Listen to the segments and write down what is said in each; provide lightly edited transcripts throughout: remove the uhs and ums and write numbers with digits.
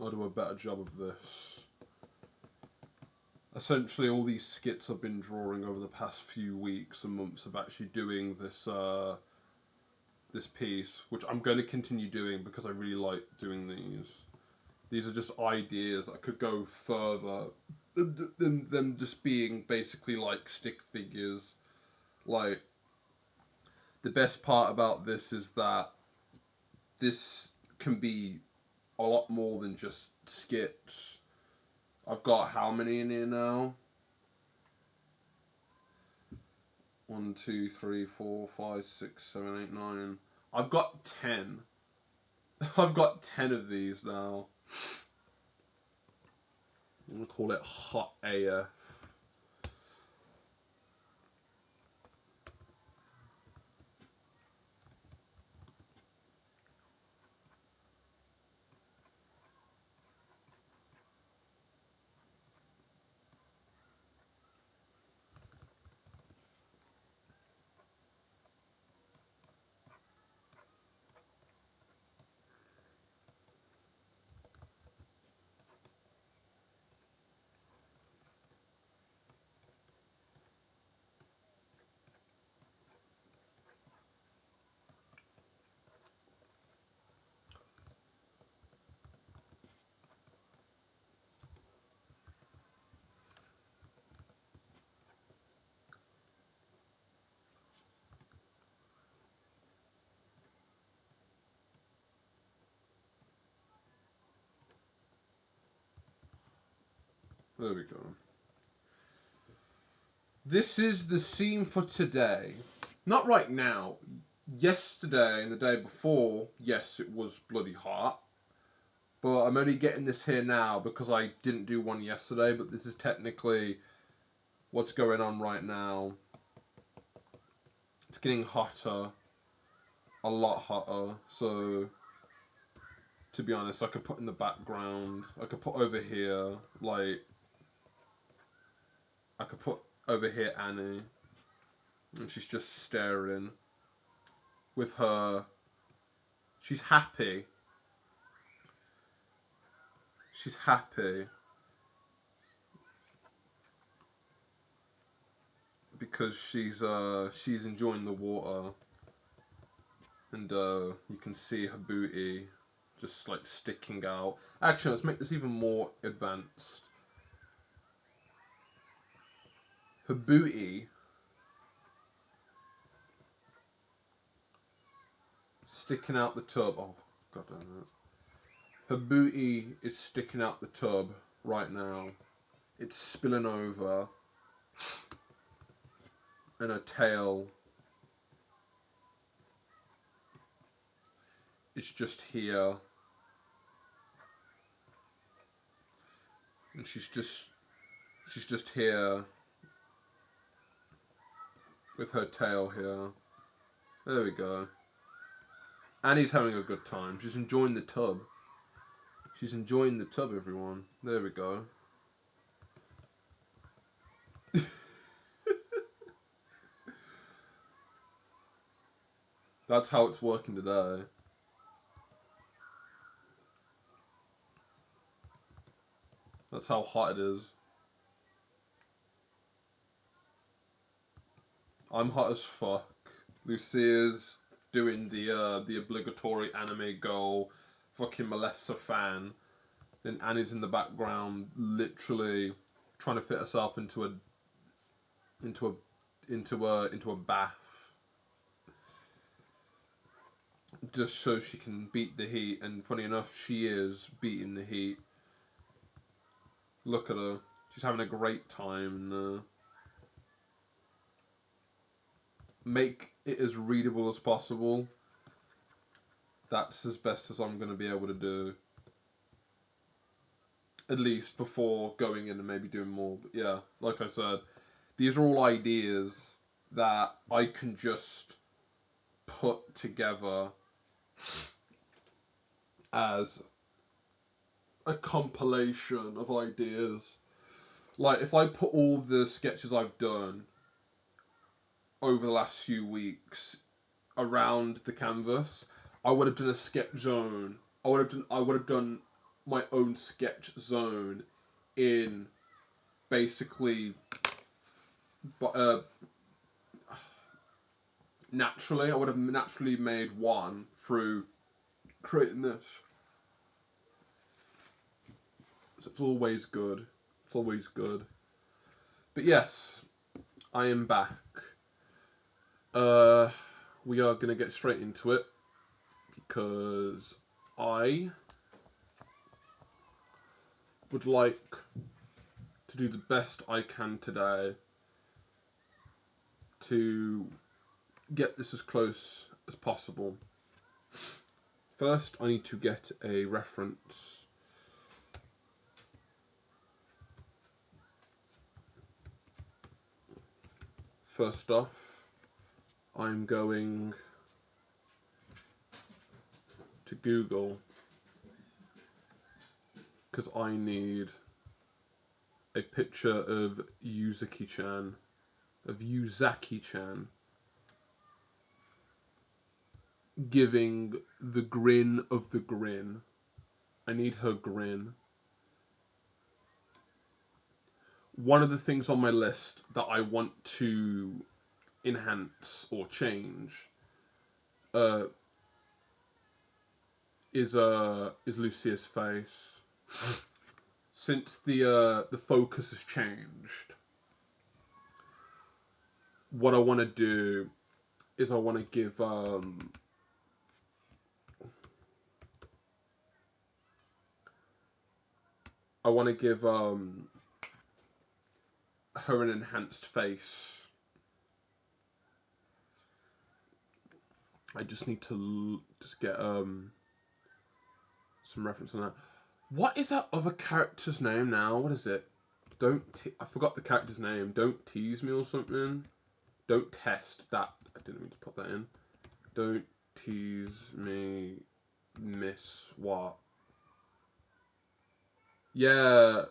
I'll do a better job of this. Essentially, all these skits I've been drawing over the past few weeks and months of actually doing this this piece, which I'm going to continue doing because I really like doing these. These are just ideas that could go further than them just being basically like stick figures. Like, the best part about this is that this can be a lot more than just skits. I've got how many in here now? 1, 2, 3, 4, 5, 6, 7, 8, 9. I've got 10. I've got 10 of these now. I'm gonna call it Hot AF. There we go. This is the scene for today. Not right now. Yesterday and the day before, yes, it was bloody hot. But I'm only getting this here now because I didn't do one yesterday, but this is technically what's going on right now. It's getting hotter. A lot hotter. So, to be honest, I could put in the background. I could put over here, like... I could put over here Annie. And she's just staring. With her... She's happy. She's happy. Because she's enjoying the water. And you can see her booty just like sticking out. Actually, let's make this even more advanced. Her booty sticking out the tub. Oh, god damn it. Her booty is sticking out the tub right now. It's spilling over. And her tail is just here. And she's just here with her tail here. There we go. Annie's having a good time. She's enjoying the tub. She's enjoying the tub, everyone. There we go. That's how it's working today. That's how hot it is. I'm hot as fuck. Lucia's doing the obligatory anime girl fucking Melissa fan. Then Annie's in the background, literally trying to fit herself into a bath, just so she can beat the heat. And funny enough, she is beating the heat. Look at her; she's having a great time. And make it as readable as possible. That's as best as I'm going to be able to do. At least before going in and maybe doing more. But yeah, like I said, these are all ideas that I can just put together as a compilation of ideas. Like, if I put all the sketches I've done over the last few weeks around the canvas, I would have done a sketch zone. I would have done my own sketch zone in basically, naturally, I would have naturally made one through creating this. So it's always good. It's always good. But yes, I am back. We are gonna get straight into it because I would like to do the best I can today to get this as close as possible. First, I need to get a reference. First off, I'm going to Google because I need a picture of Yuzaki-chan, giving the grin of the grin. I need her grin. One of the things on my list that I want to enhance or change is Lucia's face. Since the focus has changed, what I want to do is I want to give her an enhanced face. I just need to just get some reference on that. What is that other character's name now? What is it? I forgot the character's name. Don't tease me or something. Don't test that. I didn't mean to put that in. Don't tease me, miss what? Yeah,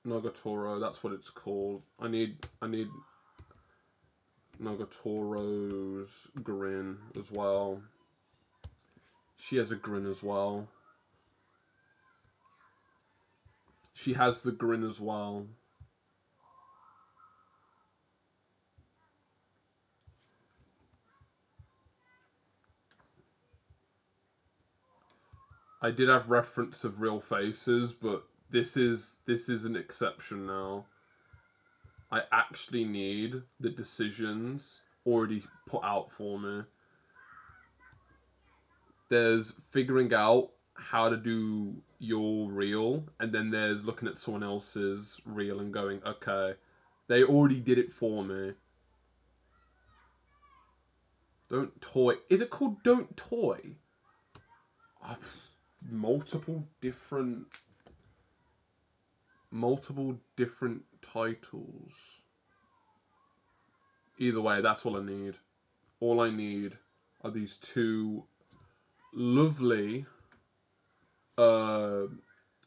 Nagatoro. That's what it's called. I need Nagatoro's grin as well. She has a grin as well. She has the grin as well. I did have reference of real faces, but this is an exception now. I actually need the decisions already put out for me. There's figuring out how to do your reel, and then there's looking at someone else's reel and going, okay, they already did it for me. Don't toy. Is it called Don't Toy? Oh, multiple different titles. Either way, that's all I need. All I need are these two lovely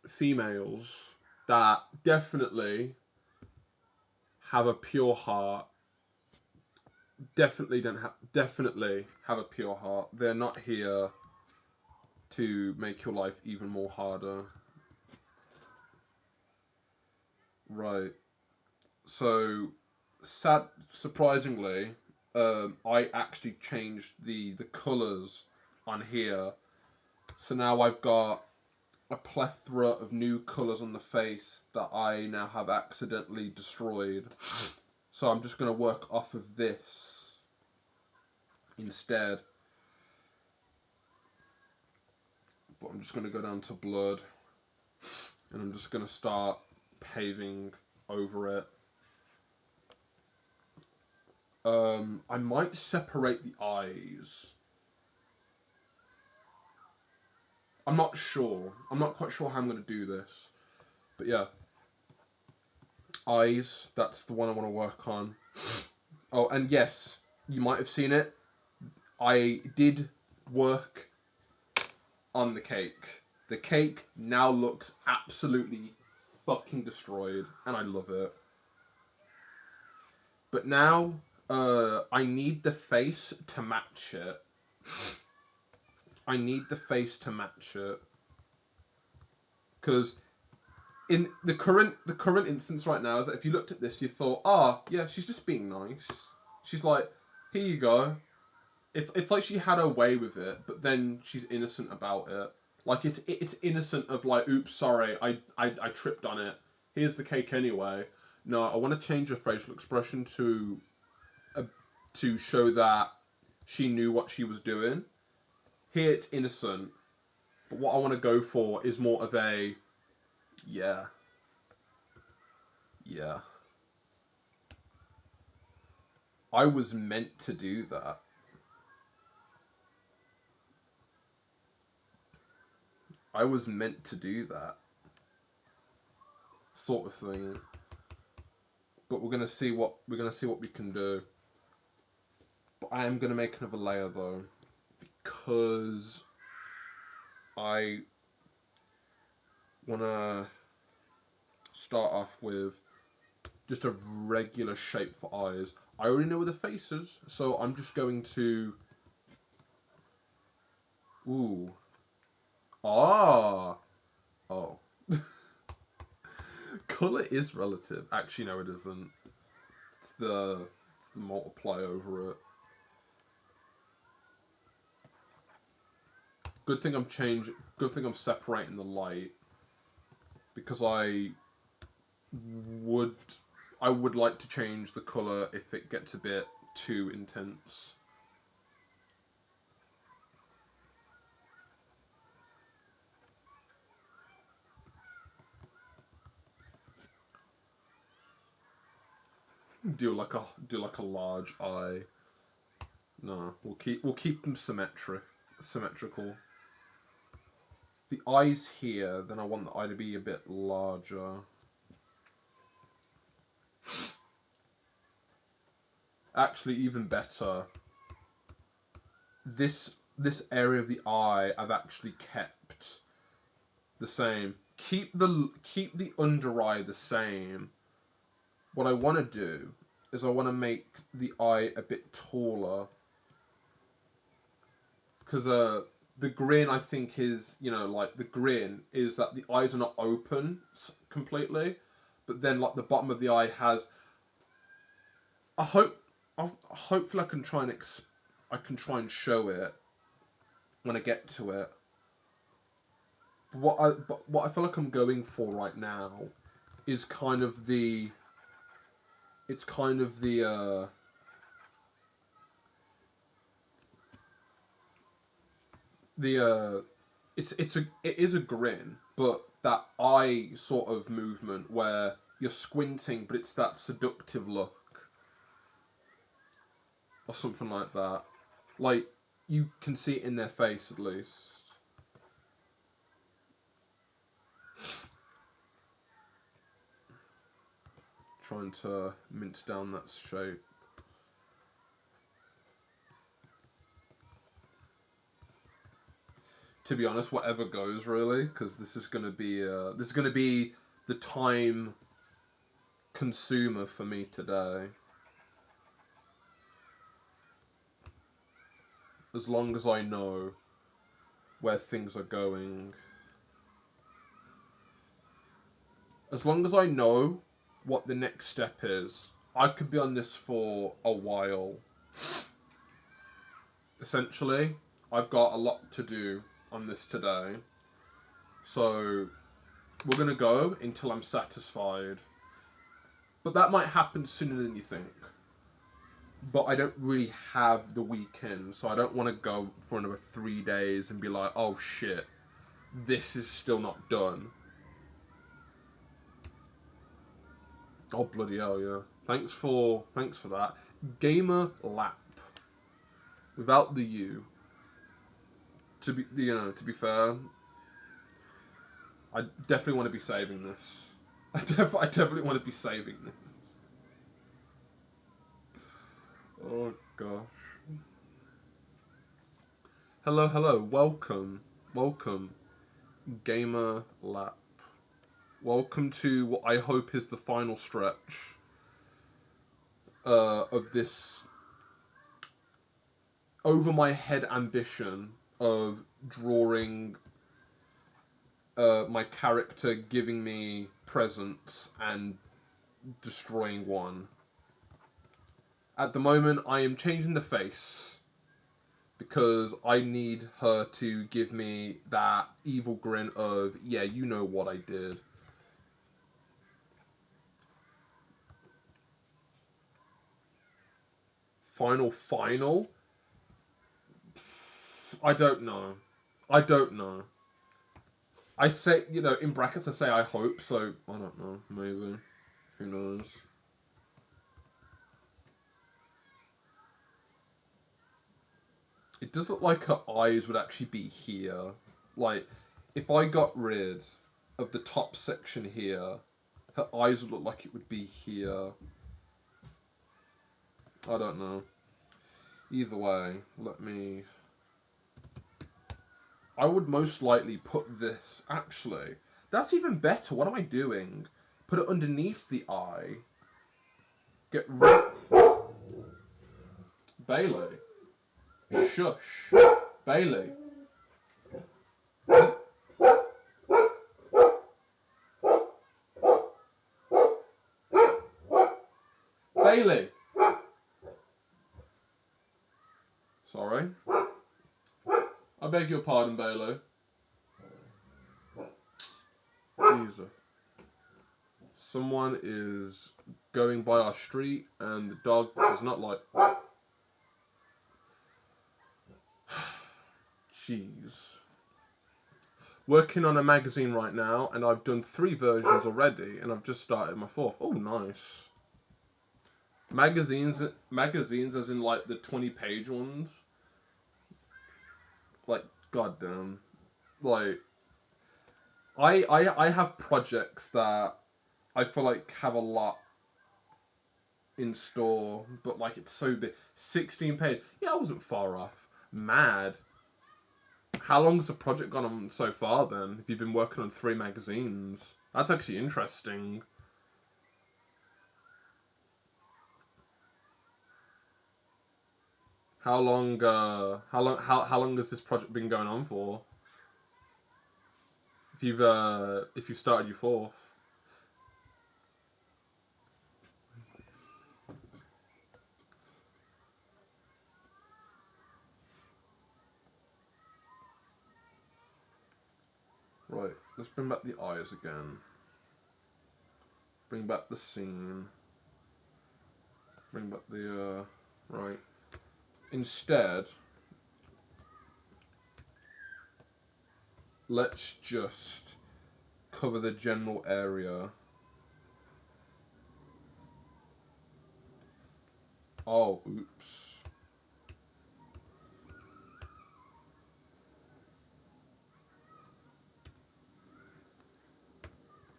females that definitely have a pure heart. Definitely have a pure heart. They're not here to make your life even more harder. Right. So, surprisingly, I actually changed the colours on here. So now I've got a plethora of new colours on the face that I now have accidentally destroyed. So I'm just going to work off of this instead. But I'm just going to go down to blood. And I'm just going to start paving over it. I might separate the eyes. I'm not sure. I'm not quite sure how I'm going to do this. But yeah. Eyes, that's the one I want to work on. Oh, and yes, you might have seen it. I did work on the cake. The cake now looks absolutely fucking destroyed, and I love it. But now, I need the face to match it. I need the face to match it. Because in the current instance right now is that if you looked at this, you thought, ah, yeah, she's just being nice. She's like, here you go. It's like she had her way with it, but then she's innocent about it. Like it's innocent of like, oops, sorry, I tripped on it. Here's the cake anyway. No, I want to change her facial expression to show that she knew what she was doing. Here it's innocent, but what I want to go for is more of a, yeah, yeah. I was meant to do that. I was meant to do that. Sort of thing. But we're gonna see what we can do. But I am gonna make another layer though, because I wanna start off with just a regular shape for eyes. I already know the faces, so I'm just going to. Ooh. Ah. Oh. Colour is relative. Actually, no, it isn't. It's the multiply over it. Good thing I'm separating the light, because I would like to change the colour if it gets a bit too intense. Do like a large eye. No, we'll keep them symmetrical. The eye's here, then I want the eye to be a bit larger. Actually, even better. This area of the eye I've actually kept the same. Keep the under eye the same. What I want to do is I want to make the eye a bit taller, because the grin, I think, is, like, the grin is that the eyes are not open completely, but then like the bottom of the eye has. Hopefully I can try and show it when I get to it. But what I feel like I'm going for right now is kind of the. It's kind of the. It is a grin, but that eye sort of movement where you're squinting, but it's that seductive look, or something like that. Like, you can see it in their face at least. Trying to mince down that shape. To be honest, whatever goes, really, because this is gonna be the time consumer for me today. As long as I know where things are going. As long as I know what the next step is, I could be on this for a while. Essentially, I've got a lot to do on this today. So, we're going to go until I'm satisfied. But that might happen sooner than you think. But I don't really have the weekend, so I don't want to go for another 3 days and be like, oh shit, this is still not done. Oh bloody hell, yeah. Thanks for that. Gamer Lap. Without the U. To be fair, I definitely want to be saving this. I definitely want to be saving this. Oh gosh. Hello, welcome, Gamer Lap. Welcome to what I hope is the final stretch of this over my head ambition of drawing my character giving me presents and destroying one. At the moment, I am changing the face because I need her to give me that evil grin of, yeah, you know what I did. Final? I don't know. I don't know. I say, you know, in brackets I say I hope, so I don't know. Maybe. Who knows? It does look like her eyes would actually be here. Like, if I got rid of the top section here, her eyes would look like it would be here. I don't know. Either way, let me... I would most likely put this... Actually, that's even better. What am I doing? Put it underneath the eye. Get rid... Bailey. Shush. Bailey. Bailey. Sorry. I beg your pardon, Bailey. Jesus. Someone is going by our street and the dog does not like... Jeez. Working on a magazine right now, and I've done 3 versions already, and I've just started my 4th. Oh, nice. Magazines as in like the 20-page ones. Like, goddamn. Like, I have projects that I feel like have a lot in store, but like it's so big. 16 page. Yeah, I wasn't far off. Mad. How long's the project gone on so far then? If you've been working on 3 magazines, that's actually interesting. How long has this project been going on for? If you've started your 4th. Right, let's bring back the eyes again. Bring back the scene. Bring back the, right. Instead, let's just cover the general area. Oh, oops.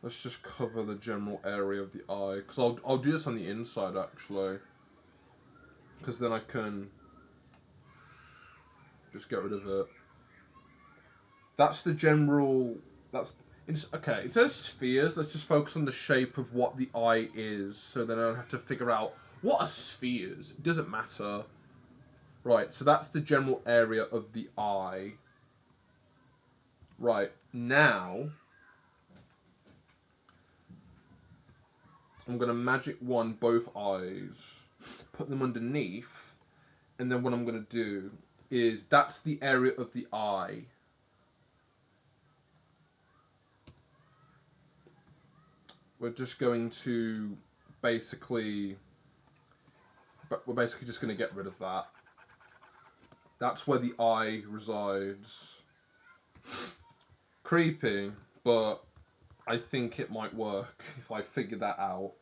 Let's just cover the general area of the eye. Because I'll do this on the inside, actually. Because then I can just get rid of it. That's the general... Okay, it says spheres. Let's just focus on the shape of what the eye is. So then I don't have to figure out what are spheres. It doesn't matter. Right, so that's the general area of the eye. Right, now... I'm going to magic wand both eyes, put them underneath, and then what I'm going to do is, that's the area of the eye. We're just going to basically, we're basically just going to get rid of that. That's where the eye resides. Creepy, but I think it might work if I figure that out.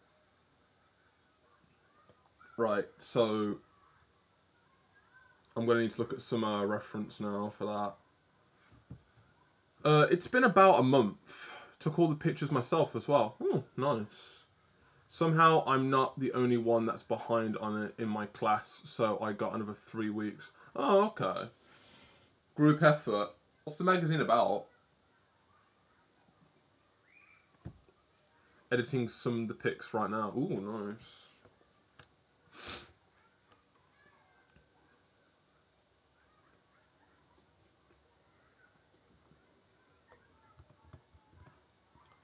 Right, so I'm going to need to look at some reference now for that. It's been about a month. Took all the pictures myself as well. Oh, nice. Somehow I'm not the only one that's behind on it in my class, so I got another 3 weeks. Oh, okay. Group effort. What's the magazine about? Editing some of the pics right now. Ooh, nice.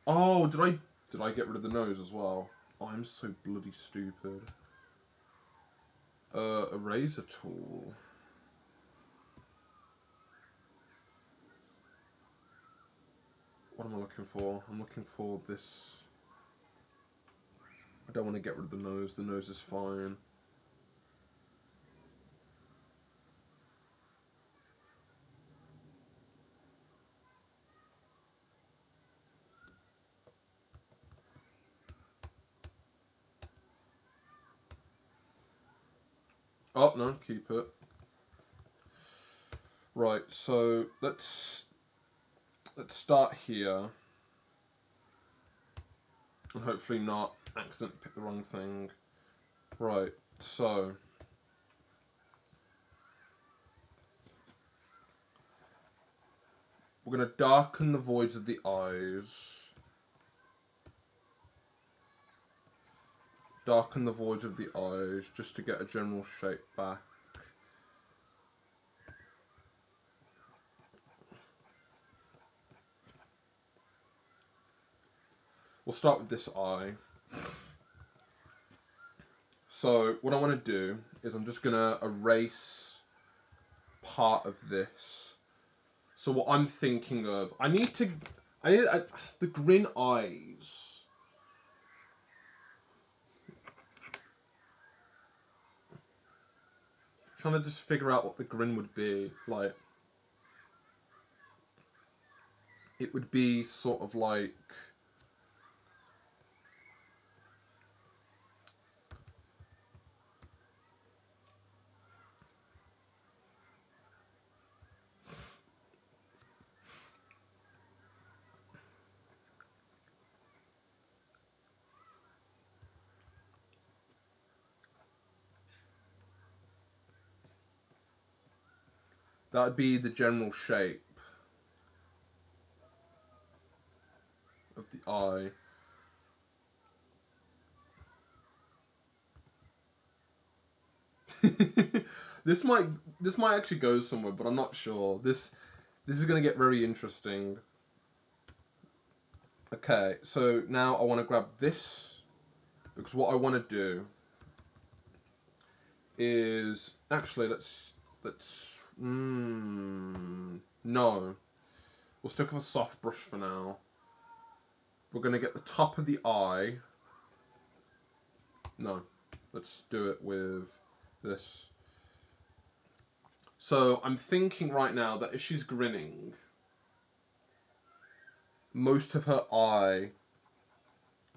Oh, did I get rid of the nose as well? Oh, I'm so bloody stupid. Eraser tool. What am I looking for? I'm looking for this. I don't want to get rid of the nose. The nose is fine. Oh, no, keep it. Right, so let's start here. And hopefully not accidentally pick the wrong thing. Right, so we're going to darken the voids of the eyes. Darken the voids of the eyes just to get a general shape back. We'll start with this eye. So what I want to do is I'm just going to erase part of this. So what I'm thinking of, I need the grin eyes. Trying to just figure out what the grin would be. Like, it would be sort of like... That would be the general shape of the eye. this might actually go somewhere, but I'm not sure. This is gonna get very interesting. Okay, so now I want to grab this because what I want to do is actually let's no, we'll stick with a soft brush for now. We're gonna get the top of the eye. No, let's do it with this. So I'm thinking right now that if she's grinning, most of her eye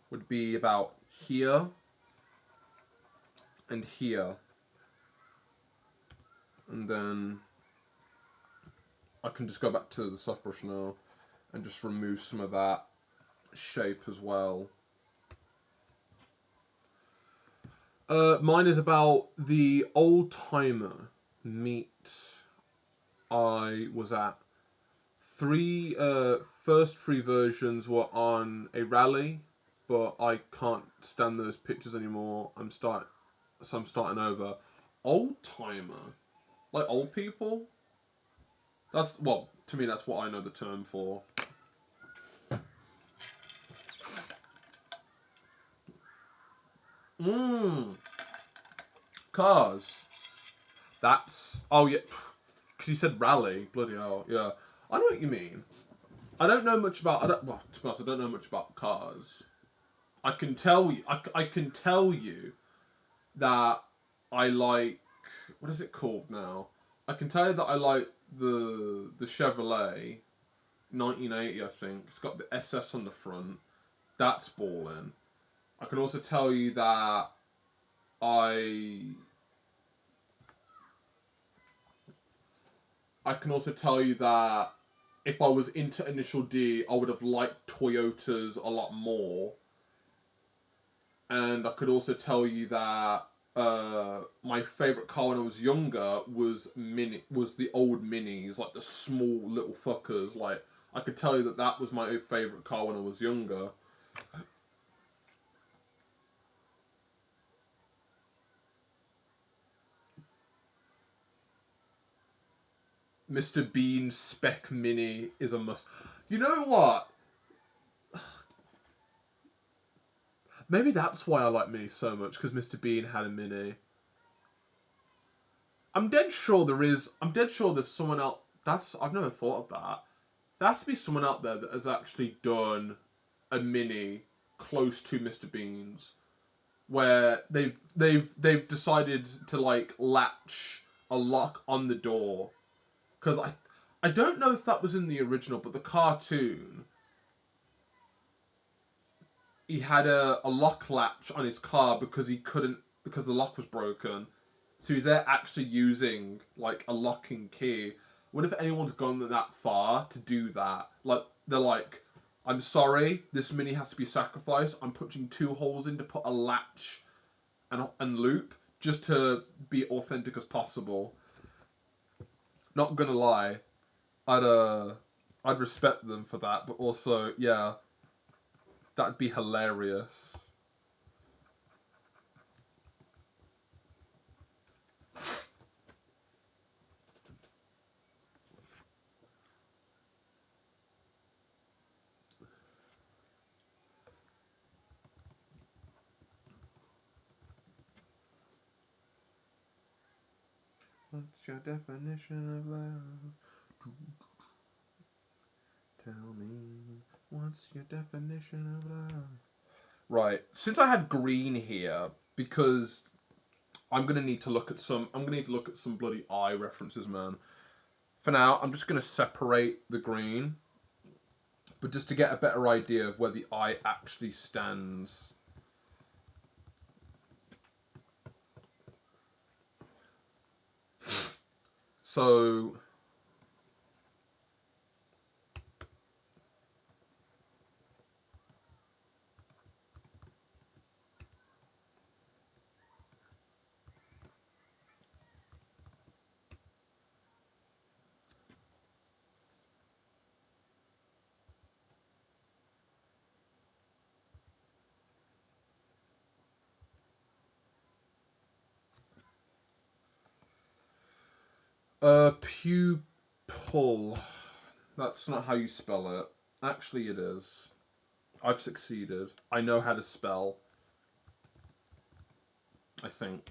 would be about here and here. And then I can just go back to the soft brush now and just remove some of that shape as well. Mine is about the old timer meet I was at. First three versions were on a rally, but I can't stand those pictures anymore. I'm starting over. Old timer, like old people. That's to me that's what I know the term for. Cars. That's yeah. Because you said rally, bloody hell, yeah. I know what you mean. I don't know much about. To be honest, I don't know much about cars. I can tell you. I can tell you that I like. What is it called now? I can tell you that I like the Chevrolet 1980. I think it's got the SS on the front. That's balling. I can also tell you that I. I can also tell you that if I was into Initial D, I would have liked Toyotas a lot more. And I could also tell you that my favourite car when I was younger was the old Minis, like the small little fuckers. Like I could tell you that was my favourite car when I was younger. Mr. Bean's Spec Mini is a must. You know what? Maybe that's why I like Mini so much, because Mr. Bean had a Mini. I'm dead sure there's someone else. I've never thought of that. There has to be someone out there that has actually done a Mini close to Mr. Bean's, where they've decided to like latch a lock on the door, because I don't know if that was in the original, but the cartoon, he had a lock latch on his car because the lock was broken. So he's there actually using like a locking key. What if anyone's gone that far to do that? Like they're like, I'm sorry, this Mini has to be sacrificed. I'm punching 2 holes in to put a latch and loop just to be authentic as possible. Not gonna lie, I'd respect them for that, but also yeah, that'd be hilarious. What's your definition of love? Tell me, what's your definition of love? Right, since I have green here, because I'm gonna need to look at some bloody eye references, man. For now, I'm just gonna separate the green, but just to get a better idea of where the eye actually stands. So pupil. That's not how you spell it. Actually, it is. I've succeeded. I know how to spell. I think.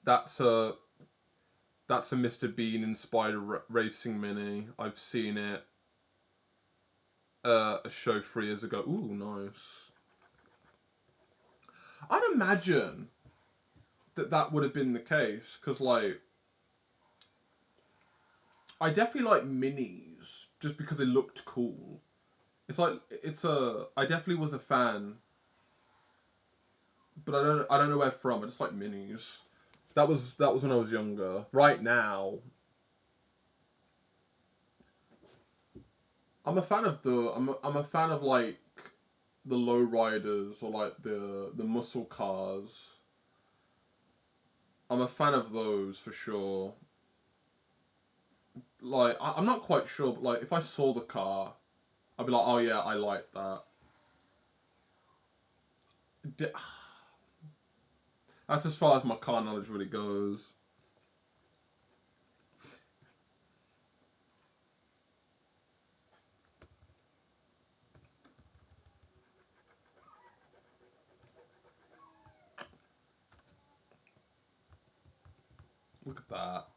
That's a Mr. Bean inspired racing mini. I've seen it a show 3 years ago. Ooh, nice. I'd imagine that would have been the case, because like I definitely like minis just because they looked cool. I definitely was a fan, but I don't know where from. I just like minis. That was when I was younger. Right now, I'm a fan of like the low riders, or like the muscle cars. I'm a fan of those for sure. Like I'm not quite sure, but like if I saw the car, I'd be like, oh yeah, I like that. That's as far as my car knowledge really goes. Look at that.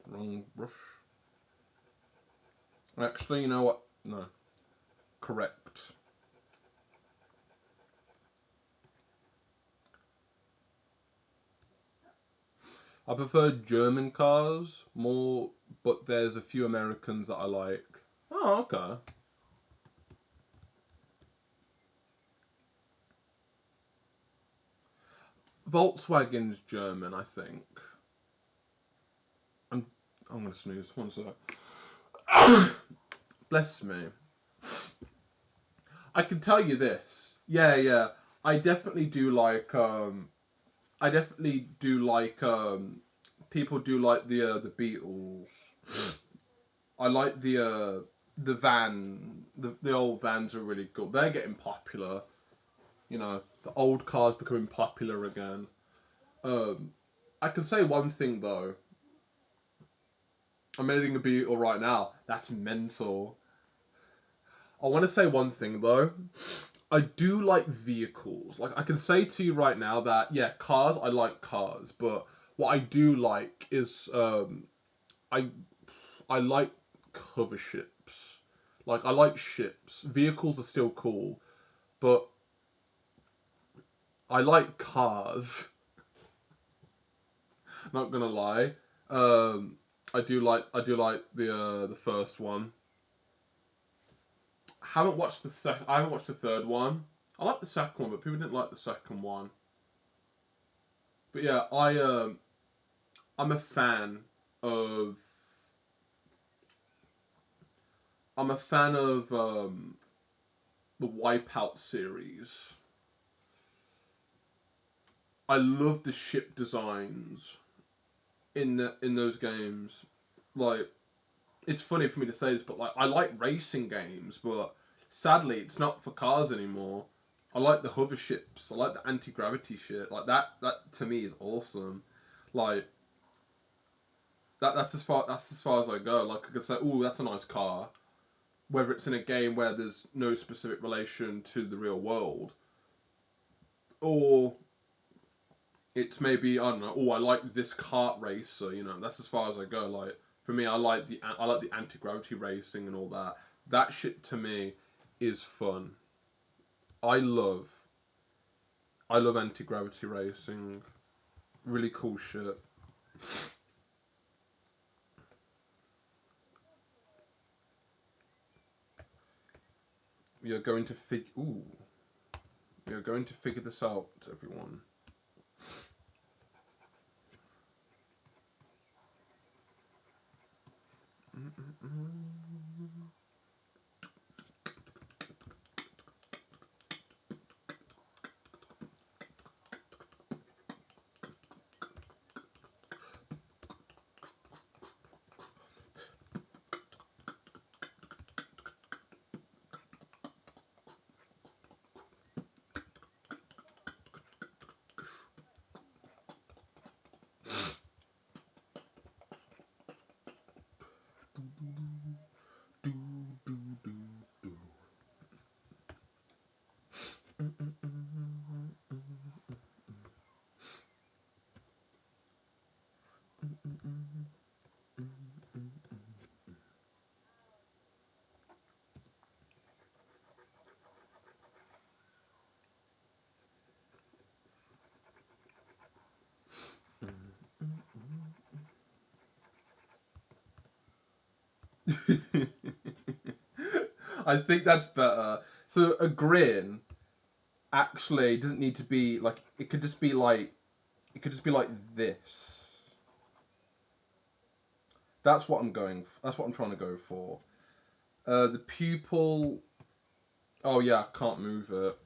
Wrong brush. Actually, you know what? No. Correct. I prefer German cars more, but there's a few Americans that I like. Oh, okay. Volkswagen's German, I think. I'm I'm gonna snooze. One sec. Bless me. I can tell you this. Yeah, yeah. I definitely do like. I definitely do like. People do like the Beatles. I like the van. The old vans are really good. They're getting popular. You know, the old cars becoming popular again. Um, I can say one thing though. I'm editing a Beetle right now. That's mental. I want to say one thing though. I do like vehicles. Like I can say to you right now that yeah, cars. I like cars, but what I do like is I I like cover ships. Like I like ships. Vehicles are still cool, but I like cars. Not gonna lie. Um, I do like the first one. I haven't watched the third one. I like the second one, but people didn't like the second one. But yeah, I'm a fan of I'm a fan of the Wipeout series. I love the ship designs in those games. Like it's funny for me to say this, but like I like racing games, but sadly it's not for cars anymore. I like the hover ships. I like the anti gravity shit. Like that to me is awesome. Like that's as far as I go. Like I could say, oh, that's a nice car. Whether it's in a game where there's no specific relation to the real world, or it's maybe I don't know. Oh, I like this kart racer. You know, that's as far as I go. Like for me, I like the anti gravity racing and all that. That shit to me is fun. I love I love anti gravity racing. Really cool shit. We are going to figure. Ooh, we are going to figure this out, everyone. I think that's better. So a grin actually doesn't need to be like it could just be like this. That's what I'm going. That's what I'm trying to go for. The pupil. Oh yeah, I can't move it.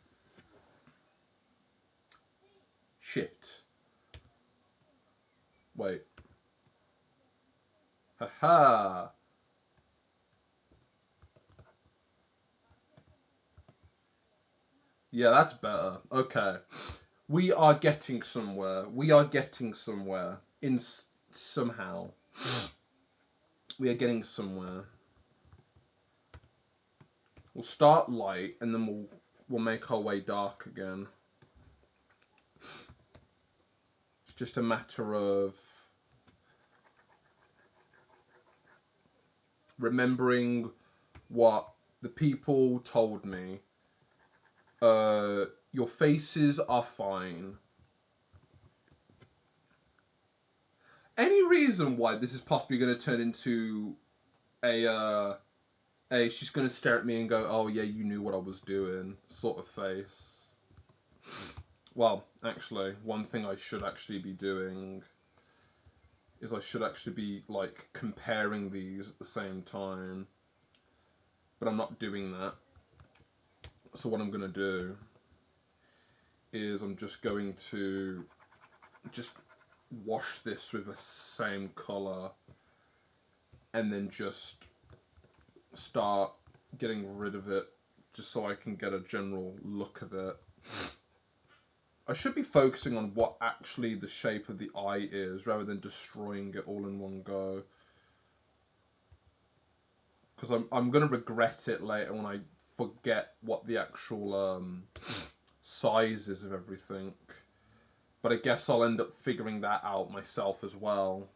Shit. Wait. Haha. Yeah, that's better. Okay. We are getting somewhere. We are getting somewhere. Somehow. We are getting somewhere. We'll start light and then we'll make our way dark again. It's just a matter of remembering what the people told me. Your faces are fine. Any reason why this is possibly going to turn into a Hey, she's gonna stare at me and go, "Oh yeah, you knew what I was doing," sort of face. Well, actually, one thing I should actually be doing is I should actually be like comparing these at the same time, but I'm not doing that. So what I'm gonna do is I'm just going to just wash this with the same color and then just start getting rid of it just so I can get a general look of it. I should be focusing on what actually the shape of the eye is rather than destroying it all in one go. Because I'm going to regret it later when I forget what the actual size is of everything. But I guess I'll end up figuring that out myself as well.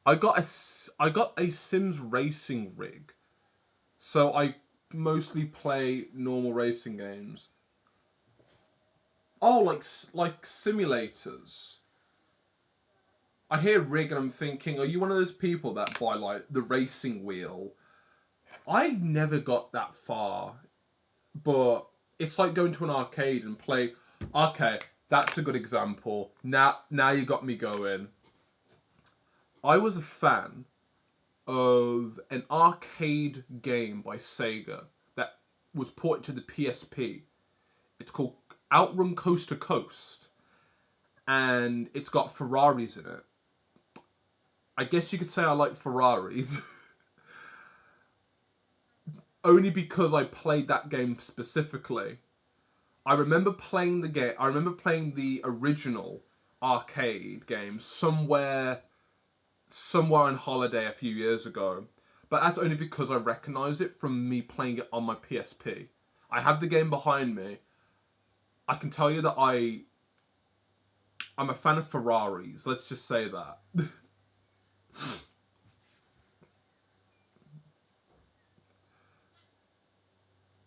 I got a Sims racing rig, so I mostly play normal racing games. Oh, like simulators. I hear rig and I'm thinking, are you one of those people that buy like the racing wheel? I never got that far, but it's like going to an arcade and play. Okay, that's a good example. Now you got me going. I was a fan of an arcade game by Sega that was ported to the PSP. It's called Outrun Coast to Coast, and it's got Ferraris in it. I guess you could say I like Ferraris. Only because I played that game specifically. I remember playing the game. I remember playing the original arcade game somewhere on holiday a few years ago. But that's only because I recognise it from me playing it on my PSP. I have the game behind me. I can tell you that I'm a fan of Ferraris. Let's just say that.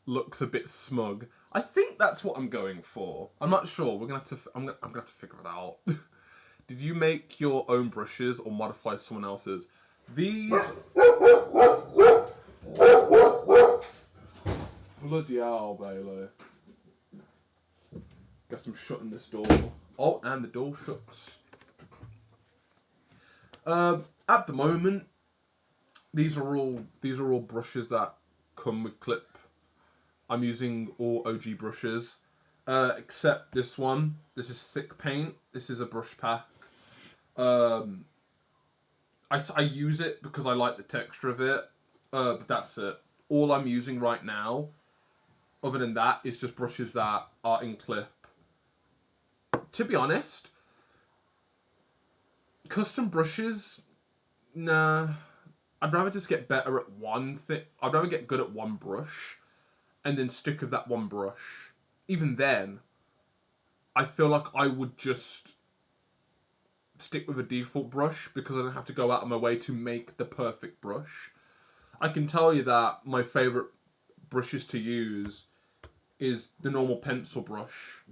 Looks a bit smug. I think that's what I'm going for. I'm not sure. We're gonna have to. I'm gonna have to figure it out. Did you make your own brushes or modify someone else's? These. Bloody hell, Bailey. Guess I'm shutting this door. Oh, and the door shuts. At the moment, these are all brushes that come with clip. I'm using all OG brushes, except this one. This is thick paint. This is a brush pack. I use it because I like the texture of it, but that's it. All I'm using right now, other than that, is just brushes that are in clip. To be honest, custom brushes, nah. I'd rather just get better at one thing. I'd rather get good at one brush and then stick with that one brush. Even then, I feel like I would just stick with a default brush because I don't have to go out of my way to make the perfect brush. I can tell you that my favourite brushes to use is the normal pencil brush.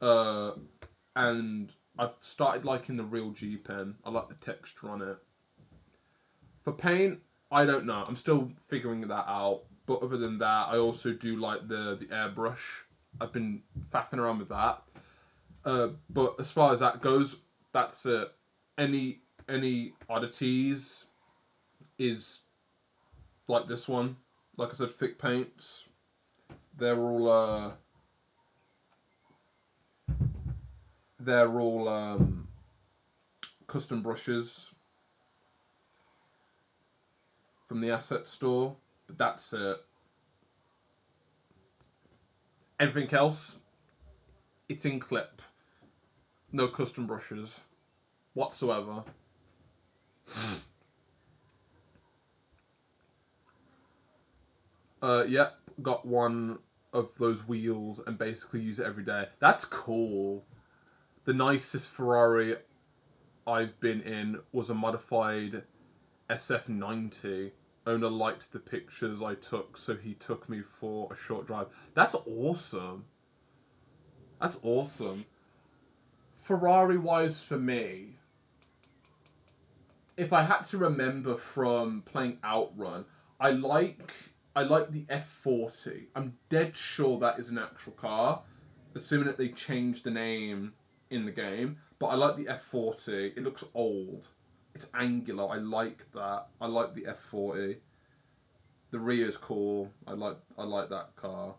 And I've started liking the real G pen. I like the texture on it. For paint, I don't know. I'm still figuring that out. But other than that, I also do like the airbrush. I've been faffing around with that. But as far as that goes, that's it. Any oddities is like this one. Like I said, thick paints. They're all custom brushes from the asset store. But that's it. Everything else, it's in clip. No custom brushes whatsoever. Yep, got one of those wheels and basically use it every day. That's cool. The nicest Ferrari I've been in was a modified SF90. Owner liked the pictures I took, so he took me for a short drive. That's awesome. That's awesome. Ferrari-wise for me, if I had to remember from playing Outrun, I like I like the F40. I'm dead sure that is an actual car, assuming that they changed the name in the game. But I like the F40. It looks old. It's angular. I like that. I like the F40. The rear is cool. I like that car.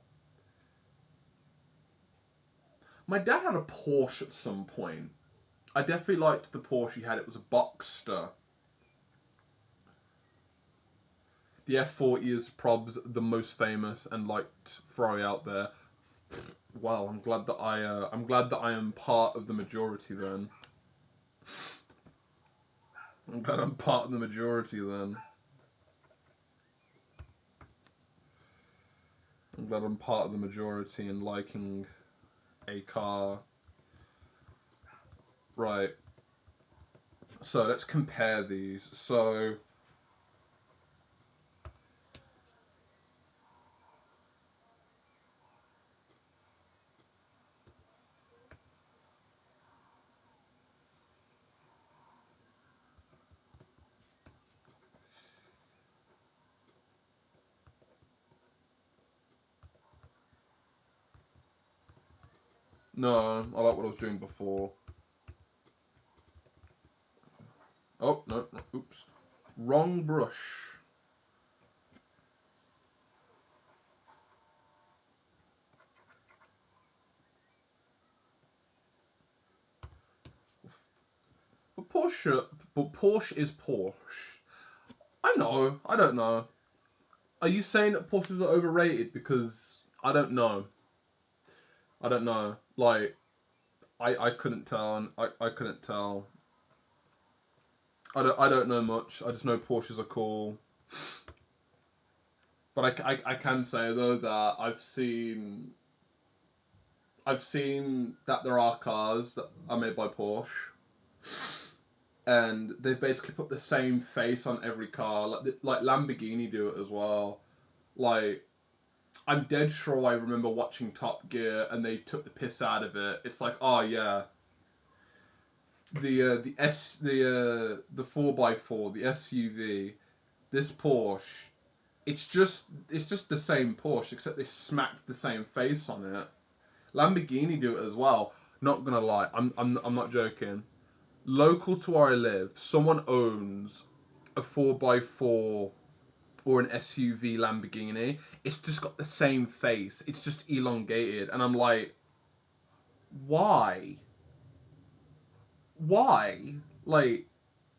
My dad had a Porsche at some point. I definitely liked the Porsche he had. It was a Boxster. The F40 is probs the most famous and liked Ferrari out there. Well, I'm glad that I am part of the majority then. I'm glad I'm part of the majority then. I'm glad I'm part of the majority in liking a car. Right. So let's compare these. So no, I like what I was doing before. Oh, no, oops. Wrong brush. But Porsche is Porsche. I know, I don't know. Are you saying that Porsches are overrated? Because I don't know. I don't know. Like, I couldn't tell, and I couldn't tell. I don't know much. I just know Porsches are cool. But I can say though that I've seen that there are cars that are made by Porsche, and they've basically put the same face on every car, like Lamborghini do it as well. Like, I'm dead sure I remember watching Top Gear and they took the piss out of it. It's like, oh yeah, the 4x4, the SUV, this Porsche, it's just the same Porsche except they smacked the same face on it. Lamborghini do it as well. Not gonna lie, I'm not joking. Local to where I live, someone owns a 4x4 or an SUV Lamborghini. It's just got the same face. It's just elongated, and I'm like, why? Why? Like,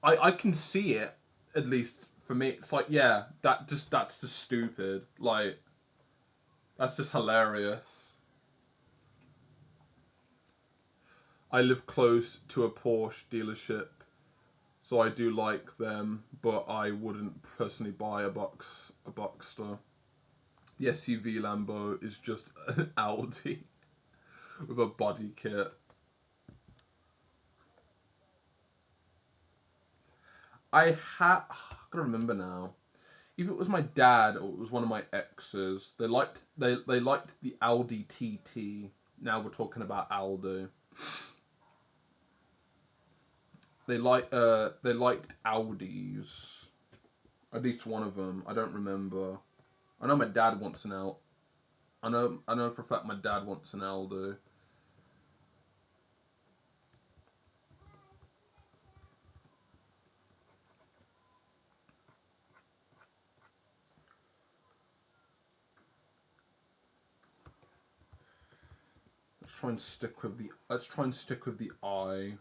I can see it. At least for me, it's like, yeah, that's just stupid. Like, that's just hilarious. I live close to a Porsche dealership, so I do like them, but I wouldn't personally buy a Boxster. The SUV Lambo is just an Audi with a body kit. I gotta remember now. If it was my dad or it was one of my exes, they liked the Audi TT. Now we're talking about Aldo. They liked Audis. At least one of them. I don't remember. I know my dad wants an Al. I know for a fact my dad wants an Aldo. Let's try and stick with the eye.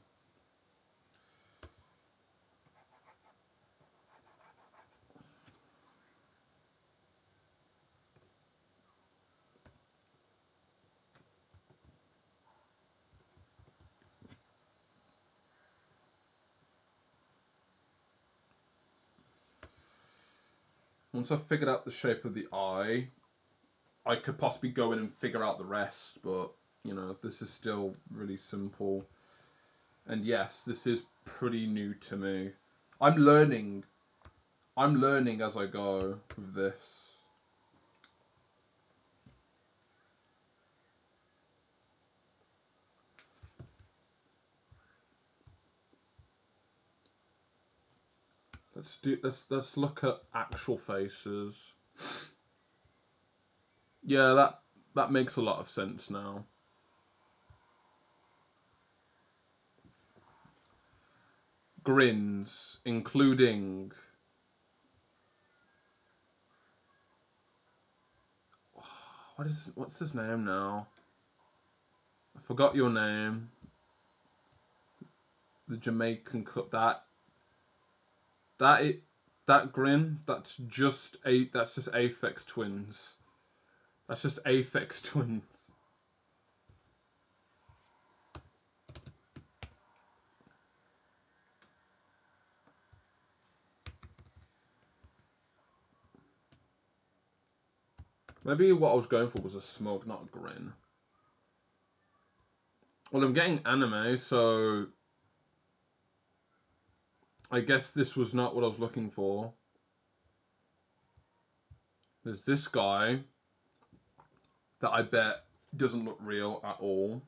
Once I've figured out the shape of the eye, I could possibly go in and figure out the rest, but this is still really simple. And yes, this is pretty new to me. I'm learning. I'm learning as I go with this. Let's look at actual faces. Yeah, that makes a lot of sense now. Grins, including what's his name now? I forgot your name. The Jamaican cut that grin. That's just Aphex Twins. That's just Aphex Twins. Maybe what I was going for was a smug, not a grin. Well, I'm getting anime, so I guess this was not what I was looking for. There's this guy that I bet doesn't look real at all.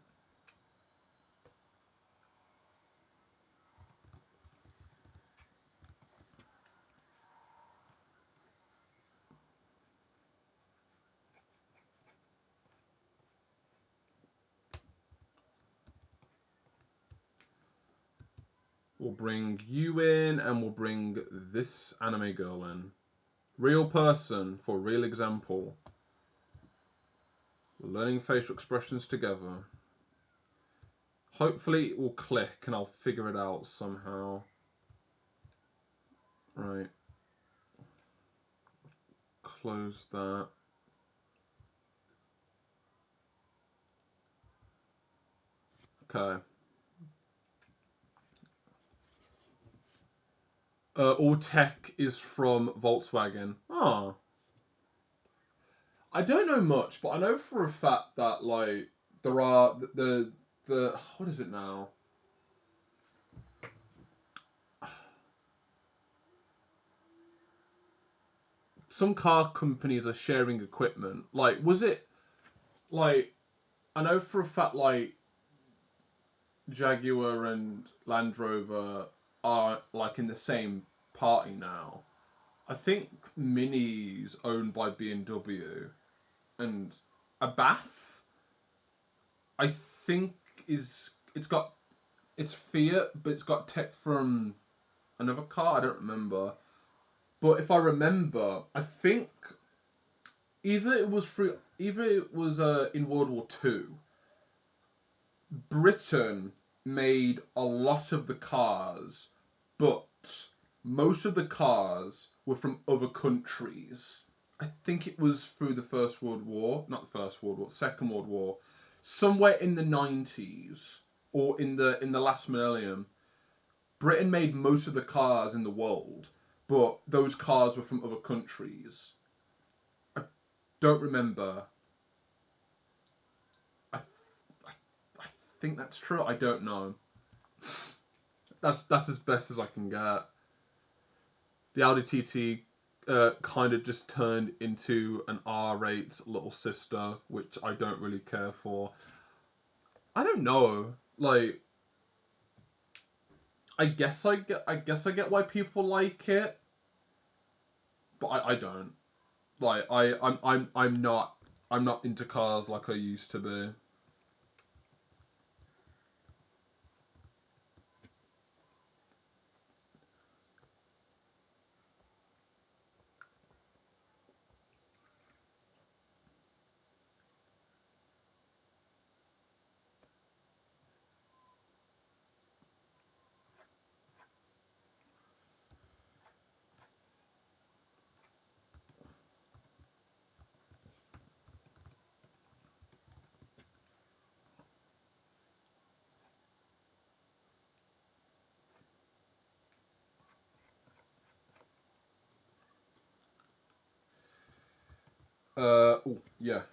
We'll bring you in, and we'll bring this anime girl in. Real person for real example. We're learning facial expressions together. Hopefully it will click and I'll figure it out somehow. Right. Close that. Okay. All tech is from Volkswagen. Oh. I don't know much, but I know for a fact that like there are the what is it now? Some car companies are sharing equipment. Like, was it like I know for a fact like Jaguar and Land Rover are like in the same party now. I think Mini's owned by BMW, and a Bath, I think it's Fiat, but it's got tech from another car. I don't remember, but if I remember, I think either it was in World War Two. Britain made a lot of the cars, but most of the cars were from other countries. I think it was through the First World War, not the First World War, Second World War, somewhere in the 90s or in the last millennium. Britain made most of the cars in the world, but those cars were from other countries. I don't remember. I think that's true. I don't know. That's as best as I can get. The Audi TT kind of just turned into an R8's little sister, which I don't really care for. I don't know. Like, I guess I get why people like it, but I don't. Like, I'm not into cars like I used to be. Yeah.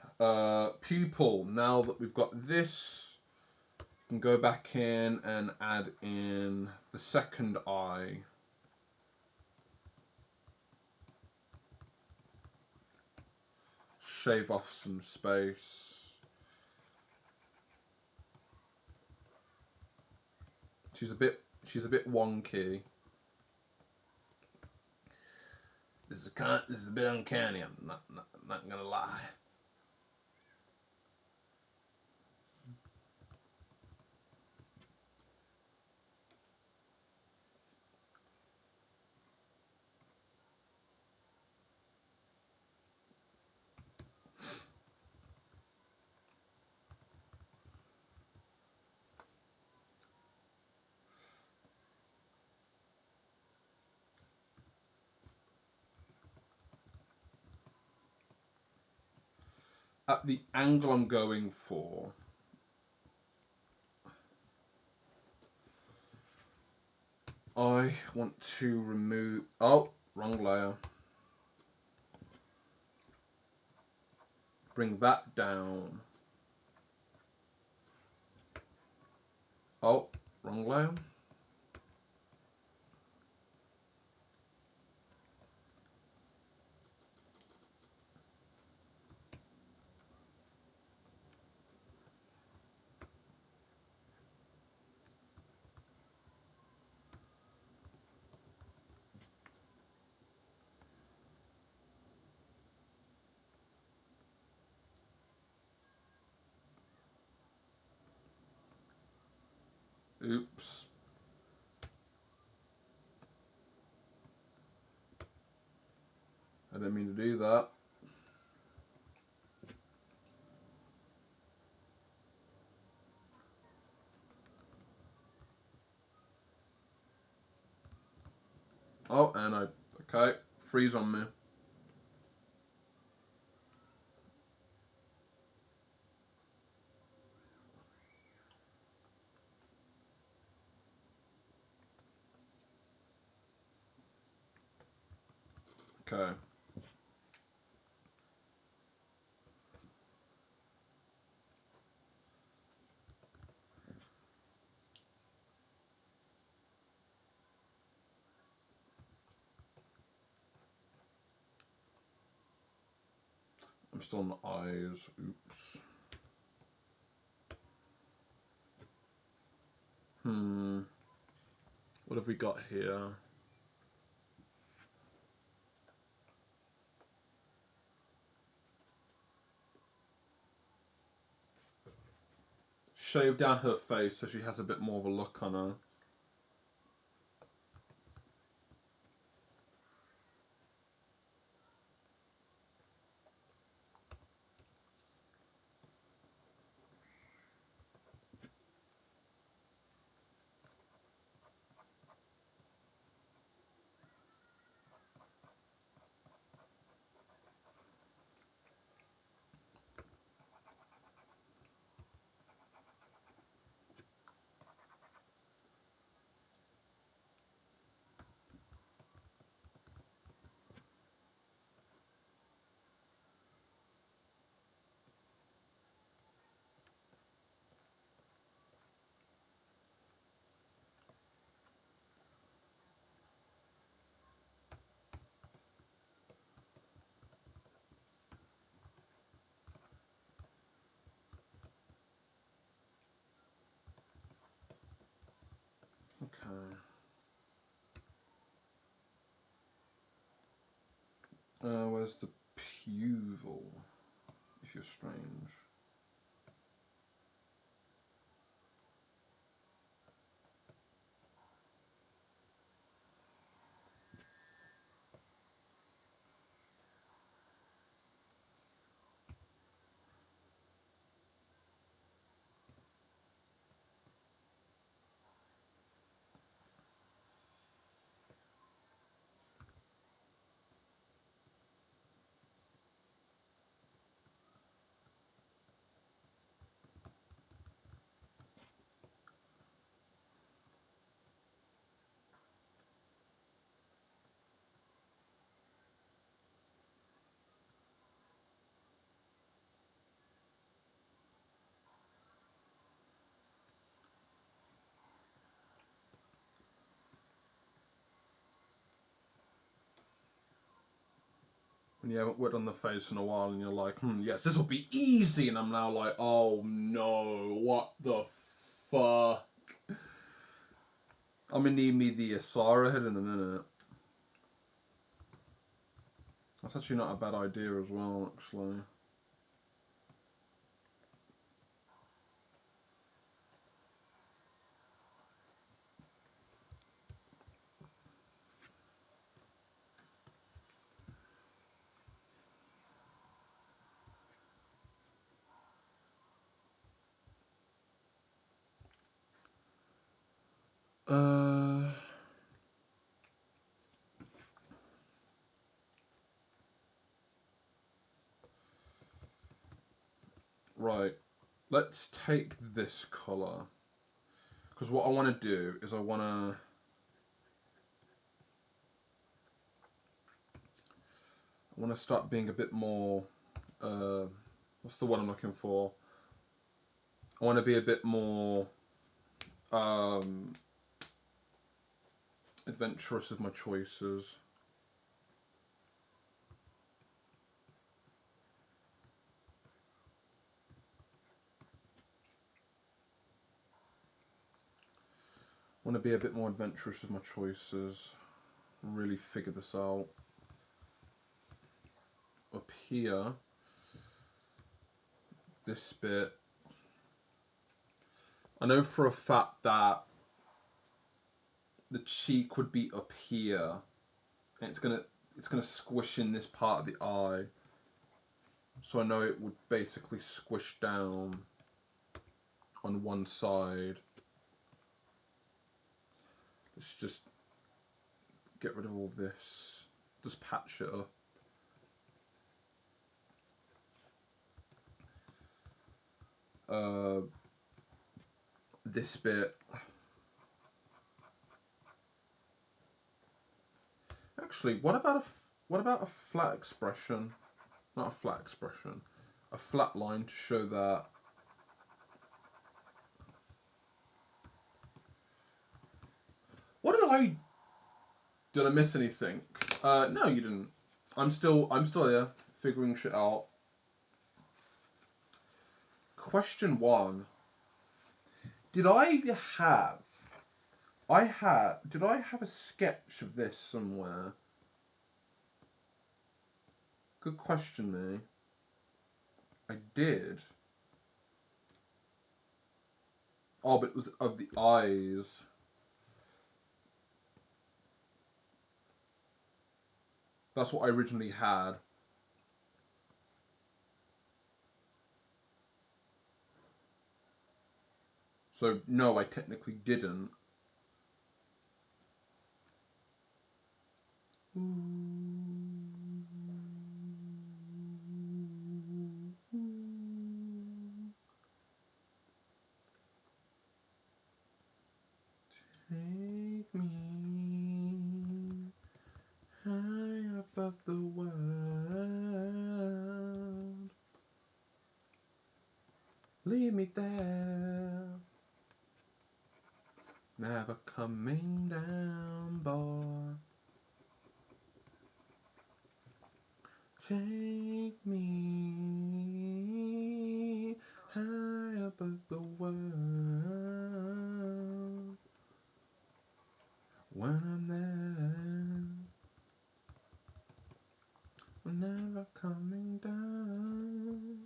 Pupil. Now that we've got this, we can go back in and add in the second eye. Shave off some space. She's a bit wonky. This is a bit uncanny. I'm not gonna lie. At the angle I'm going for, I want to remove... Oh, wrong layer. Bring that down. Oh, wrong layer. Oops. I didn't mean to do that. Oh, and okay, freeze on me. Okay. I'm still on the eyes. Oops. What have we got here? Shave down her face so she has a bit more of a look on her. Okay. Where's the pupil? If you're strange. When you haven't worked on the face in a while and you're like, yes, this will be easy. And I'm now like, oh no, what the fuck? I'm gonna need me the Asara head in a minute. That's actually not a bad idea as well, actually. Right. Let's take this colour. Because what I want to do is I want to start being a bit more... what's the word I'm looking for? I want to be a bit more adventurous with my choices. I want to be a bit more adventurous with my choices. Really figure this out. Up here, this bit, I know for a fact that the cheek would be up here, and it's gonna squish in this part of the eye. So I know it would basically squish down on one side. Let's just get rid of all this. Just patch it up. This bit. Actually, what about a flat expression? Not a flat expression. A flat line to show that. What did I? Did I miss anything? No, you didn't. I'm still here, figuring shit out. Question 1. Did I have a sketch of this somewhere? Good question, me. I did. Oh, but it was of the eyes. That's what I originally had. So, no, I technically didn't. Take me high above the world. Leave me there. Never coming down, boy. Take me high above the world. When I'm there, I'm never coming down.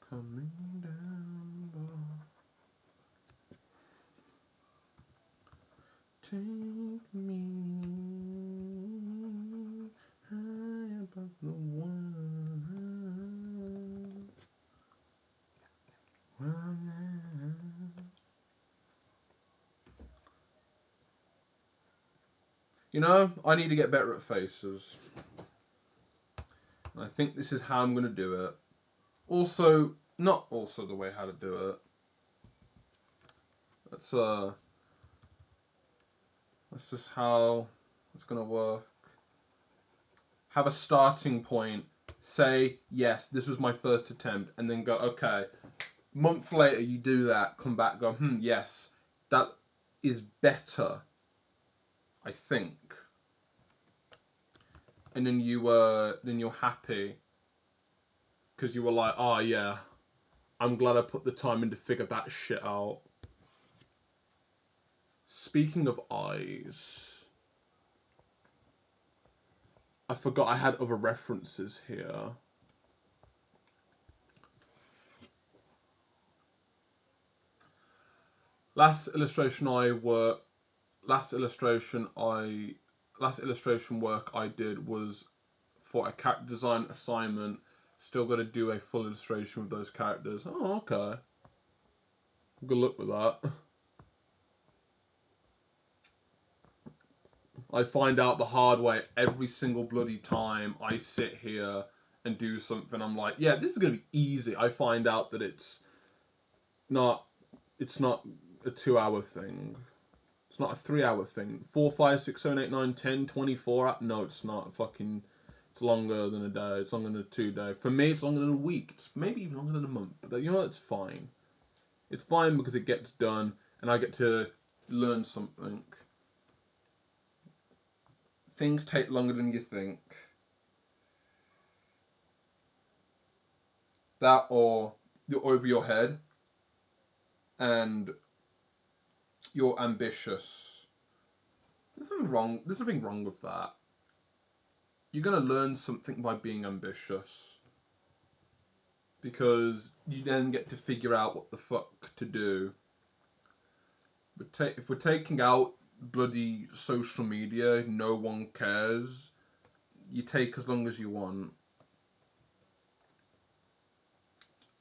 Coming down, boy. Take me high above the world. When I'm there. You know, I need to get better at faces. And I think this is how I'm going to do it. Also, not also the way how to do it. That's just how it's going to work. Have a starting point. Say, yes, this was my first attempt. And then go, okay. Month later, you do that. Come back, go, yes, that is better. I think. and then you're happy because you were like, oh yeah, I'm glad I put the time in to figure that shit out. Speaking of eyes, I forgot I had other references here. Last illustration work I did was for a character design assignment. Still got to do a full illustration with those characters. Oh, okay. Good luck with that. I find out the hard way every single bloody time I sit here and do something. I'm like, yeah, this is gonna be easy. I find out that it's not a 2 hour thing. It's not a 3 hour thing. 4, 5, 6, 7, 8, 9, 10, 24. No, it's not. Fucking, it's longer than a day. It's longer than a 2 day. For me, it's longer than a week. It's maybe even longer than a month. But you know, it's fine. It's fine because it gets done and I get to learn something. Things take longer than you think. That or you're over your head and you're ambitious. There's nothing wrong with that. You're gonna learn something by being ambitious. Because you then get to figure out what the fuck to do. But if we're taking out bloody social media, no one cares. You take as long as you want.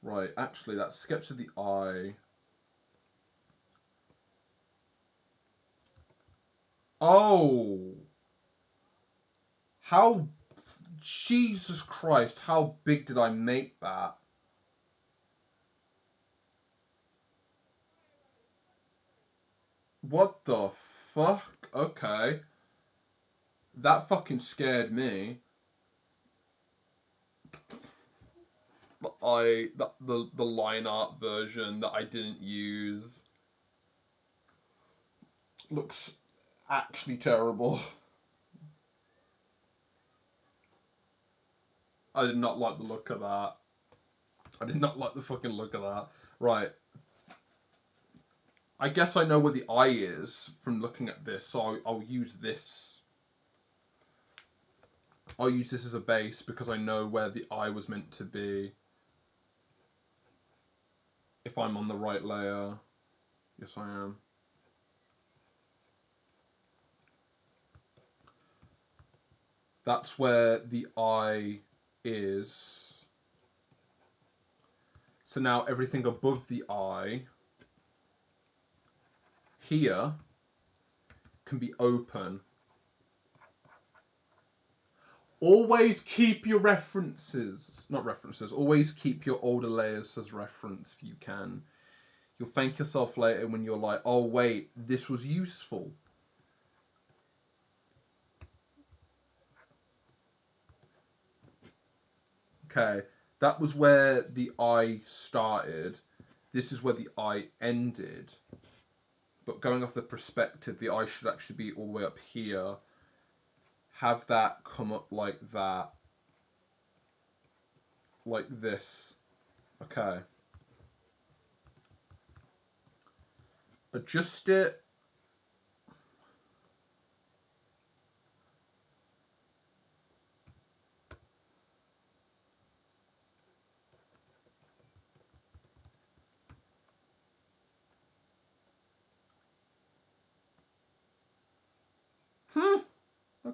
Right, actually, that sketch of the eye. Oh! How... Jesus Christ, how big did I make that? What the fuck? Okay. That fucking scared me. The line art version that I didn't use looks actually terrible. I did not like the look of that. I did not like the fucking look of that. Right. I guess I know where the eye is from looking at this, so I'll use this. I'll use this as a base because I know where the eye was meant to be. If I'm on the right layer. Yes, I am. That's where the eye is. So now everything above the eye here can be open. Always keep your references, not references, always keep your older layers as reference if you can. You'll thank yourself later when you're like, oh wait, this was useful. Okay, that was where the eye started. This is where the eye ended. But going off the perspective, the eye should actually be all the way up here. Have that come up like that. Like this. Okay. Adjust it.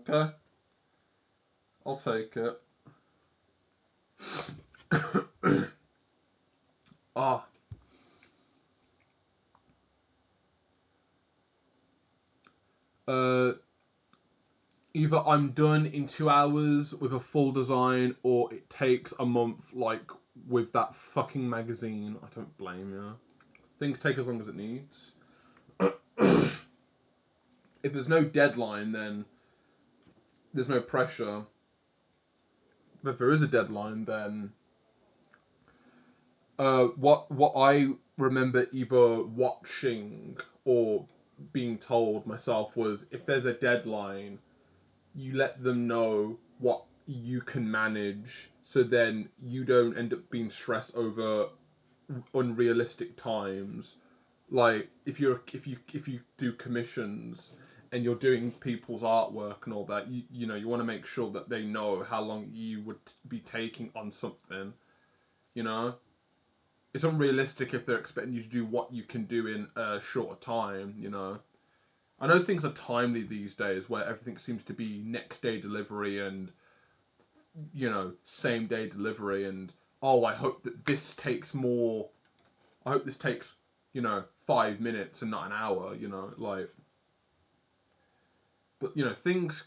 Okay. I'll take it. Ah. Either I'm done in 2 hours with a full design, or it takes a month, like with that fucking magazine. I don't blame you. Things take as long as it needs. If there's no deadline, then there's no pressure. But if there is a deadline, then what I remember either watching or being told myself was, if there's a deadline, you let them know what you can manage, so then you don't end up being stressed over unrealistic times. Like if you do commissions and you're doing people's artwork and all that, you know you want to make sure that they know how long you would be taking on something. You know, it's unrealistic if they're expecting you to do what you can do in a shorter time. You know, I know things are timely these days, where everything seems to be next day delivery and same day delivery, and oh, I hope that this takes more. I hope this takes 5 minutes and not an hour. Like, but things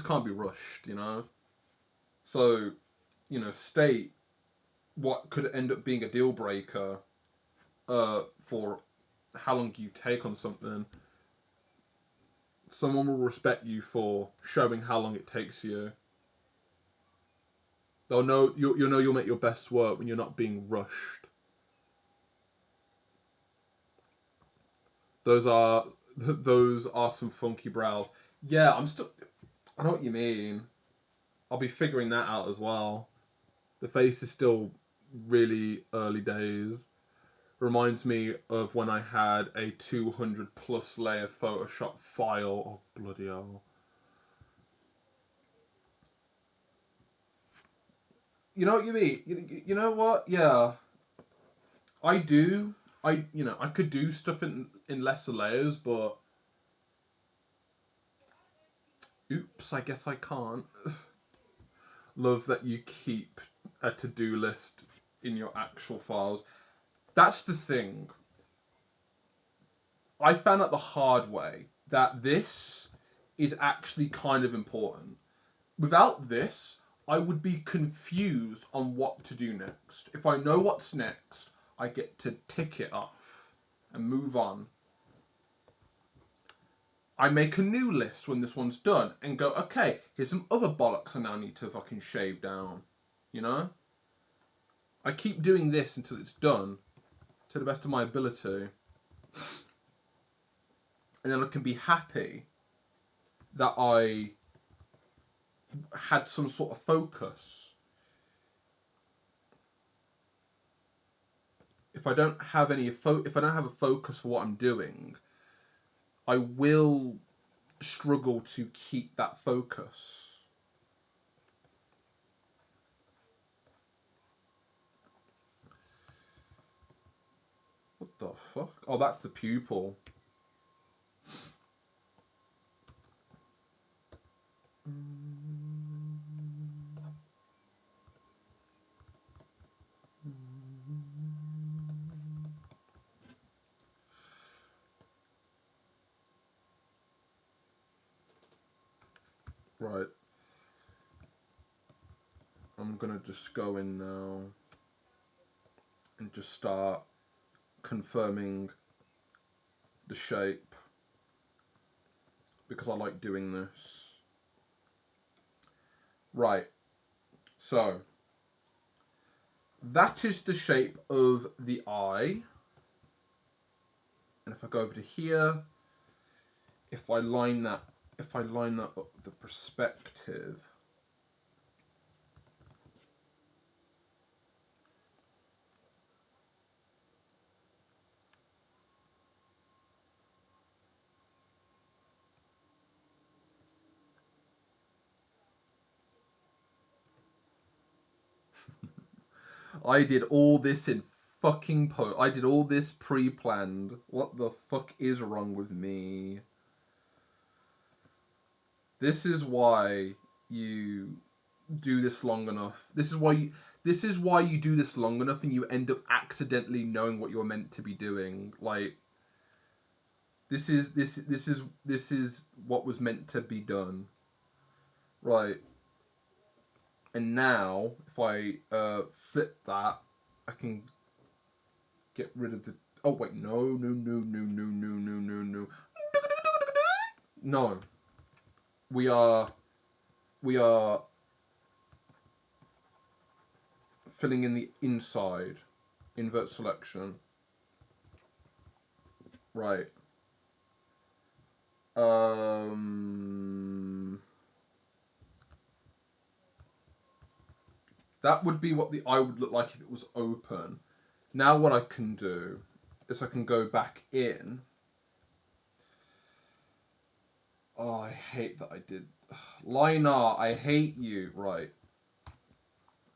can't be rushed. So state what could end up being a deal breaker for how long you take on something. Someone will respect you for showing how long it takes you. They'll know you'll make your best work when you're not being rushed. Those are some funky brows. Yeah, I know what you mean. I'll be figuring that out as well. The face is still really early days. Reminds me of when I had a 200 plus layer Photoshop file. Oh, bloody hell. You know what you mean? You know what? Yeah. I do. I could do stuff in lesser layers, but oops, I guess I can't. Love that you keep a to-do list in your actual files. That's the thing. I found out the hard way that this is actually kind of important. Without this, I would be confused on what to do next. If I know what's next, I get to tick it off and move on. I make a new list when this one's done and go, okay, here's some other bollocks I now need to fucking shave down. I keep doing this until it's done to the best of my ability. And then I can be happy that I had some sort of focus. If I don't have a focus for what I'm doing, I will struggle to keep that focus. What the fuck? Oh, that's the pupil. Right. I'm gonna just go in now and just start confirming the shape because I like doing this. Right. So that is the shape of the eye. And if I go over to here, if I line that up with the perspective, I did all this in fucking I did all this pre-planned. What the fuck is wrong with me? This is why you do this long enough. This is why you do this long enough and you end up accidentally knowing what you're meant to be doing. Like this is what was meant to be done. Right. And now if I flip that, I can get rid of the oh wait, no. No. We are filling in the inside. Invert selection. Right. That would be what the eye would look like if it was open. Now what I can do is I can go back in. Oh, I hate that I did. Line art, I hate you. Right.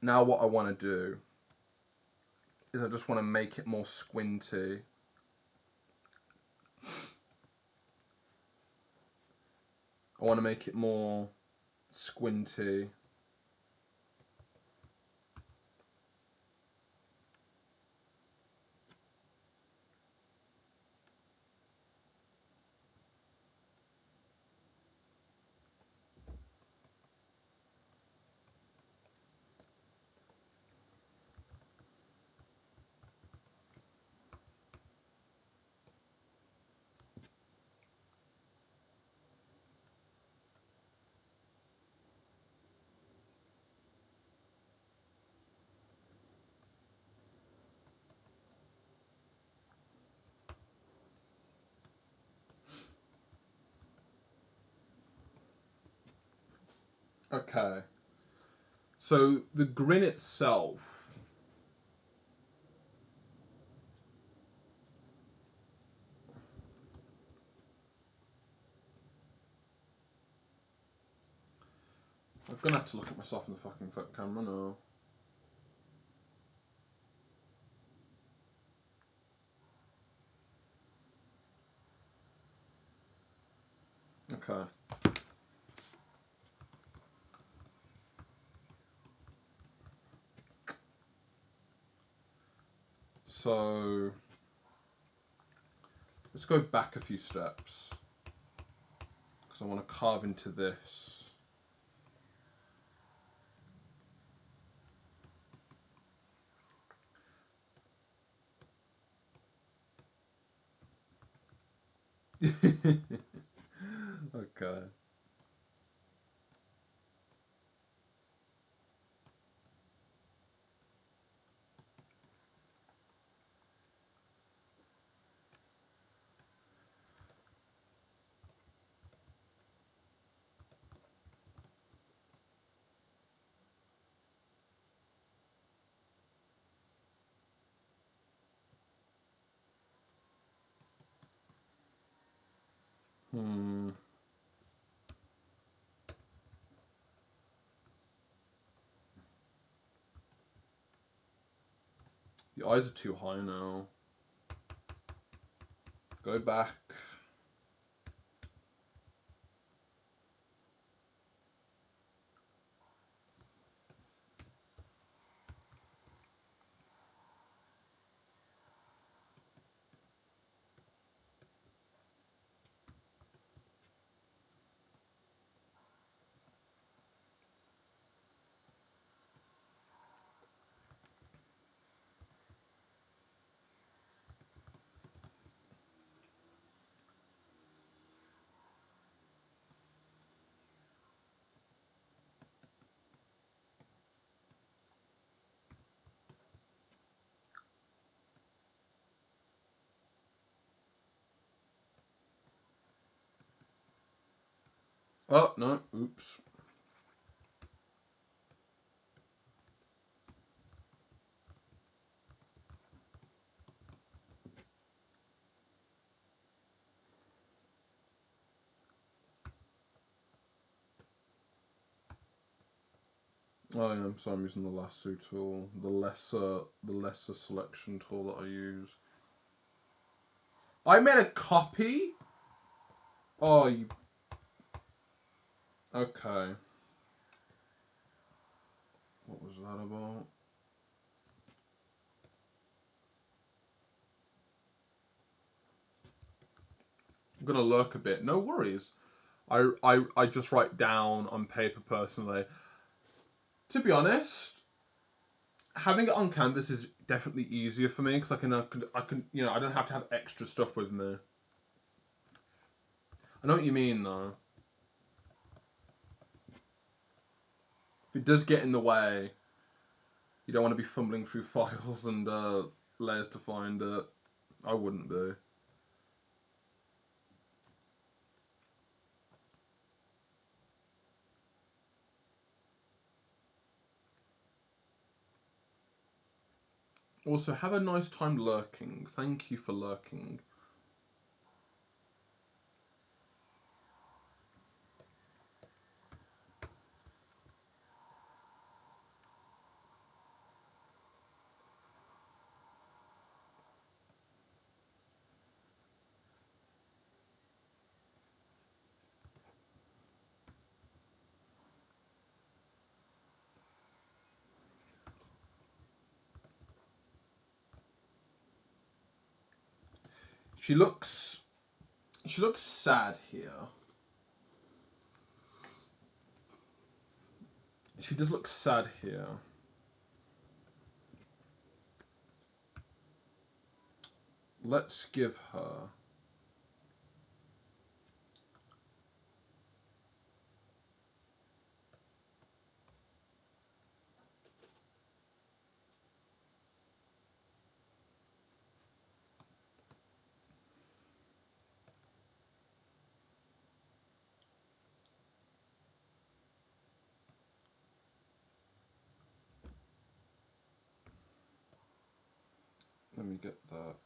Now what I want to do is I just want to make it more squinty. I want to make it more squinty. Okay. So the grin itself. I'm gonna have to look at myself in the fucking camera now. Okay. So let's go back a few steps because I want to carve into this. Okay. Hmm. The eyes are too high now. Go back. Oh, no. Oops. Oh, yeah, so I'm using the lasso tool, the lesser selection tool that I use. I made a copy? Oh, you... Okay. What was that about? I'm gonna lurk a bit. No worries. I just write down on paper personally. To be honest, having it on canvas is definitely easier for me because I can you know I don't have to have extra stuff with me. I know what you mean though. If it does get in the way, you don't want to be fumbling through files and layers to find it. I wouldn't be. Also, have a nice time lurking. Thank you for lurking. She looks sad here. She does look sad here. Let's give her... Let me get that.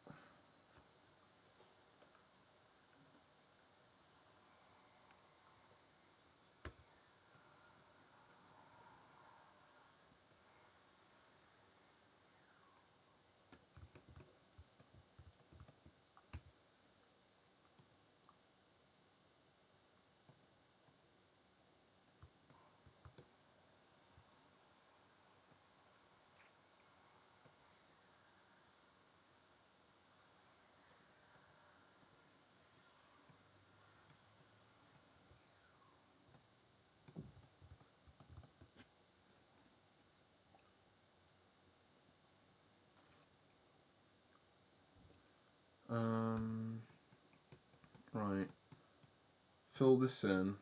Right. Fill this in.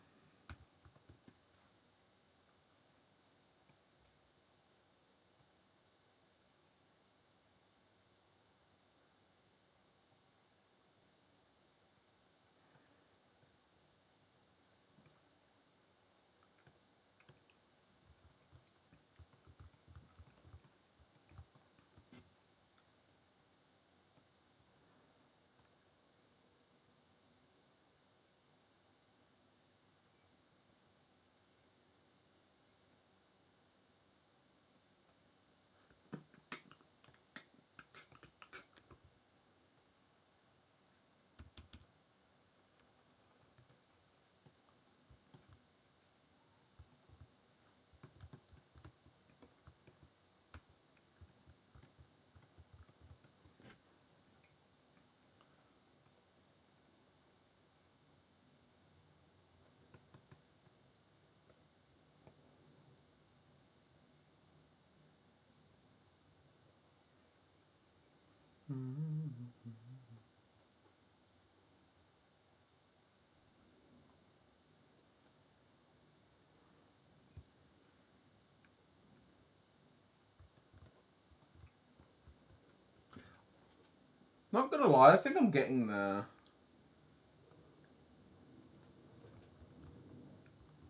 Not gonna lie, I think I'm getting there.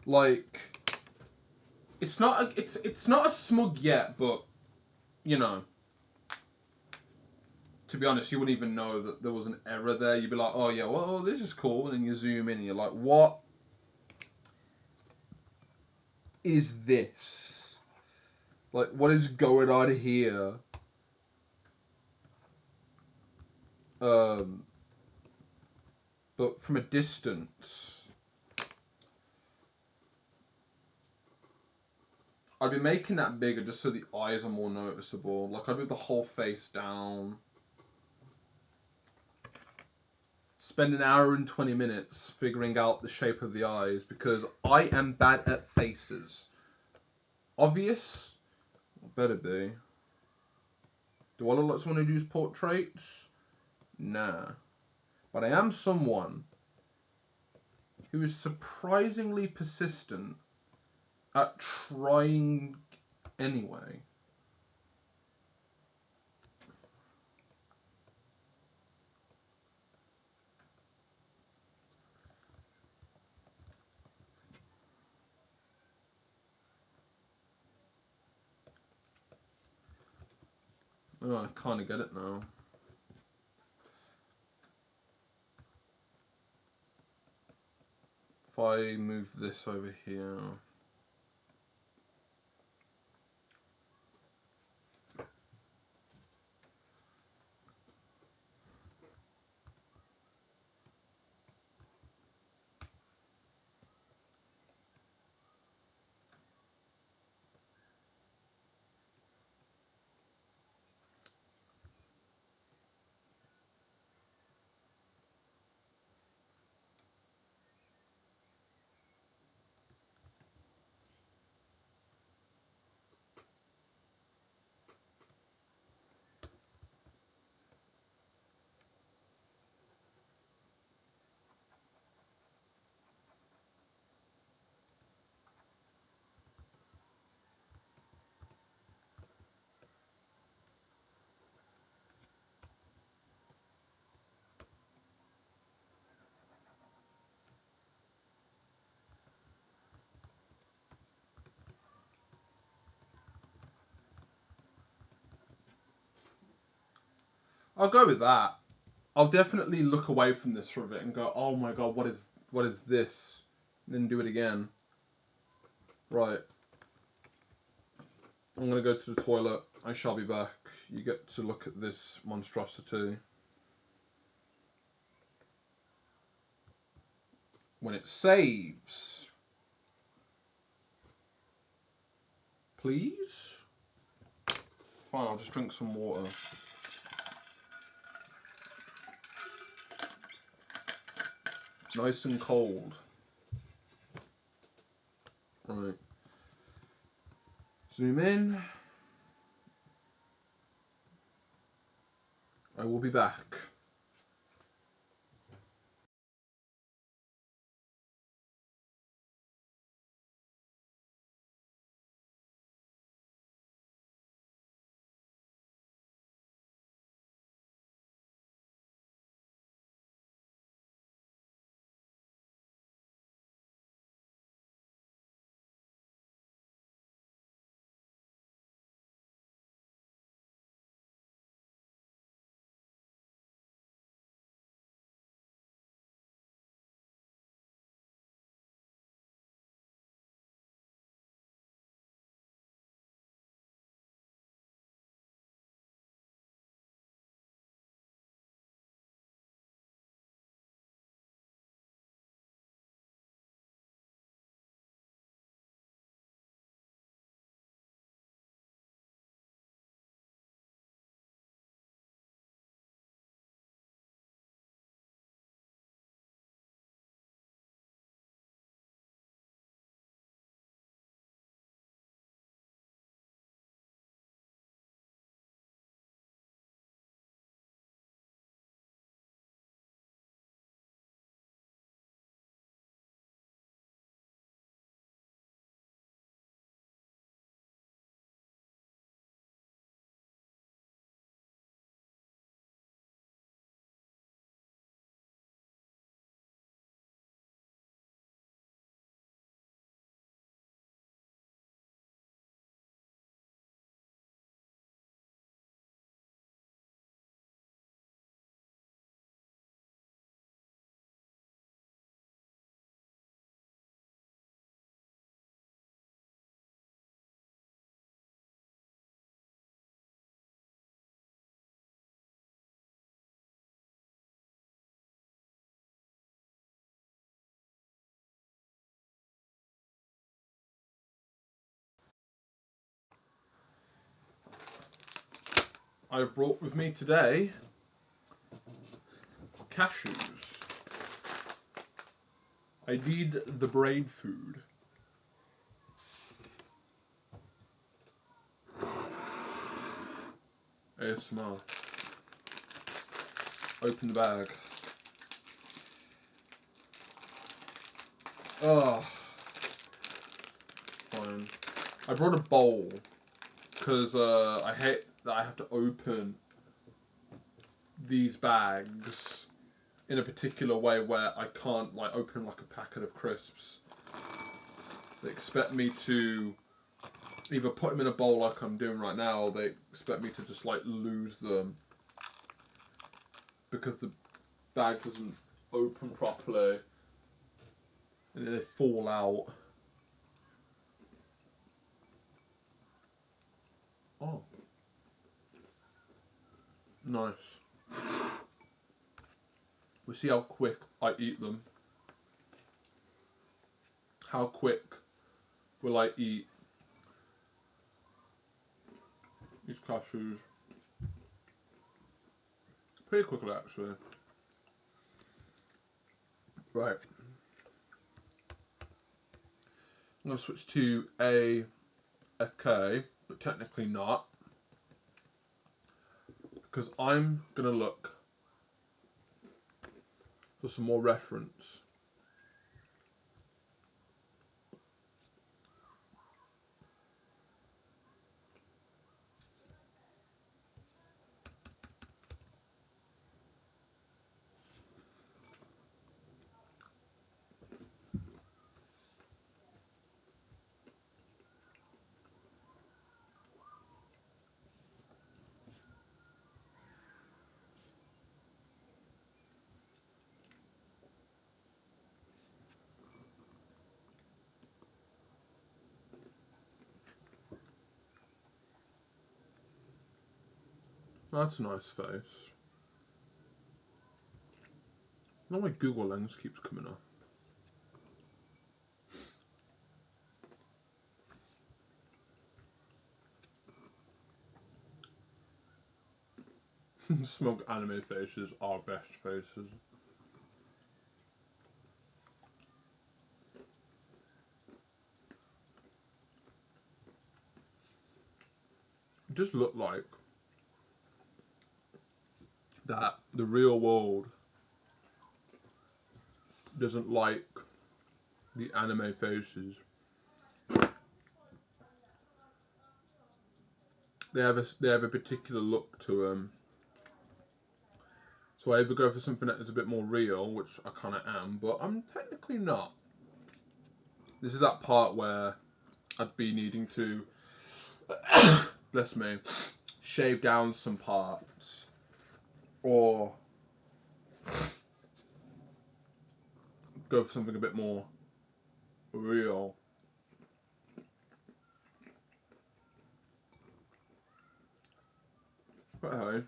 Like, it's not a smug yet, but you know. To be honest, you wouldn't even know that there was an error there. You'd be like, oh yeah, well, this is cool. And then you zoom in and you're like, what is this? Like, what is going on here? But from a distance, I'd be making that bigger just so the eyes are more noticeable. Like, I'd move the whole face down. Spend an hour and 20 minutes figuring out the shape of the eyes because I am bad at faces. Obvious? Better be. Do I look like someone who does portraits? Nah. But I am someone who is surprisingly persistent at trying anyway. Oh, I kind of get it now. If I move this over here. I'll go with that. I'll definitely look away from this for a bit and go, oh my god, what is this? And then do it again. Right. I'm gonna go to the toilet. I shall be back. You get to look at this monstrosity. When it saves. Please? Fine, I'll just drink some water. Nice and cold. Right. Zoom in. I will be back. I've brought with me today cashews. I need the brain food. ASMR. Open the bag. Oh, fine. I brought a bowl because I hate that I have to open these bags in a particular way where I can't like open like a packet of crisps. They expect me to either put them in a bowl like I'm doing right now, or they expect me to just like lose them because the bag doesn't open properly and they fall out. Oh, nice. We'll see how quick I eat them. How quick will I eat these cashews? Pretty quickly, actually. Right. I'm going to switch to AFK, but technically not. Because I'm going to look for some more reference. That's a nice face. Now my Google Lens keeps coming up. Smug anime faces are best faces. It just looked like that the real world doesn't like the anime faces. They have a particular look to them. So I either go for something that is a bit more real, which I kind of am, but I'm technically not. This is that part where I'd be needing to, bless me, shave down some parts, or go for something a bit more real. But hey,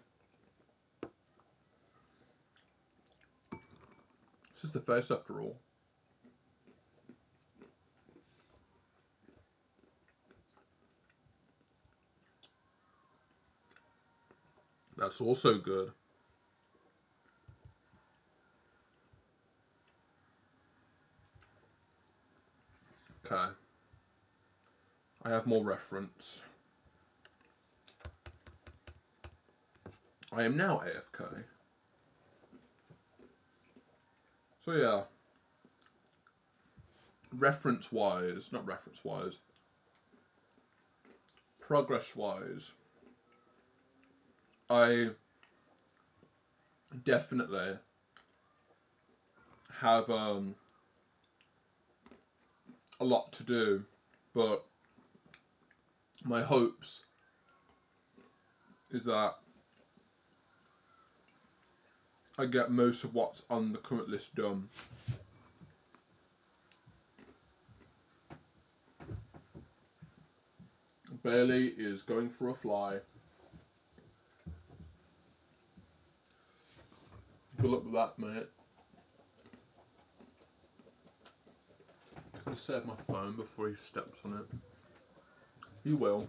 this is the face after all. That's also good. Okay. I have more reference. I am now AFK. So yeah. Not reference wise, progress wise, I definitely have a lot to do, but my hopes is that I get most of what's on the current list done. Bailey is going for a fly. Good luck with that, mate. I'm gonna save my phone before he steps on it. He will.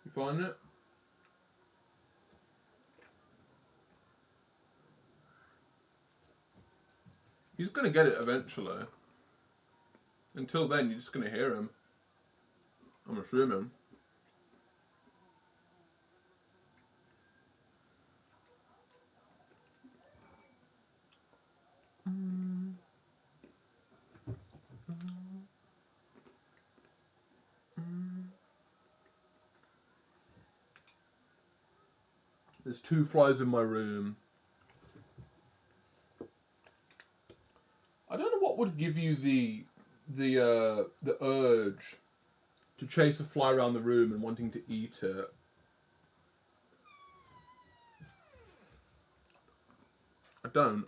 You find it? He's gonna get it eventually. Until then, you're just gonna hear him. I'm assuming. There's 2 flies in my room. I don't know what would give you the urge to chase a fly around the room and wanting to eat it. I don't.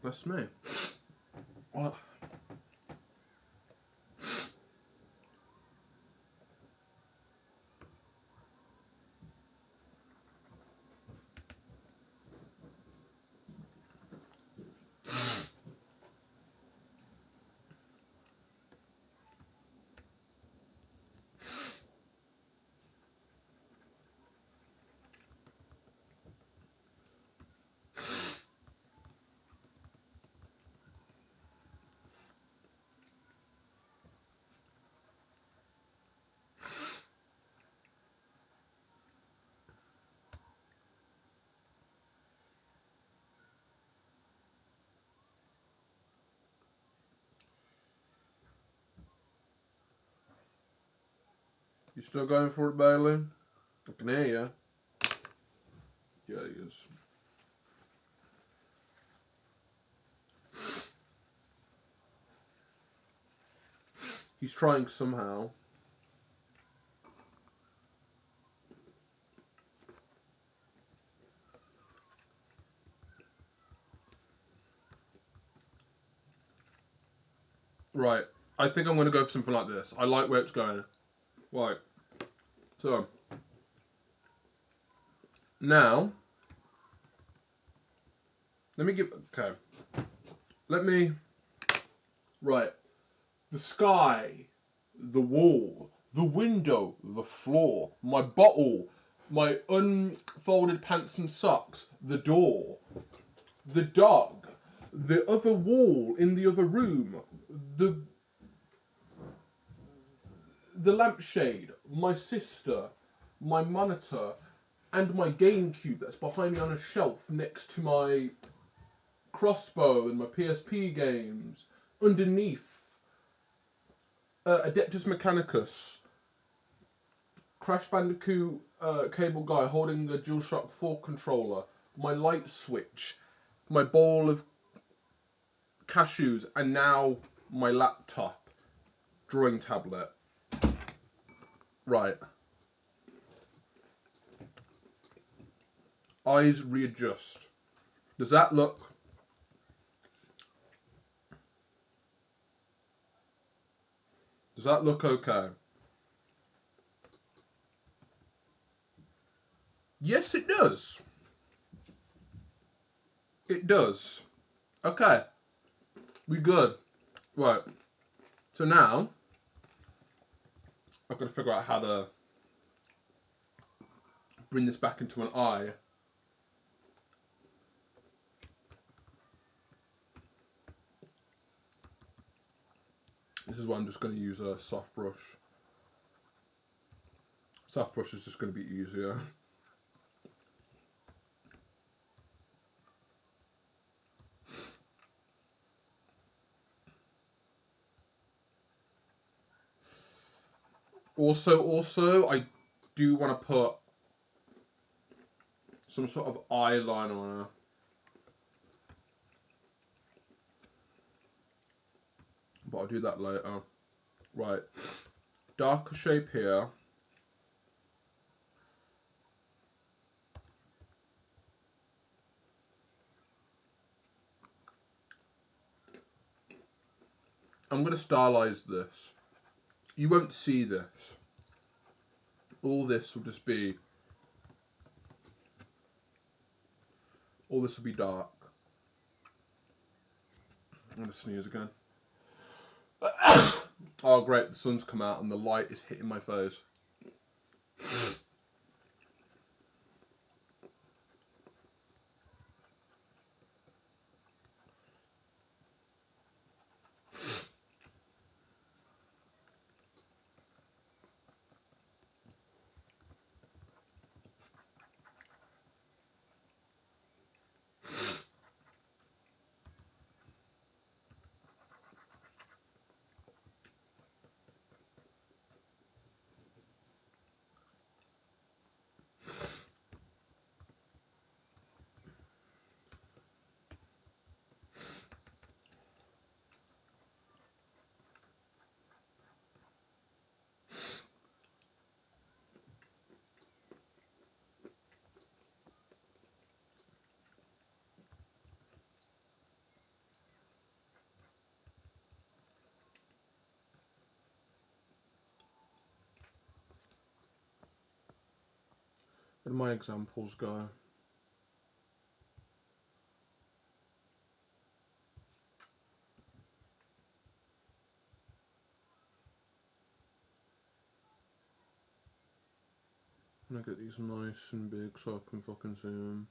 That's me. What? You still going for it, Bailey? I can hear you. Yeah, he is. He's trying somehow. Right. I think I'm going to go for something like this. I like where it's going. Right. So. Now. Let me give... Okay. Let me... Right. The sky. The wall. The window. The floor. My bottle. My unfolded pants and socks. The door. The dog. The other wall in the other room. The lampshade, my sister, my monitor, and my GameCube that's behind me on a shelf next to my crossbow and my PSP games. Underneath, Adeptus Mechanicus, Crash Bandicoot cable guy holding the DualShock 4 controller, my light switch, my bowl of cashews, and now my laptop, drawing tablet. Right. Eyes readjust. Does that look... Does that look okay? Yes, it does. It does. Okay. We good. Right. So now, I've got to figure out how to bring this back into an eye. This is why I'm just going to use a soft brush. Soft brush is just going to be easier. Also, I do want to put some sort of eyeliner on her. But I'll do that later. Right. Darker shape here. I'm going to stylize this. You won't see this. All this will just be... All this will be dark. I'm going to sneeze again. Oh great, the sun's come out and the light is hitting my face. Where do my examples go? I'm gonna get these nice and big so I can fucking see them.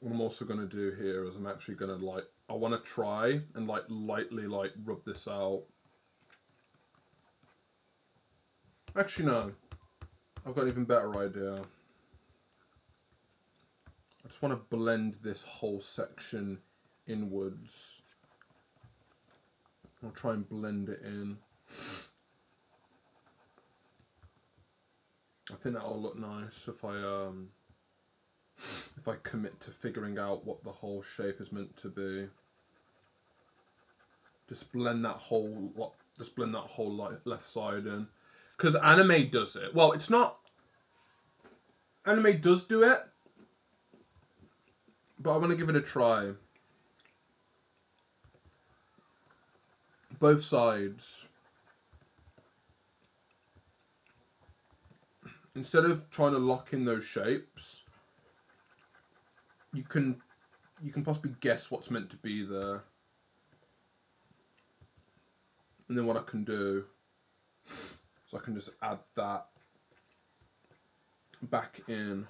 What I'm also going to do here is I'm actually going to like, I want to try and like lightly like rub this out. Actually no, I've got an even better idea. I just want to blend this whole section inwards. I'll try and blend it in. I think that'll look nice if I commit to figuring out what the whole shape is meant to be. Just blend that whole left side in, because anime does it. Well, it's not. Anime does do it, but I want to give it a try. Both sides. Instead of trying to lock in those shapes, you can possibly guess what's meant to be there. And then what I can do is I can just add that back in.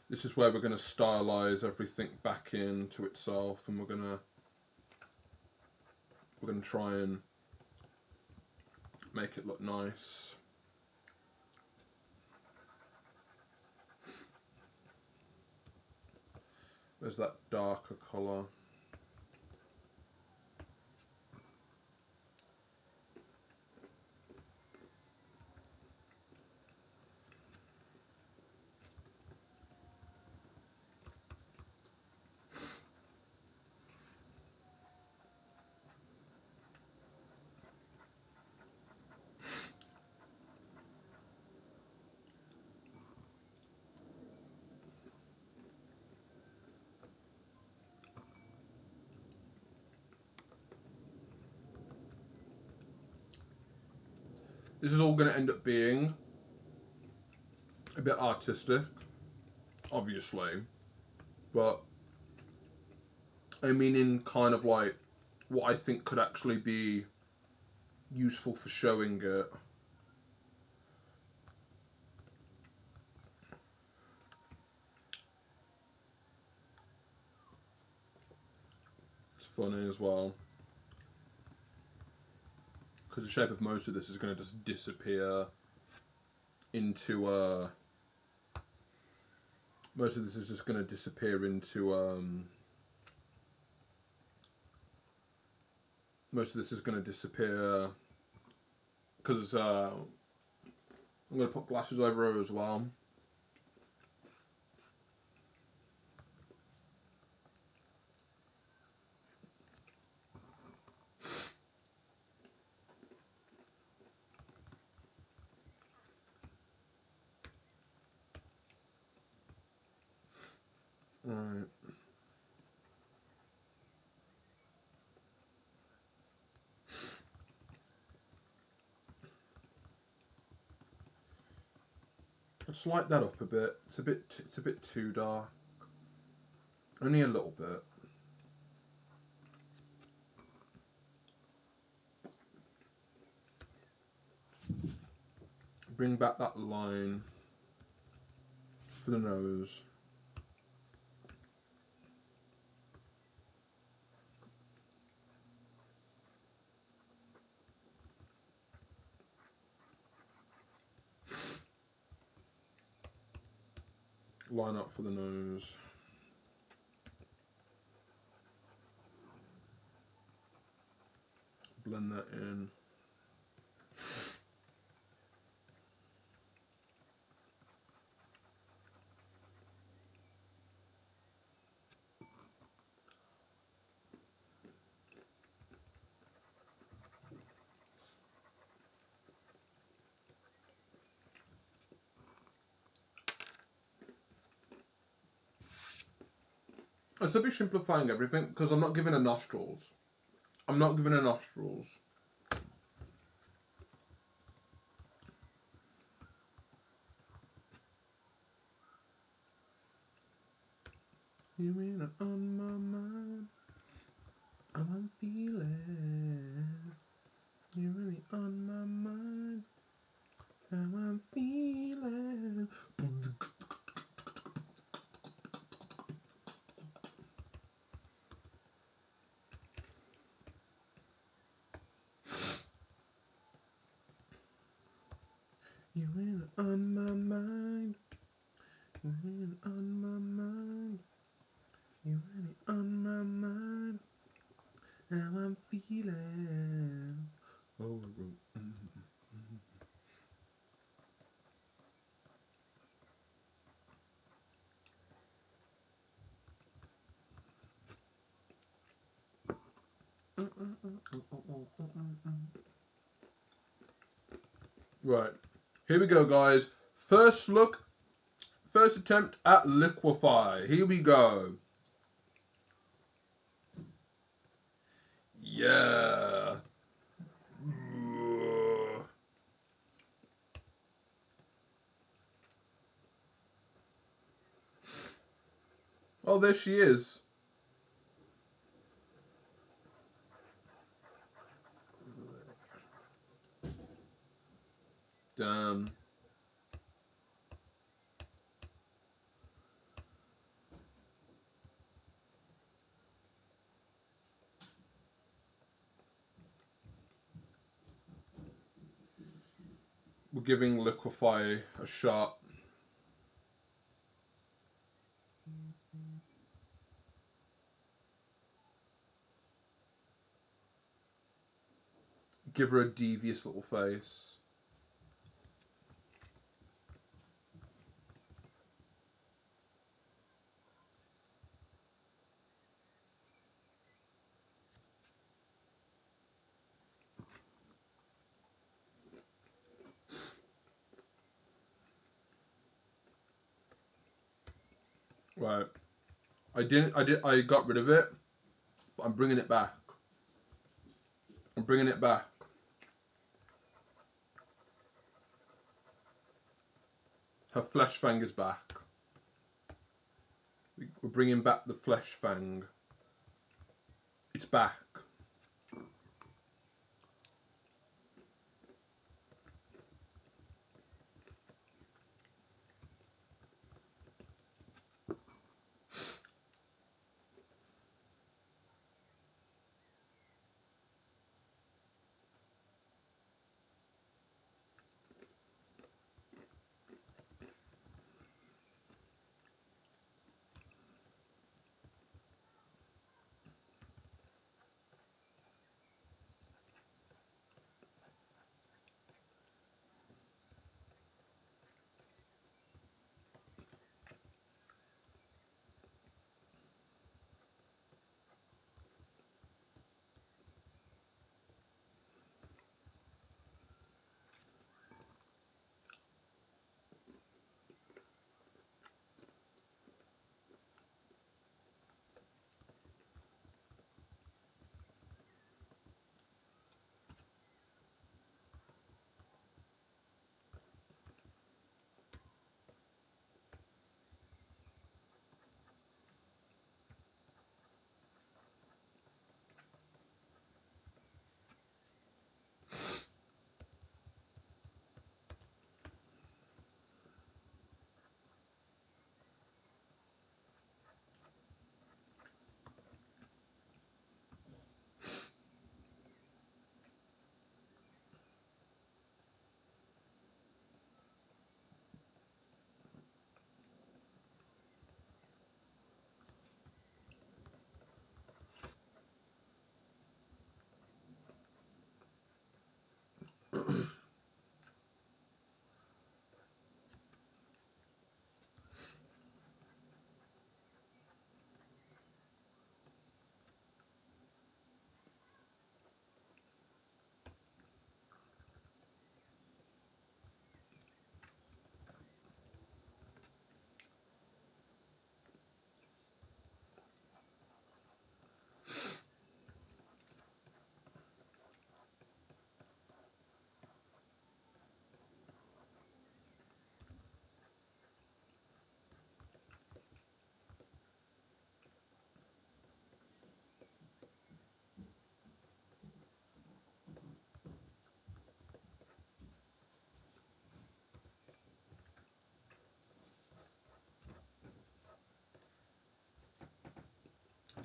This is where we're going to stylize everything back into itself, and we're going to try and make it look nice. There's that darker colour. This is all going to end up being a bit artistic, obviously, but I mean in kind of like what I think could actually be useful for showing it. It's funny as well, because the shape of most of this is going to just disappear into most of this is just going to disappear into most of this is going to disappear because I'm going to put glasses over her as well. Right. Let's light that up a bit. It's a bit too dark. Only a little bit. Bring back that line for the nose. Line up for the nose. Blend that in. I should be simplifying everything because I'm not giving her nostrils. I'm not giving her nostrils. You mean on my mind? I'm feeling. You're really on my mind. How I'm feeling. You're really on my mind. You're really on my mind. You're really on my mind. How I'm feeling. Oh, right. Here we go, guys. First look. First attempt at liquefy. Here we go. Yeah. Oh, there she is. Damn. We're giving liquefy a shot. Give her a devious little face. Right. I got rid of it, but I'm bringing it back. I'm bringing it back. Her flesh fang is back. We're bringing back the flesh fang. It's back.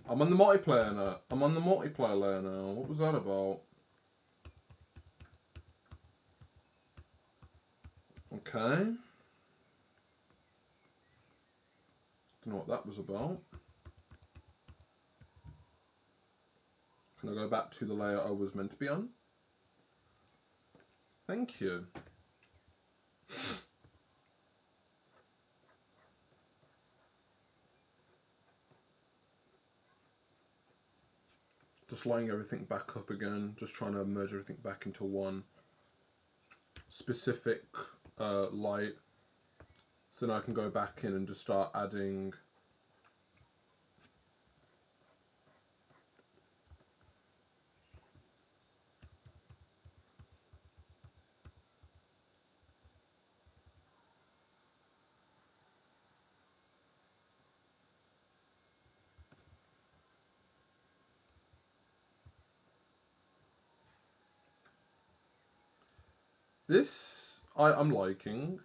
I'm on the multiplayer now. I'm on the multiplayer layer now. What was that about? Okay. Don't know what that was about. Can I go back to the layer I was meant to be on? Thank you. Just lining everything back up again. Just trying to merge everything back into one specific light. So then I can go back in and just start adding this. I'm liking.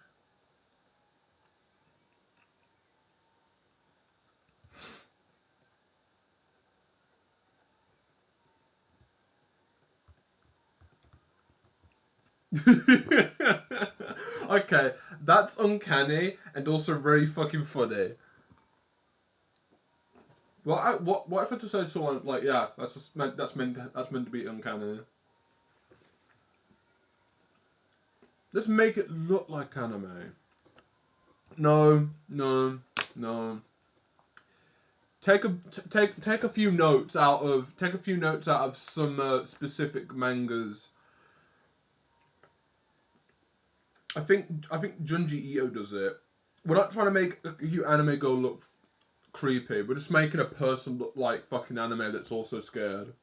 Okay, that's uncanny and also very fucking funny. What if I just said someone like, yeah, that's meant to be uncanny. Let's make it look like anime. No. Take a few notes out of some specific mangas. I think Junji Ito does it. We're not trying to make a anime girl look creepy. We're just making a person look like fucking anime that's also scared.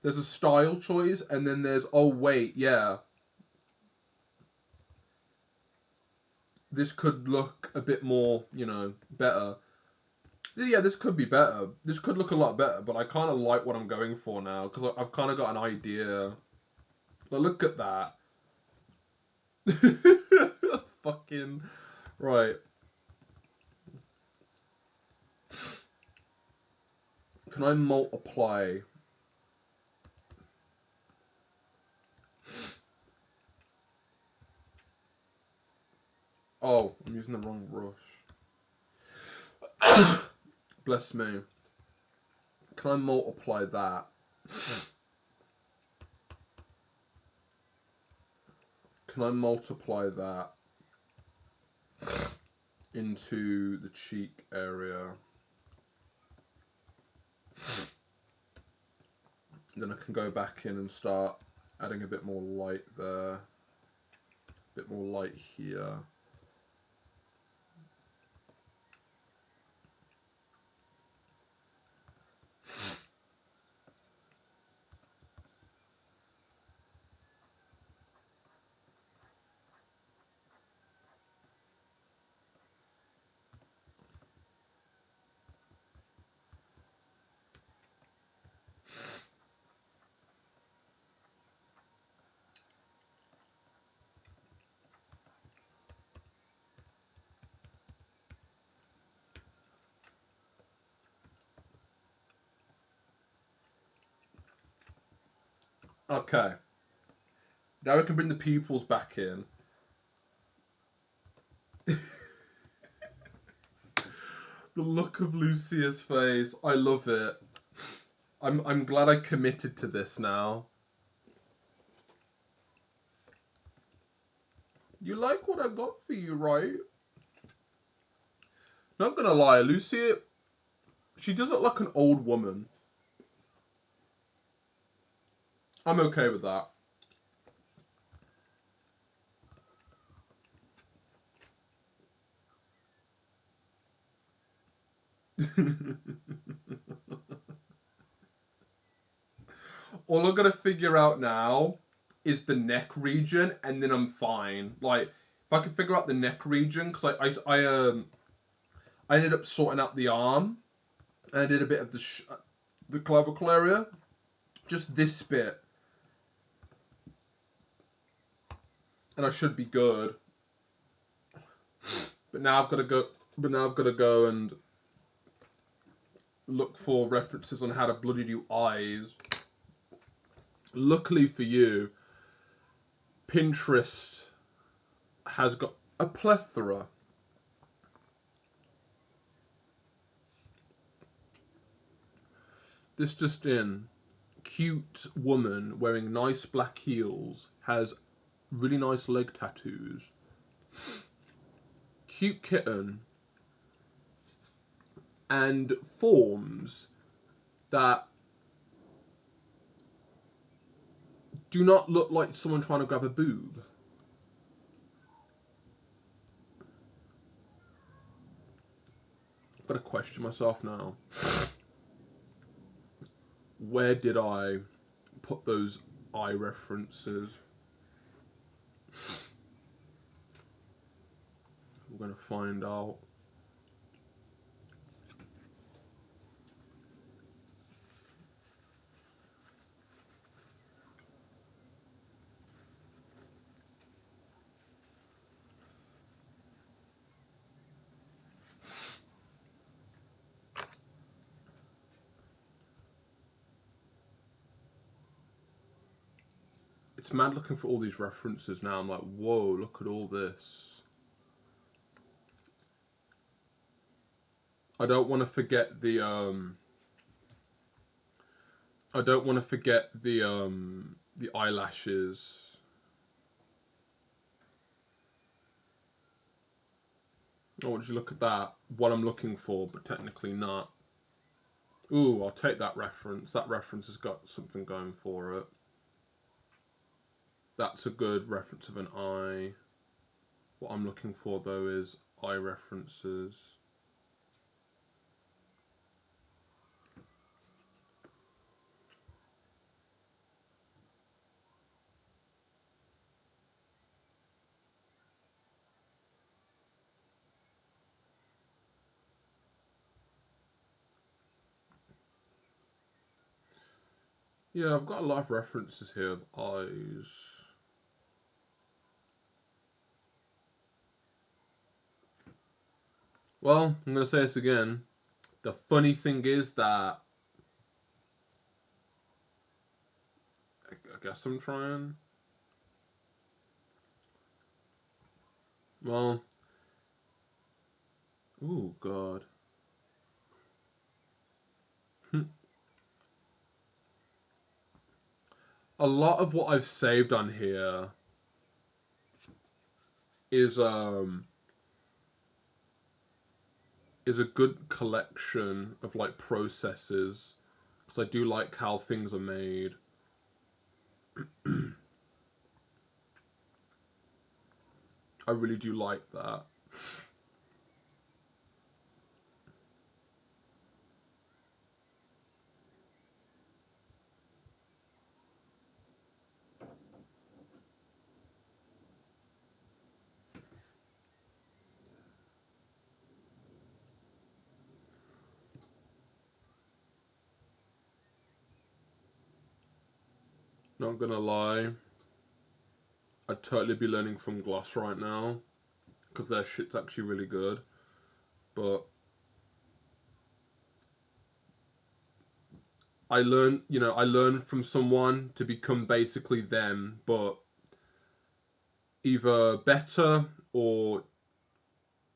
There's a style choice, and then there's, oh wait, yeah. this could look a bit more, you know, better. Yeah, this could be better. This could look a lot better, but I kind of like what I'm going for now because I've kind of got an idea. But look at that. Fucking right. Can I multiply? Oh, I'm using the wrong brush. Bless me. Can I multiply that? Can I multiply that into the cheek area? Then I can go back in and start adding a bit more light there. A bit more light here. Okay. Now we can bring the pupils back in. The look of Lucia's face. I love it. I'm glad I committed to this now. You like what I got for you, right? Not gonna lie, Lucia, she does look like an old woman. I'm okay with that. All I'm gonna figure out now is the neck region, and then I'm fine. Like, if I can figure out the neck region, because I ended up sorting out the arm, and I did a bit of the clavicle area, just this bit, and I should be good. But now I've got to go. But now I've got to go and look for references on how to bloody do eyes. Luckily for you, Pinterest has got a plethora. This just in. Cute woman wearing nice black heels has really nice leg tattoos. Cute kitten. And forms that do not look like someone trying to grab a boob. I've got to question myself now. Where did I put those eye references? We're going to find out. It's mad looking for all these references now. I'm like, whoa, look at all this. I don't want to forget the the eyelashes. Oh, would you look at that? What I'm looking for, but technically not. Ooh, I'll take that reference. That reference has got something going for it. That's a good reference of an eye. What I'm looking for, though, is eye references. Yeah, I've got a lot of references here of eyes. Well, I'm going to say this again. The funny thing is that I guess I'm trying. Well, oh god. A lot of what I've saved on here is is a good collection of like processes, because I do like how things are made. I really do like that. Not gonna lie, I'd totally be learning from Gloss right now, because their shit's actually really good. But I learn from someone to become basically them, but either better or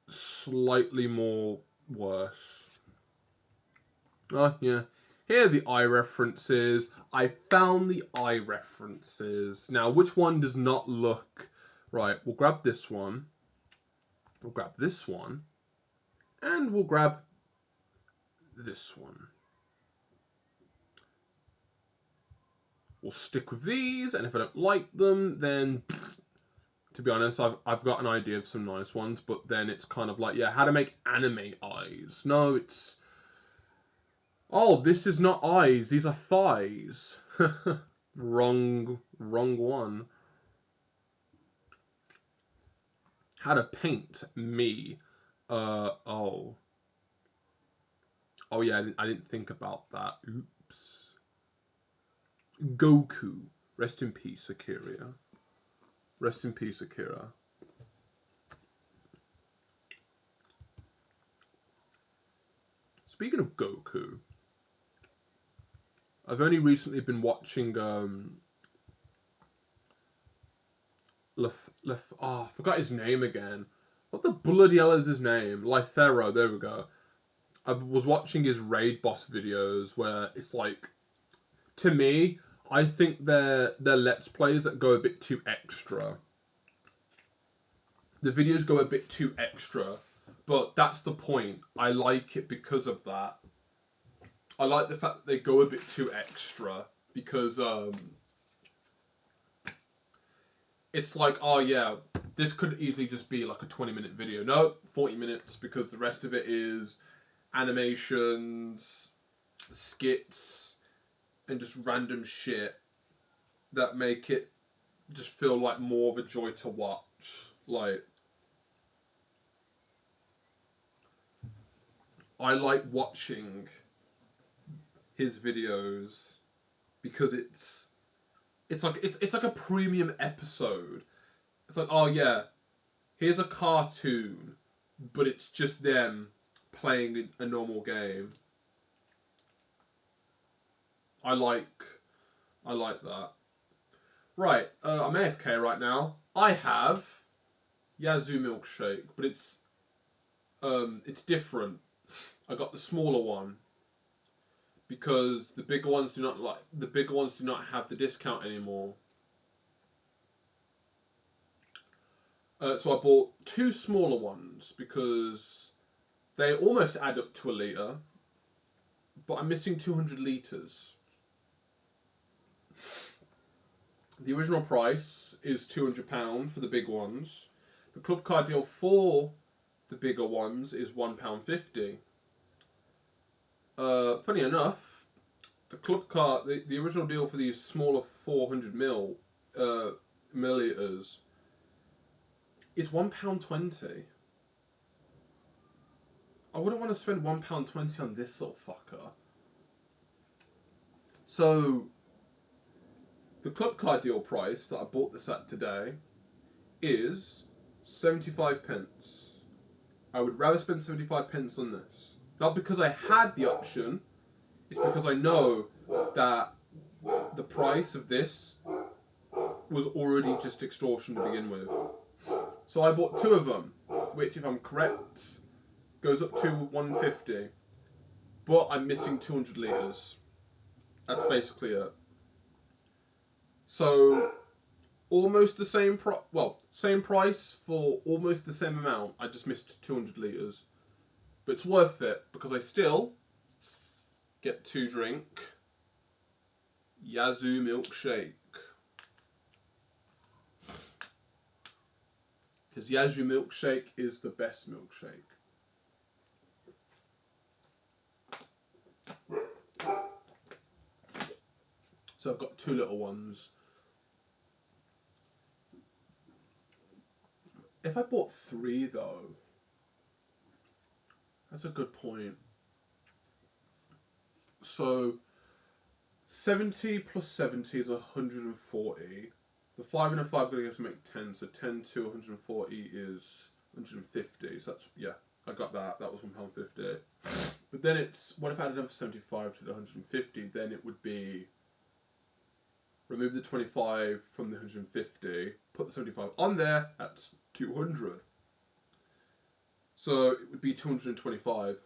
slightly more worse. Oh, yeah. Here are the eye references. I found the eye references. Now, which one does not look... Right, we'll grab this one. We'll grab this one. And we'll grab this one. We'll stick with these, and if I don't like them, then... To be honest, I've got an idea of some nice ones, but then it's kind of like, yeah, how to make anime eyes. No, it's... Oh, this is not eyes, these are thighs. Wrong one. How to paint me. Oh. Oh yeah, I didn't think about that. Oops. Goku. Rest in peace, Akira. Rest in peace, Akira. Speaking of Goku, I've only recently been watching I forgot his name again. What the bloody hell is his name? Lythero, there we go. I was watching his raid boss videos where it's like, to me, I think they're let's plays that go a bit too extra. The videos go a bit too extra, but that's the point. I like it because of that. I like the fact that they go a bit too extra because it's like, oh yeah, this could easily just be like a 20-minute video. No, 40 minutes, because the rest of it is animations, skits, and just random shit that make it just feel like more of a joy to watch. Like, I like watching his videos because it's like a premium episode. It's like, oh yeah, here's a cartoon, but it's just them playing a normal game. I like that. Right, I'm AFK right now. I have Yazoo milkshake, but it's different. I got the smaller one because the bigger ones do not have the discount anymore. So I bought two smaller ones because they almost add up to a litre, but I'm missing 200 litres. The original price is £200 for the big ones. The club card deal for the bigger ones is £1.50. Funny enough, the club card, the original deal for these smaller 400 millilitres is £1.20. I wouldn't want to spend £1.20 on this little fucker. So The club card deal price that I bought this at today is 75 pence. I would rather spend 75 pence on this. Not because I had the option, it's because I know that the price of this was already just extortion to begin with. So I bought 2 of them, which, if I'm correct, goes up to 150. But I'm missing 200 litres. That's basically it. So, almost the same same price for almost the same amount. I just missed 200 litres. But it's worth it because I still get to drink Yazoo milkshake. Because Yazoo milkshake is the best milkshake. So I've got 2 little ones. If I bought 3 though, that's a good point. So 70 plus 70 is 140. The 5 and a 5 are going to have to make 10, so 10 to 140 is 150. So that's, yeah, I got that. That was £1.50. But then it's, what if I added another 75 to the 150? Then it would be, remove the 25 from the 150, put the 75 on there, that's 200. So it would be 225.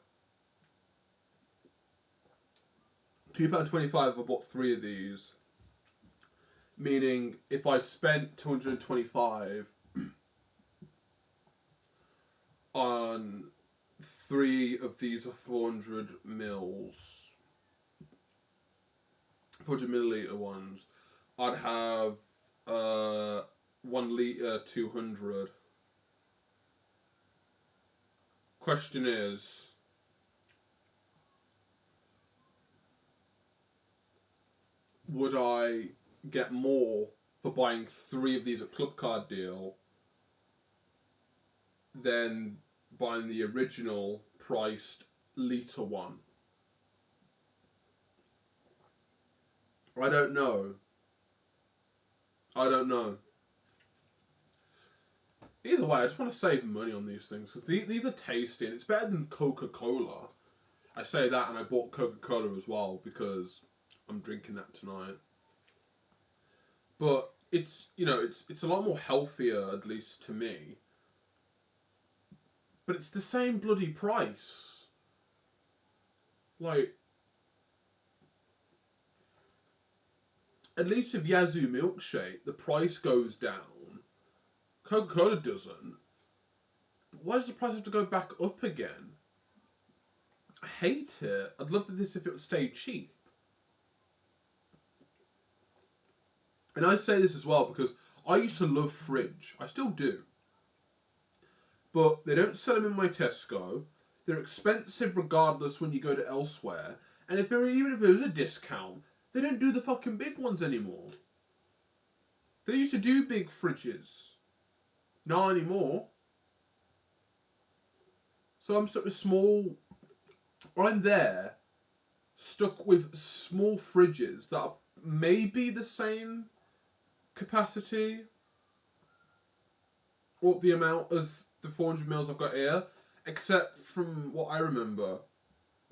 £2.25 if I bought 3 of these. Meaning, if I spent 225 on 3 of these 400 mils, 400 milliliter ones, I'd have 1 litre 200. Question is, would I get more for buying 3 of these at Club Card Deal than buying the original priced litre one? I don't know. Either way, I just want to save money on these things because these are tasty and it's better than Coca-Cola. I say that, and I bought Coca-Cola as well because I'm drinking that tonight. But it's, you know, it's a lot more healthier, at least to me. But it's the same bloody price. Like, at least with Yazoo milkshake, the price goes down. Coca-Cola doesn't. But why does the price have to go back up again? I hate it. I'd love this if it would stay cheap. And I say this as well because I used to love Fridge. I still do. But they don't sell them in my Tesco. They're expensive regardless when you go to elsewhere. And even if there is a discount, they don't do the fucking big ones anymore. They used to do big fridges. Not anymore. So I'm stuck with small... I'm there, stuck with small fridges that are maybe the same capacity or the amount as the 400 mils I've got here, except from what I remember,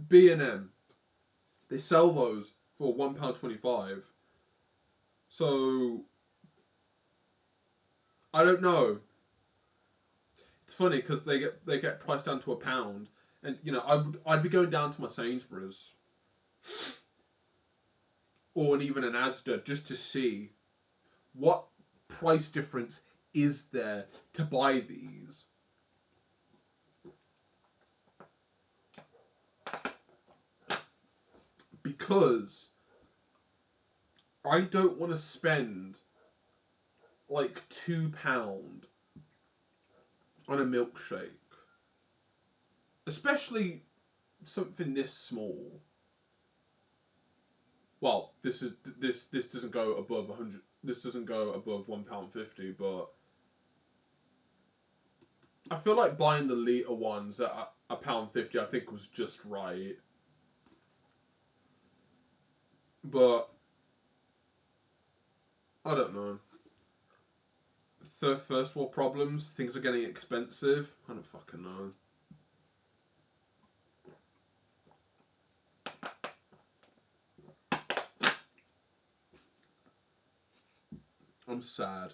B&M, they sell those for £1.25. So I don't know. It's funny because they get priced down to £1, and you know I'd be going down to my Sainsbury's or even an Asda just to see what price difference is there to buy these. Because I don't want to spend like £2 on a milkshake. Especially something this small. Well, this doesn't go above 100. This doesn't go above £1.50, but I feel like buying the litre ones at £1.50 I think was just right. But I don't know. First world problems. Things are getting expensive. I don't fucking know. I'm sad.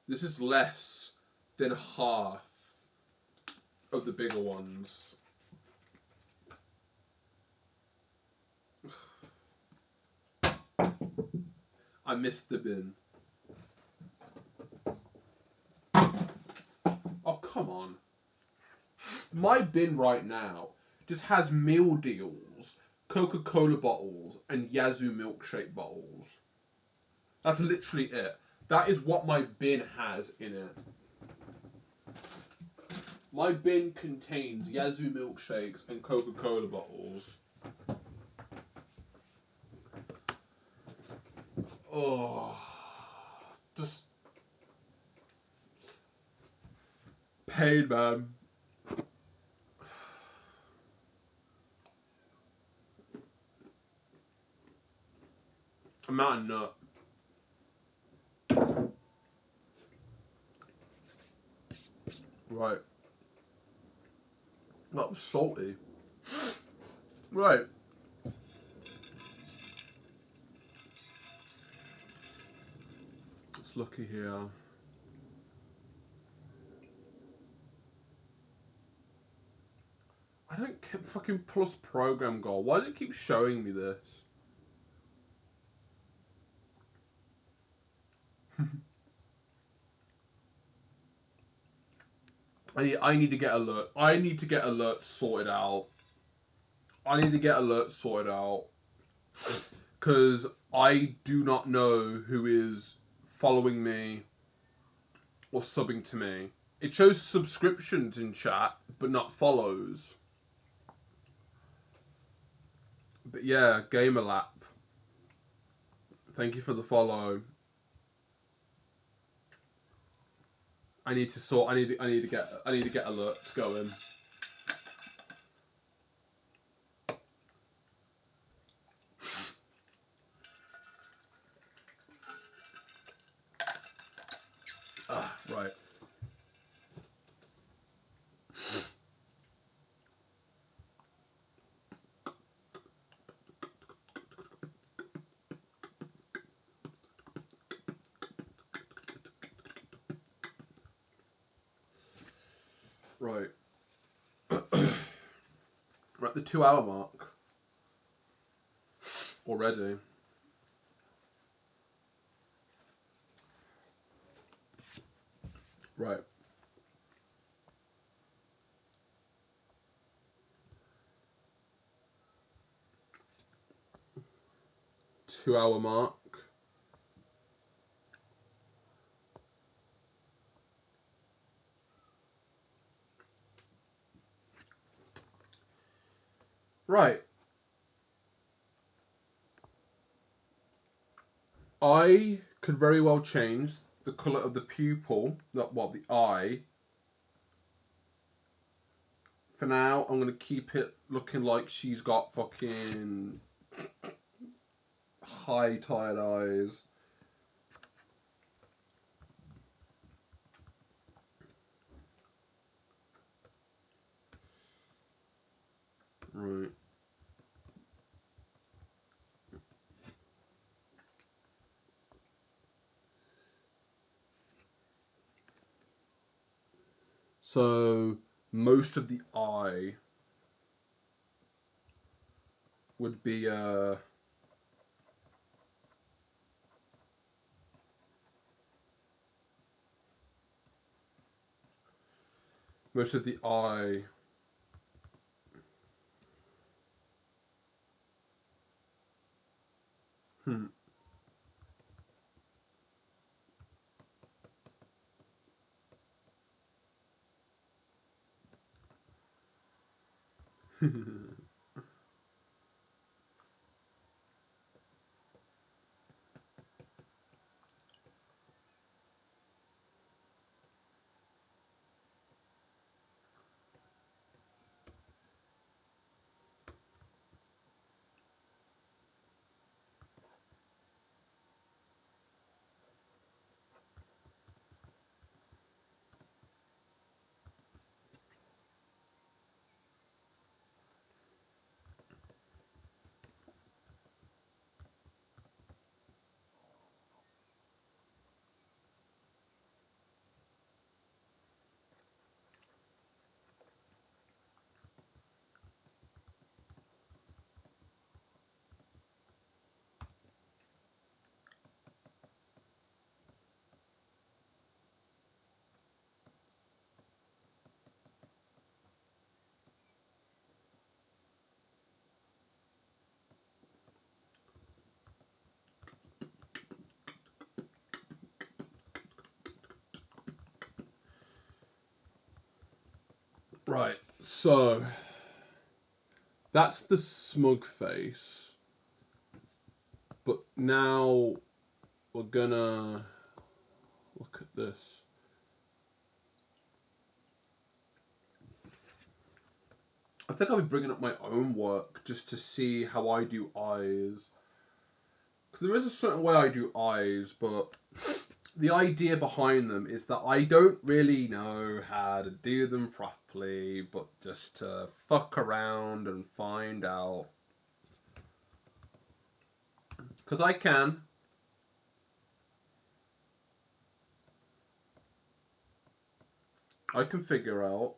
This is less than half of the bigger ones. I missed the bin. Oh, come on. My bin right now just has meal deals, Coca-Cola bottles, and Yazoo milkshake bottles. That's literally it. That is what my bin has in it. My bin contains Yazoo milkshakes and Coca-Cola bottles. Oh, just pain, man. I'm not a nut. Right. That was salty. Right. Let's look here. I don't keep fucking plus program goal. Why does it keep showing me this? I need to get alert. I need to get alerts sorted out. I need to get alerts sorted out. Because I do not know who is following me or subbing to me. It shows subscriptions in chat, but not follows. But yeah, Gamerlap. Thank you for the follow. I need to sort. I need to get alerts going. Right. Right. We're at the 2 hour mark already. Right. Two-hour mark. Right. I could very well change the colour of the pupil, not what, the eye. For now, I'm going to keep it looking like she's got fucking high tired eyes. Right. So, most of the eye would be most of the eye Right, so that's the smug face. But now we're gonna look at this. I think I'll be bringing up my own work just to see how I do eyes. Because there is a certain way I do eyes, but the idea behind them is that I don't really know how to do them properly, but just to fuck around and find out. Because I can. I can figure out.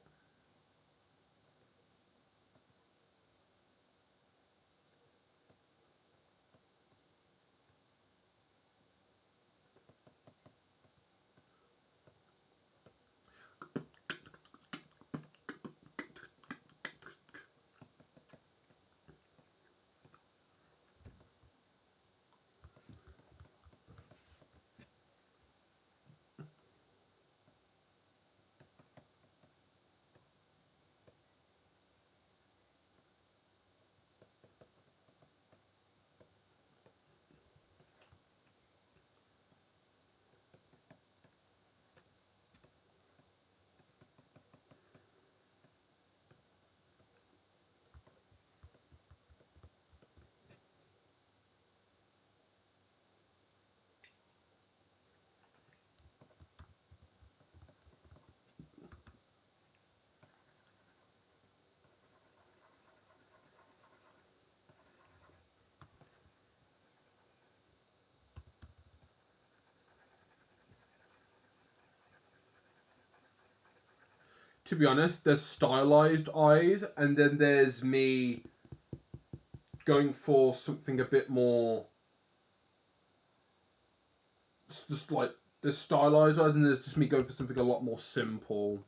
To be honest, there's stylized eyes, and then there's me going for something a bit more. It's just like there's stylized eyes, and there's just me going for something a lot more simple.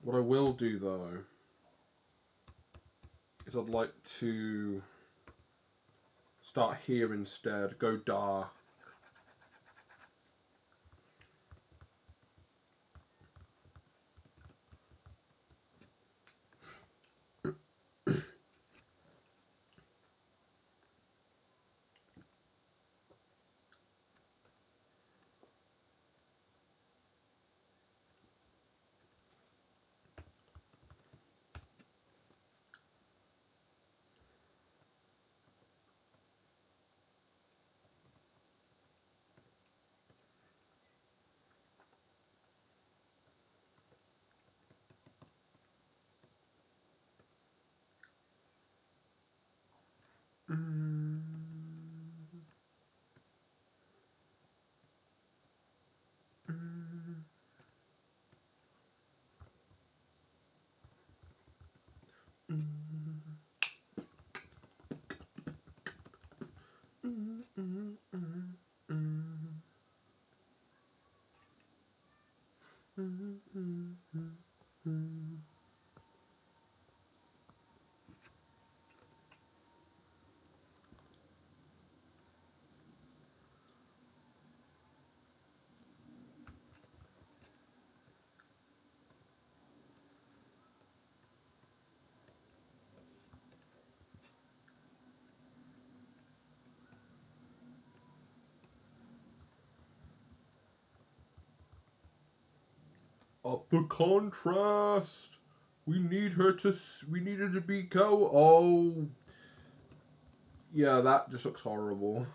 What I will do though is I'd like to start here instead. Go dark. Up the contrast. We need her to. We need her to be go. Oh, yeah, that just looks horrible.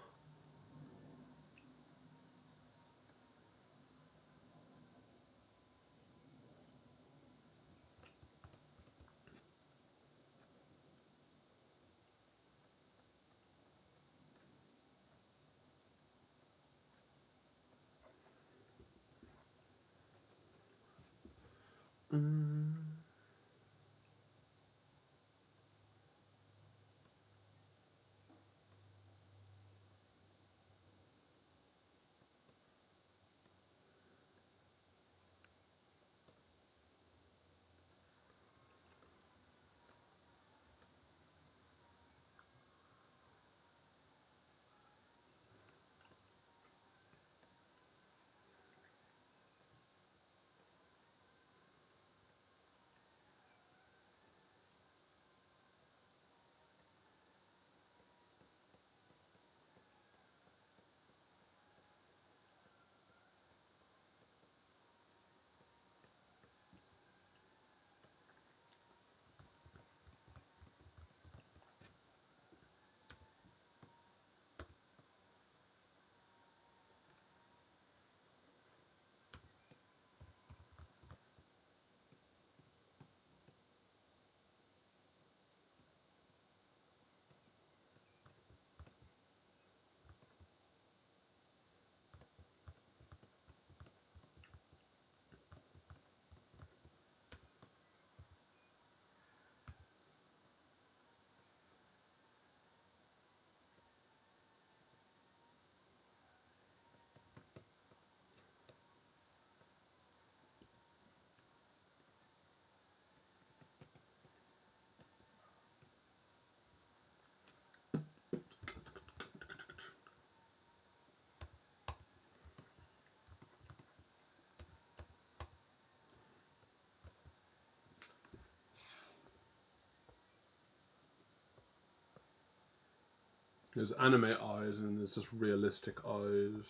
There's anime eyes and then there's just realistic eyes.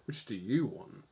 Which do you want?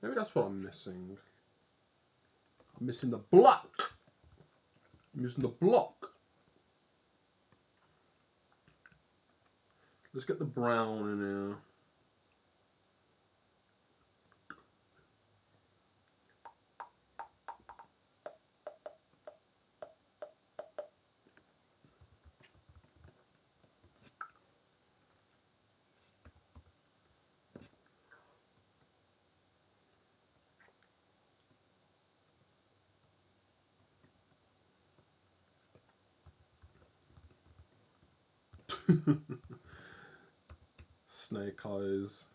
Maybe that's what I'm missing. I'm missing the block. I'm missing the block. Let's get the brown in here. Snake eyes.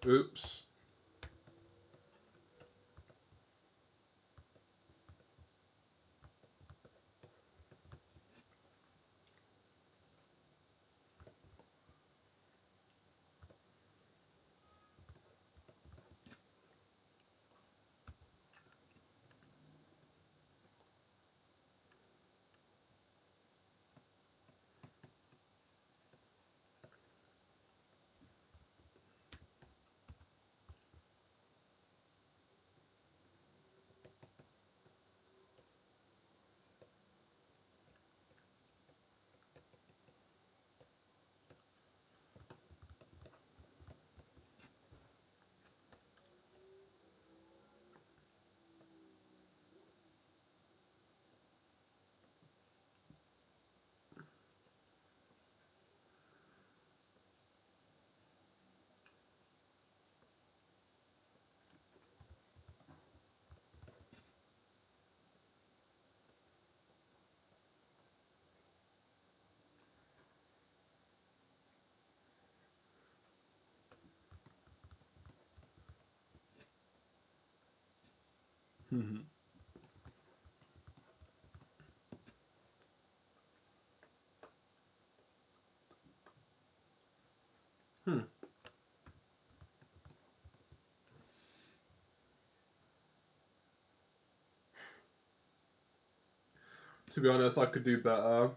Oops. Mhm. Hmm. To be honest, I could do better,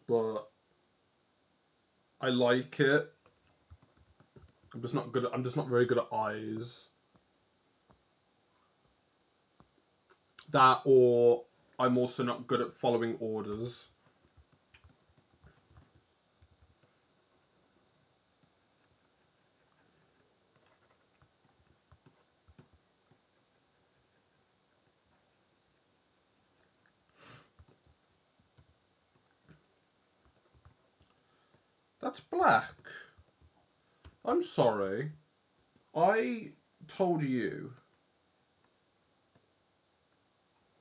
but I like it. I'm just not good. I'm just not very good at eyes. That, or I'm also not good at following orders. That's black. I'm sorry. I told you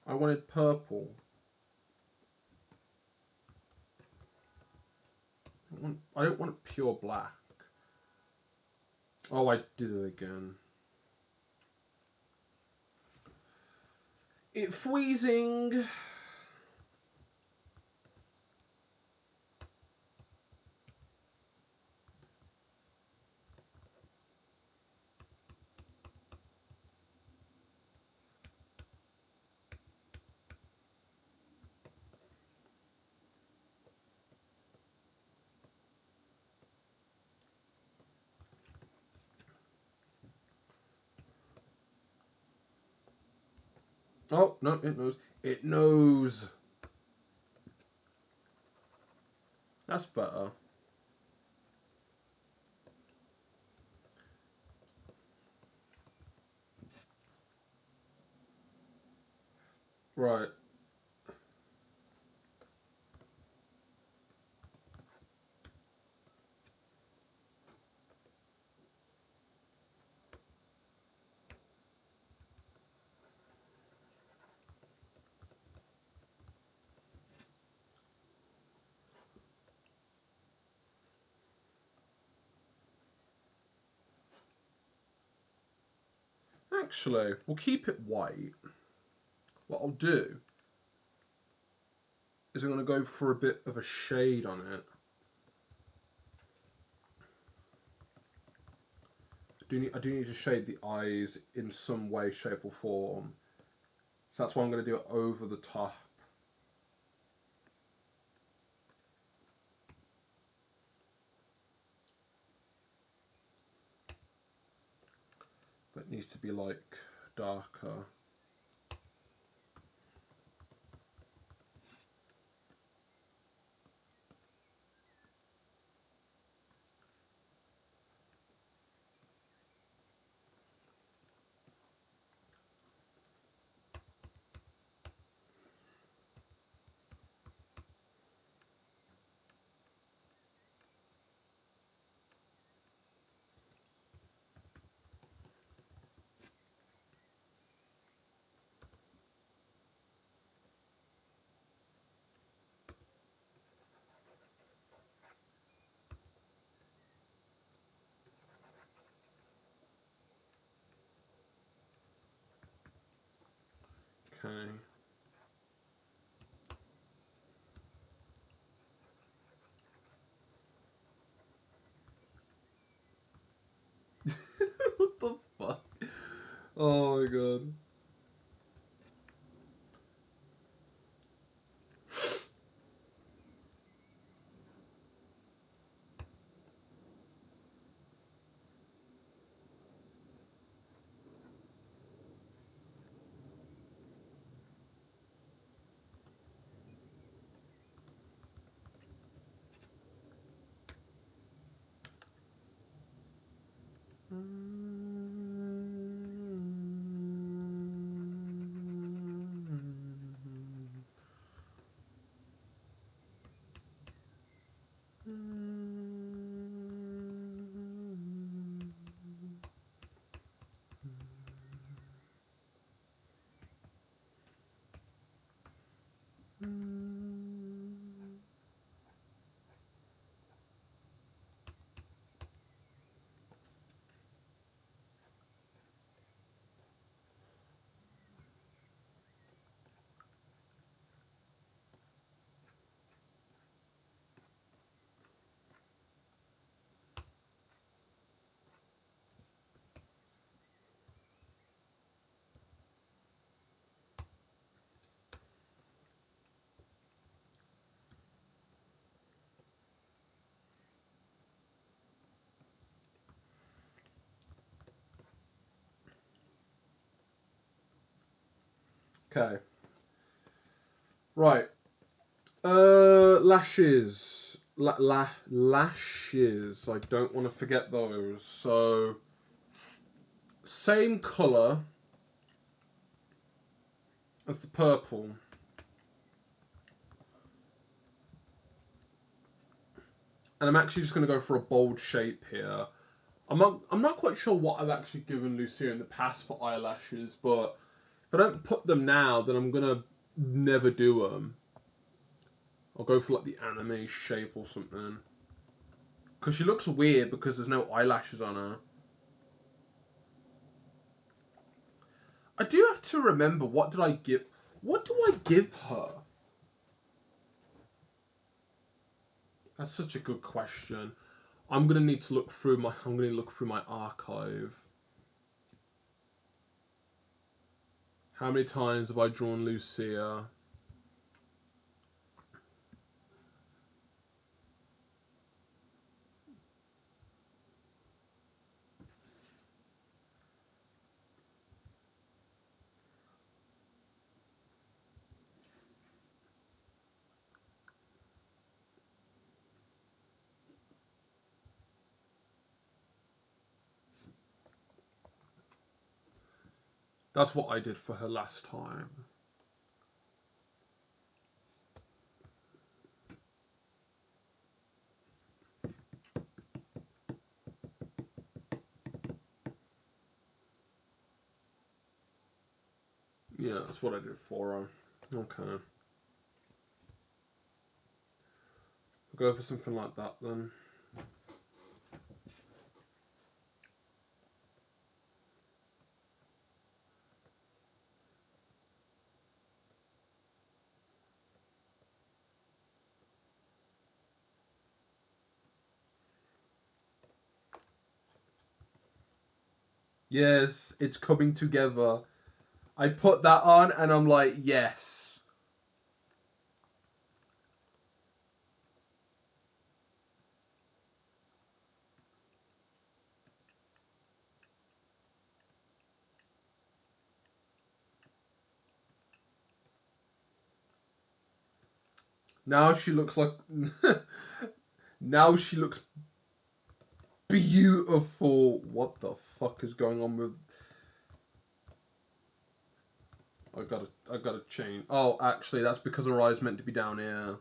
I wanted purple. I don't want pure black. Oh, I did it again. It freezing. Oh, no, it knows. It knows. That's better. Right. Actually, we'll keep it white. What I'll do is I'm going to go for a bit of a shade on it. I do need to shade the eyes in some way, shape, or form. So that's why I'm going to do it over the top. But it needs to be like darker. Okay. What the fuck? Oh my god. Okay. Right. Lashes. Lashes. I don't want to forget those. So, same colour as the purple. And I'm actually just going to go for a bold shape here. I'm not quite sure what I've actually given Lucia in the past for eyelashes, but if I don't put them now, then I'm going to never do them. I'll go for like the anime shape or something. Because she looks weird because there's no eyelashes on her. I do have to remember, what do I give her? That's such a good question. I'm gonna need to look through my archive. How many times have I drawn Lucia? That's what I did for her last time. Yeah, that's what I did for her. Okay. I'll go for something like that then. Yes, it's coming together. I put that on and I'm like, yes. Now she looks like... now she looks beautiful. What the fuck is going on with... I gotta change. Oh, actually, that's because her eye's meant to be down here.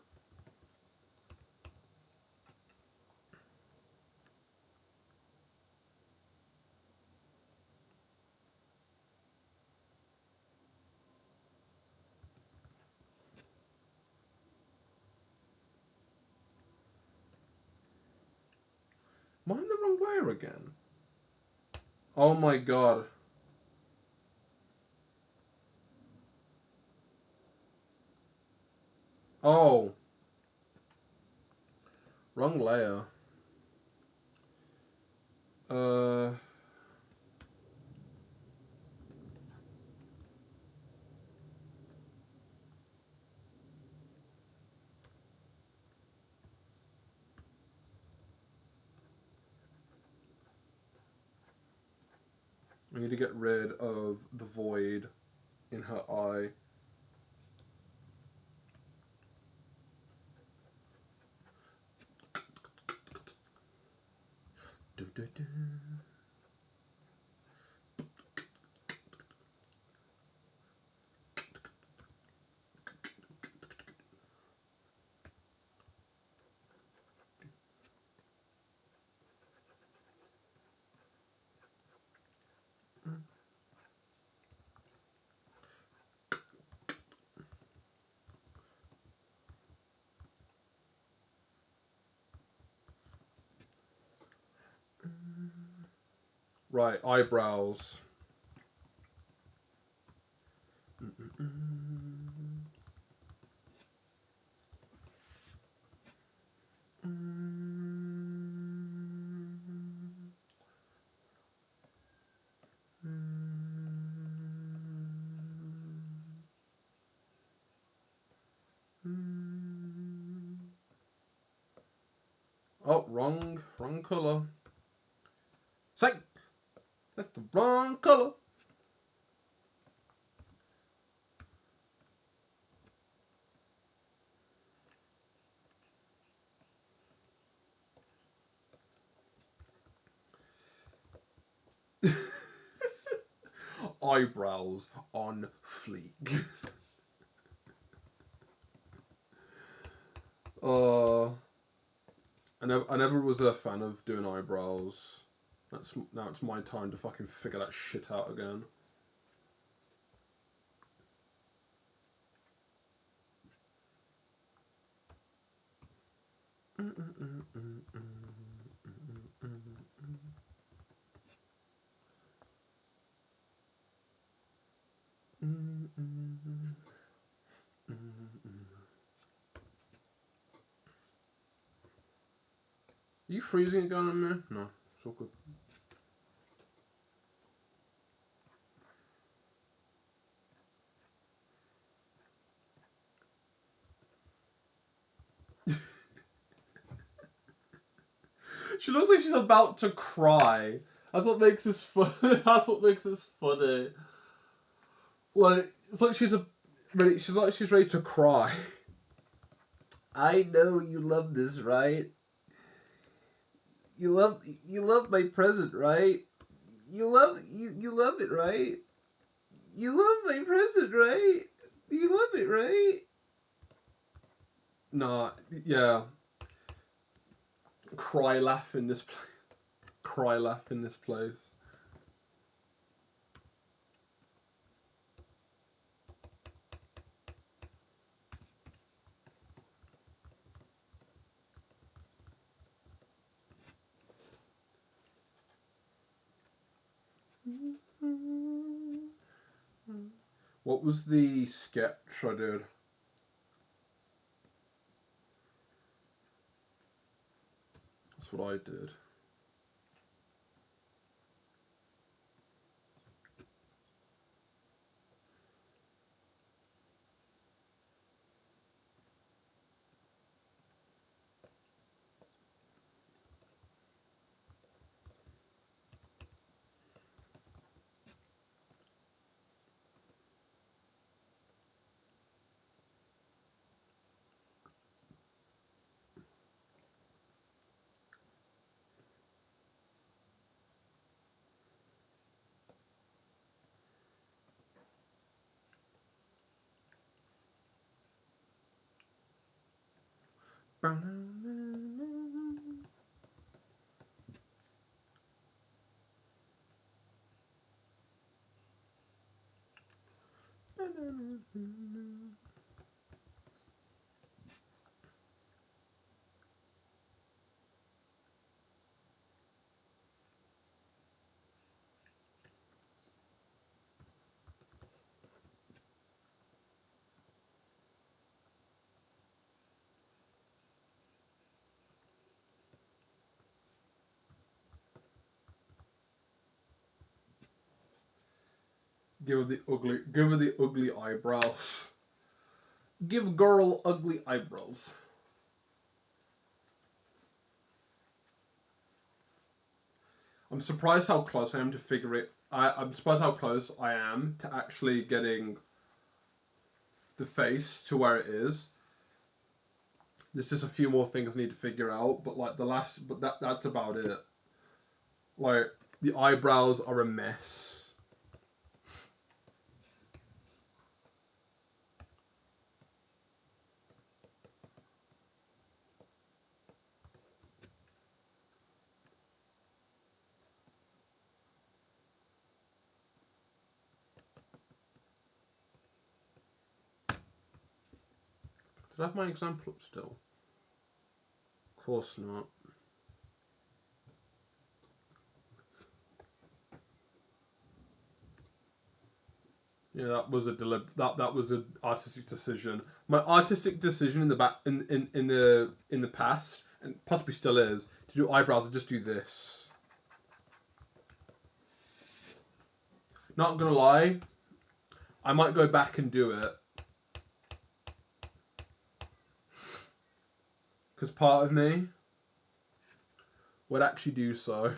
Am I in the wrong layer again? Oh my god. Oh. Wrong layer. Uh... I need to get rid of the void in her eye. Right, eyebrows. Oh, wrong color. Psych! That's the wrong color. eyebrows on fleek. I never was a fan of doing eyebrows. Now it's my time to fucking figure that shit out again. Are you freezing again on me? No, it's all good. She looks like she's about to cry. That's what makes this fun. That's what makes this funny. Like it's like she's ready. She's like she's ready to cry. I know you love this, right? You love my present, right? You love it, right? You love my present, right? You love it, right? Nah, yeah. Cry laugh in this place. Cry laugh in this place. What was the sketch I did? That's what I did. Give her the ugly eyebrows. Give girl ugly eyebrows. I'm surprised how close I am to figure it. I'm surprised how close I am to actually getting the face to where it is. There's just a few more things I need to figure out, but like that's about it. Like the eyebrows are a mess. Did I have my example up still? Of course not. Yeah, that was that was an artistic decision. My artistic decision in the past, and possibly still is, to do eyebrows and just do this. Not gonna lie, I might go back and do it. Because part of me would actually do so.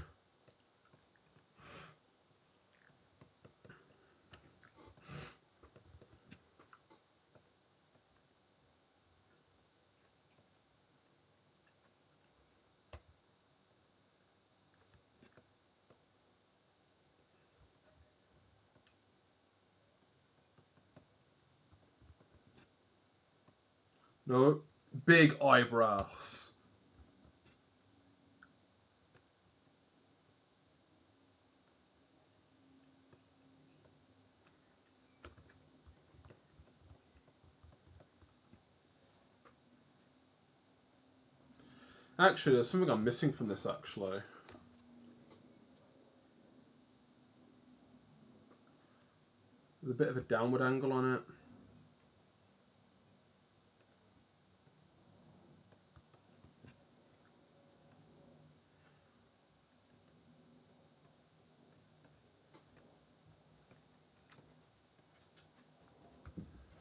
No, big eyebrows. Actually, there's something I'm missing from this, actually. There's a bit of a downward angle on it.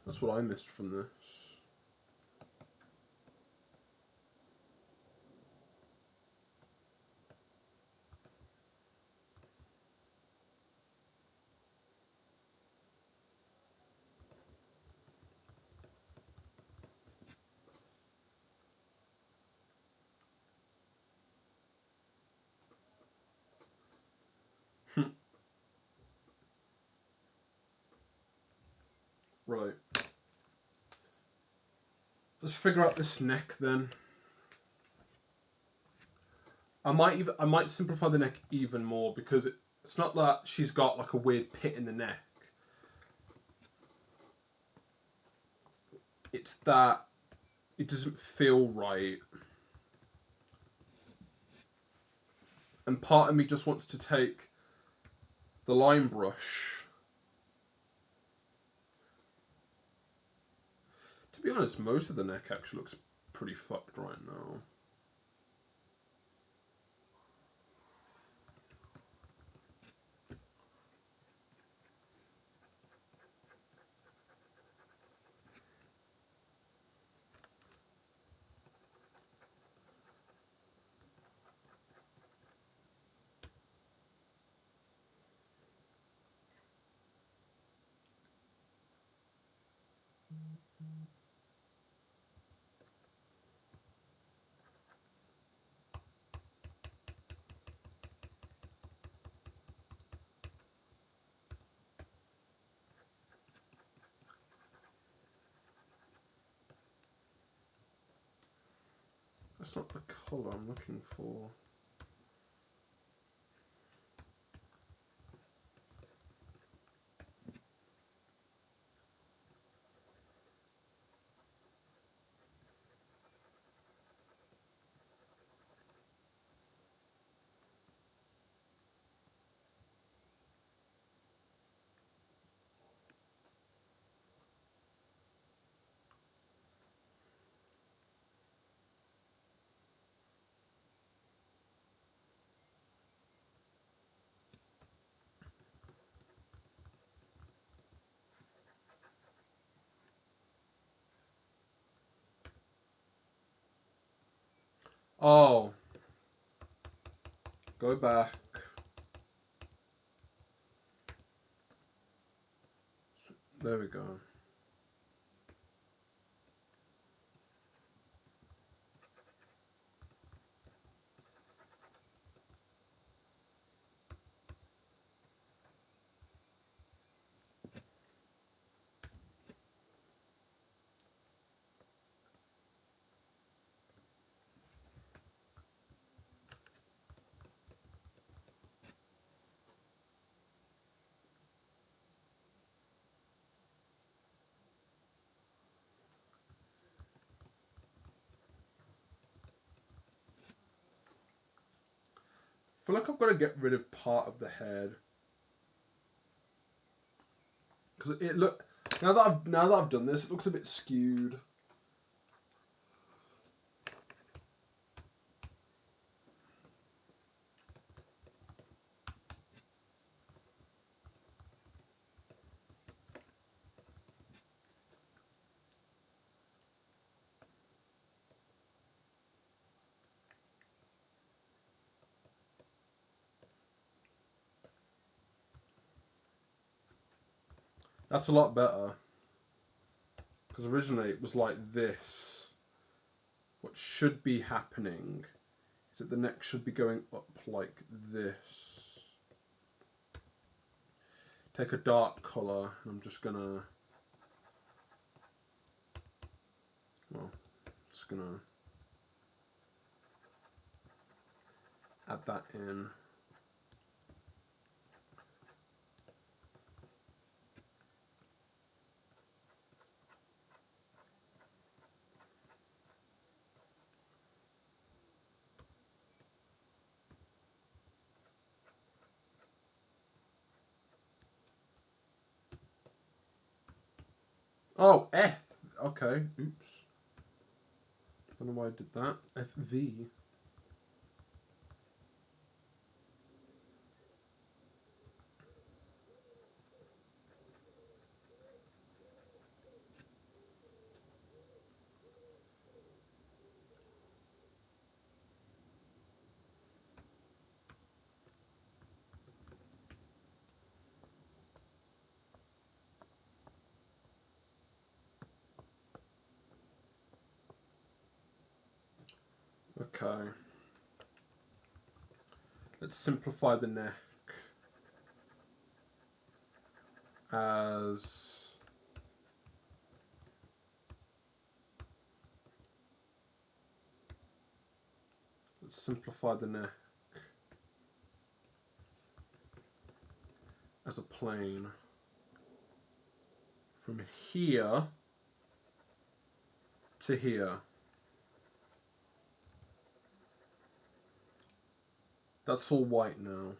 That's what I missed from this. Right. Let's figure out this neck then. I might simplify the neck even more because it's not that she's got like a weird pit in the neck. It's that it doesn't feel right. And part of me just wants to take the line brush. To be honest, most of the neck actually looks pretty fucked right now. That's not the colour I'm looking for. Oh. Go back. There we go. I feel like I've got to get rid of part of the head. Because it look now that I've done this, it looks a bit skewed. That's a lot better. Because originally it was like this. What should be happening is that the neck should be going up like this. Take a dark colour, and I'm just gonna... Well, just gonna add that in. Oh, F. Okay, oops. Don't know why I did that. FV. Okay. Let's simplify the neck as a plane from here to here. That's all white now.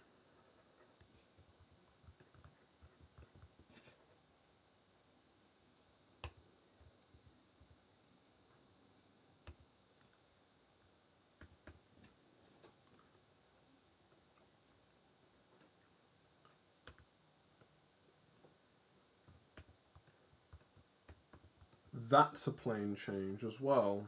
That's a plane change as well.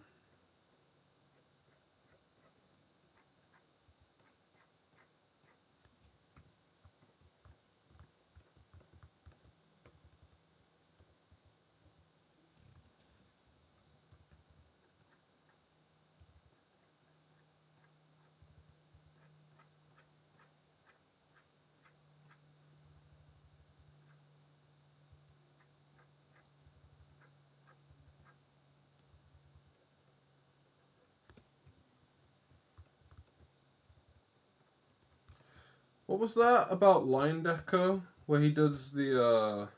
What was that about Leyendecker, where he does the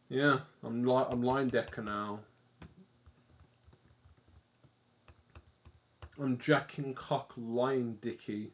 yeah, I'm Leyendecker now. I'm Jack and Cock Lion Dicky.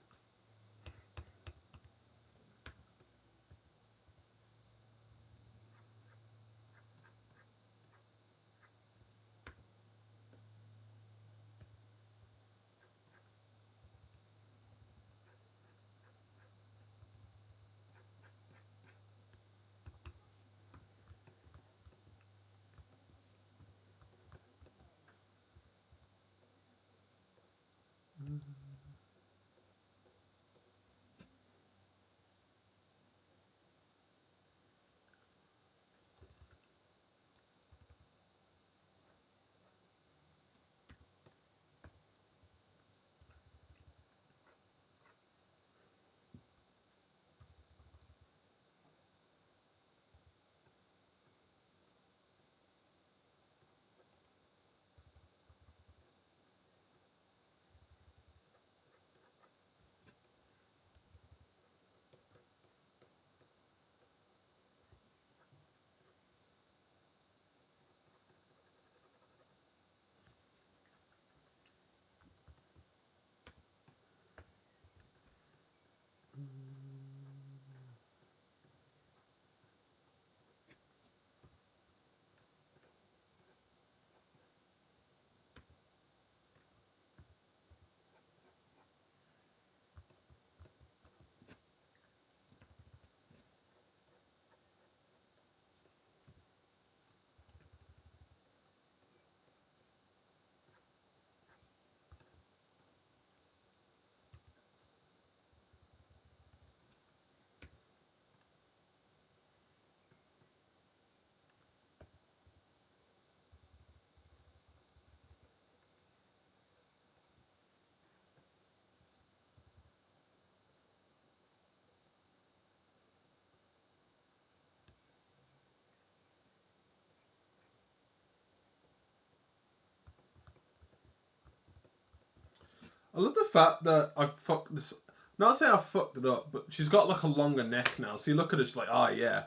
I love the fact that I fucked this. Not saying I fucked it up, but she's got like a longer neck now. So you look at her, she's like, ah, yeah,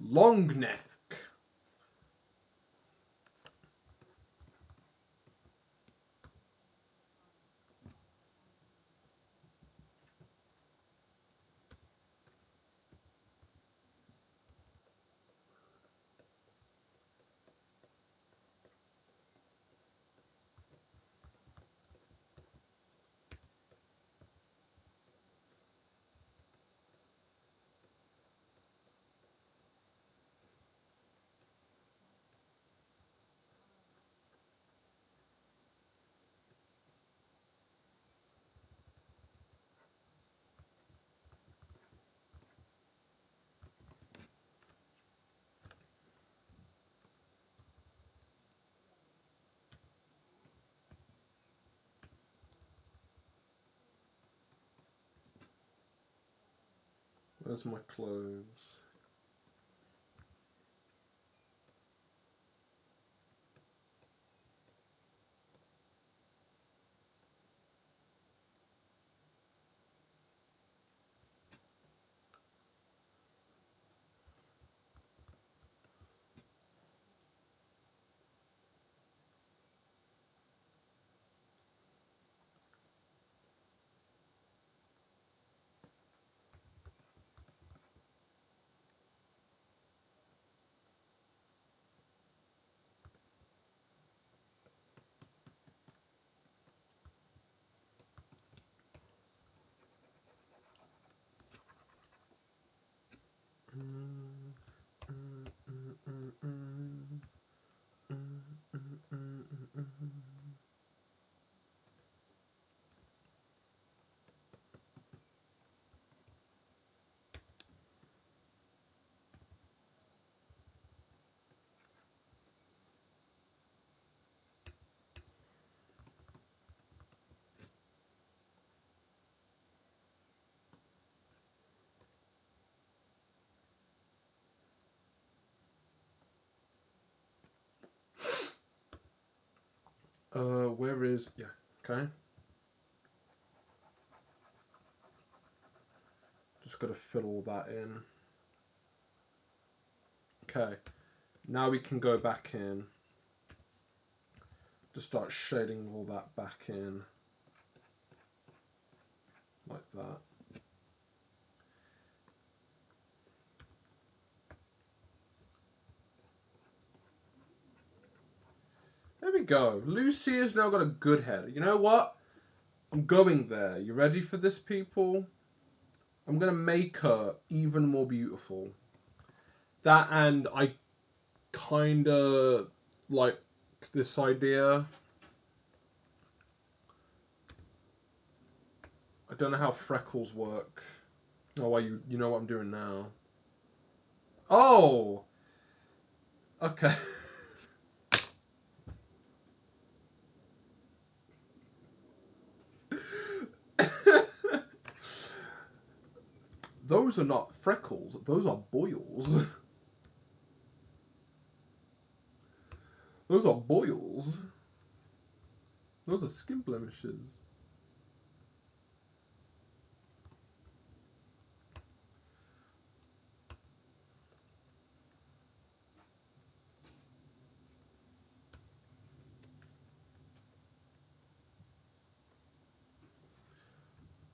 long neck. Where's my clothes? Where is okay. Just gotta fill all that in. Okay. Now we can go back in. Just start shading all that back in. Like that. There we go. Lucia's now got a good head. You know what? I'm going there. You ready for this, people? I'm going to make her even more beautiful. That, and I kind of like this idea. I don't know how freckles work. Oh, well, you know what I'm doing now. Oh! Okay. Those are not freckles. Those are boils. Those are boils. Those are skin blemishes.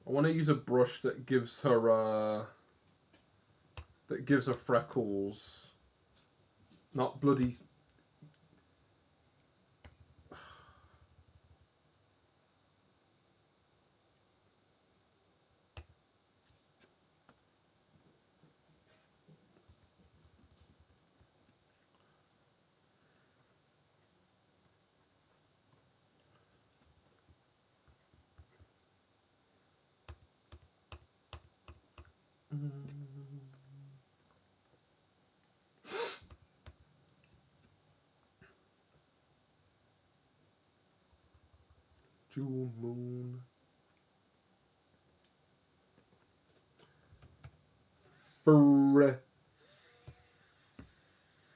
I want to use a brush that gives her freckles. Not bloody. Jewel moon.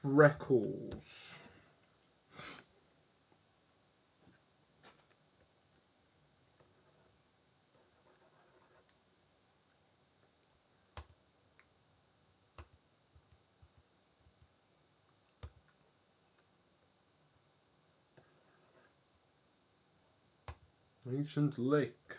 Freckles. Ancient lake.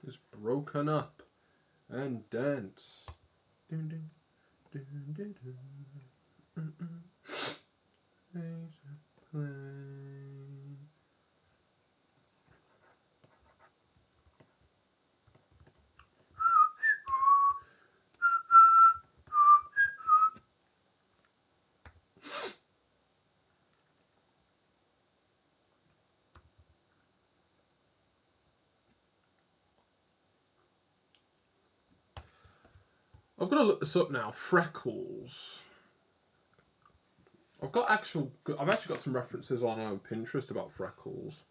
Is broken up and dance. Dun, dun, dun, dun, dun. I've got to look this up now. Freckles. I've actually got some references on Pinterest about freckles.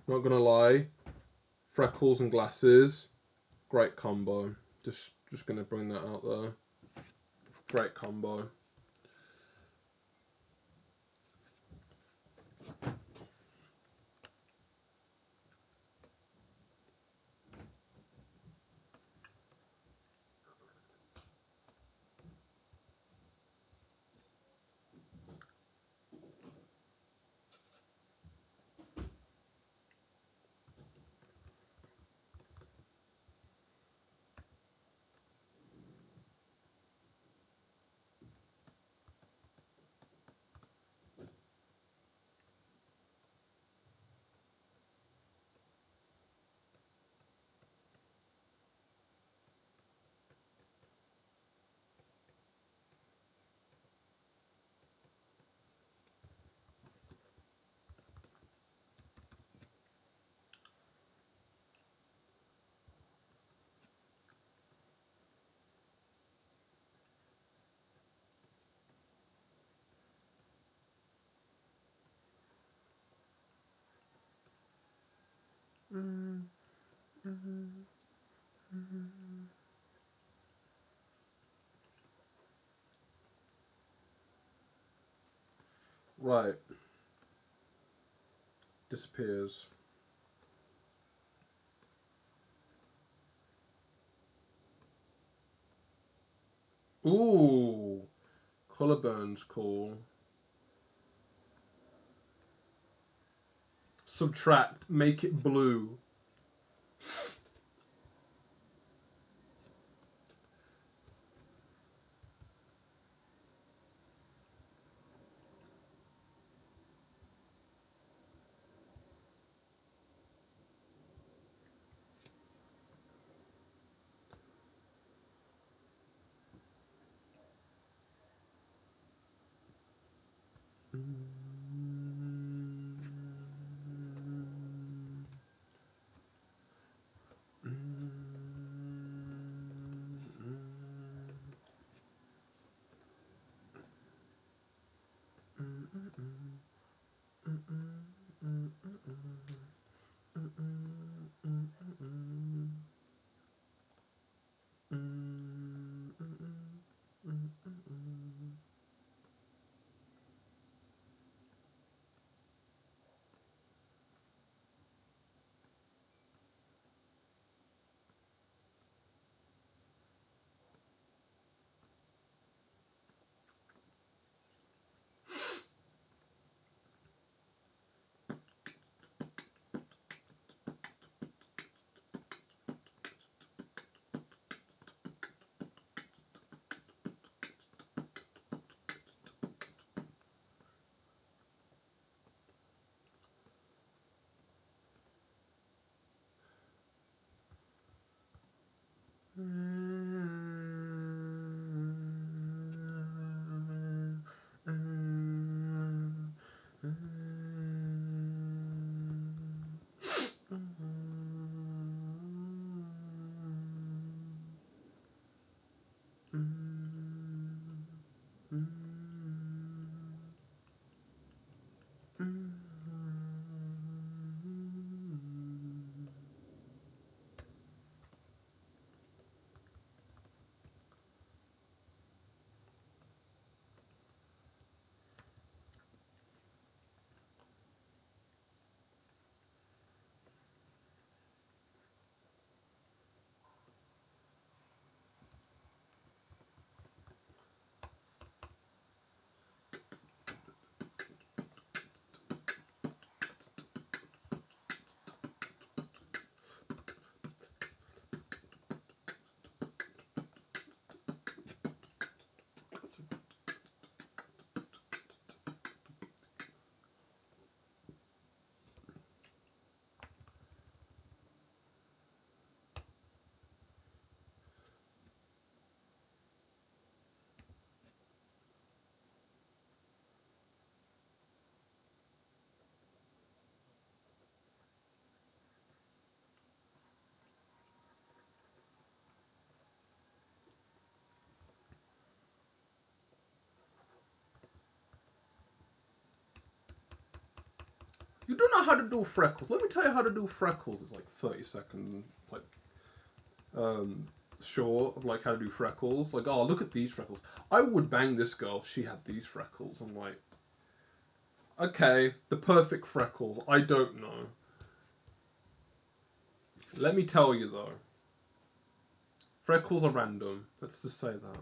Not gonna lie, freckles and glasses, great combo. Just gonna bring that out there. Great combo. Right. Disappears. Ooh. Collarburn's cool. Subtract. Make it blue. You don't know how to do freckles. Let me tell you how to do freckles. It's like 30-second, like, short of like how to do freckles. Like, oh, look at these freckles. I would bang this girl if she had these freckles. I'm like, okay, the perfect freckles. I don't know. Let me tell you though, freckles are random. Let's just say that.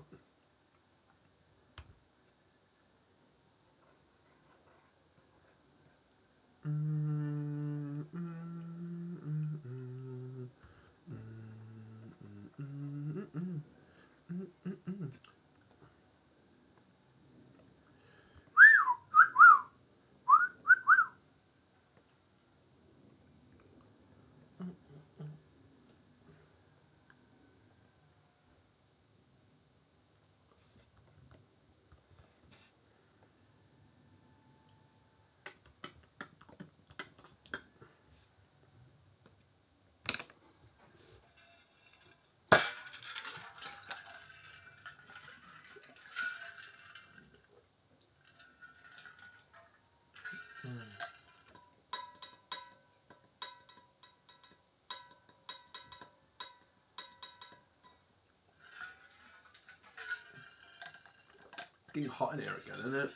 It's getting hot in here again, isn't it?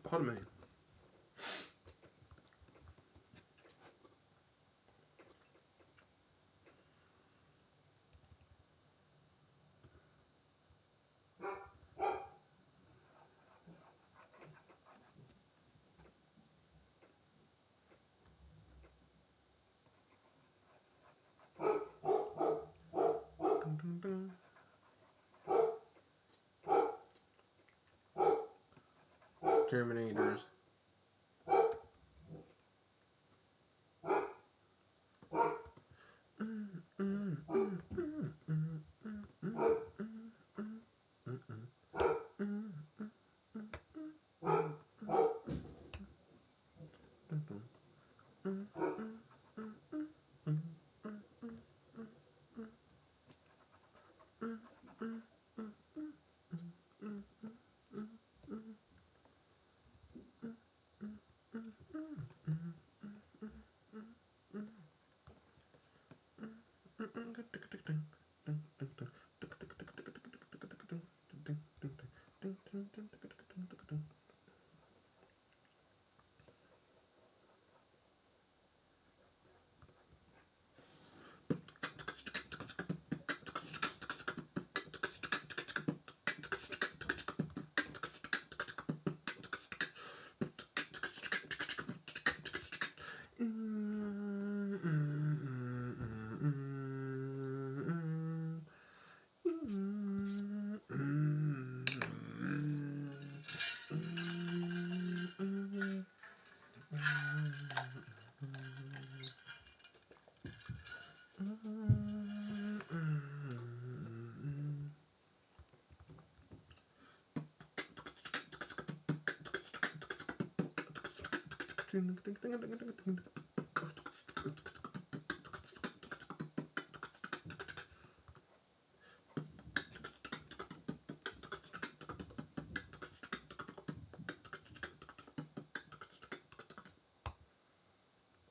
Pardon me. Terminators.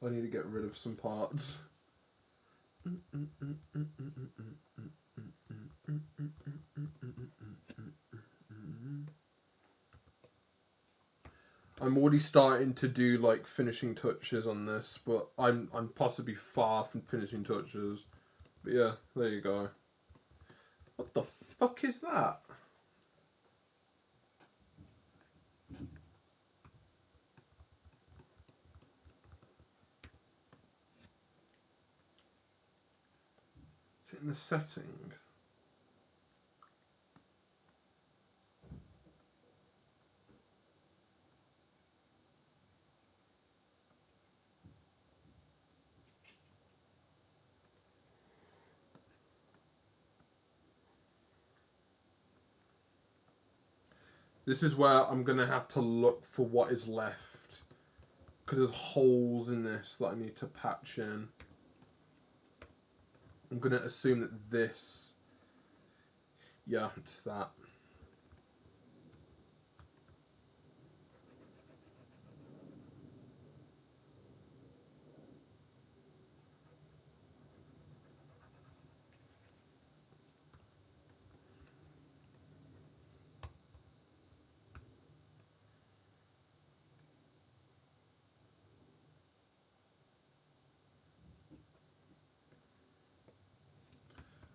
I need to get rid of some parts. I'm already starting to do like finishing touches on this, but I'm possibly far from finishing touches. But yeah, there you go. What the fuck is that? Is it in the setting? This is where I'm going to have to look for what is left. Because there's holes in this that I need to patch in. I'm going to assume that this... Yeah, it's that.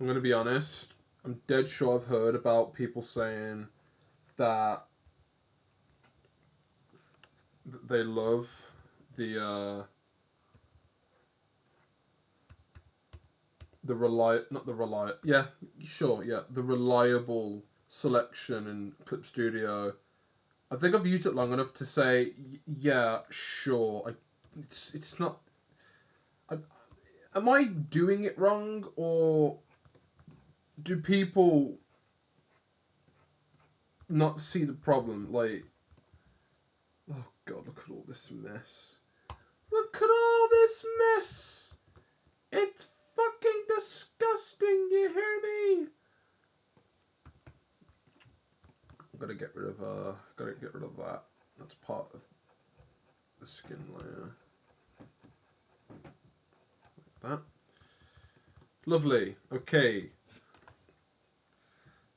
I'm gonna be honest. I'm dead sure I've heard about people saying that they love the reliable selection in Clip Studio. I think I've used it long enough to say, yeah, sure. It's not. I, am I doing it wrong, or do people not see the problem? Like, oh god, look at all this mess. Look at all this mess. It's fucking disgusting. You hear me? Gotta get rid of that. That's part of the skin layer. Like that. Lovely. Okay.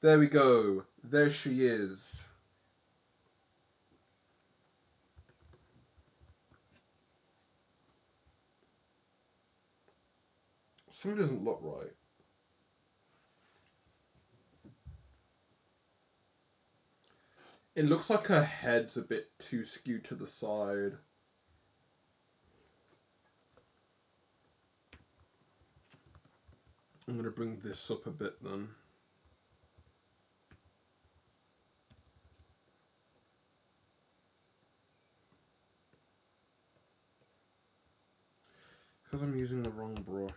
There we go. There she is. Something doesn't look right. It looks like her head's a bit too skewed to the side. I'm going to bring this up a bit then. Because I'm using the wrong brush.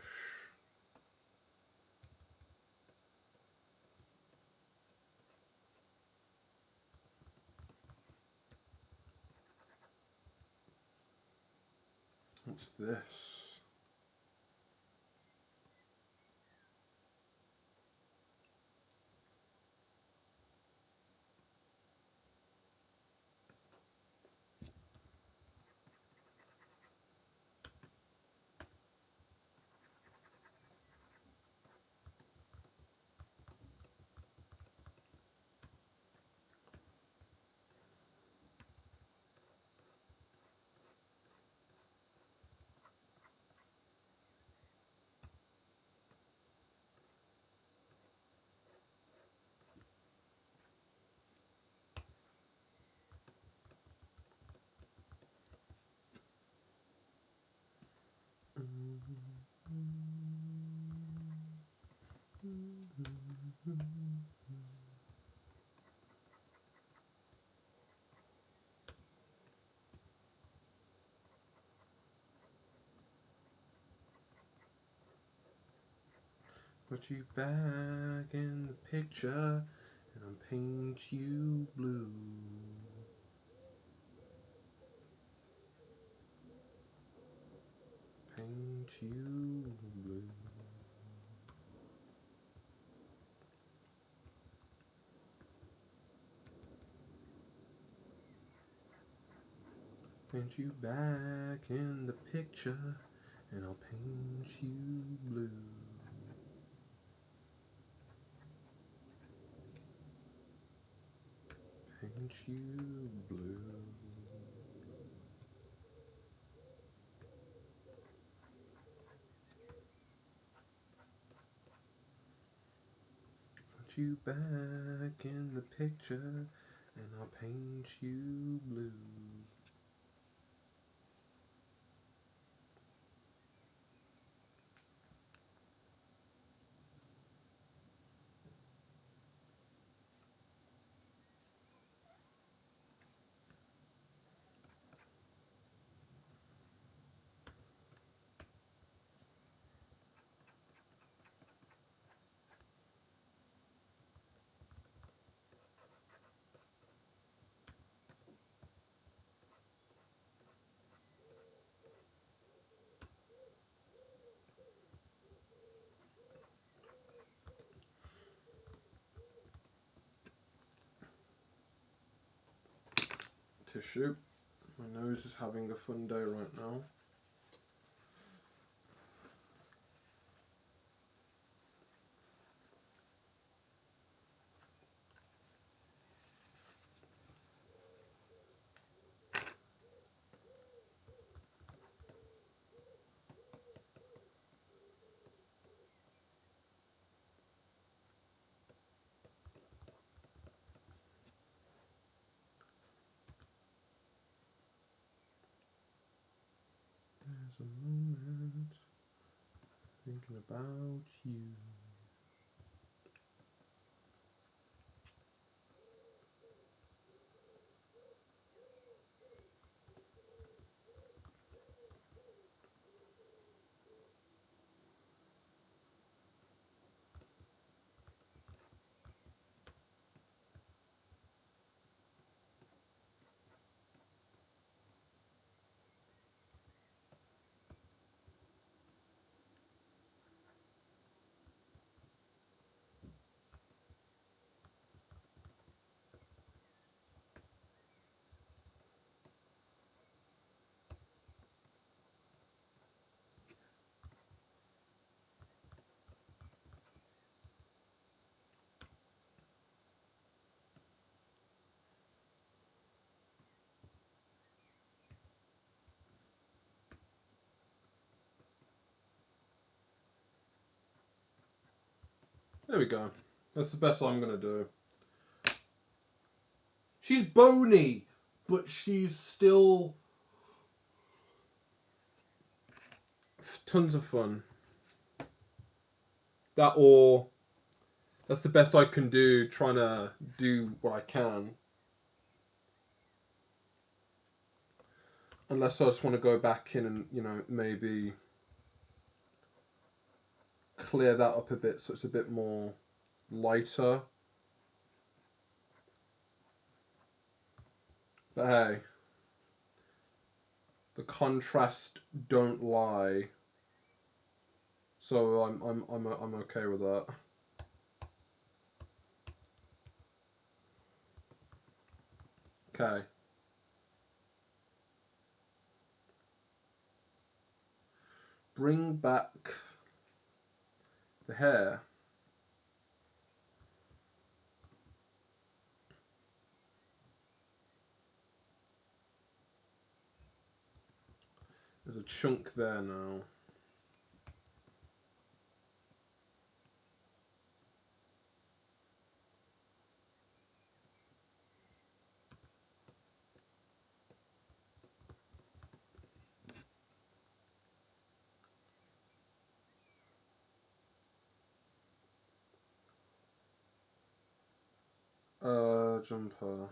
What's this? Put you back in the picture and I'll paint you blue. Paint you blue. Paint you back in the picture and I'll paint you blue. Paint you blue. Put you back in the picture and I'll paint you blue. Tissue. My nose is having a fun day right now. There's a moment thinking about you. There we go. That's the best I'm gonna do. She's bony, but she's still tons of fun. That's the best I can do, trying to do what I can. Unless I just want to go back in and, maybe clear that up a bit so it's a bit more lighter. But hey, the contrast don't lie. So I'm okay with that. Okay. Bring back the hair. There's a chunk there now. Jumper.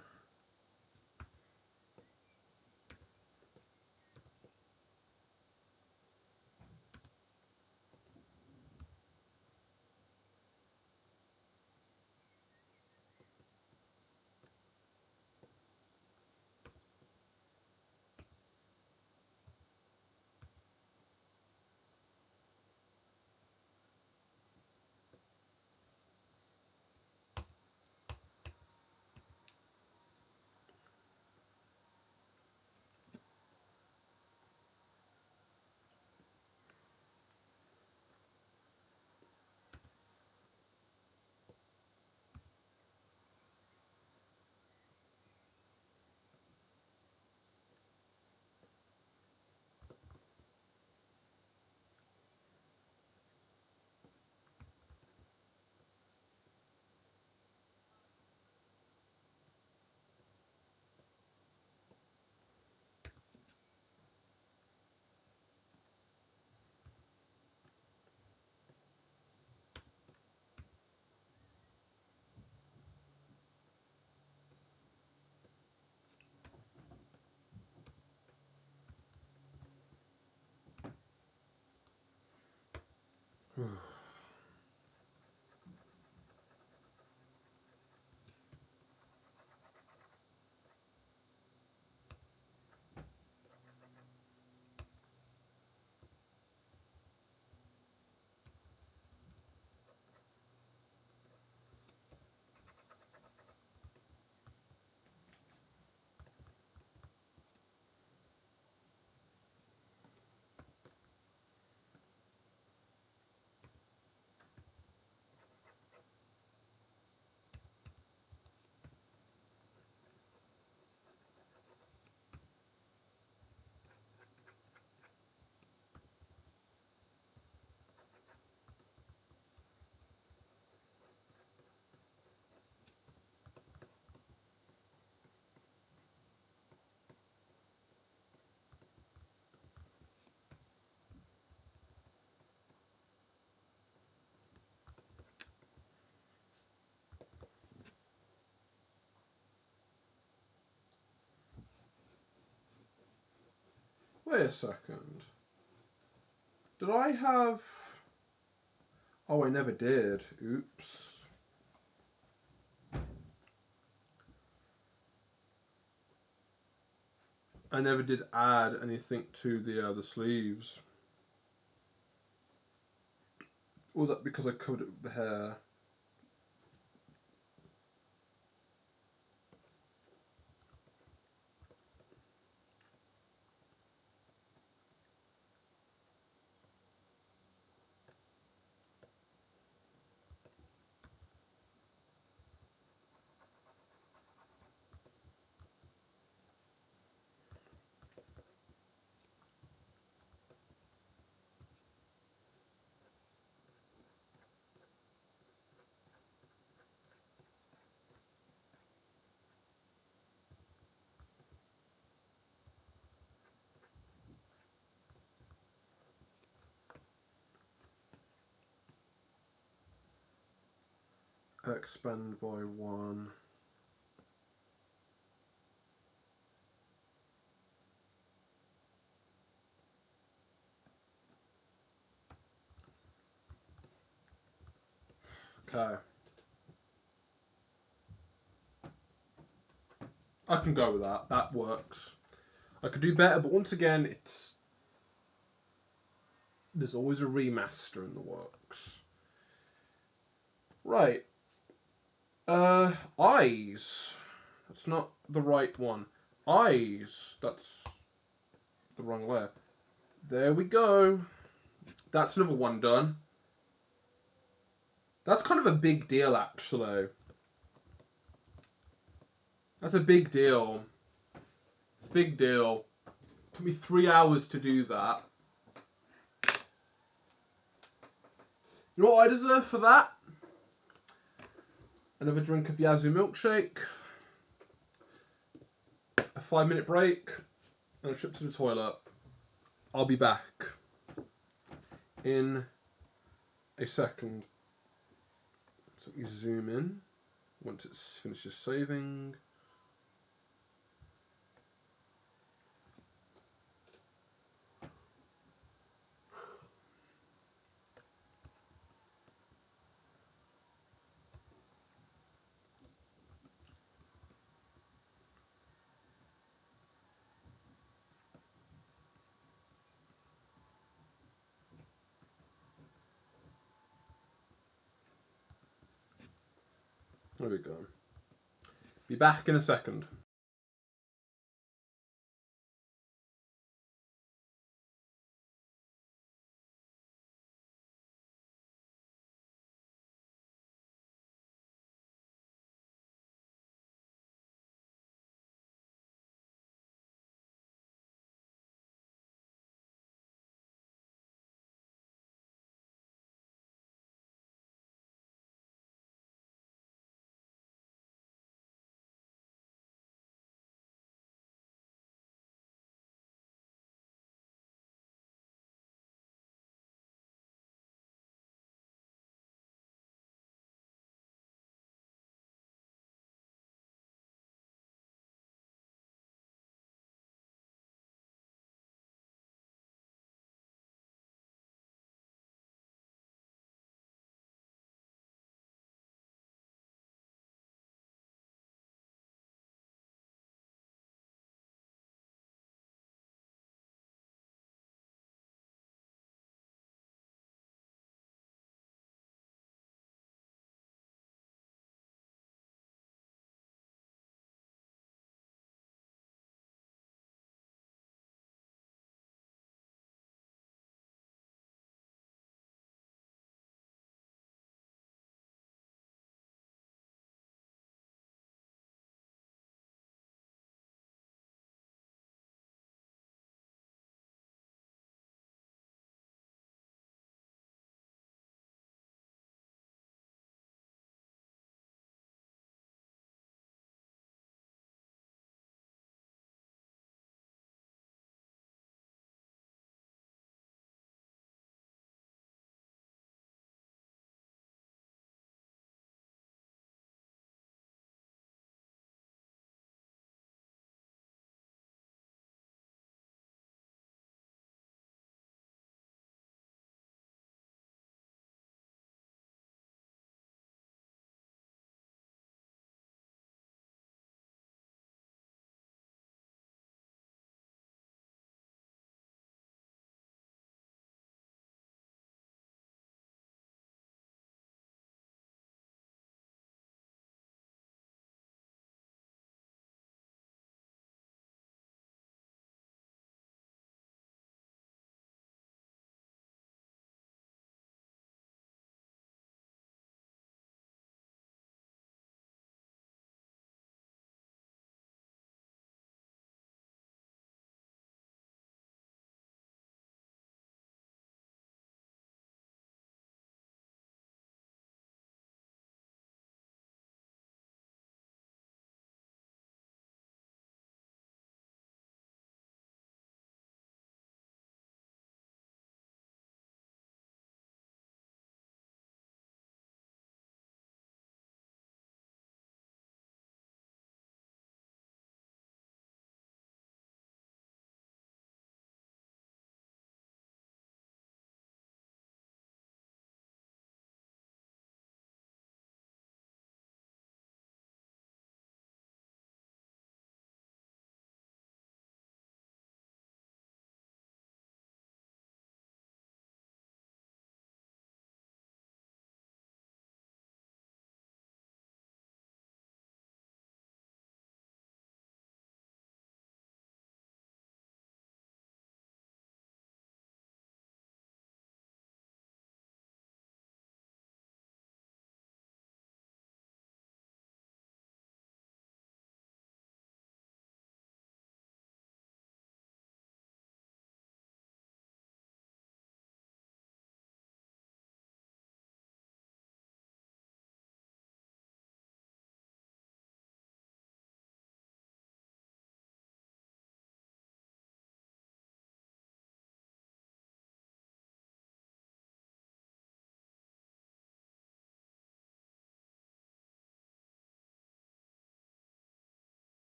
Wait a second. Did I have... Oh, I never did. Oops. I never did add anything to the sleeves. Or was that because I covered it with the hair? Expand by 1. Okay. I can go with that. That works. I could do better, but once again, it's... There's always a remaster in the works. Right. Eyes. That's not the right one. Eyes. That's the wrong way. There we go. That's another one done. That's kind of a big deal, actually. That's a big deal. Big deal. It took me 3 hours to do that. You know what I deserve for that? Another drink of Yazoo milkshake. A 5-minute break. And a trip to the toilet. I'll be back in a second. So let me zoom in once it finishes saving. There we go. Be back in a second.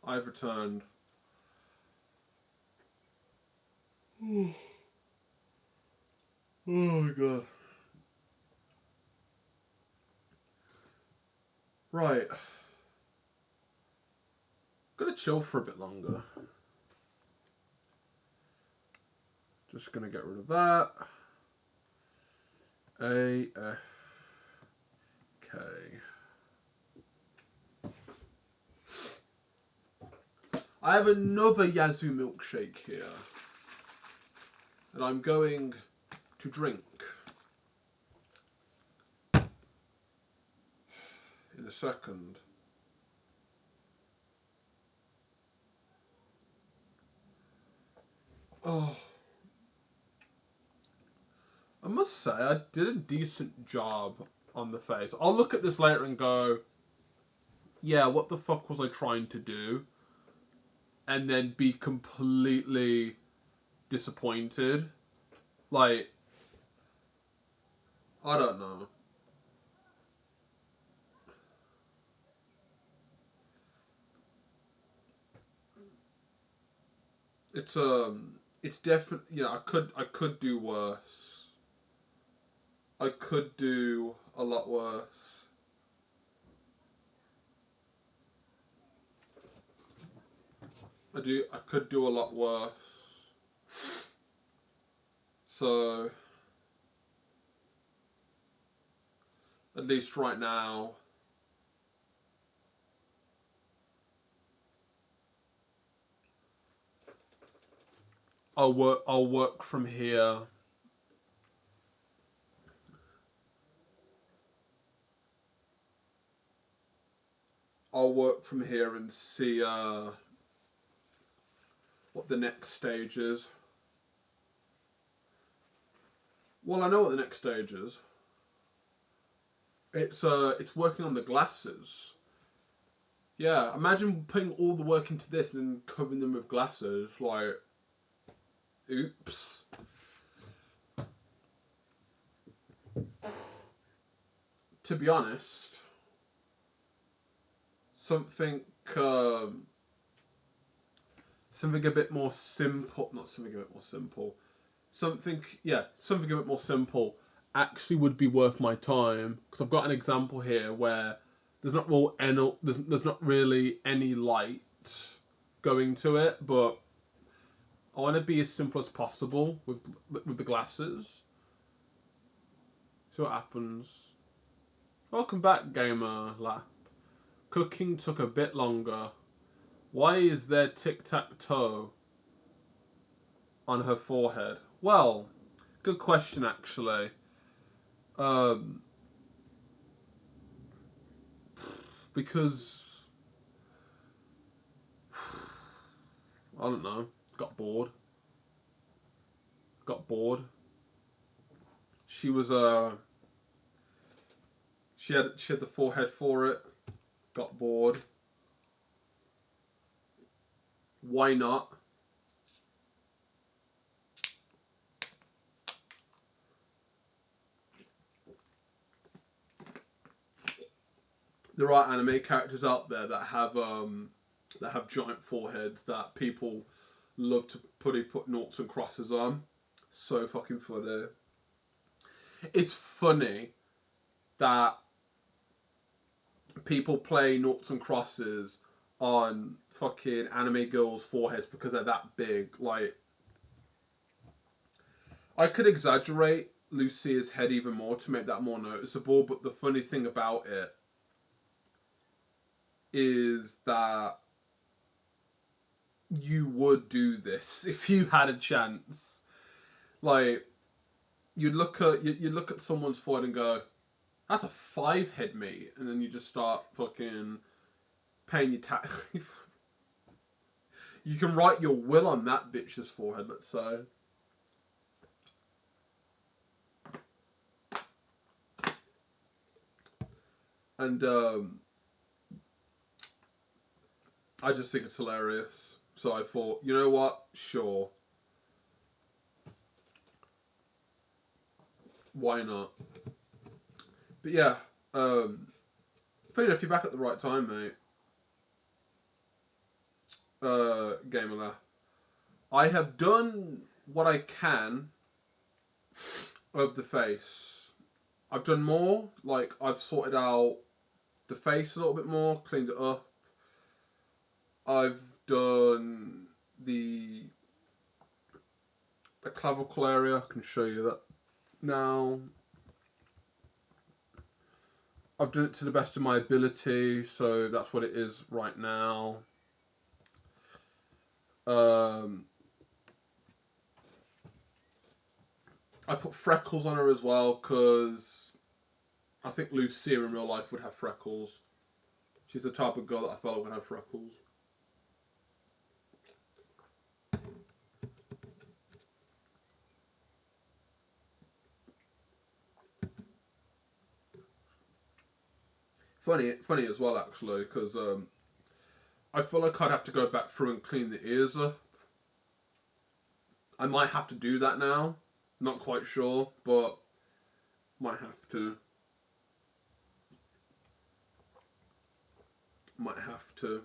I've returned. Oh my god. Right. Gonna chill for a bit longer. Just gonna get rid of that. AFK. I have another Yazoo milkshake here. And I'm going to drink. In a second. Oh. I must say, I did a decent job on the face. I'll look at this later and go, yeah, what the fuck was I trying to do? And then be completely disappointed. Like, I don't know. It's definitely, yeah, I could do worse. I could do a lot worse. I could do a lot worse. So, at least right now, I'll work from here. I'll work from here and see what the next stage is. Well, I know what the next stage is. It's working on the glasses. Yeah, imagine putting all the work into this and then covering them with glasses. Like, oops. To be honest, something something a bit more simple. Not something a bit more simple. Something a bit more simple actually would be worth my time, because I've got an example here where there's not really any light going to it, but I want to be as simple as possible with the glasses. See what happens. Welcome back, Gamer Lap. Cooking took a bit longer. Why is there tic-tac-toe on her forehead? Well, good question actually. Because I don't know. Got bored. She was she had the forehead for it. Got bored. Why not? There are anime characters out there that have giant foreheads that people love to put noughts and crosses on. So fucking funny. It's funny that people play noughts and crosses on fucking anime girls' foreheads because they're that big. Like, I could exaggerate Lucia's head even more to make that more noticeable, but the funny thing about it is that you would do this if you had a chance. Like, you'd look at someone's forehead and go, "That's a 5 head, mate," and then you just start fucking paying your tax. You can write your will on that bitch's forehead, let's say. And I just think it's hilarious. So I thought, you know what? Sure. Why not? But yeah, funny enough, you're back at the right time, mate. Gamer. I have done what I can of the face. I've done more. Like, I've sorted out the face a little bit more, cleaned it up. I've done the clavicle area. I can show you that now. I've done it to the best of my ability, so that's what it is right now. I put freckles on her as well because I think Lucia in real life would have freckles. She's the type of girl that I felt like would have freckles. Funny as well, actually, because I feel like I'd have to go back through and clean the ears up. I might have to do that now. Not quite sure, but might have to. Might have to.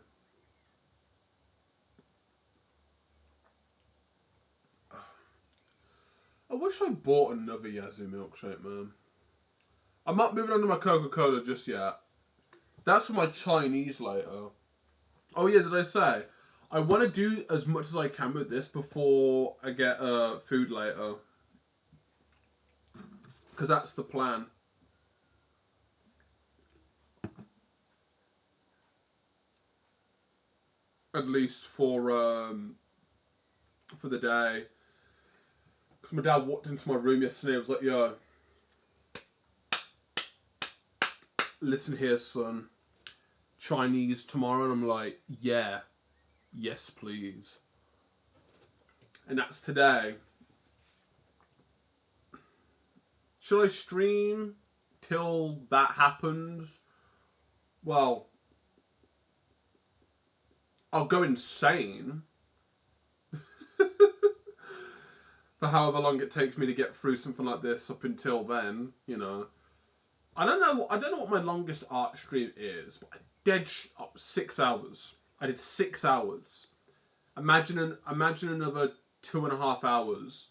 I wish I bought another Yazoo milkshake, man. I'm not moving on to my Coca-Cola just yet. That's for my Chinese later. Oh yeah, did I say? I want to do as much as I can with this before I get food later. Because that's the plan. At least for the day. Because my dad walked into my room yesterday and was like, yo, listen here, son. Chinese tomorrow. And I'm like, yeah. Yes, please. And that's today. Should I stream till that happens? Well, I'll go insane for however long it takes me to get through something like this up until then, you know. I don't know what my longest art stream is, but I did 6 hours. I did 6 hours. Imagine another 2.5 hours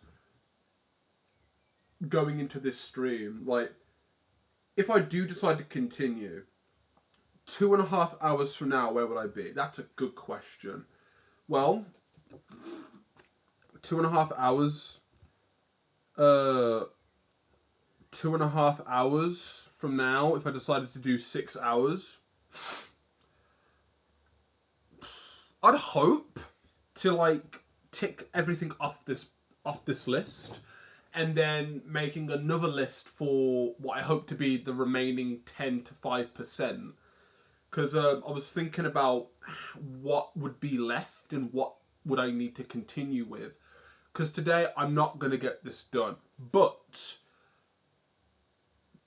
going into this stream. Like, if I do decide to continue, 2.5 hours from now, where would I be? That's a good question. Well, 2.5 hours. 2.5 hours from now, if I decided to do 6 hours, I'd hope to like tick everything off this list, and then making another list for what I hope to be the remaining 10 to 5%. Because I was thinking about what would be left and what would I need to continue with. Because today I'm not going to get this done. But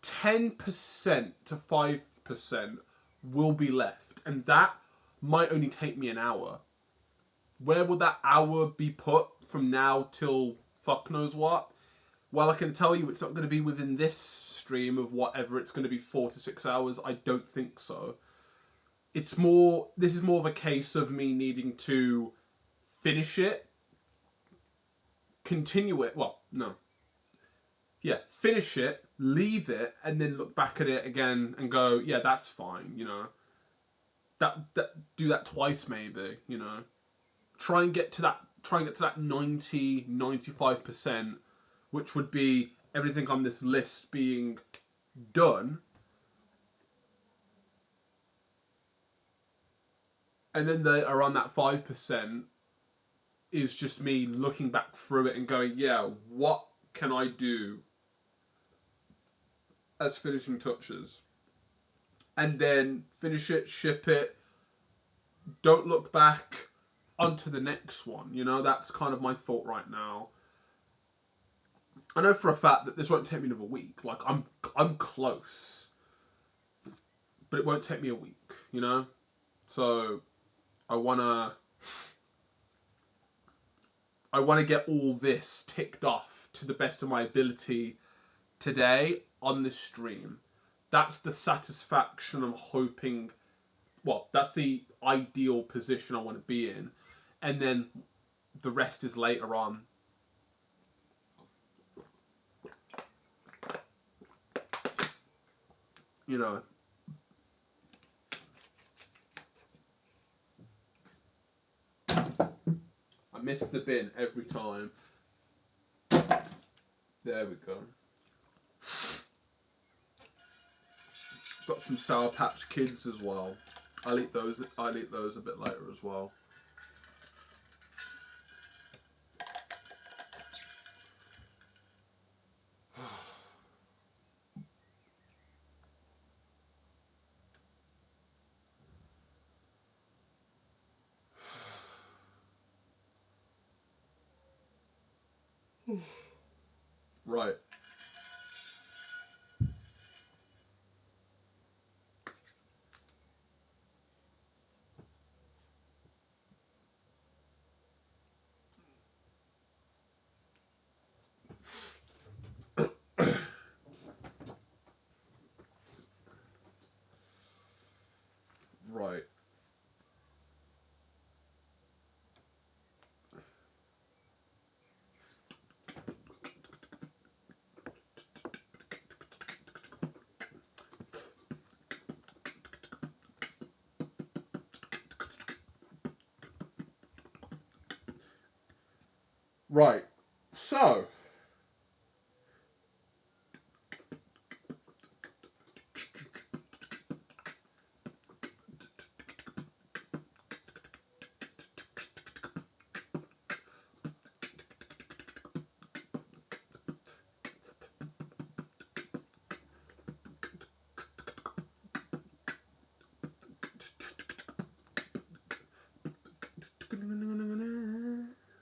10% to 5% will be left. And that might only take me an hour. Where will that hour be put from now till fuck knows what? Well, I can tell you it's not going to be within this stream of whatever it's going to be 4 to 6 hours. I don't think so. This is more of a case of me needing to finish it, continue it. Well, no. Yeah, finish it, leave it, and then look back at it again and go, yeah, that's fine, you know. Do that twice maybe, you know. Try and get to that 95%, which would be everything on this list being done. And then around that 5% is just me looking back through it and going, yeah, what can I do as finishing touches? And then finish it, ship it, don't look back, onto the next one. You know, that's kind of my thought right now. I know for a fact that this won't take me another week. Like, I'm close. But it won't take me a week, you know? So I wanna get all this ticked off to the best of my ability today on this stream. That's the satisfaction I'm hoping. Well, that's the ideal position I want to be in. and then the rest is later on. You know. I miss the bin every time. There we go. Got some Sour Patch Kids as well. I'll eat those a bit later as well. Right. Right. Right. So.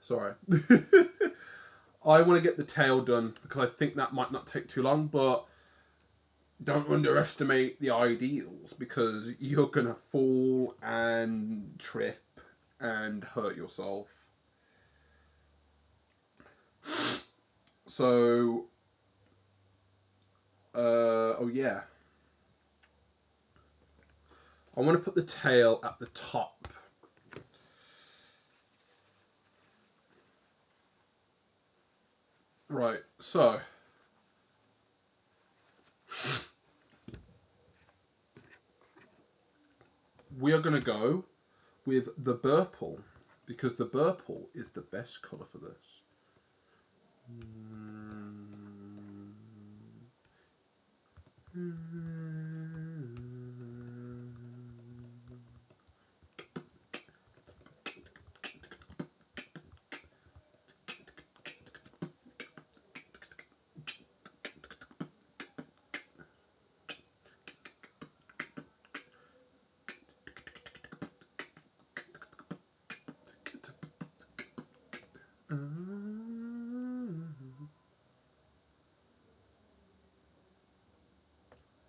Sorry. I want to get the tail done because I think that might not take too long, but don't underestimate the ideals because you're going to fall and trip and hurt yourself. So, oh yeah. I want to put the tail at the top. Right, so we are going to go with the purple because the purple is the best colour for this.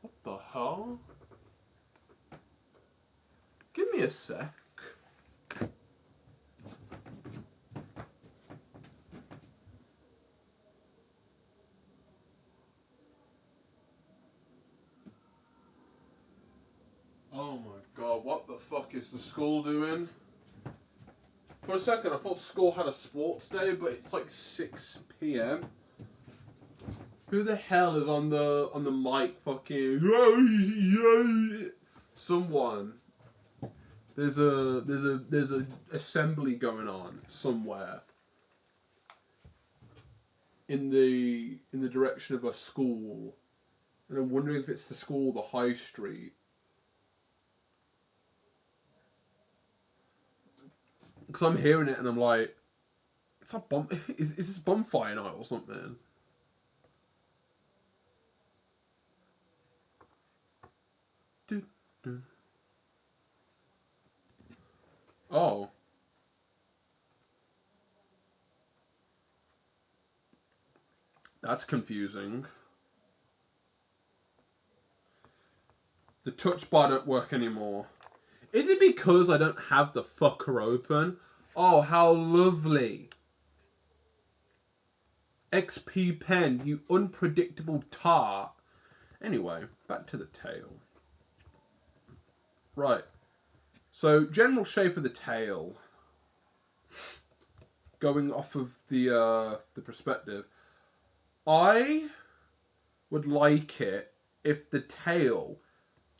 What the hell? Give me a sec. Oh my god, what the fuck is the school doing? For a second I thought school had a sports day, but it's like 6 p.m. Who the hell is on the mic fucking someone? There's a assembly going on somewhere in the direction of a school. And I'm wondering if it's the school or the high street. Because I'm hearing it and I'm like, it's a bomb. Is this bonfire night or something? Oh. That's confusing. The touch bar don't work anymore. Is it because I don't have the fucker open? Oh, how lovely. XP pen, you unpredictable tart. Anyway, back to the tail. Right. So, general shape of the tail. going off of the perspective, I would like it if the tail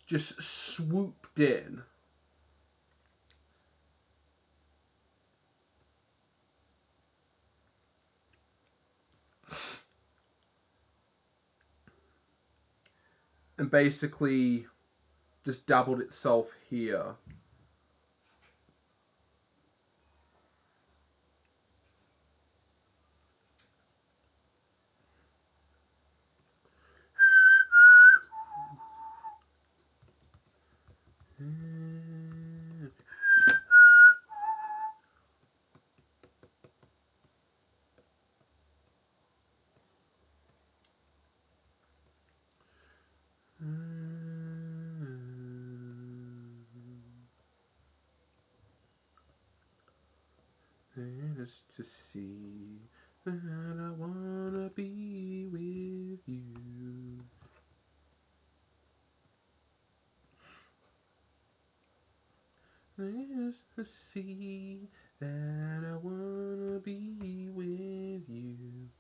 just swooped in and basically just dabbled itself here. Just to see that I wanna be with you. Just to see that I wanna be with you.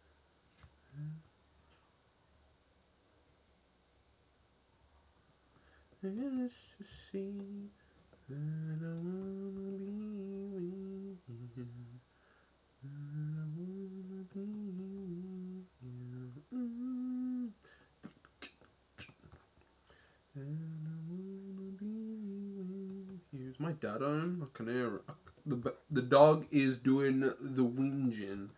Just to see that I wanna be with you. I wanna be with you. And I wanna be with you. Is my dad home? I can hear it. The dog is doing the whinging.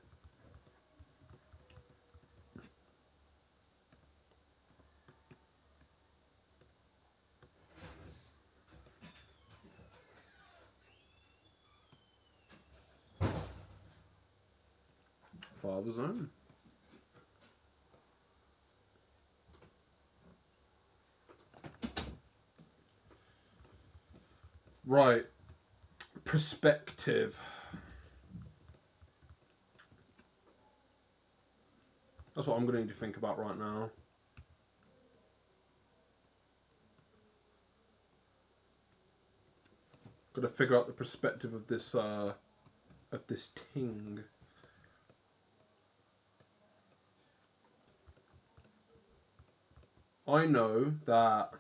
Father's home. Right. Perspective. That's what I'm going to need to think about right now. Got to figure out the perspective of this ting. I know that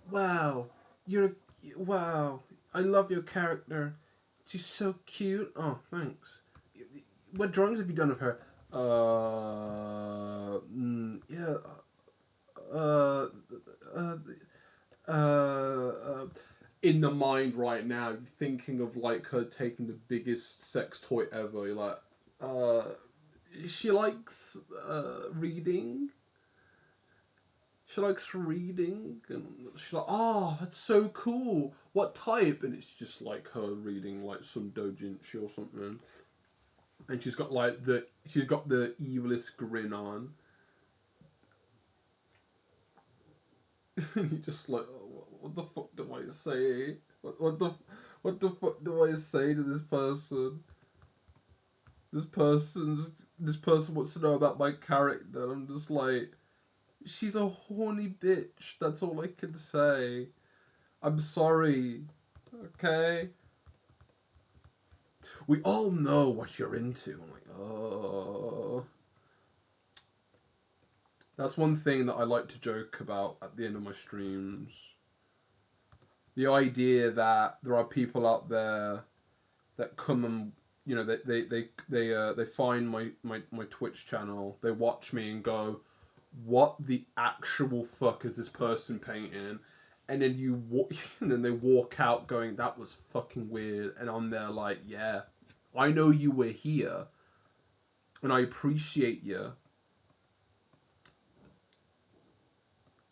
wow, wow. I love your character. She's so cute. Oh, thanks. What drawings have you done of her? Yeah. Uh, uh, in the mind right now, thinking of like her taking the biggest sex toy ever. You're like, she likes reading. She likes reading, and she's like, "Oh, that's so cool. What type?" And it's just like her reading like some doujinshi or something. And she's got the evilest grin on. And you're just like, oh, what the fuck do I say? What the fuck do I say to this person? This person wants to know about my character. I'm just like, she's a horny bitch. That's all I can say. I'm sorry. Okay? We all know what you're into. I'm like, oh. That's one thing that I like to joke about at the end of my streams. The idea that there are people out there that come and they find my Twitch channel, they watch me and go, what the actual fuck is this person painting? and then and then they walk out going, that was fucking weird, and I'm there like, yeah, I know you were here, and I appreciate you.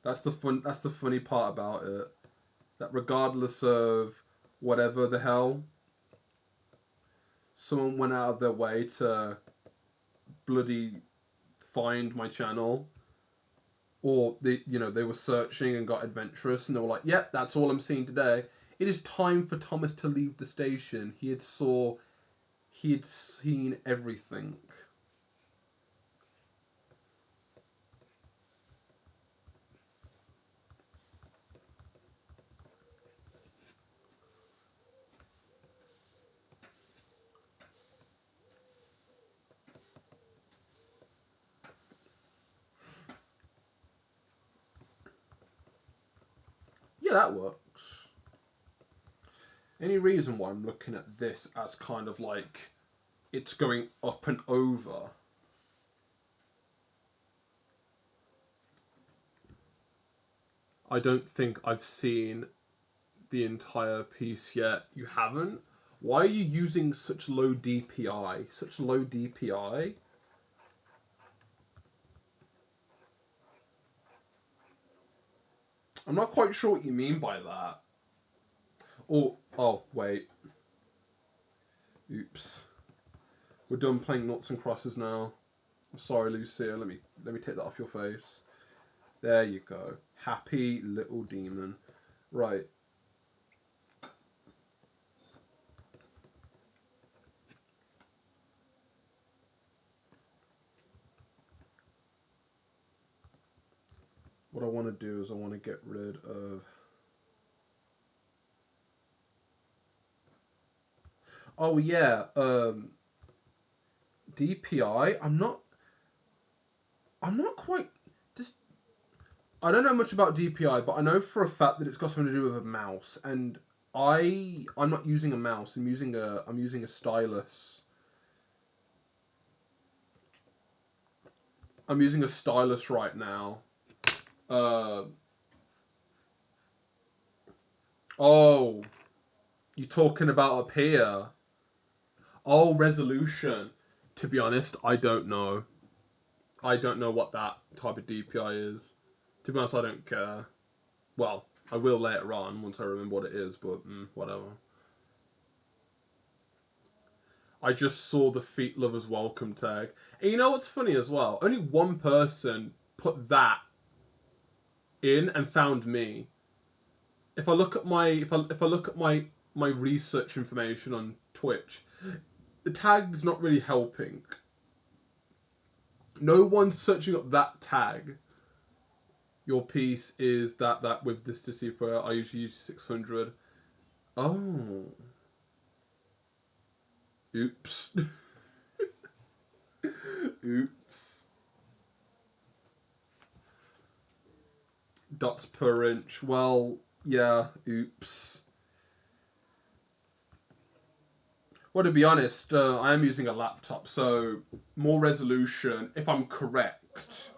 That's the funny part about it. That regardless of whatever the hell, someone went out of their way to bloody find my channel, or they were searching and got adventurous, and they were like, "Yep, that's all I'm seeing today. It is time for Thomas to leave the station. He had seen everything." Yeah, that works. Any reason why I'm looking at this as kind of like it's going up and over? I don't think I've seen the entire piece yet. You haven't? Why are you using such low DPI? Such low DPI? I'm not quite sure what you mean by that. Oh, wait. Oops. We're done playing noughts and crosses now. I'm sorry, Lucia. Let me take that off your face. There you go. Happy little demon. Right. What I want to do is I want to get rid of... Oh, yeah. DPI. I'm not quite... Just... I don't know much about DPI, but I know for a fact that it's got something to do with a mouse. And I'm not using a mouse. I'm using a stylus. I'm using a stylus right now. Oh, you talking about up here? Oh, resolution. To be honest, I don't know. I don't know what that type of DPI is. To be honest, I don't care. Well, I will later on once I remember what it is, but whatever. I just saw the Feet Lovers welcome tag. And you know what's funny as well? Only one person put that in and found me. If I look at my if I look at my research information on Twitch, the tag's not really helping. No one's searching up that tag. Your piece is that with this deceived player, I usually use 600. Oh. Oops. Oops. Dots per inch. Well, yeah, oops. Well, to be honest, I am using a laptop, so more resolution, if I'm correct,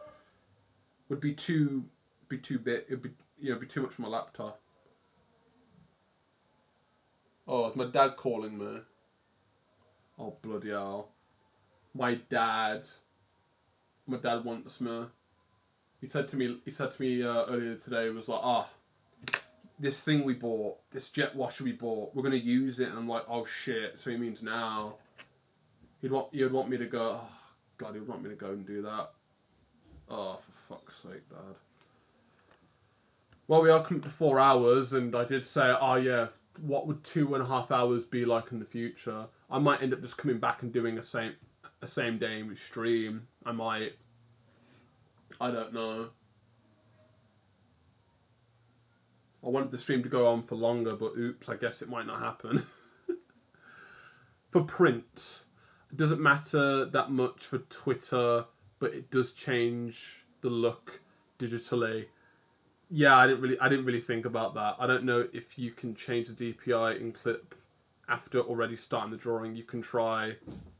would be too big. It'd be too much for my laptop. Oh, it's my dad calling me. Oh, bloody hell. My dad wants me. He said to me earlier today, was like, this thing we bought, this jet washer we bought, we're going to use it. And I'm like, oh shit, so he means now. He would want me to go, oh God, he would want me to go and do that. Oh, for fuck's sake, Dad. Well, we are coming to 4 hours, and I did say, oh yeah, what would 2.5 hours be like in the future? I might end up just coming back and doing a same day stream. I might. I don't know. I wanted the stream to go on for longer, but oops, I guess it might not happen. For print, it doesn't matter that much for Twitter, but it does change the look digitally. Yeah, I didn't really think about that. I don't know if you can change the DPI in clip after already starting the drawing. You can try.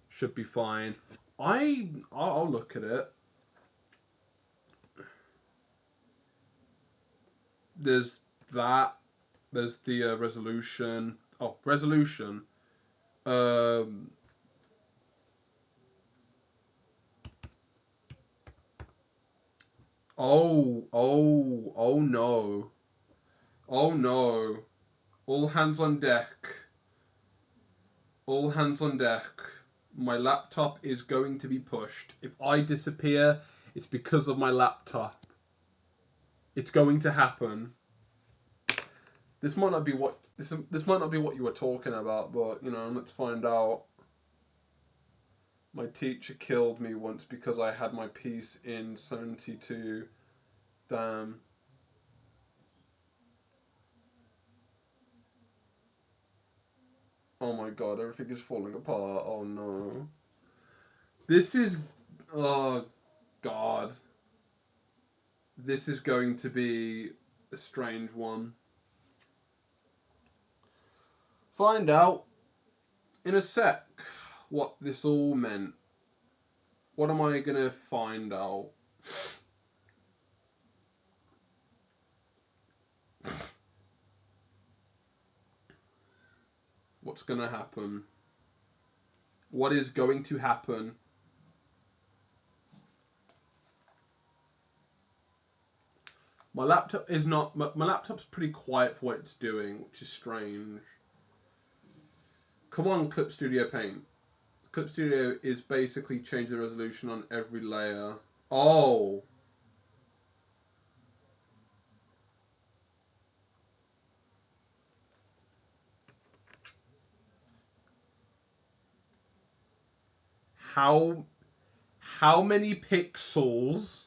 Should be fine. I'll look at it. There's that. There's the resolution. Oh, resolution. Um, oh no. Oh no. All hands on deck. All hands on deck. My laptop is going to be pushed. If I disappear, it's because of my laptop. It's going to happen. This might not be what this might not be what you were talking about, but you know, let's find out. My teacher killed me once because I had my piece in 72. Damn. Oh my god, everything is falling apart. Oh no. This is. Oh god. This is going to be a strange one. Find out in a sec what this all meant. What am I gonna find out? What's gonna happen? What is going to happen? My laptop is not. My laptop's pretty quiet for what it's doing, which is strange. Come on, Clip Studio Paint. Clip Studio is basically changing the resolution on every layer. Oh. How many pixels?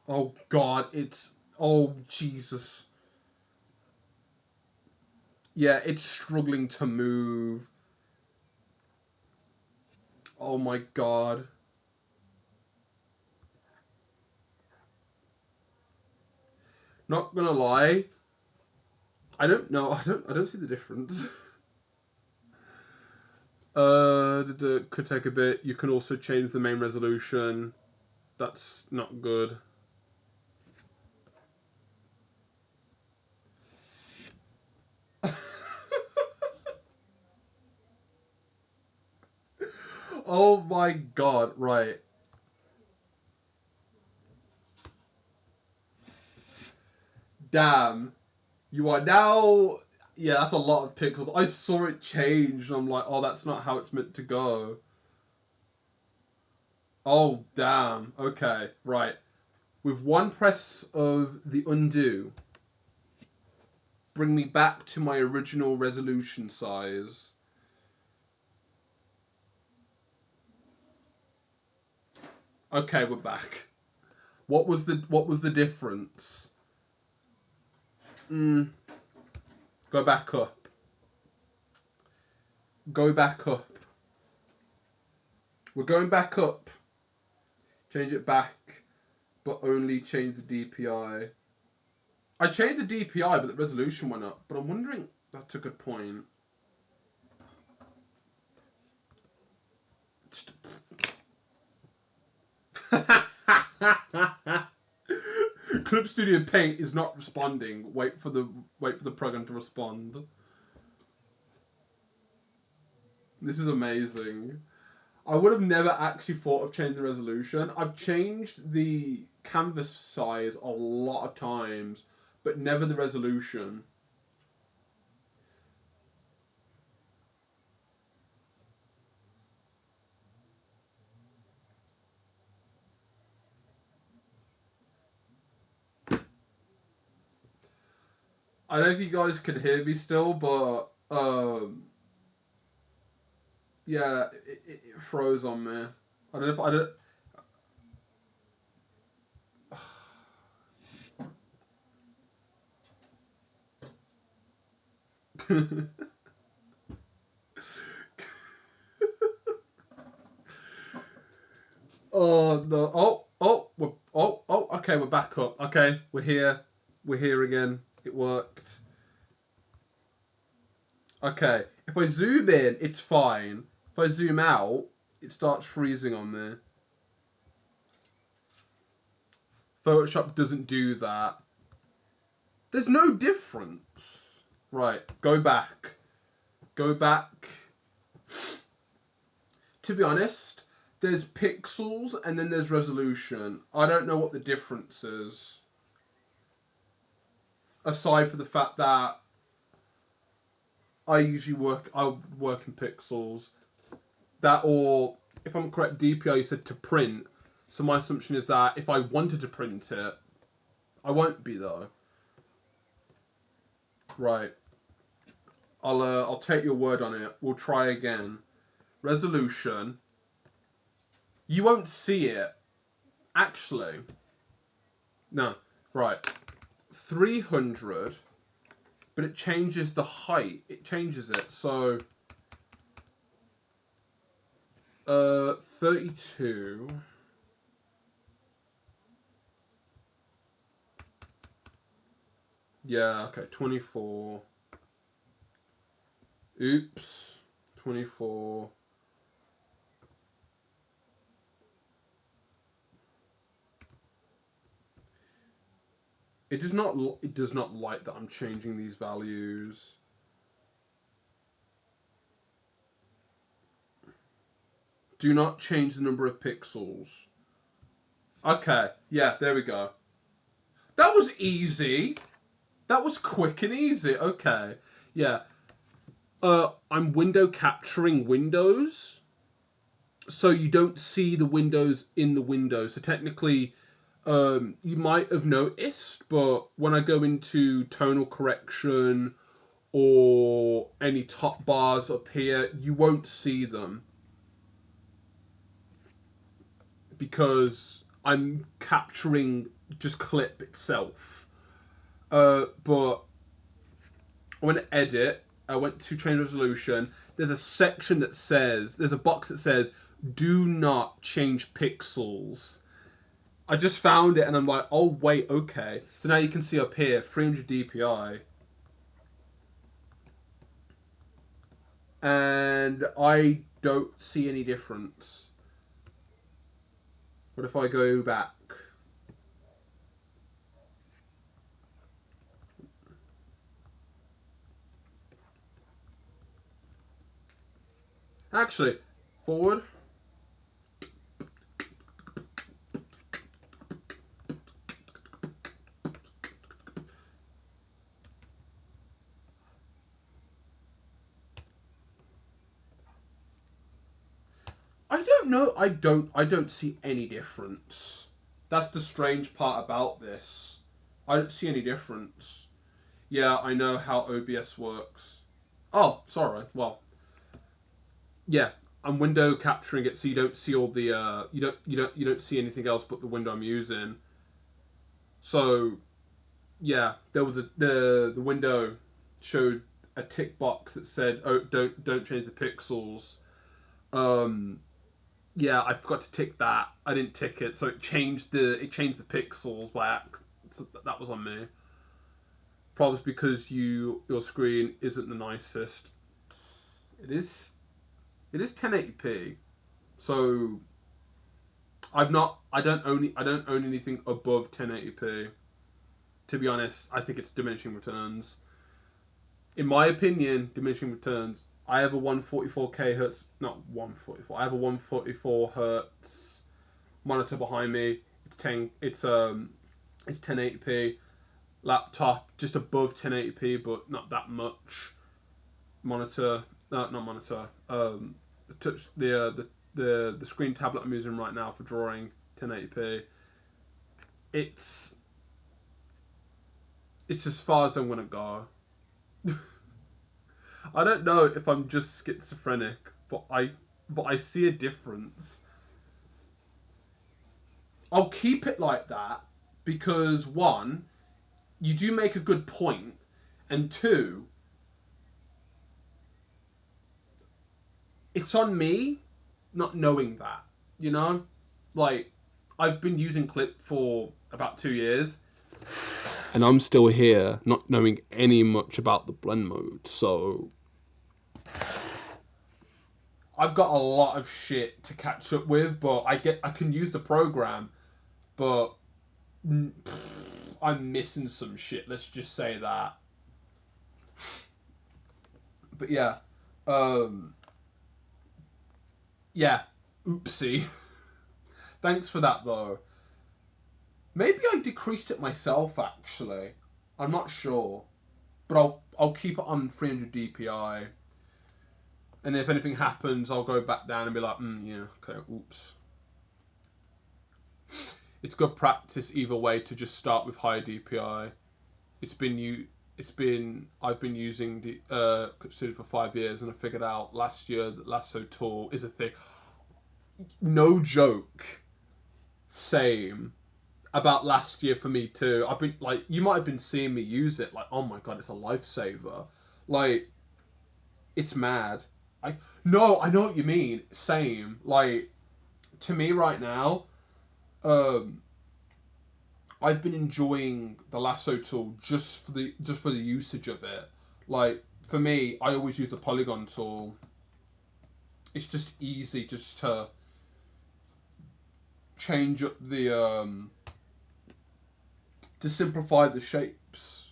Oh god, it's oh Jesus. Yeah, it's struggling to move. Oh my god. Not gonna lie. I don't know. I don't see the difference. Could take a bit. You can also change the main resolution. That's not good. Oh my god, right. Damn. You are now. Yeah, that's a lot of pixels. I saw it change and I'm like, oh, that's not how it's meant to go. Oh, damn. Okay, right. With one press of the undo, bring me back to my original resolution size. Okay, we're back. What was the difference? Go back up. Go back up. We're going back up. Change it back, but only change the DPI. I changed the DPI, but the resolution went up. But I'm wondering, that's a good point. Clip Studio Paint is not responding. Wait for the program to respond. This is amazing. I would have never actually thought of changing the resolution. I've changed the canvas size a lot of times, but never the resolution. I don't know if you guys can hear me still, but yeah, it froze on me. I don't know if I don't. Oh no! Oh! Okay, we're back up. Okay, we're here. We're here again. It worked. Okay, if I zoom in, it's fine. If I zoom out, it starts freezing on me. Photoshop doesn't do that. There's no difference. Right, go back. Go back. To be honest, there's pixels and then there's resolution. I don't know what the difference is. Aside from the fact that I work in pixels. That, or if I'm correct, DPI you said to print. So my assumption is that if I wanted to print it, I won't be though. Right. I'll take your word on it. We'll try again. Resolution. You won't see it. Actually. No. Right. 300. But it changes the height. It changes it. So 32. Yeah, okay, 24. Oops. 24. It does not like that I'm changing these values. Do not change the number of pixels. Okay, yeah, there we go. That was easy. That was quick and easy. Okay, yeah. I'm window capturing windows, so you don't see the windows in the window. So technically, you might have noticed, but when I go into tonal correction or any top bars up here, you won't see them because I'm capturing just clip itself. But I went to edit. I went to change resolution. There's a section that says, there's a box that says, do not change pixels. I just found it and I'm like, oh wait, okay. So now you can see up here, 300 DPI. And I don't see any difference. What if I go back? Actually, forward. I don't know. I don't see any difference. That's the strange part about this. I don't see any difference. Yeah, I know how OBS works. Oh, sorry. Well, yeah, I'm window capturing it so you don't see all the you don't see anything else but the window I'm using. So, yeah, there was the window showed a tick box that said, "Oh, don't change the pixels." Yeah, I forgot to tick that. I didn't tick it, so it changed the pixels by so that was on me. Probably because your screen isn't the nicest. It is 1080p. So I don't own anything above 1080p. To be honest, I think it's diminishing returns. In my opinion, diminishing returns. I have a 144k hertz, not 144. I have a 144 hertz monitor behind me. It's 1080p. Laptop just above 1080p, but not that much. Monitor, not monitor. Touch the screen tablet I'm using right now for drawing 1080p. It's as far as I'm gonna go. I don't know if I'm just schizophrenic, but I see a difference. I'll keep it like that because one, you do make a good point, and two, it's on me not knowing that, you know? Like, I've been using Clip for about 2 years, and I'm still here not knowing any much about the blend mode, so I've got a lot of shit to catch up with, but I can use the program, but I'm missing some shit. Let's just say that. But yeah, yeah. Oopsie. Thanks for that though. Maybe I decreased it myself actually. I'm not sure, but I'll keep it on 300 DPI. And if anything happens, I'll go back down and be like, yeah, okay, oops. It's good practice either way to just start with higher DPI. I've been using the Clip Studio for 5 years, and I figured out last year that Lasso Tool is a thing. No joke. Same. About last year for me too. I've been like, you might have been seeing me use it. Like, oh my god, it's a lifesaver. Like, it's mad. I know what you mean. Same. Like, to me right now, I've been enjoying the Lasso Tool just for the usage of it. Like, for me, I always use the Polygon tool. It's just easy just to change up the to simplify the shapes.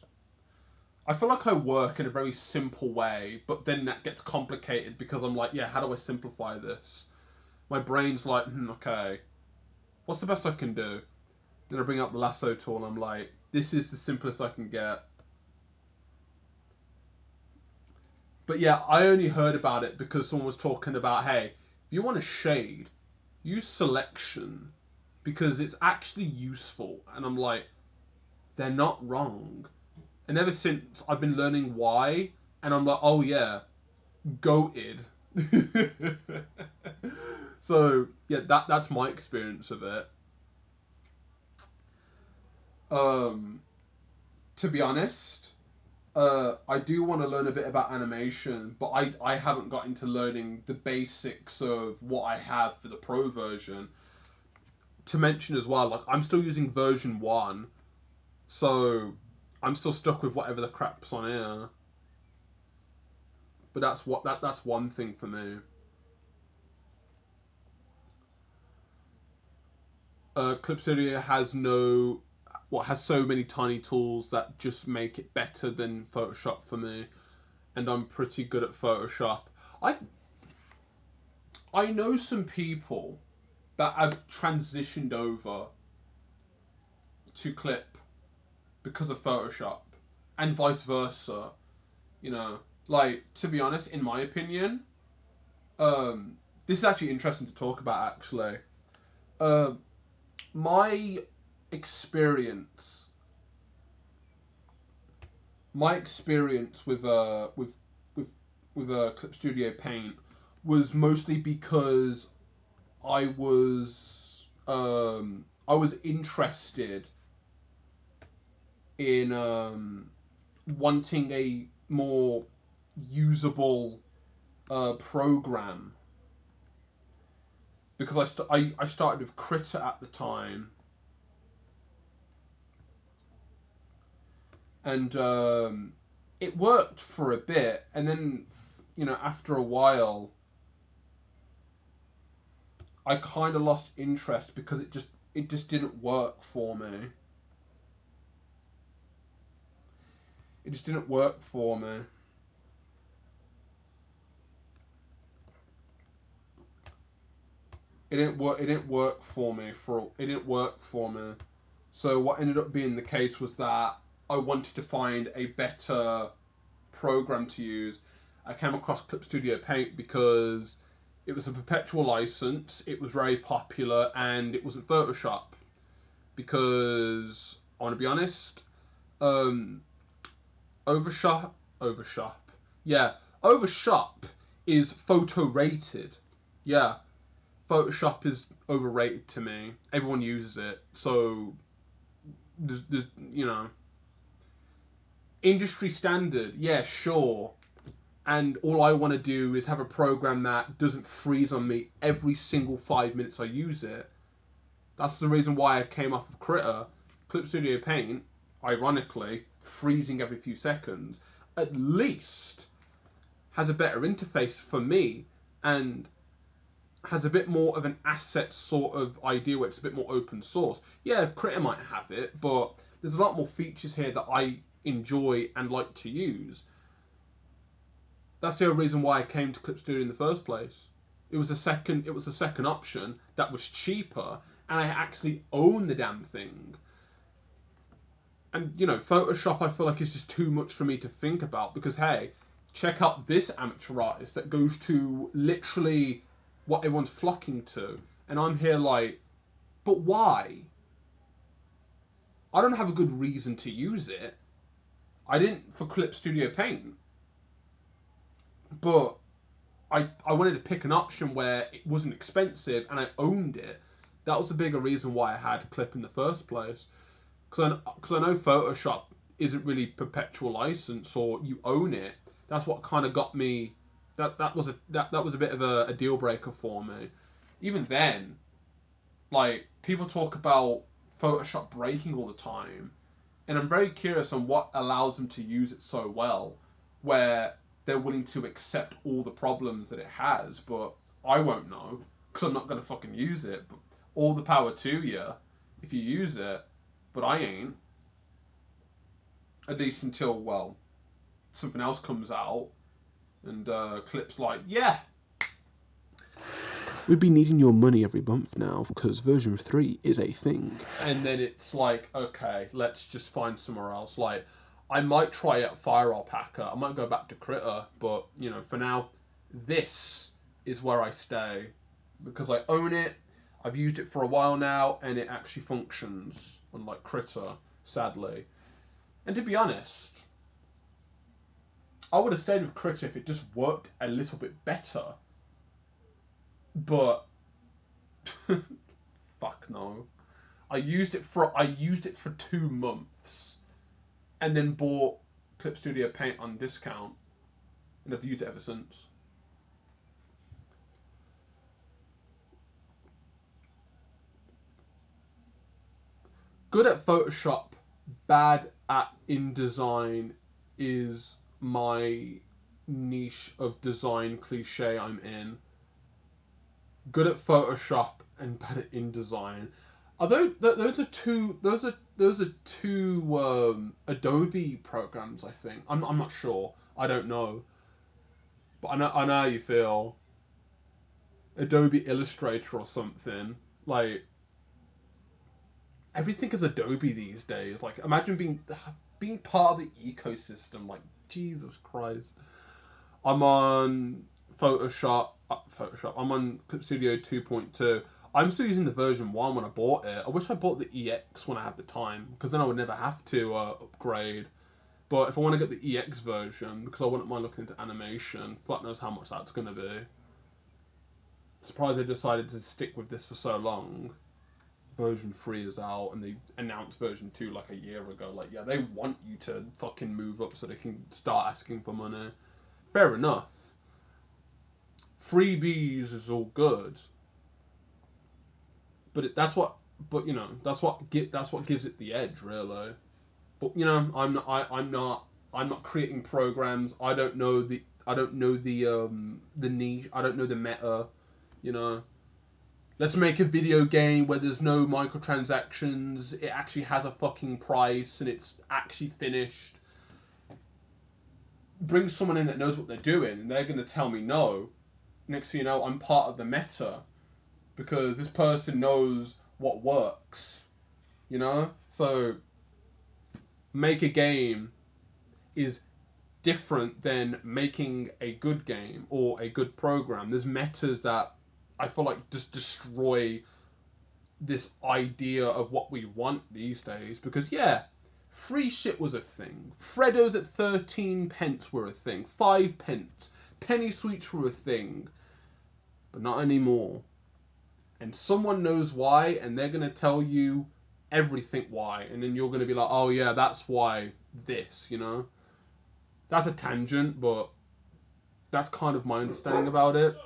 I feel like I work in a very simple way, but then that gets complicated because I'm like, yeah, how do I simplify this? My brain's like, okay, what's the best I can do? Then I bring up the Lasso tool and I'm like, this is the simplest I can get. But yeah, I only heard about it because someone was talking about, hey, if you want a shade, use selection because it's actually useful. And I'm like, they're not wrong. And ever since I've been learning why, and I'm like, oh yeah, goated. So yeah, that's my experience of it. To be honest, I do want to learn a bit about animation, but I haven't got into learning the basics of what I have for the pro version. To mention as well, like I'm still using version 1, so I'm still stuck with whatever the crap's on here. But that's one thing for me. Clip Studio has so many tiny tools that just make it better than Photoshop for me, and I'm pretty good at Photoshop. I know some people that have transitioned over to Clip because of Photoshop, and vice versa. You know, like, to be honest, in my opinion, this is actually interesting to talk about. Actually, my experience, with Clip Studio Paint was mostly because I was interested in wanting a more usable program, because I started with Krita at the time, and it worked for a bit, and then after a while I kind of lost interest because it just didn't work for me. It just didn't work for me. It didn't work. It didn't work for me. It didn't work for me. So what ended up being the case was that I wanted to find a better program to use. I came across Clip Studio Paint because it was a perpetual license, it was very popular, and it wasn't Photoshop. Because I want to be honest, Overshop, yeah, Overshop is photo rated. Yeah, Photoshop is overrated to me. Everyone uses it, so there's industry standard. Yeah, sure. And all I want to do is have a program that doesn't freeze on me every single 5 minutes I use it. That's the reason why I came off of Krita. Clip Studio Paint, ironically, freezing every few seconds, at least has a better interface for me. And has a bit more of an asset sort of idea where it's a bit more open source. Yeah, Critter might have it, but there's a lot more features here that I enjoy and like to use. That's the only reason why I came to Clip Studio in the first place. It was a second option that was cheaper, and I actually own the damn thing. And, you know, Photoshop I feel like is just too much for me to think about because, hey, check out this amateur artist that goes to literally what everyone's flocking to. And I'm here like, but why? I don't have a good reason to use it. I didn't for Clip Studio Paint. But I wanted to pick an option where it wasn't expensive and I owned it. That was the bigger reason why I had Clip in the first place. Because I know Photoshop isn't really perpetual license or you own it. That's what kind of got me. That was a bit of a deal breaker for me. Even then, like people talk about Photoshop breaking all the time, and I'm very curious on what allows them to use it so well, where they're willing to accept all the problems that it has. But I won't know because I'm not gonna fucking use it. But all the power to you if you use it. But I ain't. At least until, well, something else comes out. And Clip's like, yeah. We'd be needing your money every month now because version 3 is a thing. And then it's like, okay, let's just find somewhere else. Like, I might try out Fire Alpaca. I might go back to Critter. But, you know, for now, this is where I stay. Because I own it. I've used it for a while now. And it actually functions. Unlike Critter, sadly. And to be honest, I would have stayed with Critter if it just worked a little bit better. But fuck no. I used it for 2 months and then bought Clip Studio Paint on discount and I've used it ever since. Good at Photoshop, bad at InDesign is my niche of design cliche I'm in. Good at Photoshop and bad at InDesign. Although those are two Adobe programs, I think. I'm not sure. I don't know. But I know how you feel. Adobe Illustrator or something. Like everything is Adobe these days. Like imagine being part of the ecosystem. Like Jesus Christ. I'm on Photoshop. I'm on Clip Studio 2.2. I'm still using the version 1 when I bought it. I wish I bought the EX when I had the time, because then I would never have to upgrade. But if I want to get the EX version, because I wouldn't mind looking into animation, fuck knows how much that's going to be. Surprised they decided to stick with this for so long. Version 3 is out, and they announced version 2 like a year ago. Like, yeah, they want you to fucking move up so they can start asking for money. Fair enough. Freebies is all good, but that's what gives it the edge, really. But you know, I'm not creating programs. I don't know the niche. I don't know the meta. You know, let's make a video game where there's no microtransactions. It actually has a fucking price and it's actually finished. Bring someone in that knows what they're doing, and they're gonna tell me no. Next thing you know, I'm part of the meta because this person knows what works, you know? So make a game is different than making a good game or a good program. There's metas that I feel like just destroy this idea of what we want these days because, yeah, free shit was a thing. Freddos at 13 pence were a thing. 5 pence. Penny sweets were a thing. But not anymore. And someone knows why, and they're going to tell you everything why. And then you're going to be like, oh yeah, that's why this, you know? That's a tangent, but that's kind of my understanding about it.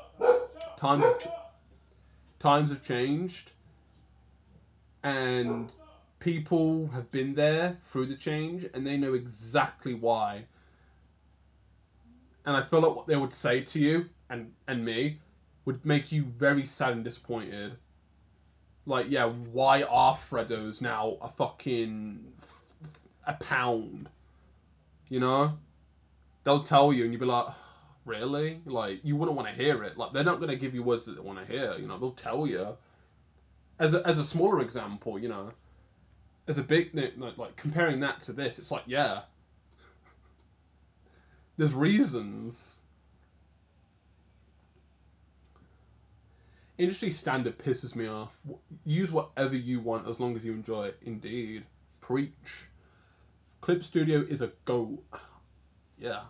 Times have changed. And people have been there through the change, and they know exactly why. And I feel like what they would say to you, and me, would make you very sad and disappointed. Like, yeah, why are Freddos now a fucking a pound? You know, they'll tell you, and you'll be like, really? Like, you wouldn't want to hear it. Like, they're not gonna give you words that they want to hear. You know, they'll tell you. As a smaller example, you know, as a big like comparing that to this, it's like, yeah, there's reasons. Industry standard pisses me off. Use whatever you want as long as you enjoy it. Indeed. Preach. Clip Studio is a goat. Yeah.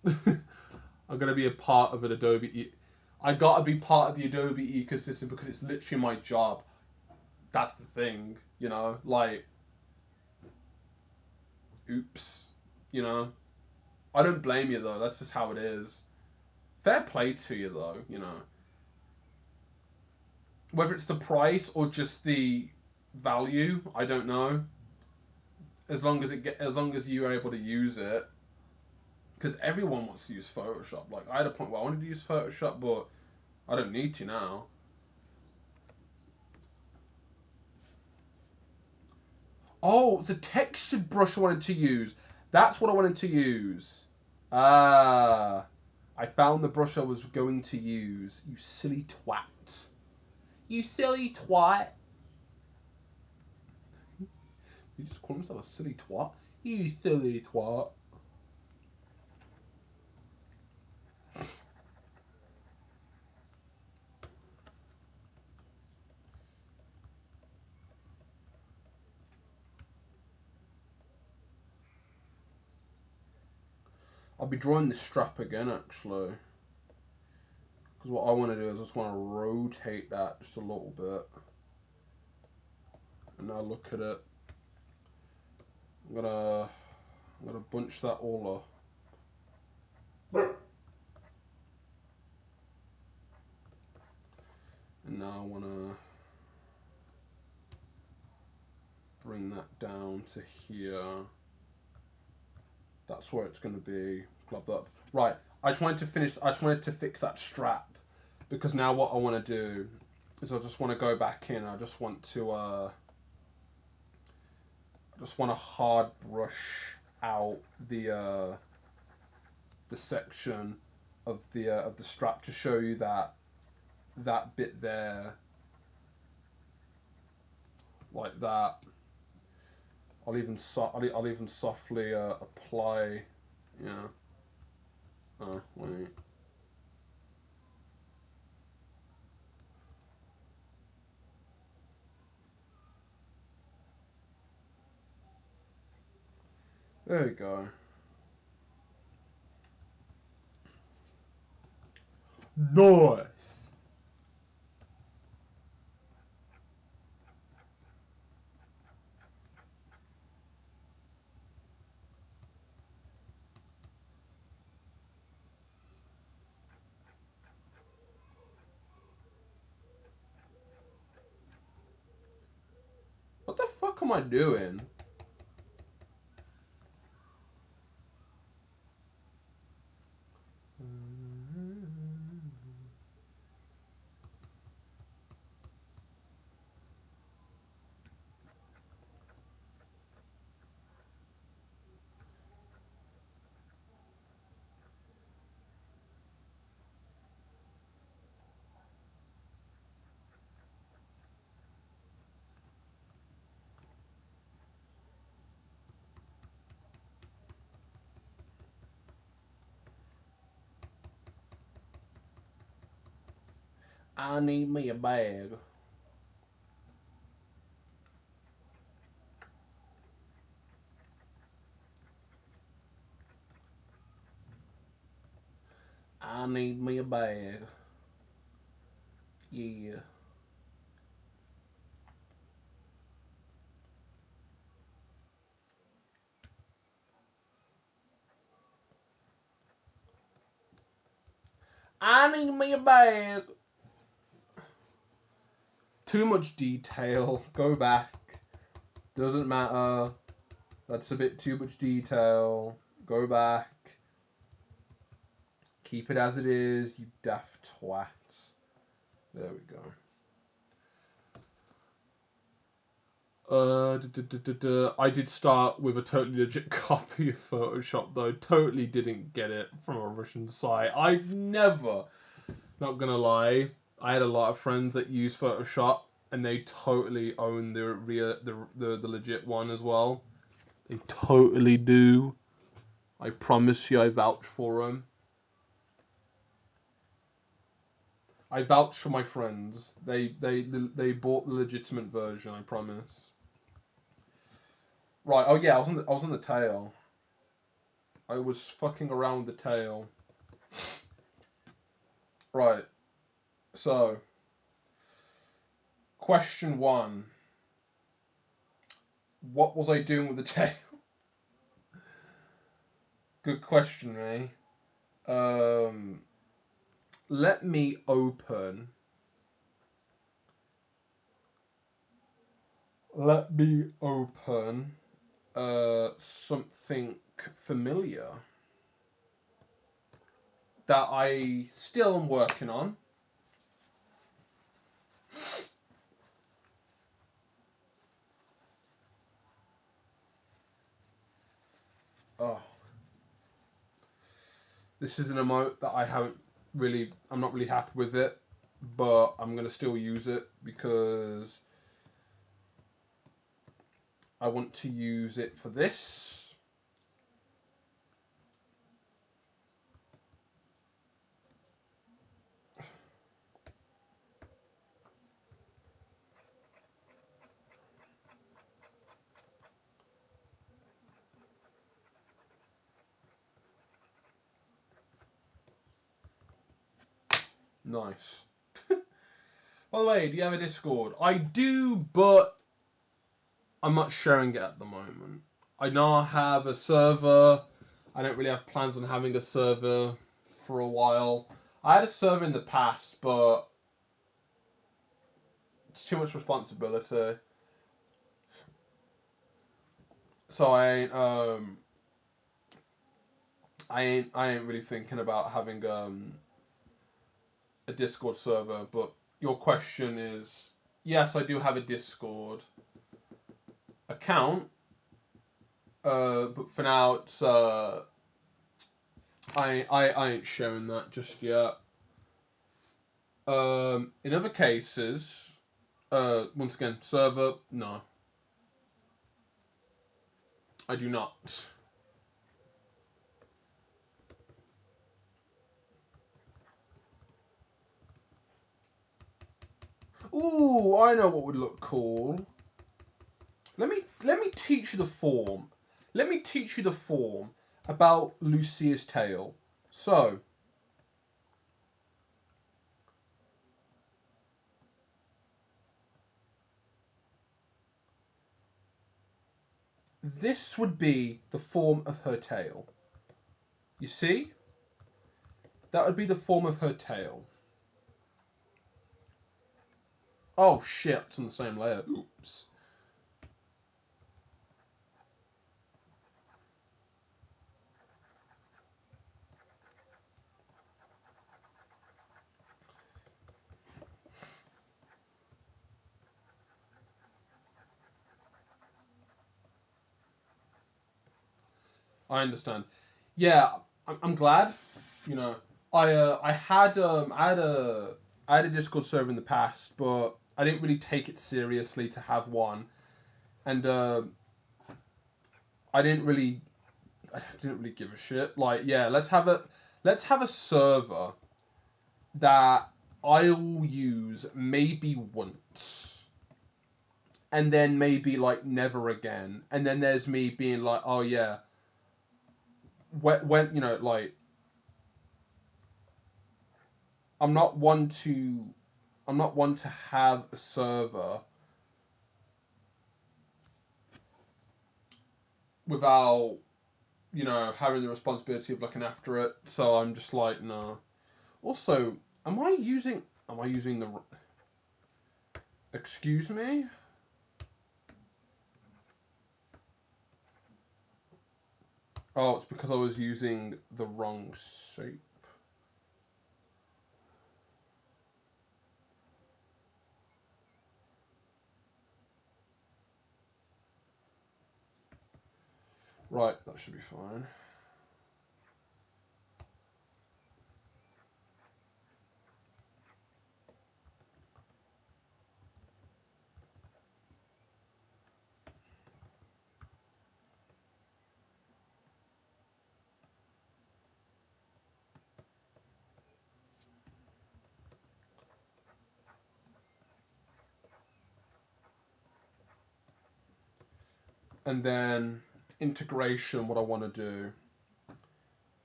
I'm going to be a part of an Adobe. I got to be part of the Adobe ecosystem because it's literally my job. That's the thing, you know? Like, oops. You know? I don't blame you, though. That's just how it is. Fair play to you, though, you know? Whether it's the price or just the value, I don't know. As long as you're able to use it, because everyone wants to use Photoshop. Like, I had a point where I wanted to use Photoshop, but I don't need to now. Oh, it's a textured brush I wanted to use. That's what I wanted to use. Ah, I found the brush I was going to use. You silly twat. You silly twat. You just call himself a silly twat? You silly twat. I'll be drawing the strap again, actually. Because what I want to do is I just want to rotate that just a little bit. And now look at it. I'm gonna bunch that all up. And now I want to bring that down to here. That's where it's going to be clubbed up. Right, I just wanted to fix that strap. Because now what I want to do is I just want to go back in. I just want to hard brush out the section of the strap to show you that bit there, like that. I'll even softly apply. Yeah. Oh wait. There you go. Nice. What the fuck am I doing? I need me a bag. I need me a bag. Yeah. I need me a bag. Too much detail. Go back. Doesn't matter. That's a bit too much detail. Go back. Keep it as it is, you daft twat. There we go. I did start with a totally legit copy of Photoshop though. Totally didn't get it from a Russian site. I've never, not gonna lie, I had a lot of friends that use Photoshop and they totally own the legit one as well. They totally do. I promise you, I vouch for them. I vouch for my friends. They bought the legitimate version. I promise. Right. Oh yeah, I was on the tail. I was fucking around with the tail. Right. So, question 1. What was I doing with the tail? Good question, Ray. Let me open. Something familiar that I still am working on. Oh. This is an emote that I'm not really happy with it, but I'm going to still use it because I want to use it for this. Nice. By the way, do you have a Discord? I do, but I'm not sharing it at the moment. I now have a server. I don't really have plans on having a server for a while. I had a server in the past, but it's too much responsibility. So I ain't really thinking about having a Discord server. But your question is, yes, I do have a Discord account. But for now, it's I ain't showing that just yet. In other cases, once again, server, no, I do not. Ooh, I know what would look cool. Let me teach you the form. Let me teach you the form about Lucia's tail. So, this would be the form of her tail. You see? That would be the form of her tail. Oh shit, it's on the same layer. Oops. I understand. Yeah, I'm glad. You know, I had I had a Discord server in the past, but I didn't really take it seriously to have one, and I didn't really give a shit. Like, yeah, let's have a server that I'll use maybe once, and then maybe like never again, and then there's me being like, oh yeah, when you know like I'm not one to have a server without, you know, having the responsibility of looking after it. So I'm just like, no. Also, am I using the excuse me? Oh, it's because I was using the wrong shape. Right, that should be fine. And then integration, what I want to do.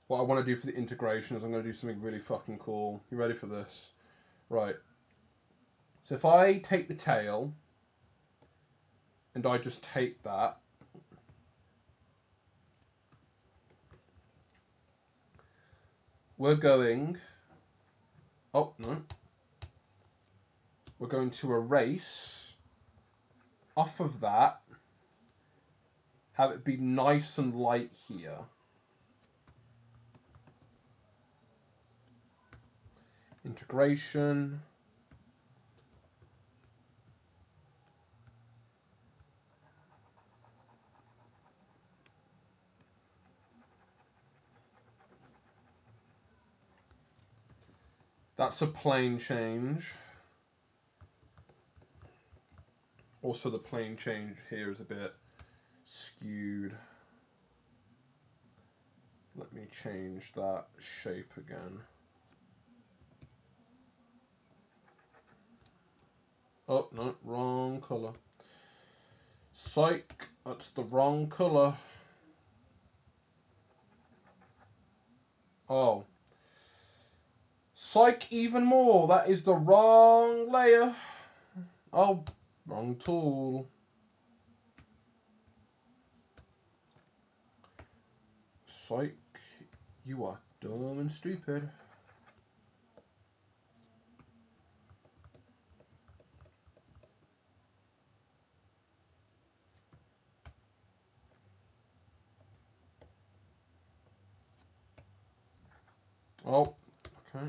What I want to do for the integration is I'm going to do something really fucking cool. You ready for this? Right. So if I take the tail and I just take that, we're going... Oh, no. We're going to erase off of that, have it be nice and light here. Integration. That's a plane change. Also, the plane change here is a bit skewed. Let me change that shape again. Oh, no, wrong colour. Psych, that's the wrong colour. Oh. Psych even more, that is the wrong layer. Oh, wrong tool. Psych, you are dumb and stupid. Oh, okay.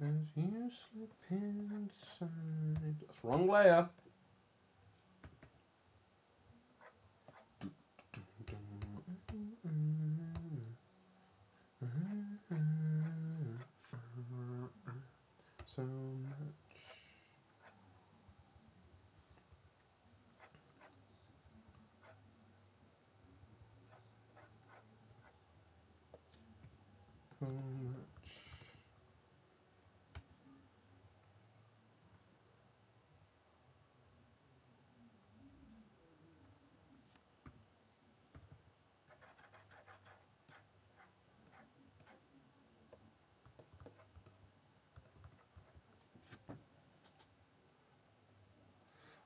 As you slip inside. That's wrong layer. So much. So much.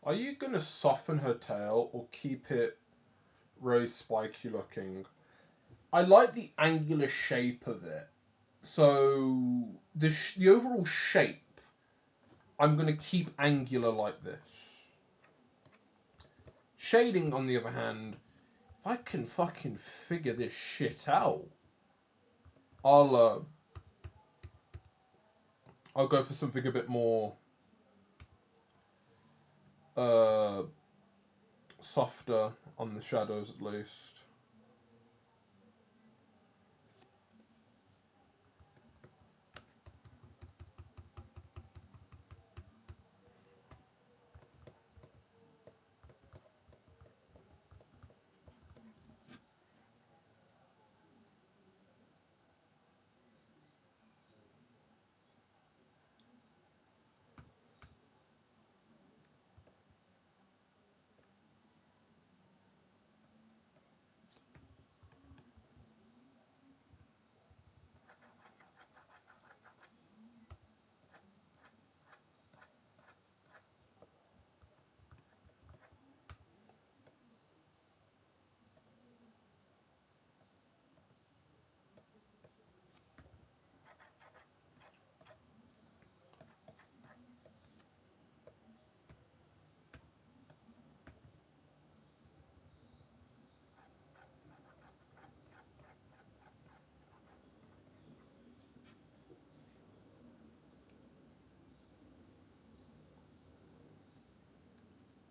Are you going to soften her tail or keep it really spiky looking? I like the angular shape of it. So the overall shape, I'm going to keep angular like this. Shading, on the other hand, I can fucking figure this shit out. I'll go for something a bit more softer on the shadows at least.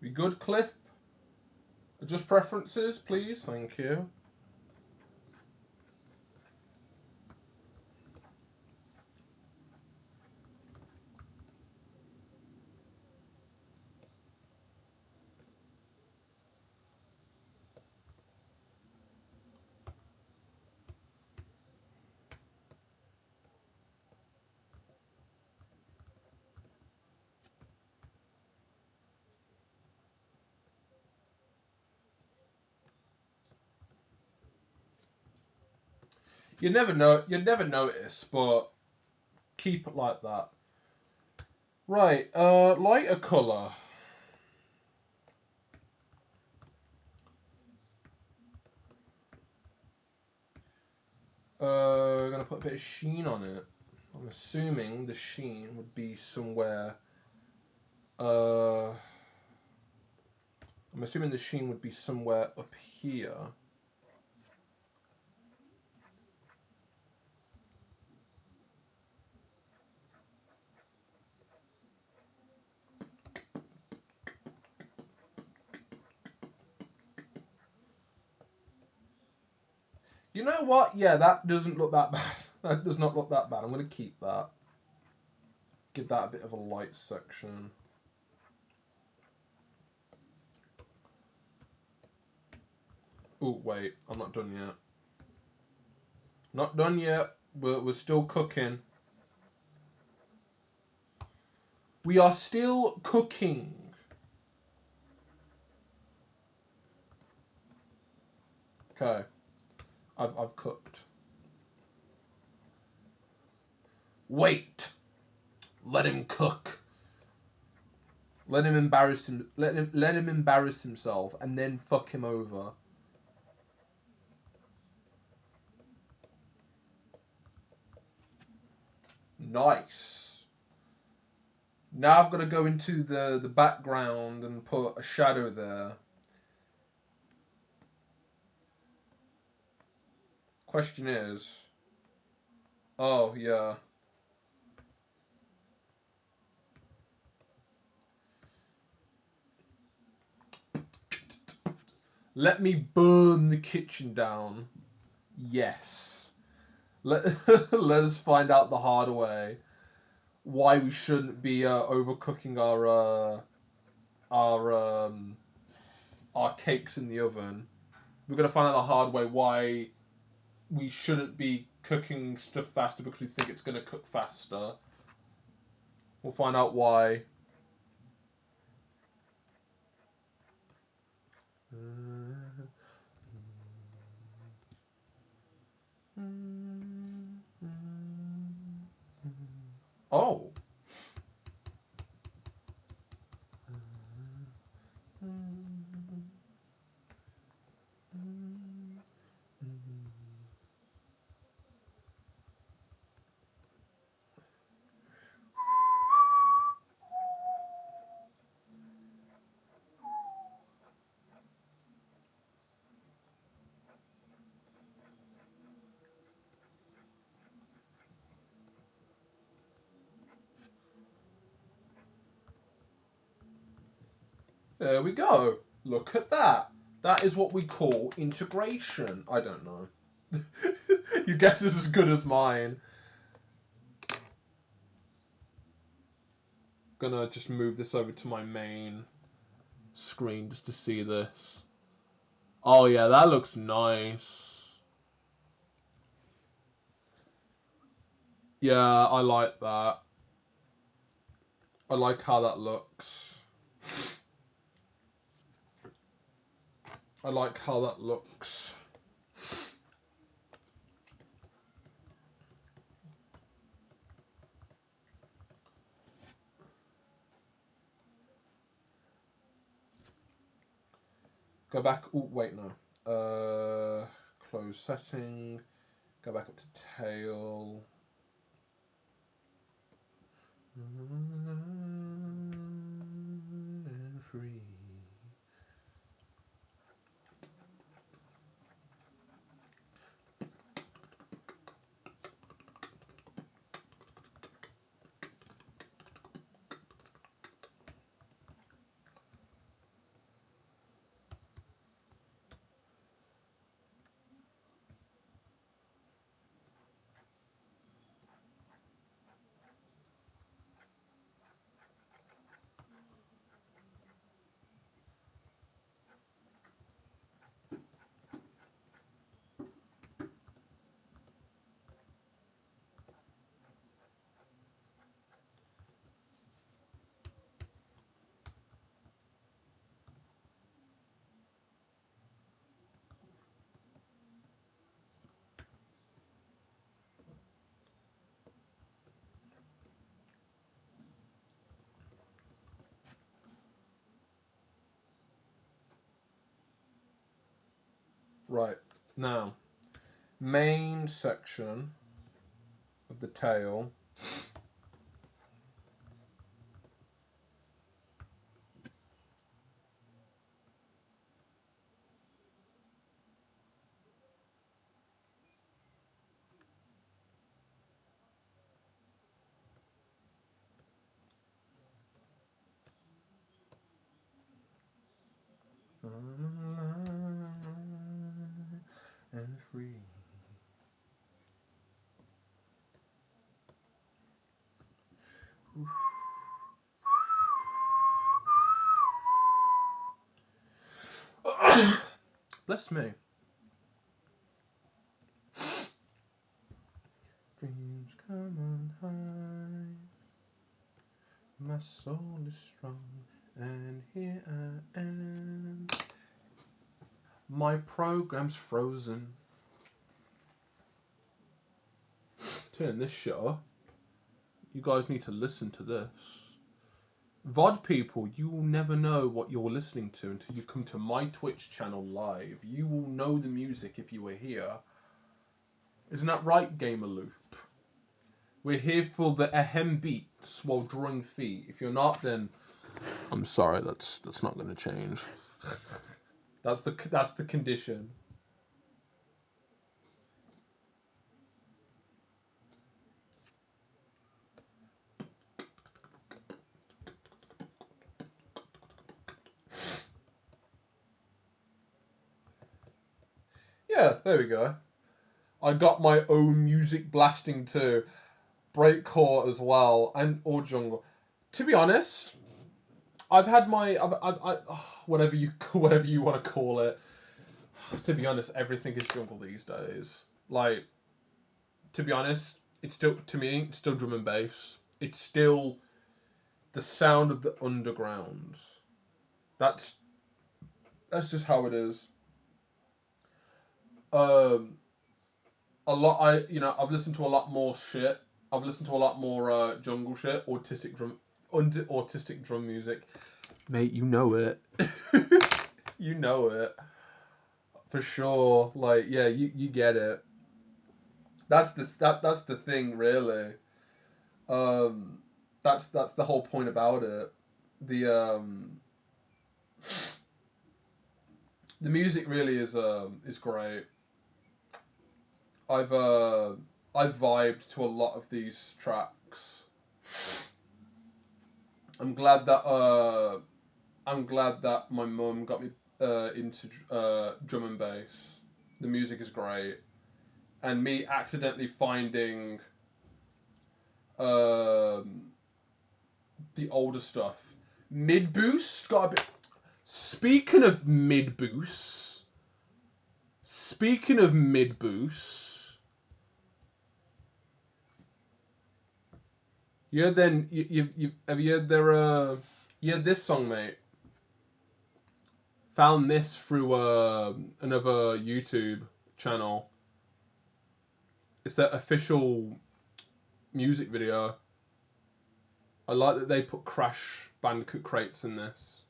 We good, clip? Adjust preferences, please. Thank you. You never know. You never notice, but keep it like that. Right. Lighter color. Gonna put a bit of sheen on it. I'm assuming the sheen would be somewhere. I'm assuming the sheen would be somewhere up here. You know what? Yeah, that doesn't look that bad. That does not look that bad. I'm going to keep that. Give that a bit of a light section. Oh, wait. I'm not done yet. Not done yet. We're still cooking. We are still cooking. Okay. I've cooked. Wait. Let him cook. Let him embarrass him. Let him embarrass himself, and then fuck him over. Nice. Now I've got to go into the background and put a shadow there. Question is... Oh, yeah. Let me burn the kitchen down. Yes. Let us find out the hard way why we shouldn't be overcooking our cakes in the oven. We're gonna find out the hard way why we shouldn't be cooking stuff faster because we think it's gonna cook faster. We'll find out why. Oh. There we go. Look at that. That is what we call integration. I don't know. Your guess is as good as mine. Gonna just move this over to my main screen just to see this. Oh yeah, that looks nice. Yeah, I like that. I like how that looks. I like how that looks. Go back. Oh, wait, no. Close setting. Go back up to tail. And free. Right, now, main section of the tail. And free. Bless me. Dreams come on high. My soul is strong, and here I am. My program's frozen. Turn this shit off. You guys need to listen to this. VOD people, you will never know what you're listening to until you come to my Twitch channel live. You will know the music if you were here. Isn't that right, Gamer Loop? We're here for the ahem beats while drawing feet. If you're not, then I'm sorry. That's not going to change. That's the condition. Yeah, there we go. I got my own music blasting too. Breakcore as well, and or jungle. To be honest, I've had my whatever you want to call it. To be honest, everything is jungle these days. Like, to be honest, it's still to me it's still drum and bass. It's still the sound of the underground. That's just how it is. A lot. I've listened to a lot more shit. I've listened to a lot more jungle shit, autistic drum music. Mate, you know it. You know it. For sure. Like, yeah, you get it. That's the thing, really. That's the whole point about it. The music really is great. I've vibed to a lot of these tracks. I'm glad that I'm glad that my mum got me into drum and bass. The music is great, and me accidentally finding the older stuff. Mid boost got a bit. Speaking of mid boost, you heard then you have you heard their you heard this song, mate. Found this through another YouTube channel. It's their official music video. I like that they put Crash Bandicoot crates in this.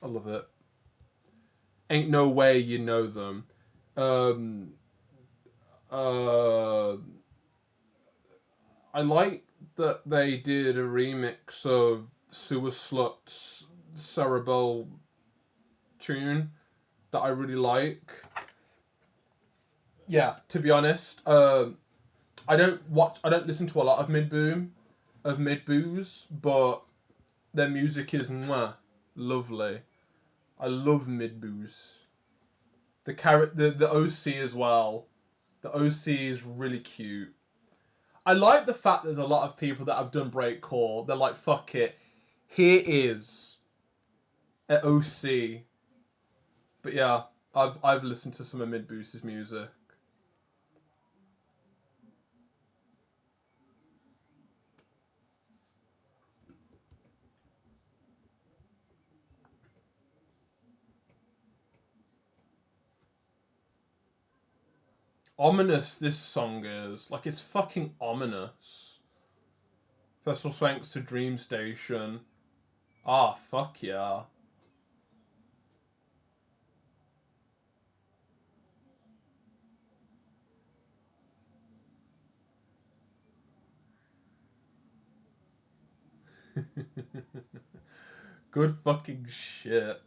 I love it. Ain't no way you know them. I like that they did a remix of Sewer Slut's Cerebral tune that I really like. Yeah, to be honest, I don't listen to a lot of mid booze, but their music is lovely. I love mid booze. The OC as well. The OC is really cute. I like the fact there's a lot of people that have done breakcore. They're like, fuck it. Here is an OC. But yeah, I've listened to some of Mid Boost's music. Ominous this song is. Like, it's fucking ominous. Special thanks to Dream Station. Ah, fuck yeah. Good fucking shit.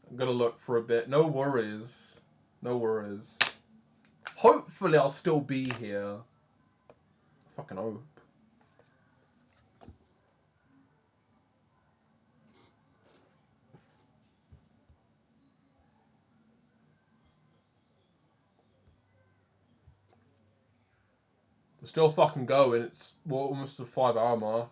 I'm gonna look for a bit. No worries. No worries. Hopefully I'll still be here. Fucking hope. We're still fucking going. It's almost the 5 hour mark.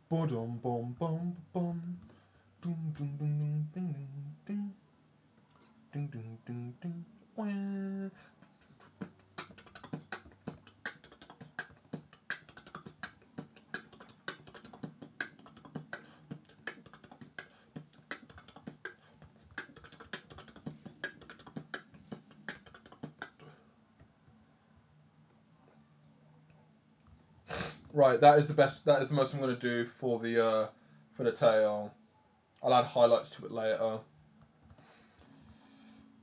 Bum bum bum bum. Ding ding ding ding ding ding ding ding ding ding. Right, that is the best. That is the most I'm gonna do for the tail. I'll add highlights to it later.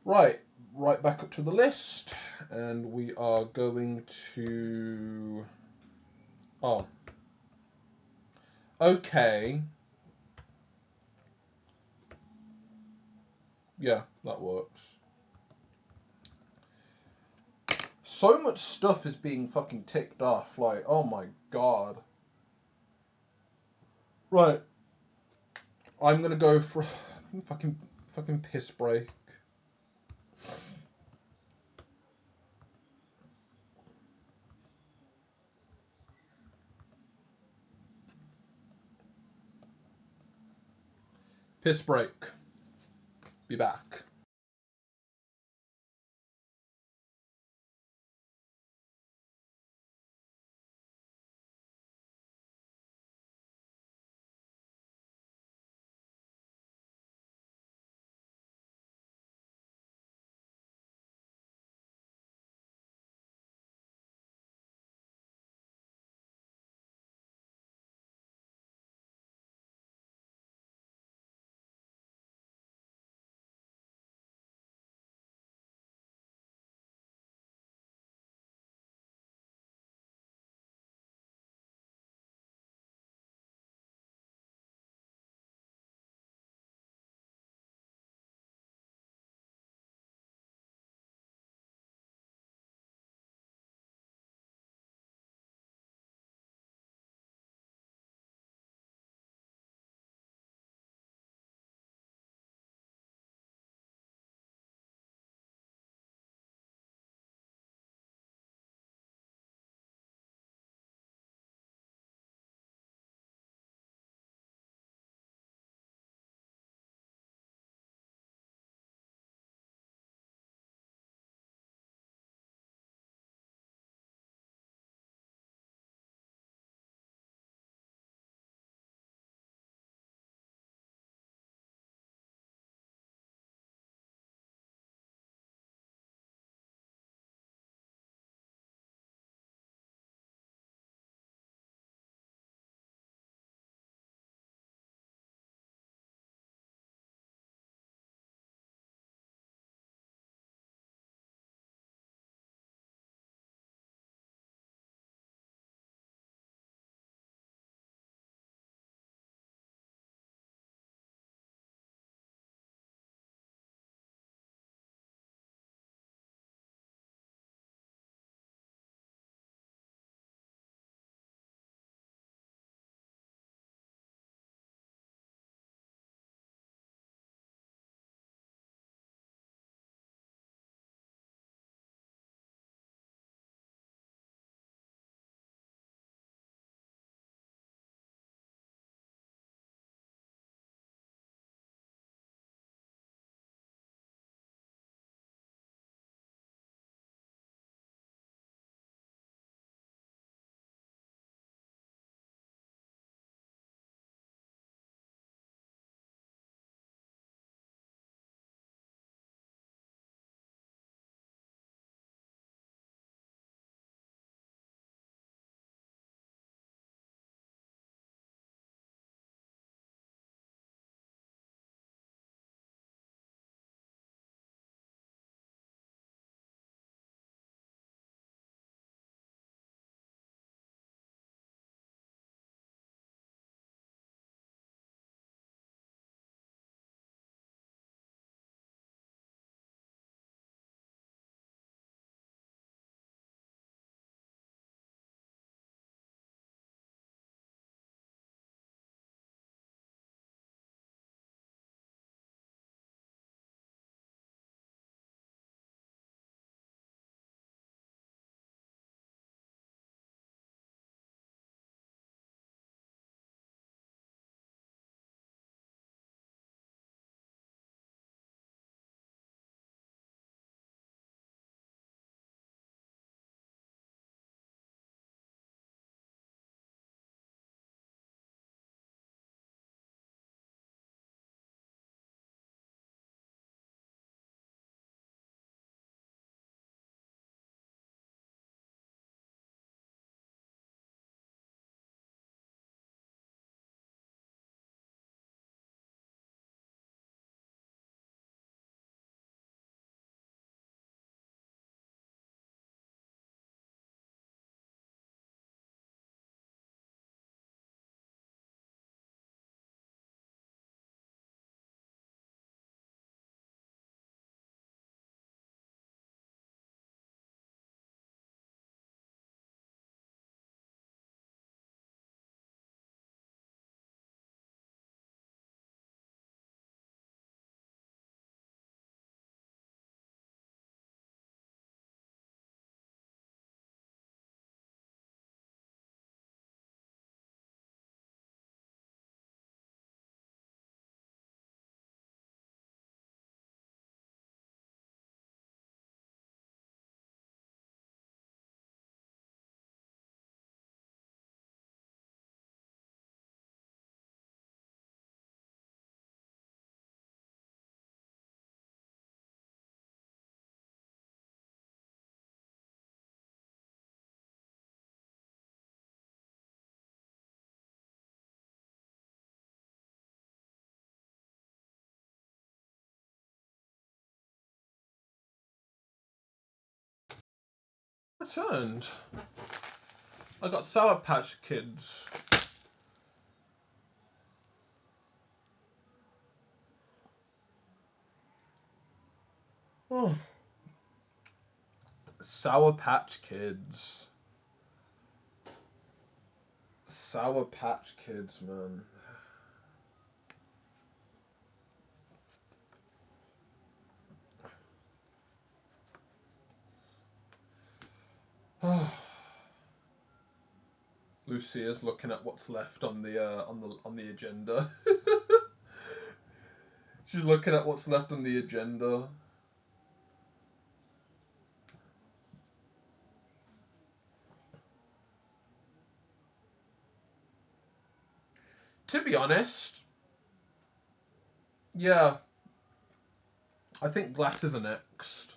Right, right back up to the list, and we are going to. Oh. Okay. Yeah, that works. So much stuff is being fucking ticked off. Like, oh my god. Right. I'm gonna go for fucking piss break. Piss break. Be back. returned. I got Sour Patch Kids. Oh. Sour Patch Kids. Sour Patch Kids, man. Lucia's looking at what's left on the agenda. She's looking at what's left on the agenda. To be honest, yeah, I think glasses are next.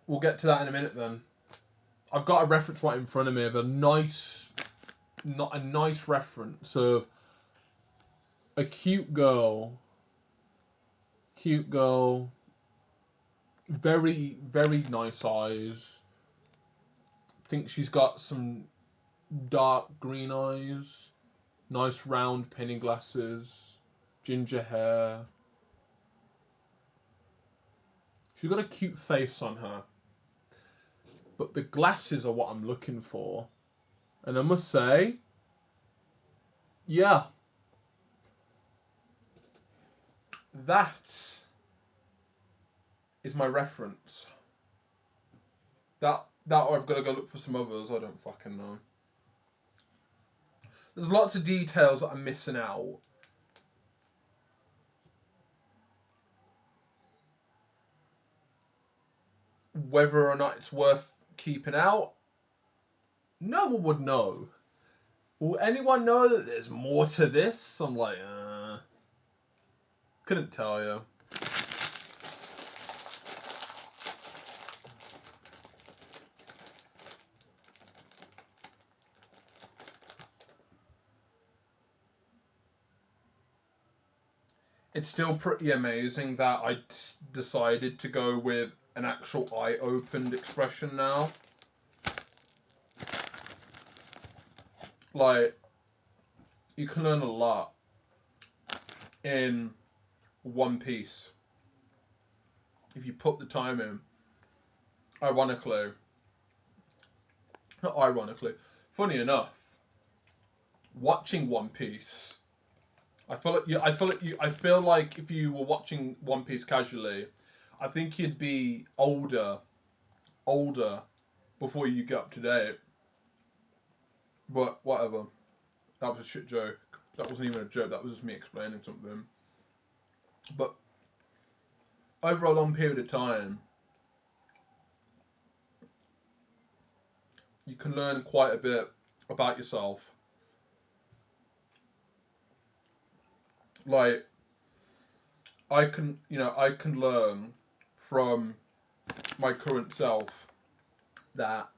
We'll get to that in a minute then. I've got a reference right in front of me of a nice reference of a cute girl, very, very nice eyes. I think she's got some dark green eyes, nice round penny glasses, ginger hair. She's got a cute face on her. But the glasses are what I'm looking for. And I must say, yeah, that is my reference. That or I've got to go look for some others, I don't fucking know. There's lots of details that I'm missing out. Whether or not it's worth keeping out, no one would know. Will anyone know that there's more to this? I'm like, couldn't tell you. It's still pretty amazing that I decided to go with an actual eye-opened expression now. Like, you can learn a lot in One Piece if you put the time in. Funny enough, watching One Piece, I feel like if you were watching One Piece casually, I think you'd be older before you get up to date. But whatever. That was a shit joke. That wasn't even a joke, that was just me explaining something. But over a long period of time, you can learn quite a bit about yourself. Like, I can learn from my current self that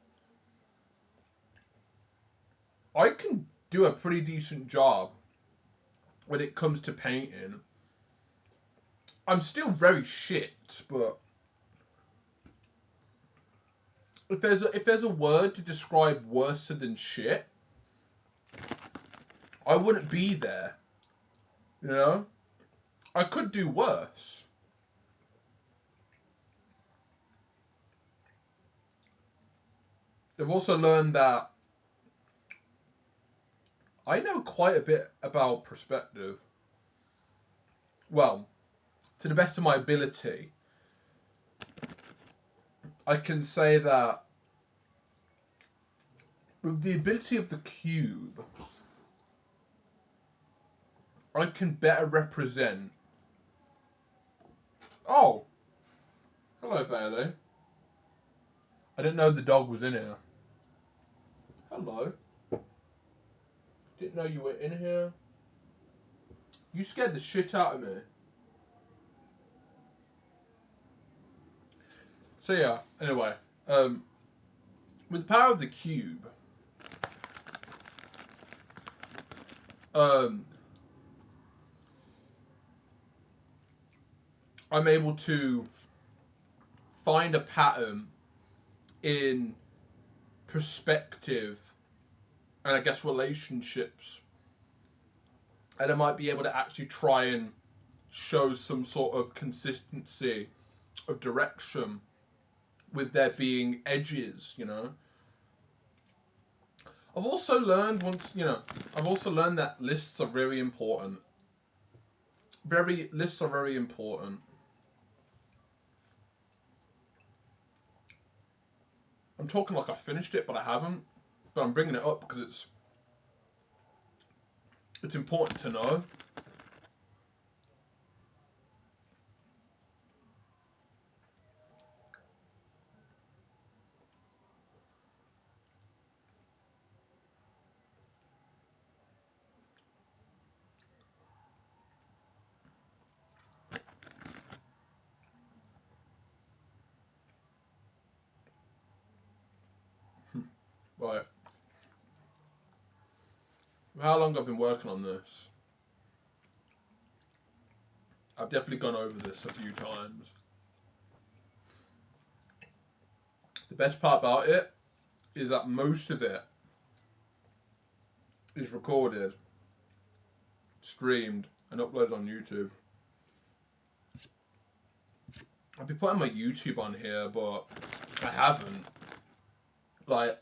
I can do a pretty decent job when it comes to painting. I'm still very shit, but if there's a word to describe worse than shit, I wouldn't be there. You know? I could do worse. I've also learned that I know quite a bit about perspective. Well, to the best of my ability, I can say that with the ability of the cube, I can better represent. Oh, hello, Bailey. I didn't know the dog was in here. Hello. Didn't know you were in here. You scared the shit out of me. So yeah, anyway, with the power of the cube, I'm able to find a pattern in perspective and I guess relationships, and I might be able to actually try and show some sort of consistency of direction with there being edges, you know. I've also learned that lists are very important. Lists are very important. I'm talking like I finished it, but I haven't. But I'm bringing it up because it's important to know. Right. How long I've been working on this? I've definitely gone over this a few times. The best part about it is that most of it is recorded, streamed, and uploaded on YouTube. I've been putting my YouTube on here, but I haven't. Like,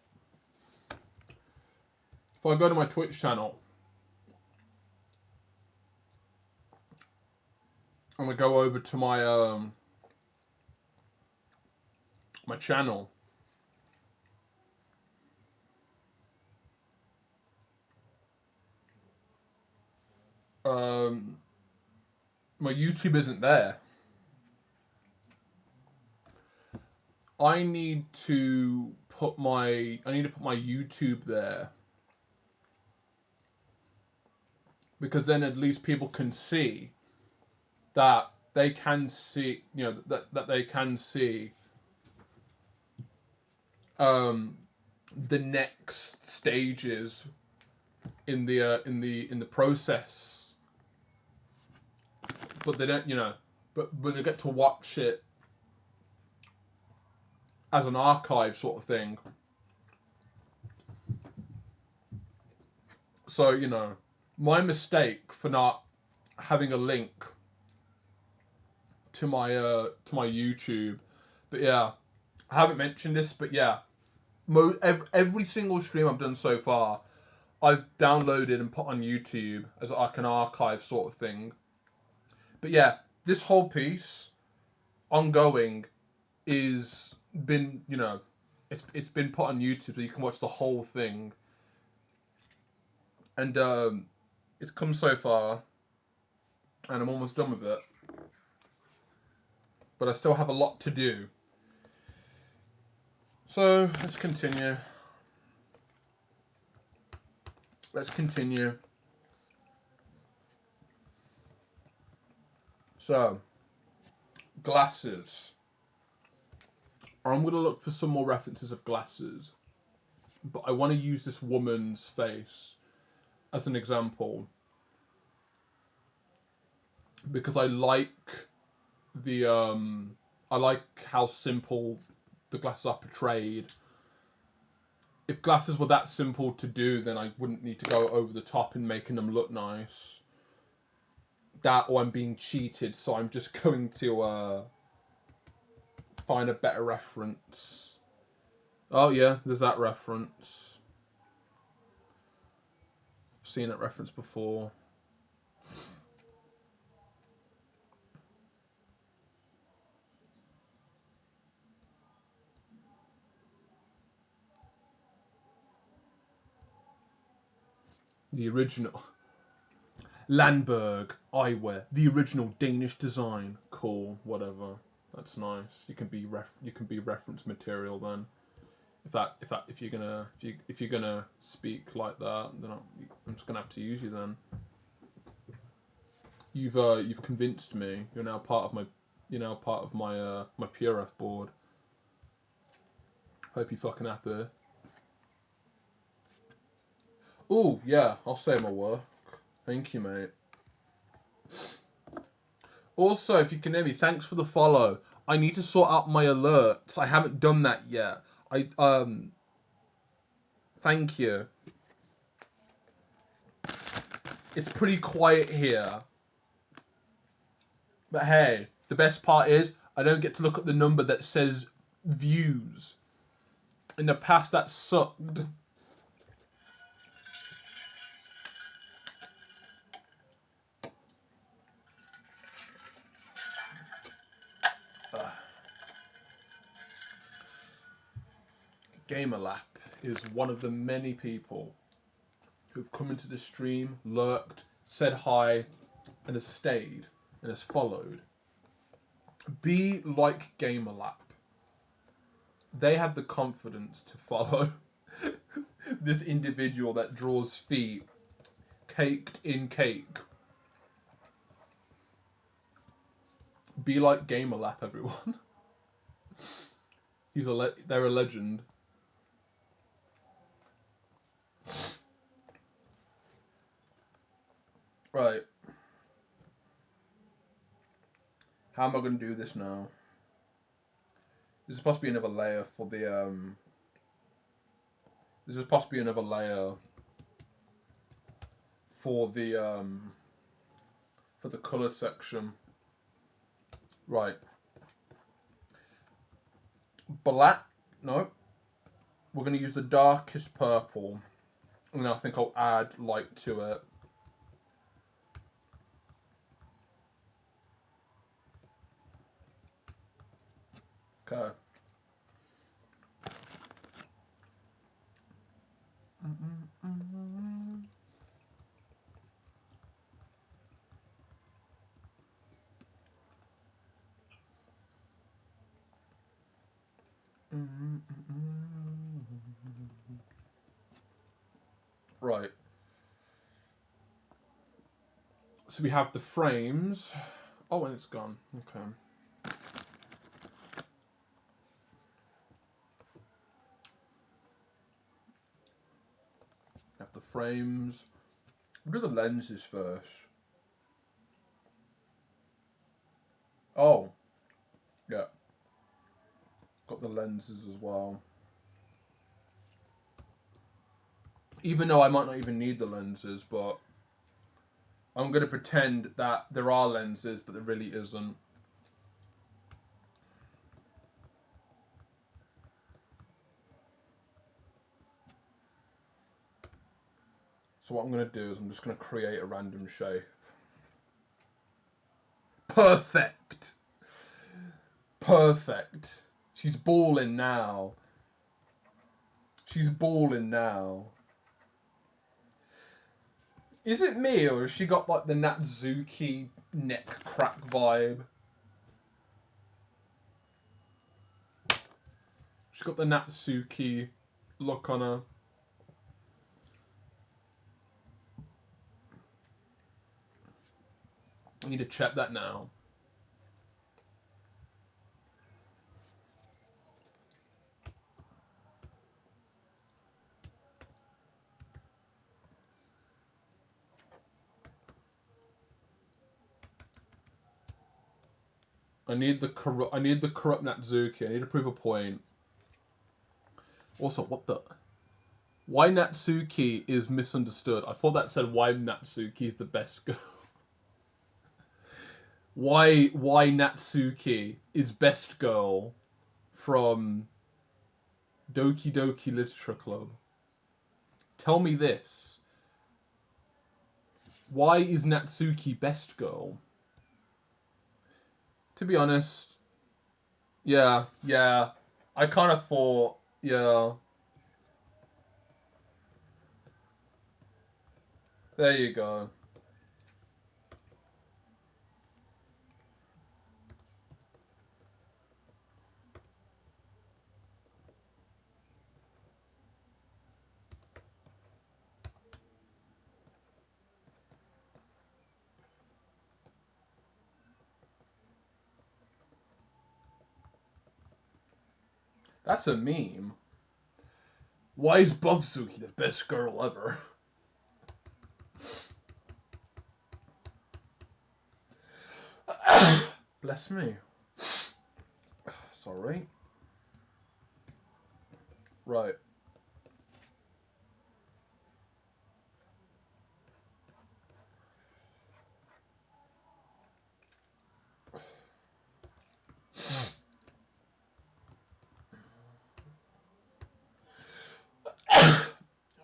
if I go to my Twitch channel, I'm gonna go over to my my channel. My YouTube isn't there. I need to put my YouTube there, because then at least people can see that they can see, you know, that they can see the next stages in the process, but they don't, you know, but they get to watch it as an archive sort of thing. So, you know, my mistake for not having a link to my YouTube, but yeah, I haven't mentioned this, but yeah, every single stream I've done so far, I've downloaded and put on YouTube as like an archive sort of thing. But yeah, this whole piece, ongoing, is been, you know, it's been put on YouTube so you can watch the whole thing. And it's come so far, and I'm almost done with it. But I still have a lot to do. So let's continue. So, glasses. I'm going to look for some more references of glasses. But I want to use this woman's face as an example, because I like I like how simple the glasses are portrayed. If glasses were that simple to do, then I wouldn't need to go over the top in making them look nice. That, or I'm being cheated, so I'm just going to find a better reference. Oh yeah, there's that reference. I've seen that reference before. The original. Landberg eyewear, the original Danish design. Cool, whatever. That's nice. You can be reference material then. If you're gonna speak like that, then I'm just gonna have to use you then. You've convinced me. You're now part of my my PRF board. Hope you're fucking happy. Oh yeah, I'll say my work. Thank you, mate. Also, if you can hear me, thanks for the follow. I need to sort out my alerts. I haven't done that yet. Thank you. It's pretty quiet here. But hey, the best part is I don't get to look at the number that says views. In the past, that sucked. Gamerlap is one of the many people who've come into the stream, lurked, said hi, and has stayed and has followed. Be like Gamerlap. They had the confidence to follow this individual that draws feet caked in cake. Be like Gamerlap, everyone. They're a legend. Right. How am I going to do this now? This is supposed to be another layer for the, This is supposed to be another layer for the colour section. Right. Black. No. We're going to use the darkest purple. And then I think I'll add light to it. Okay. Right. So we have the frames. Oh, and it's gone. Okay. Have the frames. We'll do the lenses first. Oh. Yeah. Got the lenses as well. Even though I might not even need the lenses, but I'm going to pretend that there are lenses, but there really isn't. So what I'm going to do is I'm just going to create a random shape. Perfect. Perfect. She's balling now. She's balling now. Is it me, or has she got like the Natsuki neck crack vibe? She's got the Natsuki look on her. I need to check that now. I need the corrupt Natsuki. I need to prove a point. Also, what the? Why Natsuki is misunderstood? I thought that said why Natsuki is the best girl. Why Natsuki is best girl from Doki Doki Literature Club? Tell me this. Why is Natsuki best girl? To be honest, yeah. I kind of thought, yeah. There you go. That's a meme. Why is Bovsuki the best girl ever? Bless me. Sorry. Right.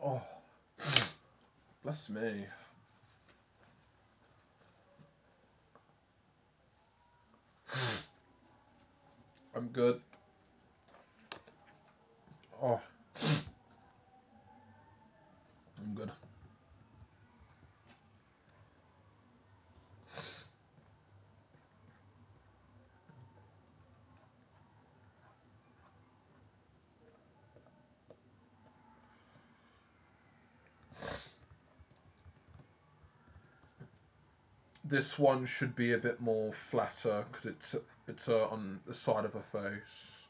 Oh, bless me. I'm good. Oh, I'm good. This one should be a bit more flatter because it's on the side of her face.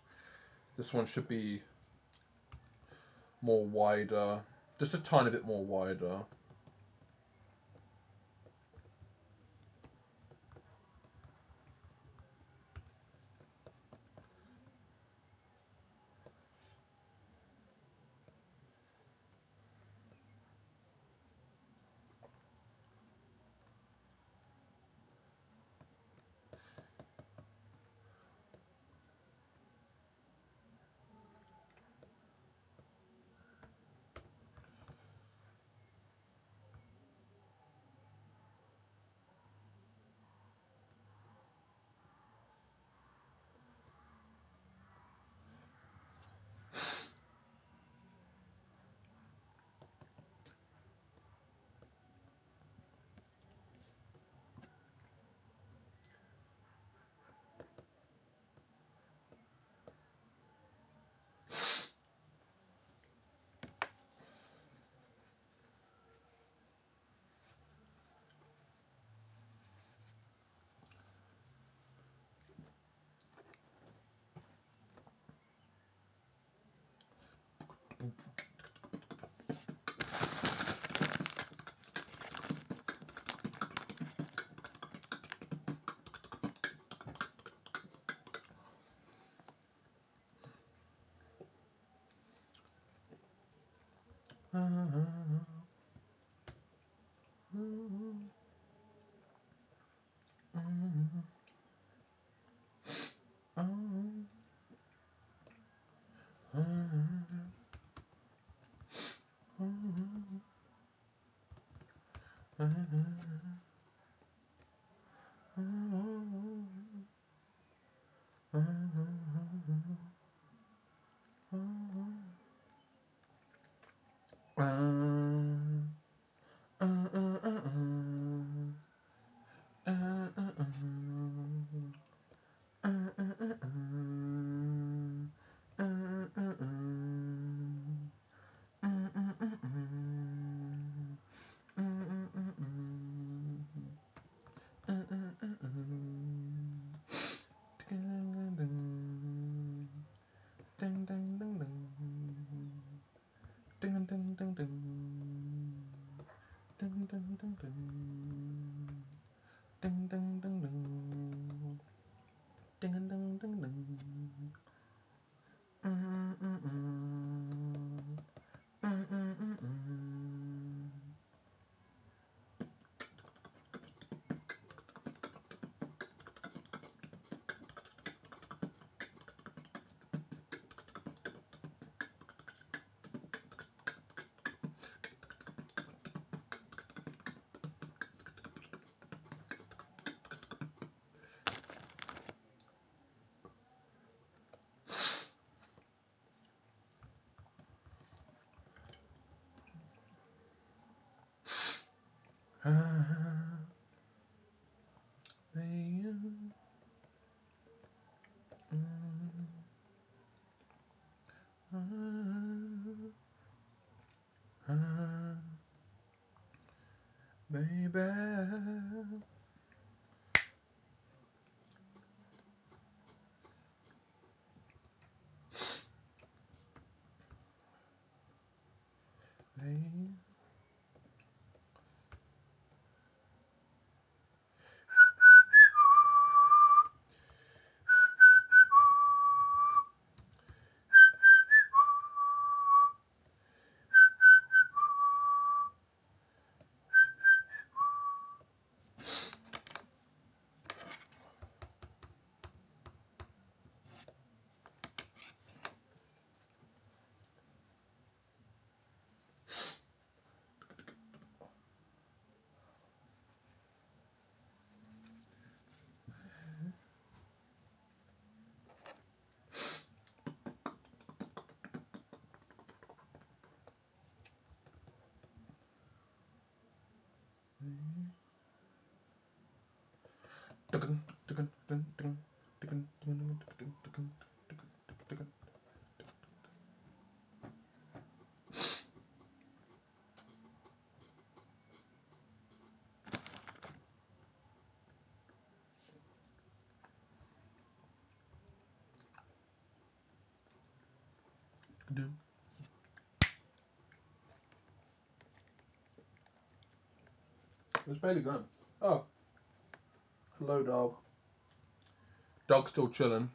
This one should be more wider, just a tiny bit more wider. Baby. It's barely gone. Oh. Hello, dog. Dog still chilling.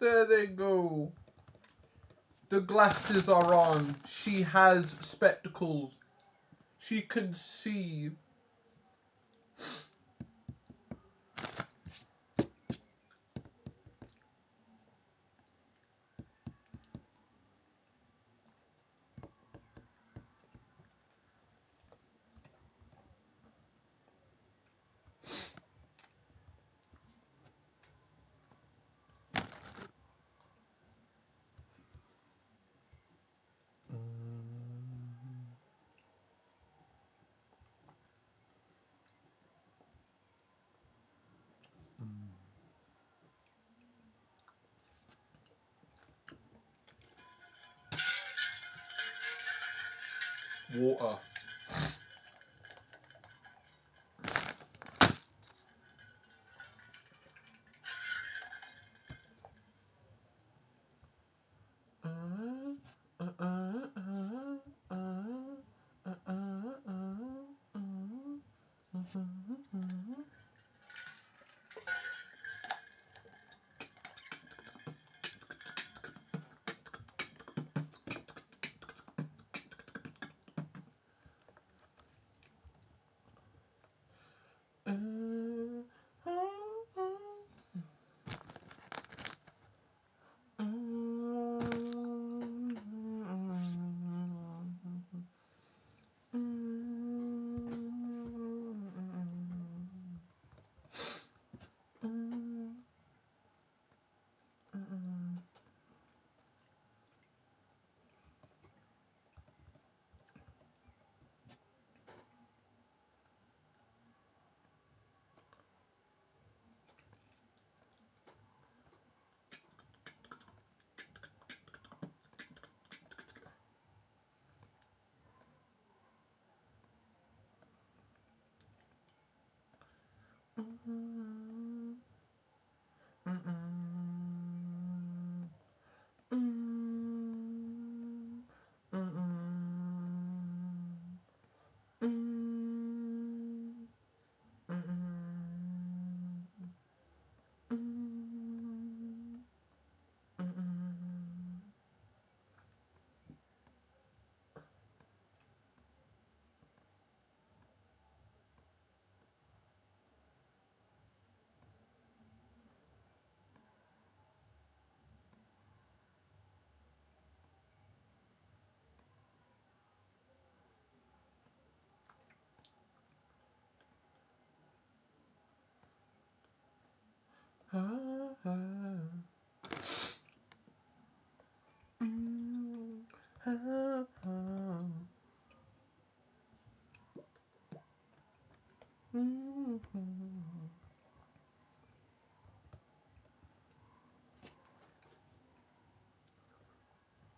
There they go. The glasses are on. She has spectacles. She can see. Water.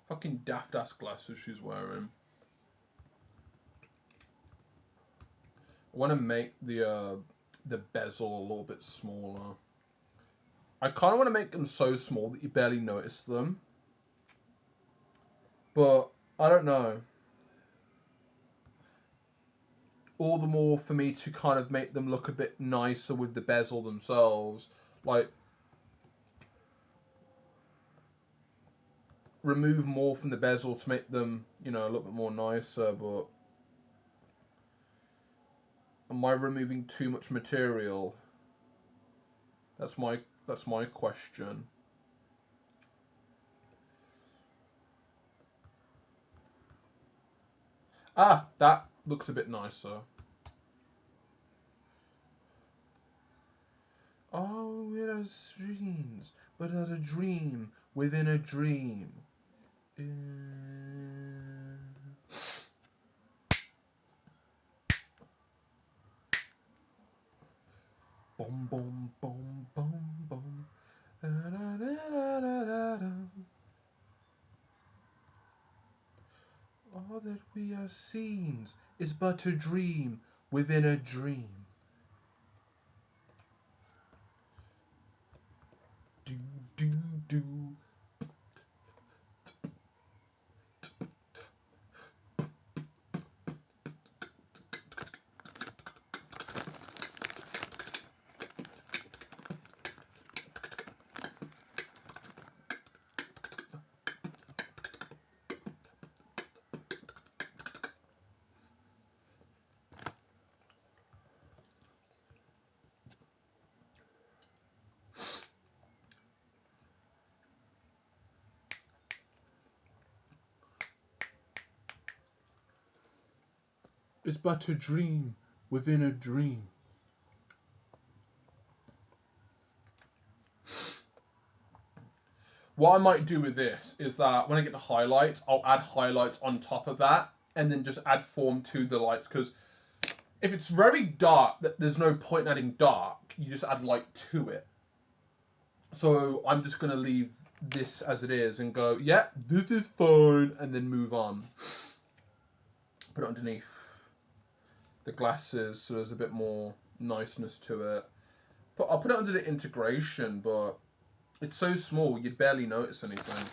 Fucking daft ass glasses she's wearing. I want to make the bezel a little bit smaller. I kind of want to make them so small that you barely notice them. But I don't know. All the more for me to kind of make them look a bit nicer with the bezel themselves. Like, remove more from the bezel to make them, you know, a little bit more nicer, but am I removing too much material? That's my question. Ah, that looks a bit nicer. Oh, it has dreams, but as a dream within a dream. Boom, boom, boom, boom, boom. Da, da, da, da, da, da. All that we are scenes is but a dream within a dream. Do, do, do. It's but a dream within a dream. What I might do with this is that when I get the highlights, I'll add highlights on top of that and then just add form to the lights. Because if it's very dark, there's no point in adding dark. You just add light to it. So I'm just going to leave this as it is and go, yeah, this is fine, and then move on. Put it underneath the glasses so there's a bit more niceness to it. But I'll put it under the integration, but it's so small you'd barely notice anything.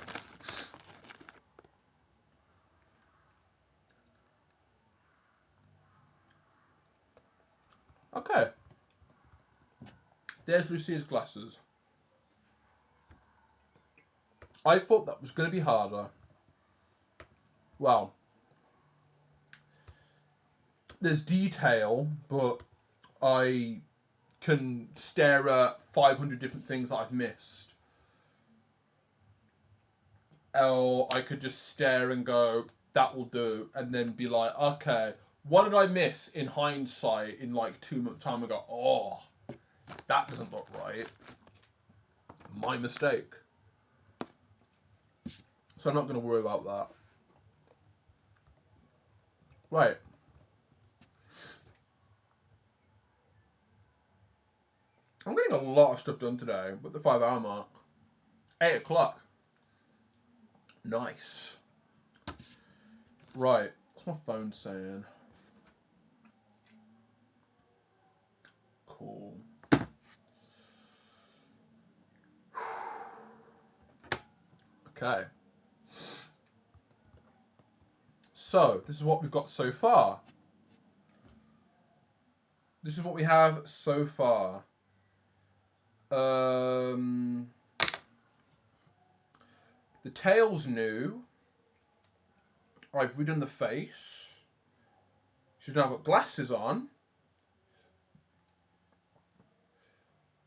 Okay. There's Lucia's glasses. I thought that was going to be harder. Well, there's detail, but I can stare at 500 different things that I've missed. Or I could just stare and go, that will do, and then be like, okay, what did I miss in hindsight in like 2 months' time? I go, oh, that doesn't look right. My mistake. So I'm not going to worry about that. Right. I'm getting a lot of stuff done today with the 5-hour mark. 8 o'clock. Nice. Right. What's my phone saying? Cool. Okay. So, this is what we've got so far. This is what we have so far. The tail's new. I've redone the face. She's now got glasses on.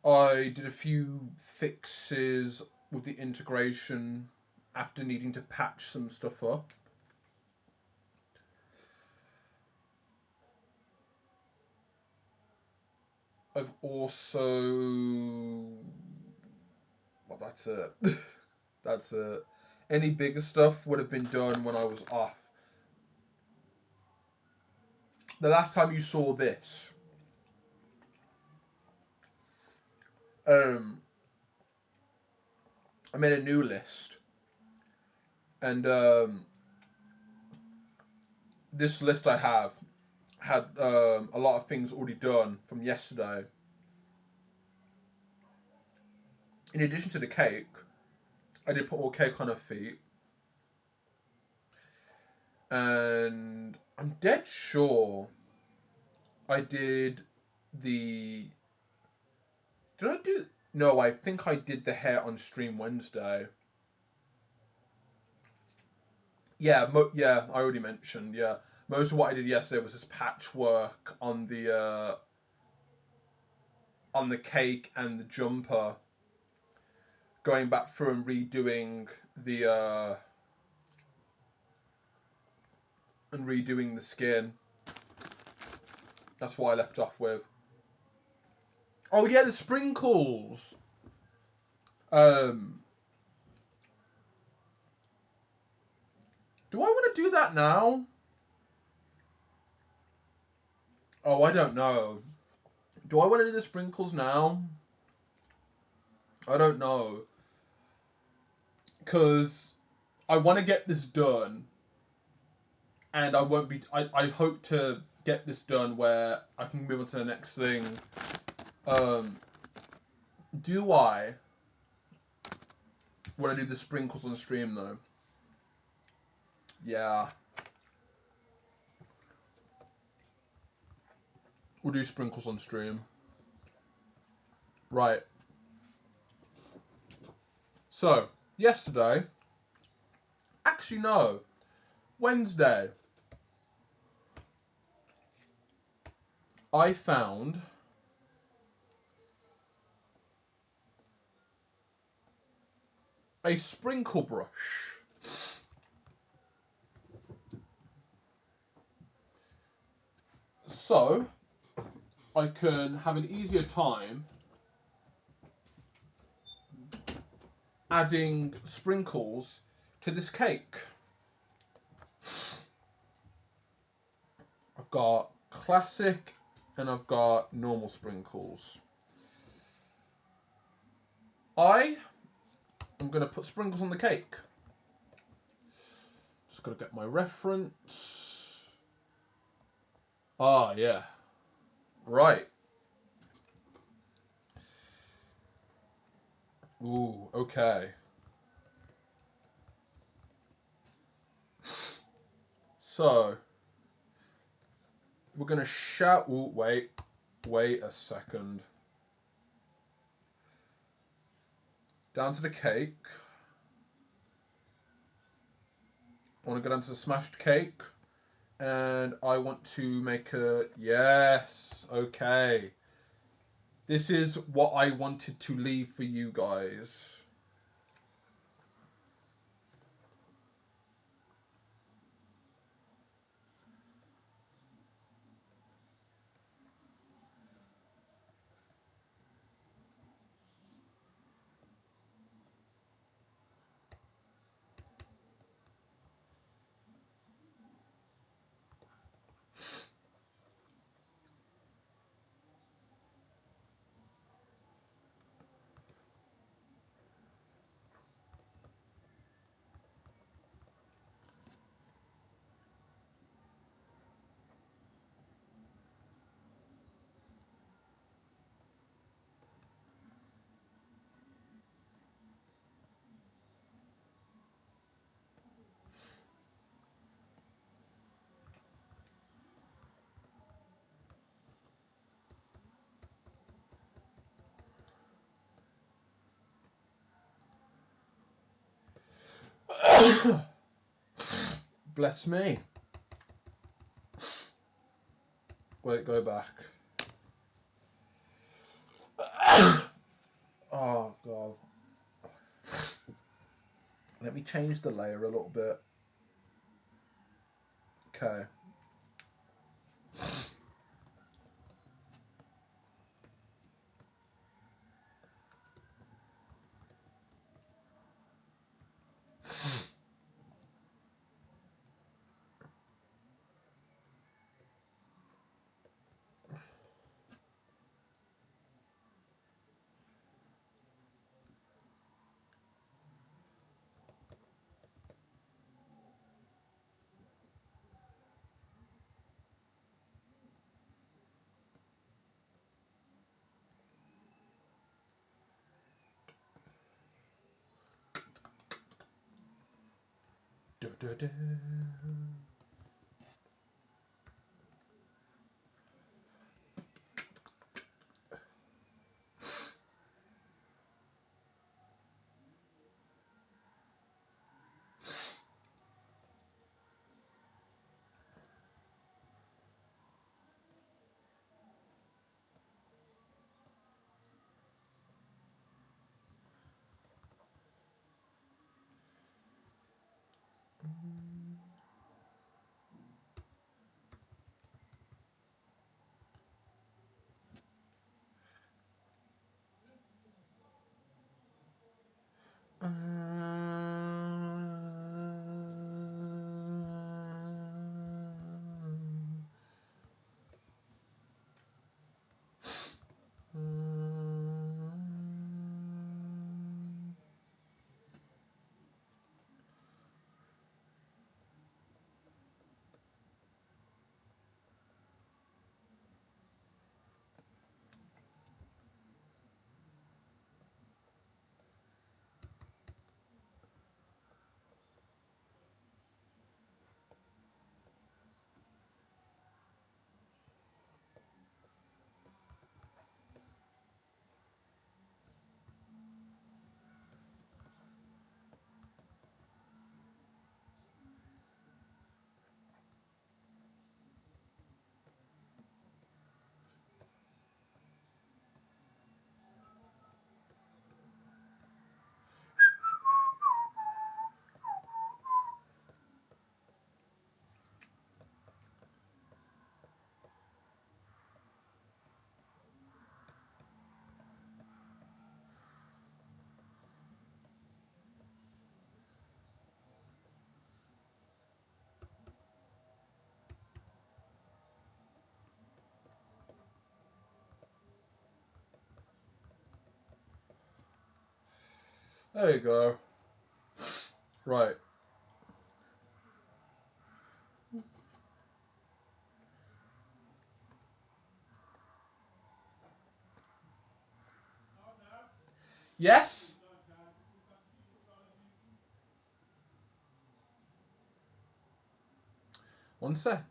I did a few fixes with the integration after needing to patch some stuff up. I've also... Well, that's it. That's it. Any bigger stuff would have been done when I was off. The last time you saw this, I made a new list. And this list I have had a lot of things already done from yesterday. In addition to the cake, I did put more cake on her feet. And I'm dead sure I did the... Did I do... No, I think I did the hair on Stream Wednesday. Yeah, I already mentioned, yeah. Most of what I did yesterday was this patchwork on the cake and the jumper. Going back through and redoing the skin. That's what I left off with. Oh yeah, the sprinkles. Do I want to do that now? Oh, I don't know. Do I want to do the sprinkles now? I don't know. Because I want to get this done. And I won't be... I hope to get this done where I can move on to the next thing. Do I want to do the sprinkles on the stream, though? Yeah. We'll do sprinkles on stream. Right. So, yesterday... Actually, no. Wednesday. I found... a sprinkle brush. So, I can have an easier time adding sprinkles to this cake. I've got classic and I've got normal sprinkles. I am going to put sprinkles on the cake. Just got to get my reference. Ah, yeah. Right. Ooh, okay. So, we're going to shout... Ooh, wait a second. Down to the cake. I want to go down to the smashed cake. And I want to make a... Yes, okay. This is what I wanted to leave for you guys. Bless me. Wait, go back. Oh, God. Let me change the layer a little bit. Okay. Da, da, da. There you go. Right. Yes? One sec.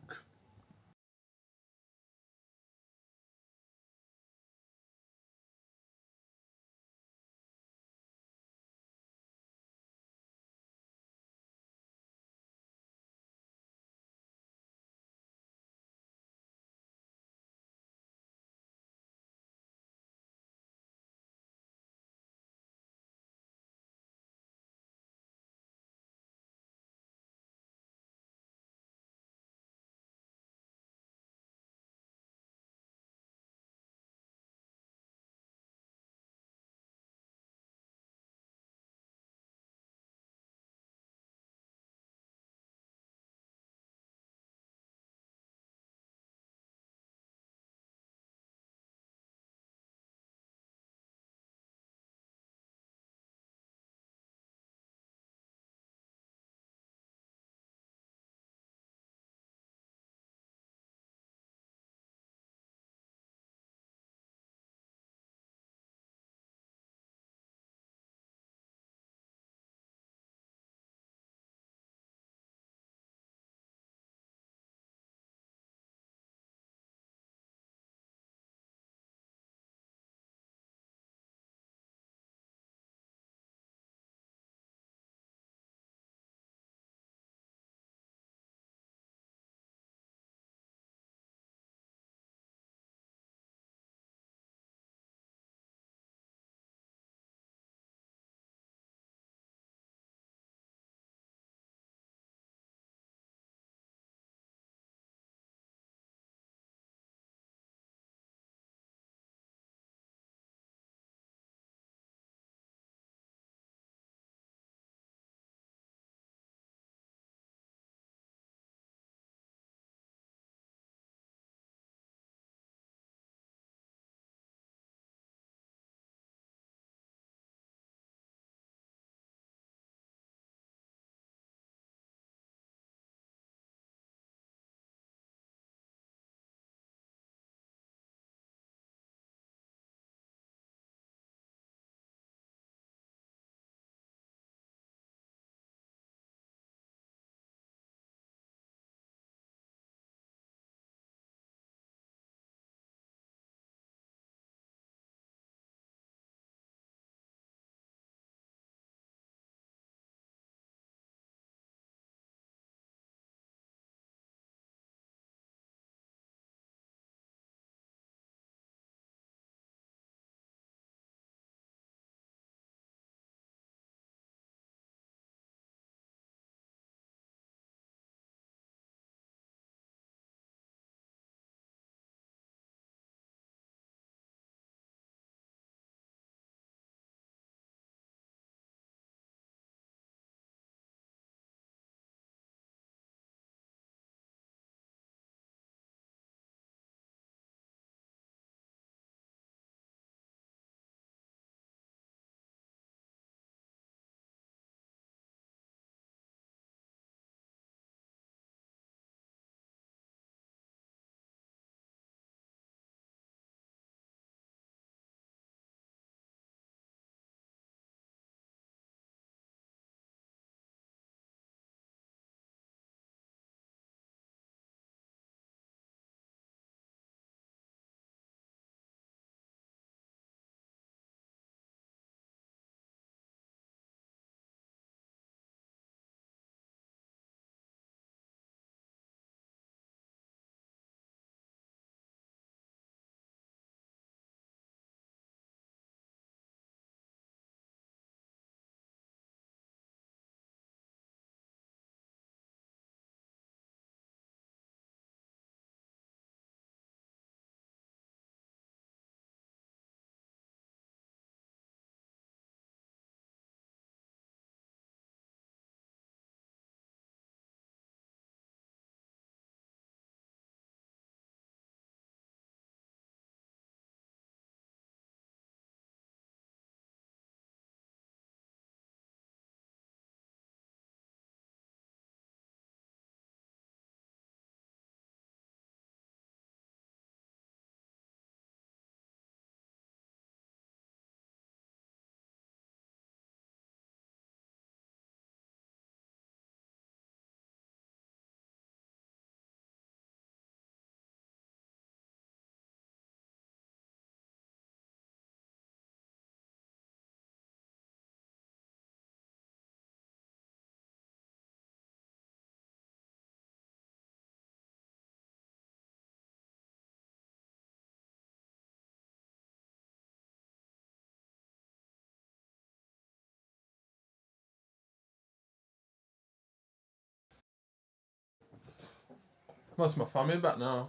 Most of my family are back now.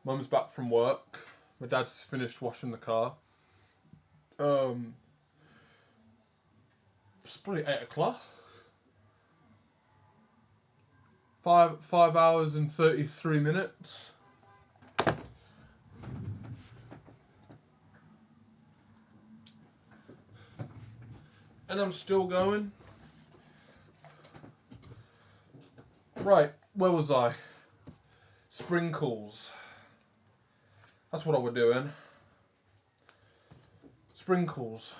Mum's back from work. My dad's finished washing the car. It's probably 8 o'clock. 5 hours and 33 minutes. And I'm still going. Right, where was I? Sprinkles. That's what I was doing. Sprinkles.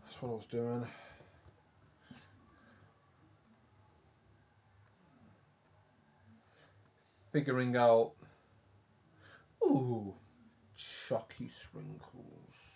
That's what I was doing. Figuring out. Ooh, chalky sprinkles.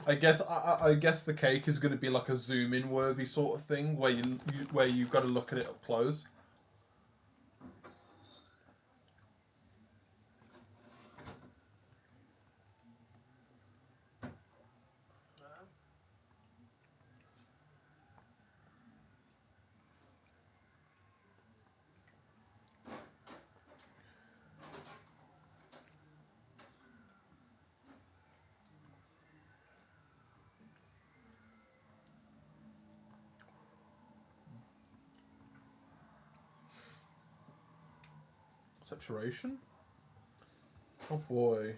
I guess the cake is going to be like a zoom in worthy sort of thing where where you've got to look at it up close. Saturation? Oh boy.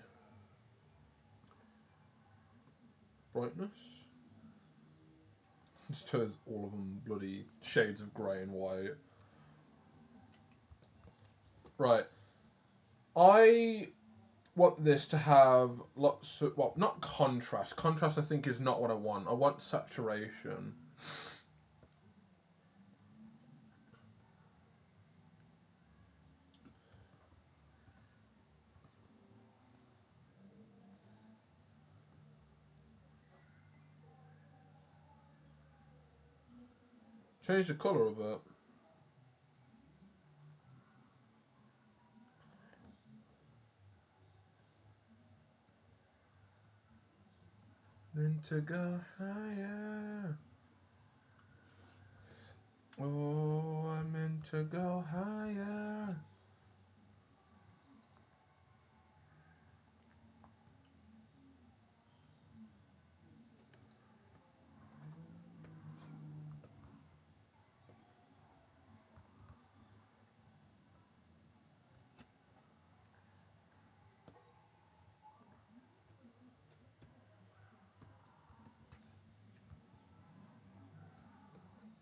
Brightness? Just turns all of them bloody shades of grey and white. Right. I want this to have lots of, well, not contrast. Contrast I think is not what I want. I want saturation. Change the colour of it. Meant to go higher. Oh, I meant to go higher.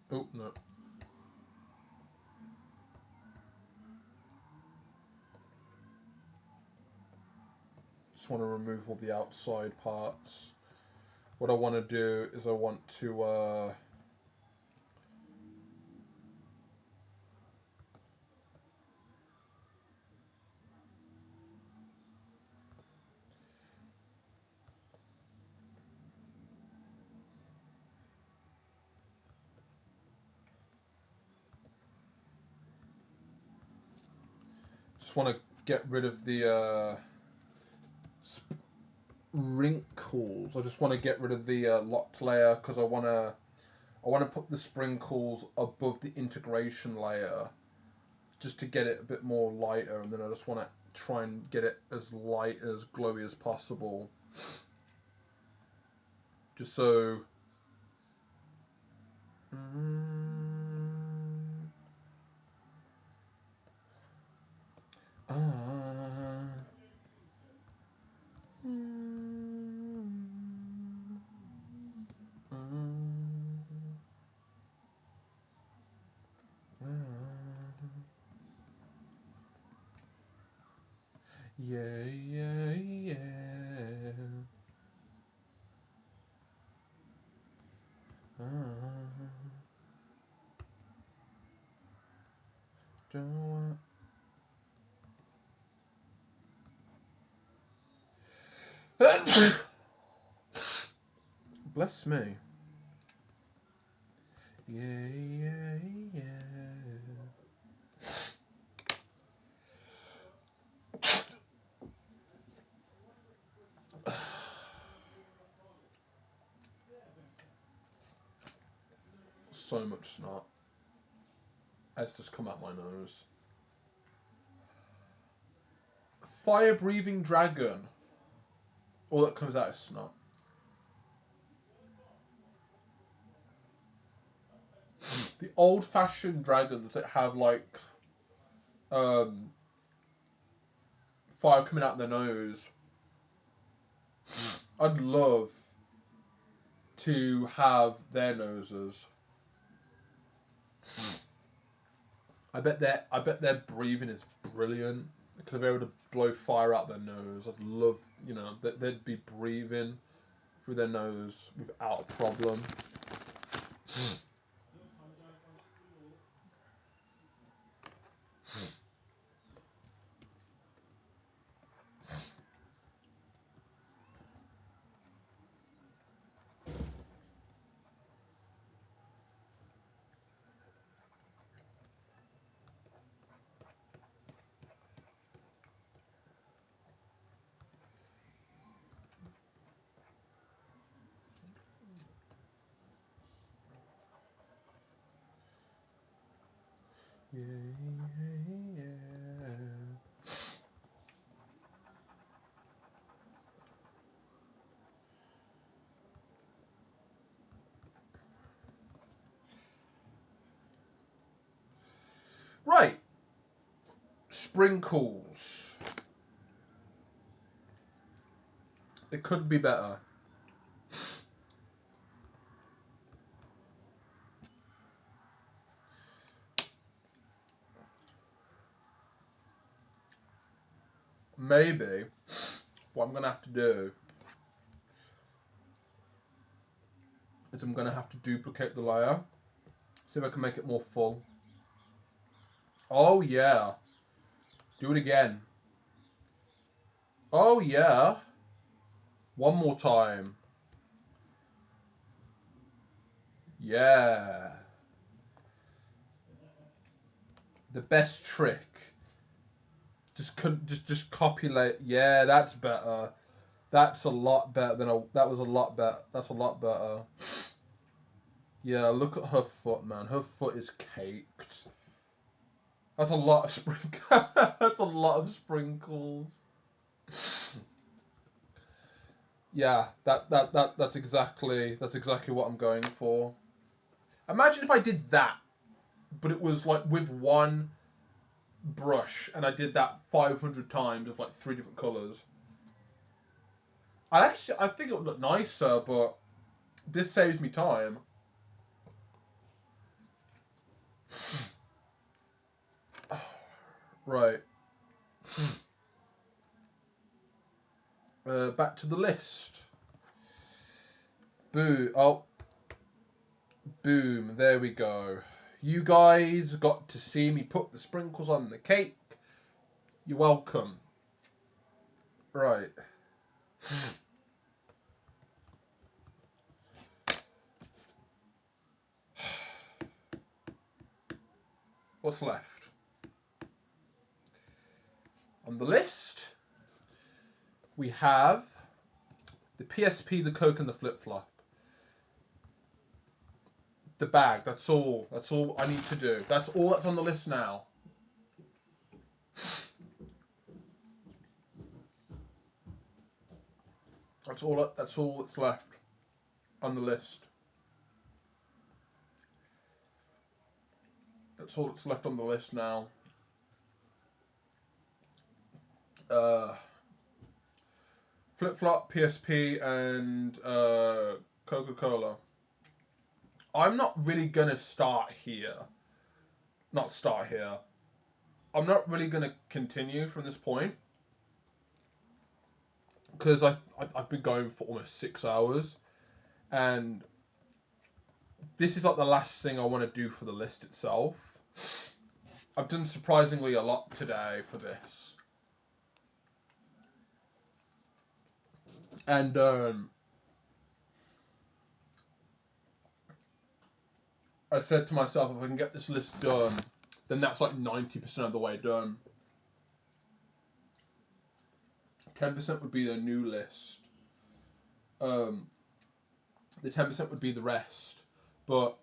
Oh, no. Just want to remove all the outside parts. What I want to do is I want to want to get rid of the wrinkles. I just want to get rid of the locked layer because I want to put the sprinkles above the integration layer just to get it a bit more lighter, and then I just want to try and get it as light, as glowy as possible. Just so... Yeah, yeah, yeah. Don't want Bless me. Yeah. So much snot. It's just come out my nose. Fire-breathing dragon. All that comes out is snot. The old-fashioned dragons that have like fire coming out their nose. I'd love to have their noses. I bet their breathing is brilliant because they're able to blow fire out their nose. I'd love, that they'd be breathing through their nose without a problem. Yeah. Right. Sprinkles. It could be better. Maybe what I'm going to have to do is I'm going to have to duplicate the layer. See if I can make it more full. Oh, yeah. Do it again. Oh, yeah. One more time. Yeah. The best trick. Just copulate. Yeah, that's better. That's a lot better than that was a lot better. That's a lot better. Yeah, look at her foot, man. Her foot is caked. That's a lot of That's a lot of sprinkles. Yeah, that's exactly what I'm going for. Imagine if I did that, but it was like with one brush, and I did that 500 times with like 3 different colours. I think it would look nicer, but this saves me time. Right. Back to the list. Boo. Oh. Boom. There we go. You guys got to see me put the sprinkles on the cake. You're welcome. Right. What's left? On the list, we have the PSP, the Coke, and the flip-flop. The bag, that's all. That's all I need to do. That's all that's on the list now. That's all that's left on the list. That's all that's left on the list now. Flip-flop, PSP, and Coca-Cola. I'm not really gonna start here. Not start here. I'm not really gonna continue from this point because I've been going for almost 6 hours, and this is like the last thing I want to do for the list itself. I've done surprisingly a lot today for this. And I said to myself, if I can get this list done, then that's like 90% of the way done. 10% would be the new list. The 10% would be the rest. But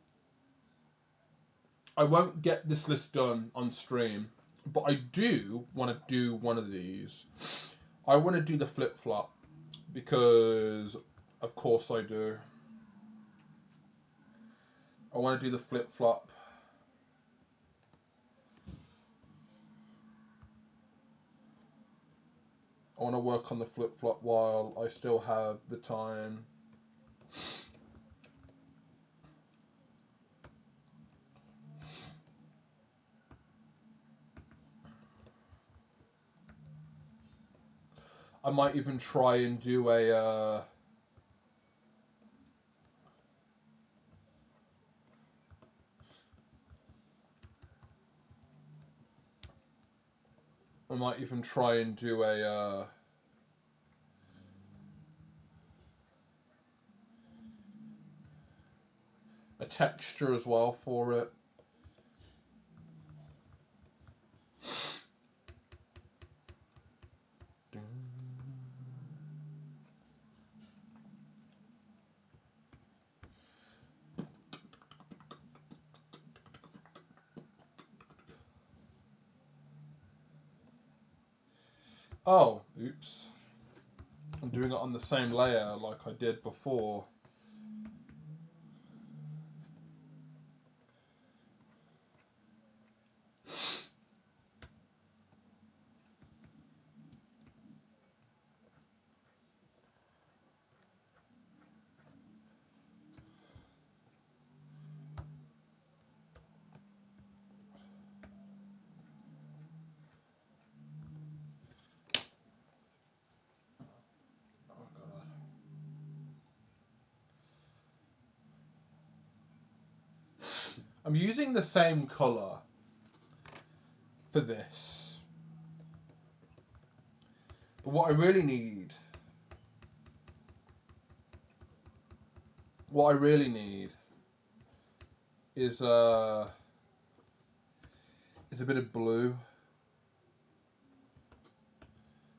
I won't get this list done on stream. But I do want to do one of these. I want to do the flip-flop. Because, of course I do. I want to do the flip-flop. I want to work on the flip-flop while I still have the time. I might even try and do a... I might even try and do a texture as well for it. Oh, oops. I'm doing it on the same layer like I did before. I'm using the same colour for this. But what I really need... is a bit of blue.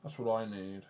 That's what I need.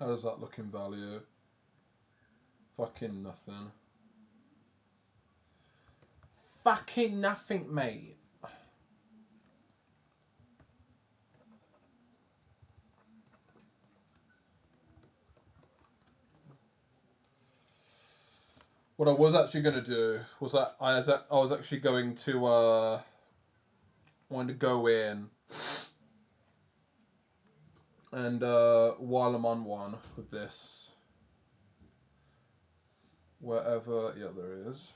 How does that look in value? Fucking nothing. Fucking nothing, mate. What I was actually going to do was that I was actually going to wanted to go in and while I'm on one with this, wherever, yeah, there is,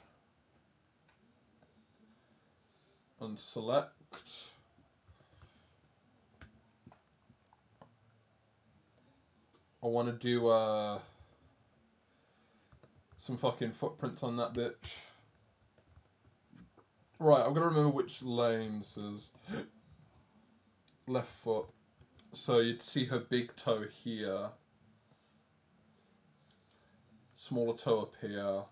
and select. I want to do some fucking footprints on that bitch. Right, I'm gonna remember which lane this is. Left foot. So you'd see her big toe here. Smaller toe up here.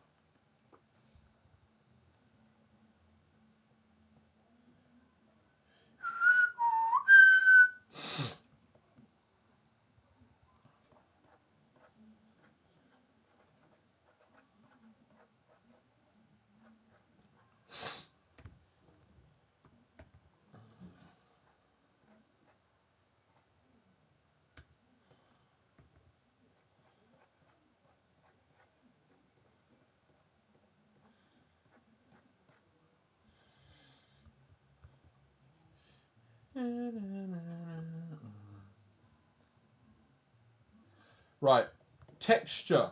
texture.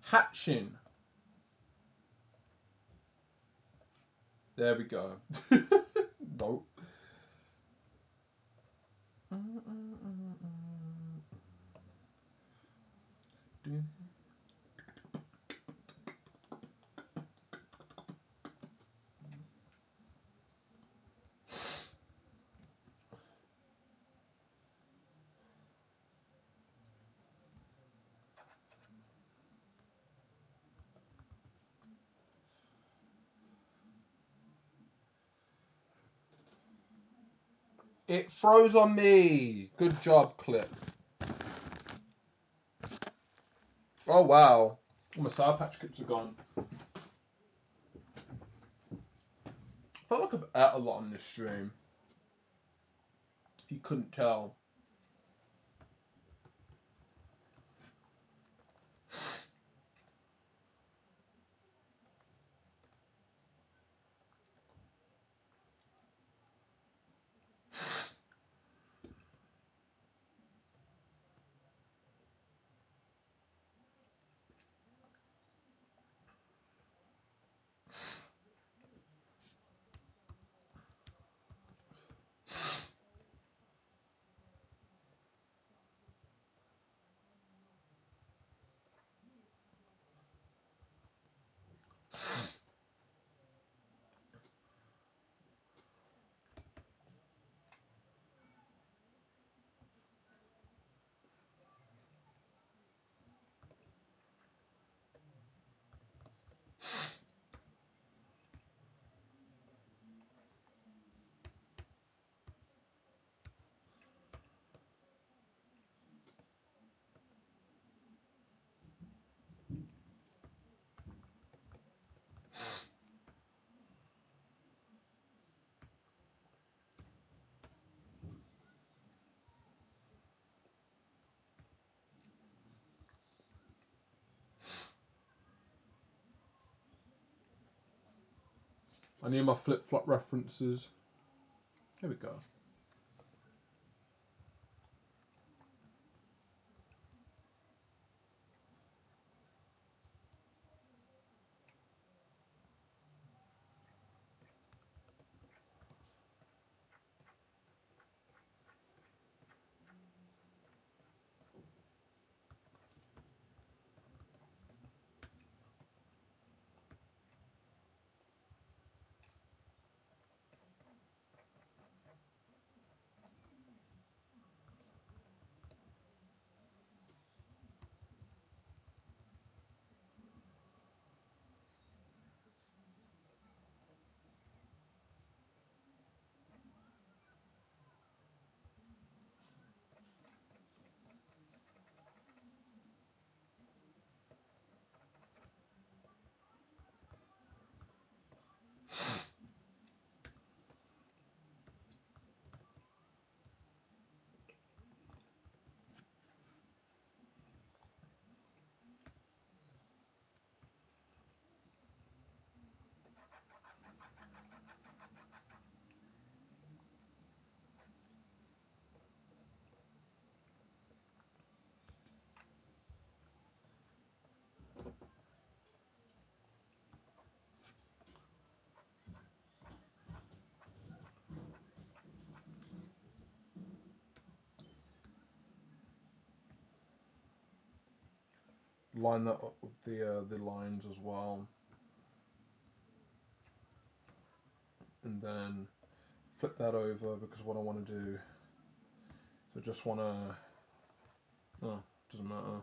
Hatching. There we go. Nope. It froze on me. Good job, Clip. Oh, wow. All my Sour Patch Kids are gone. I felt like I've ate a lot on this stream. If you couldn't tell. I need my flip-flop references. Here we go. Line that up with the lines as well. And then flip that over because what I want to do, I just want to, oh, doesn't matter.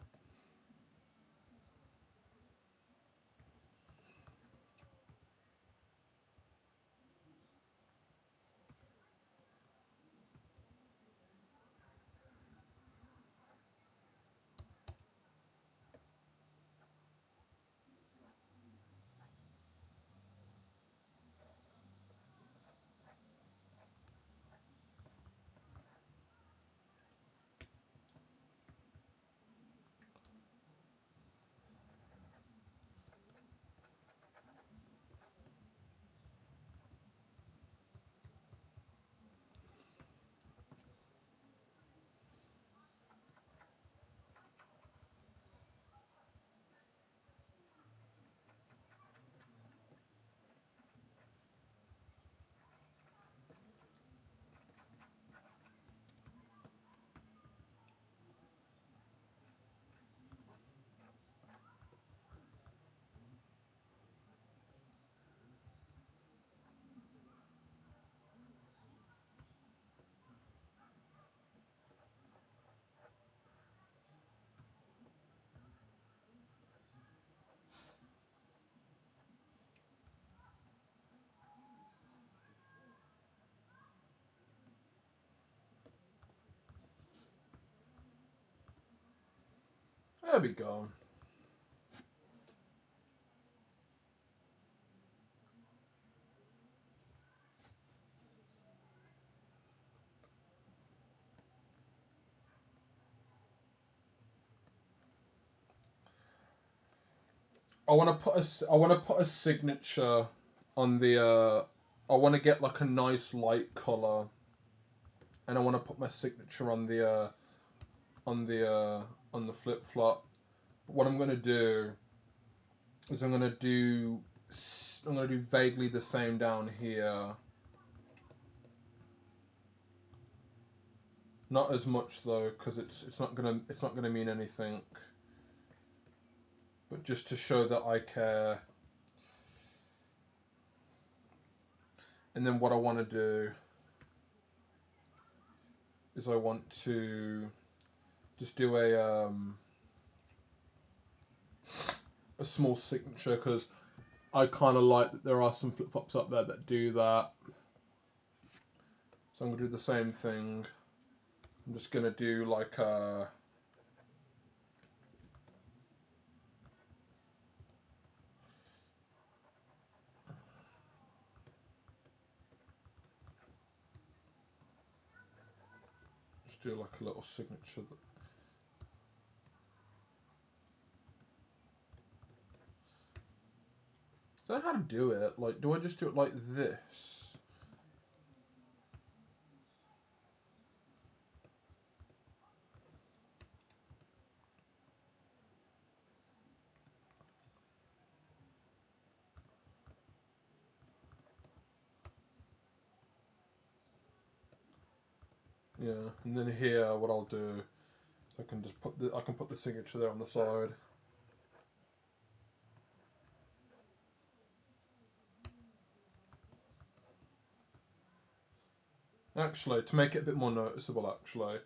There we go. I want to put a signature on the. I want to get like a nice light color, and I want to put my signature on the. On the flip flop. But what I'm gonna do is I'm gonna do vaguely the same down here. Not as much though, because it's not gonna mean anything. But just to show that I care. And then what I want to do is I want to just do a small signature, because I kind of like that there are some flip flops up there that do that. So I'm gonna do the same thing. I'm just gonna do like a. Just do like a little signature. I don't know how to do it. Like, do I just do it like this? Yeah, and then here, what I'll do, I can just put the signature there on the side. Actually, to make it a bit more noticeable, actually.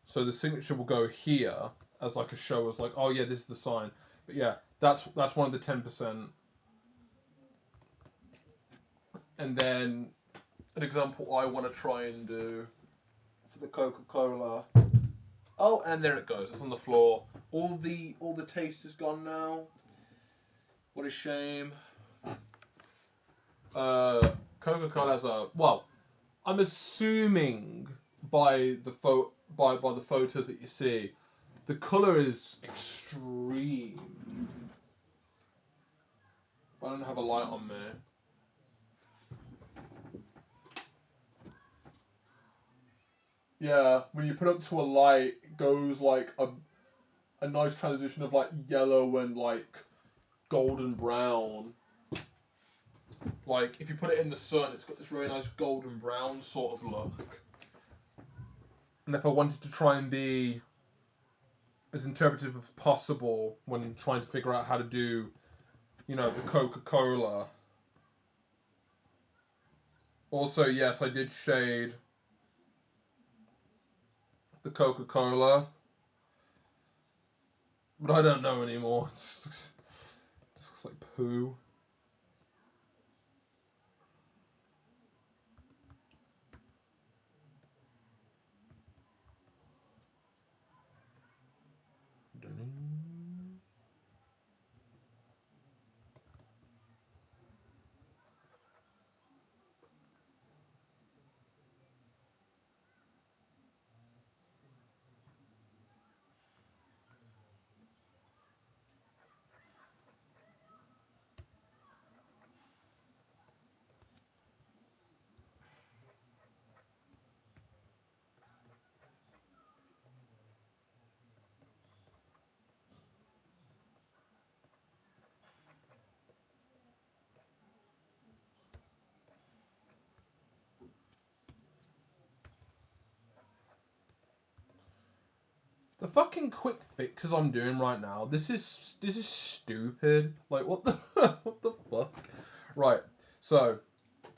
So the signature will go here as like a show, as like, oh yeah, this is the sign. But yeah, that's one of the 10%. And then an example I want to try and do for the Coca-Cola. Oh, and there it goes. It's on the floor. All the taste is gone now. What a shame. Coca-Cola has a, well, I'm assuming by the by the photos that you see, the colour is extreme. I don't have a light on me. Yeah, when you put it up to a light, it goes like a nice transition of like yellow and like golden brown. Like if you put it in the sun, it's got this really nice golden brown sort of look. And if I wanted to try and be as interpretive as possible when trying to figure out how to do, you know, the Coca-Cola. Also, yes, I did shade the Coca-Cola, but I don't know anymore. It just looks like poo. The fucking quick fixes I'm doing right now. This is stupid. Like what the what the fuck? Right. So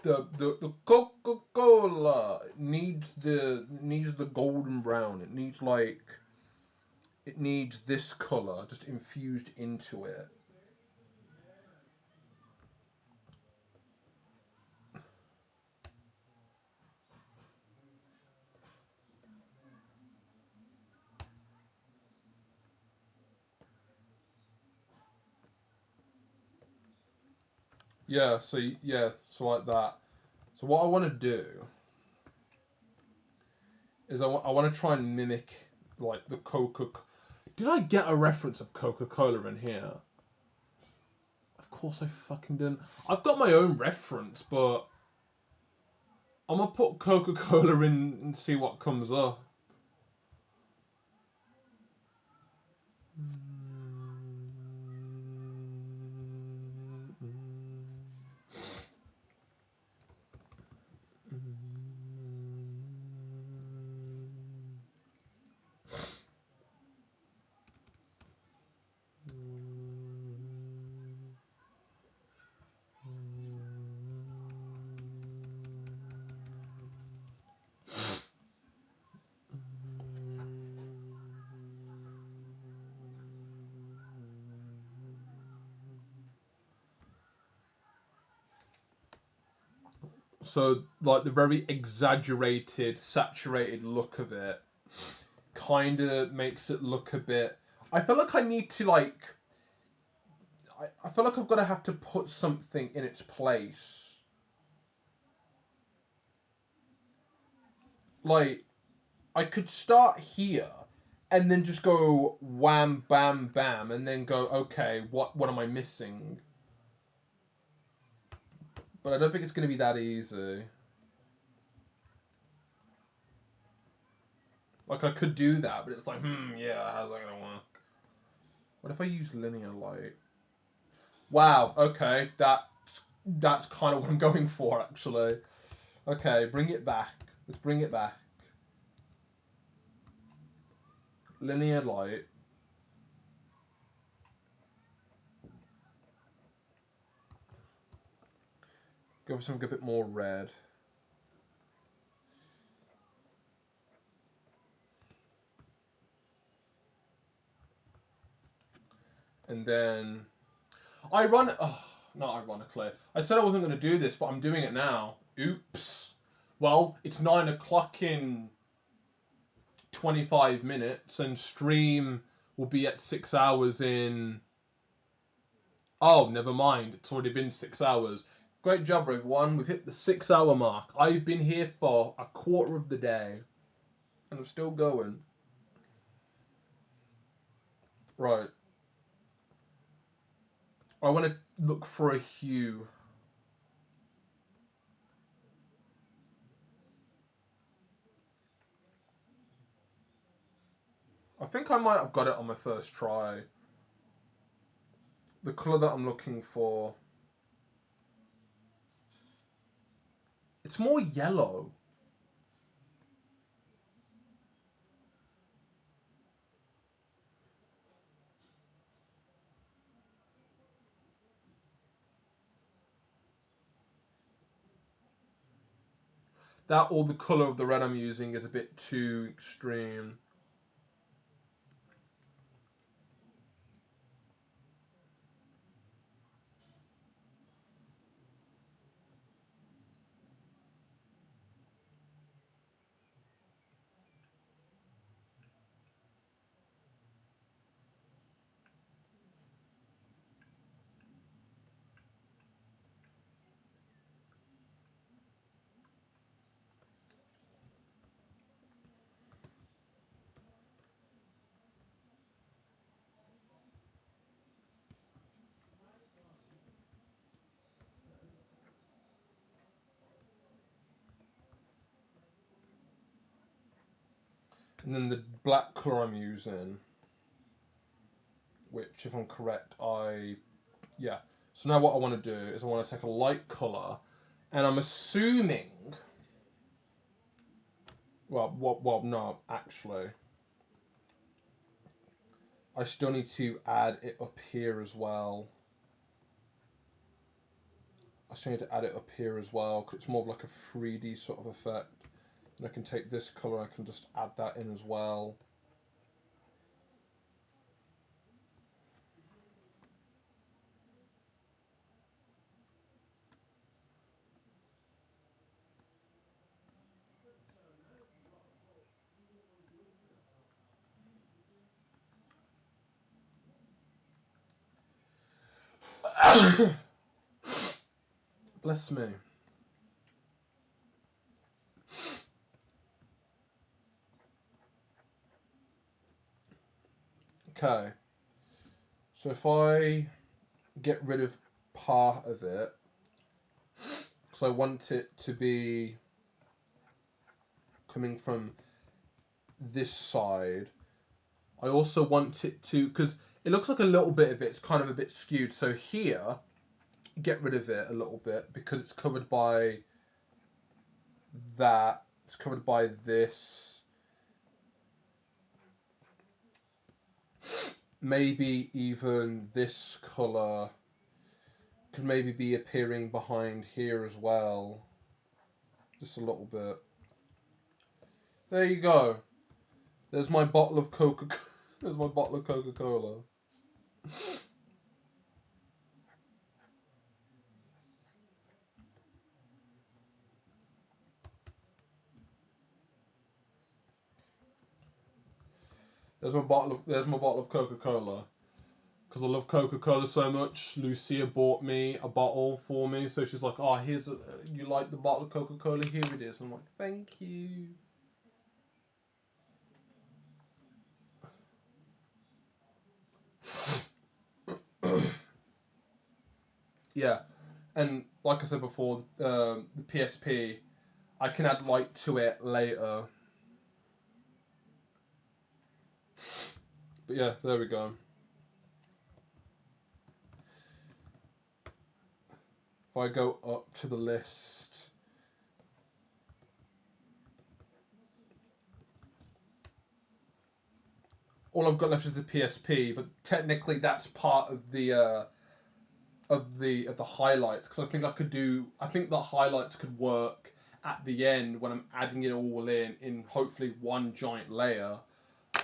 the Coca-Cola needs the golden brown. It needs this color just infused into it. Yeah, so like that. So what I want to do is I want to try and mimic like the Coca. Did I get a reference of Coca-Cola in here? Of course I fucking didn't. I've got my own reference, but I'm gonna put Coca-Cola in and see what comes up. So, like, the very exaggerated, saturated look of it kind of makes it look a bit. I feel like I need to, like. I feel like I've got to have to put something in its place. Like, I could start here and then just go wham, bam, bam, and then go, okay, what am I missing? But I don't think it's going to be that easy. Like, I could do that, but it's like, yeah, how's that going to work? What if I use linear light? Wow, okay, that's kind of what I'm going for, actually. Okay, bring it back. Let's bring it back. Linear light. Go for something a bit more red. And then not ironically. I said I wasn't going to do this, but I'm doing it now. Oops. Well, it's 9 o'clock in 25 minutes, and stream will be at 6 hours in. Oh, never mind. It's already been 6 hours. Great job, everyone. We've hit the 6 hour mark. I've been here for a quarter of the day, and I'm still going. Right. I want to look for a hue. I think I might have got it on my first try. The colour that I'm looking for. It's more yellow. That or the colour of the red I'm using is a bit too extreme. And then the black colour I'm using, which if I'm correct, yeah. So now what I want to do is I want to take a light colour, and I'm assuming, well no, actually, I still need to add it up here as well. I still need to add it up here as well, because it's more of like a 3D sort of effect. And I can take this colour, I can just add that in as well. Bless me. Okay. So if I get rid of part of it, because I want it to be coming from this side. I also want it to, because it looks like a little bit of it's kind of a bit skewed. So here, get rid of it a little bit because it's covered by that. It's covered by this. Maybe even this colour could maybe be appearing behind here as well. Just a little bit. There you go. There's my bottle of Coca. There's my bottle of Coca-Cola. There's my bottle of Coca-Cola. Because I love Coca-Cola so much. Lucia bought me a bottle for me, so she's like, "Oh, you like the bottle of Coca-Cola? Here it is." I'm like, "Thank you." Yeah, and like I said before, the PSP, I can add light to it later. But yeah, there we go. If I go up to the list, all I've got left is the PSP, but technically that's part of the highlights, because I think the highlights could work at the end when I'm adding it all in hopefully one giant layer.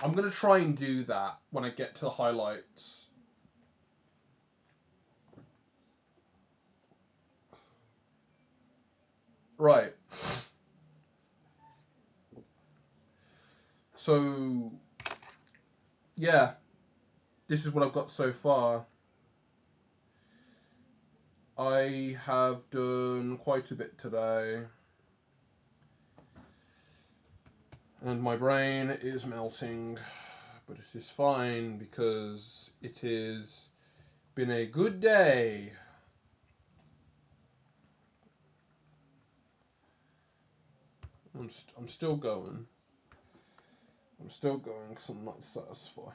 I'm gonna try and do that when I get to the highlights. Right. So yeah, this is what I've got so far. I have done quite a bit today. And my brain is melting. But it is fine because it has been a good day. I'm still going. I'm still going because I'm not satisfied.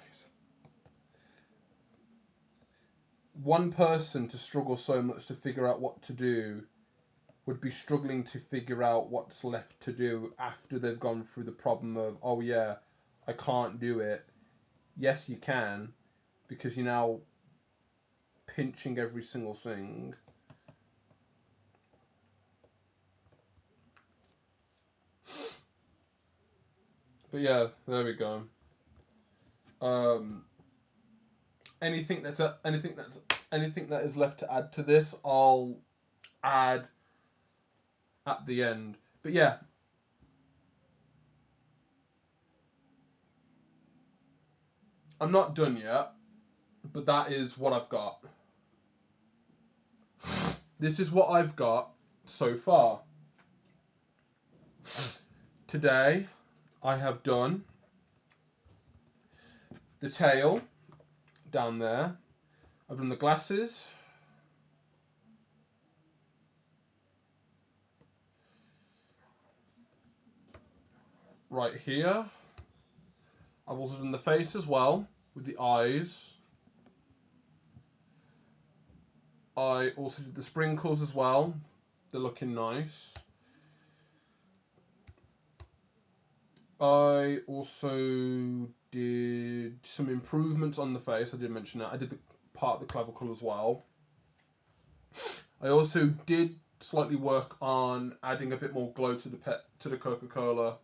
One person to struggle so much to figure out what to do would be struggling to figure out what's left to do after they've gone through the problem of, oh yeah, I can't do it. Yes, you can, because you're now pinching every single thing. But yeah, there we go. Anything that is left to add to this, I'll add at the end. But yeah, I'm not done yet, but that is what I've got. This is what I've got so far. Today, I have done the tail down there. I've done the glasses. Right here. I've also done the face as well, with the eyes. I also did the sprinkles as well. They're looking nice. I also did some improvements on the face. I did mention that. I did the part of the clavicle as well. I also did slightly work on adding a bit more glow to the Coca-Cola.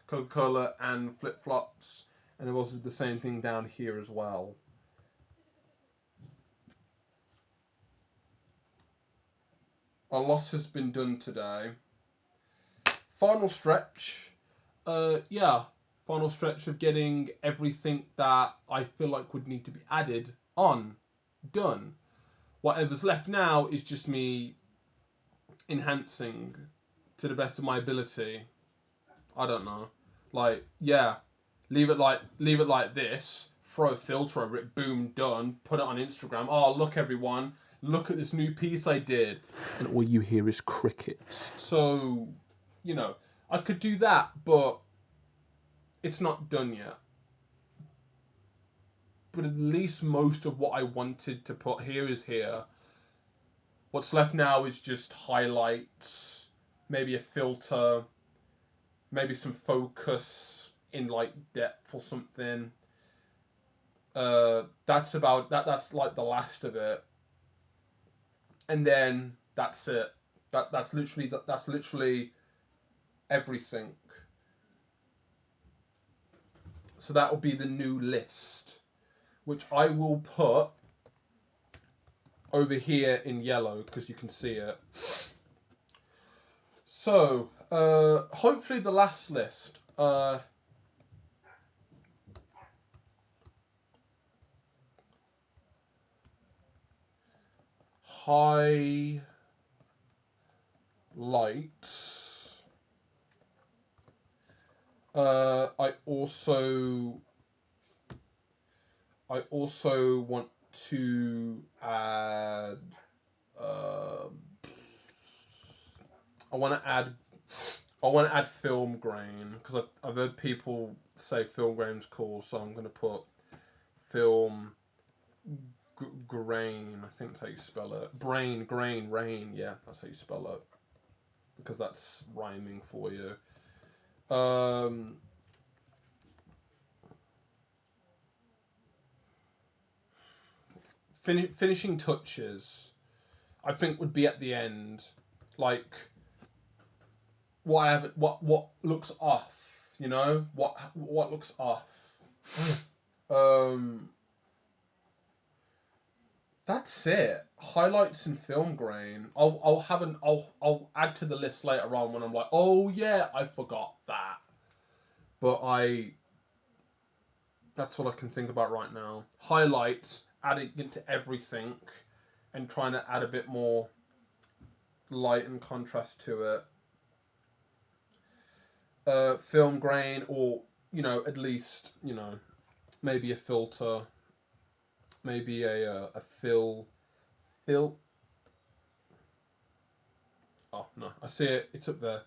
Coca-Cola and flip-flops. And I've also did the same thing down here as well. A lot has been done today. Final stretch. Final stretch of getting everything that I feel like would need to be added on, done. Whatever's left now is just me enhancing to the best of my ability. I don't know. Like, yeah, leave it like this. Throw a filter over it. Boom, done. Put it on Instagram. Oh, look, everyone. Look at this new piece I did. And all you hear is crickets. So, you know, I could do that, but it's not done yet. But at least most of what I wanted to put here is here. What's left now is just highlights, maybe a filter, maybe some focus in like depth or something. That's about that. That's like the last of it, and then that's it. That's literally everything. So that will be the new list, which I will put over here in yellow because you can see it. So hopefully the last list. Highlights. I also want to add. I want to add film grain because I've heard people say film grain's cool, so I'm gonna put film grain. I think that's how you spell it. Grain, rain. Yeah, that's how you spell it because that's rhyming for you. Finishing touches, I think would be at the end, like what looks off, you know, what looks off. That's it. Highlights and film grain. I'll add to the list later on when I'm like, oh yeah, I forgot that. But that's all I can think about right now. Highlights, adding into everything, and trying to add a bit more light and contrast to it. Film grain, or you know, at least you know, maybe a filter, maybe a fill. Oh no, I see it. It's up there.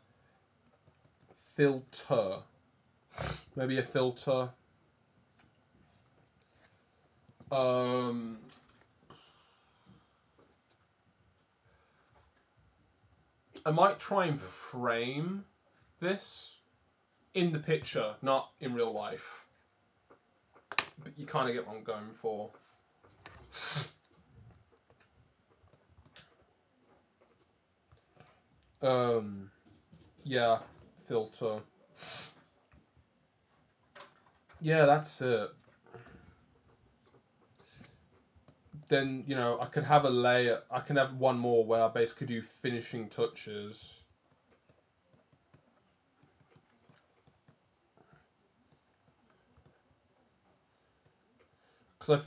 Filter, maybe a filter. I might try and frame this in the picture, not in real life. But you kind of get what I'm going for. Yeah, filter. Yeah, that's it. Then, you know, I could have a layer. I can have one more where I basically do finishing touches. Because I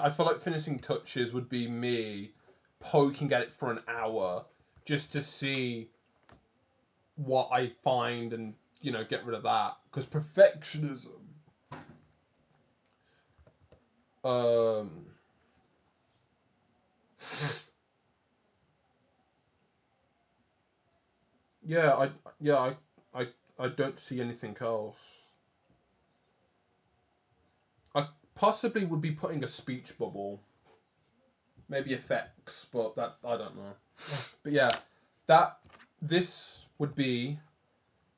feel like finishing touches would be me poking at it for an hour just to see what I find and, you know, get rid of that. Because perfectionism. Yeah, I don't see anything else. I possibly would be putting a speech bubble. Maybe effects, but that I don't know. But yeah, this would be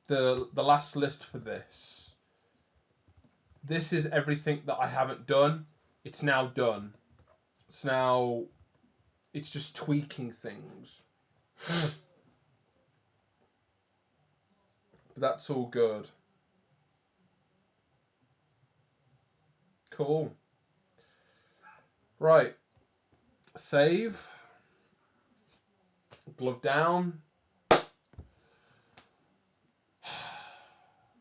the last list for this. This is everything that I haven't done. It's now done. It's just tweaking things. But that's all good. Cool. Right. Save. Glove down.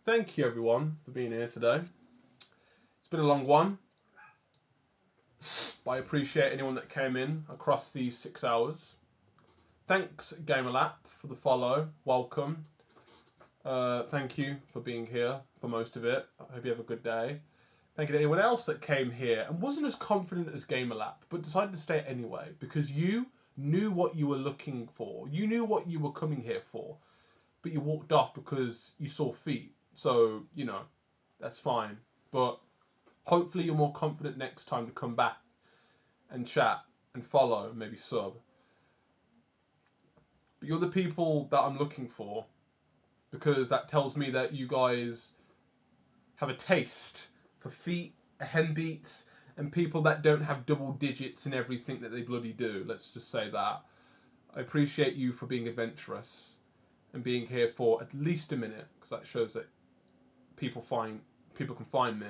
Thank you everyone for being here today. It's been a long one. But I appreciate anyone that came in across these 6 hours. Thanks, Gamerlap, for the follow. Welcome. Thank you for being here for most of it. I hope you have a good day. Thank you to anyone else that came here and wasn't as confident as Gamerlap, but decided to stay anyway because you knew what you were looking for. You knew what you were coming here for, but you walked off because you saw feet. So, you know, that's fine. But hopefully you're more confident next time to come back and chat and follow, maybe sub. But you're the people that I'm looking for because that tells me that you guys have a taste for feet, hen beats, and people that don't have double digits in everything that they bloody do. Let's just say that. I appreciate you for being adventurous and being here for at least a minute because that shows that people can find me.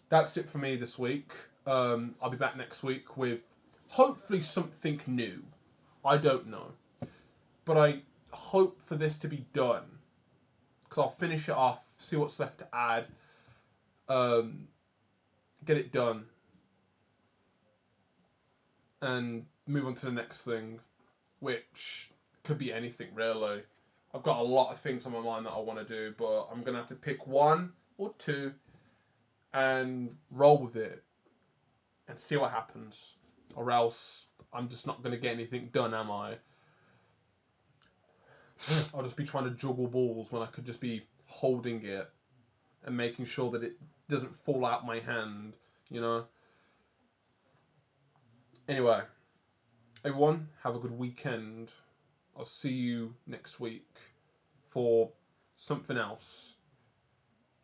That's it for me this week. I'll be back next week with hopefully something new. I don't know, but I hope for this to be done because I'll finish it off, see what's left to add, get it done, and move on to the next thing, which could be anything really. I've got a lot of things on my mind that I want to do, but I'm going to have to pick one or two and roll with it and see what happens. Or else I'm just not going to get anything done, am I? I'll just be trying to juggle balls when I could just be holding it and making sure that it doesn't fall out my hand, you know? Anyway, everyone, have a good weekend. I'll see you next week for something else.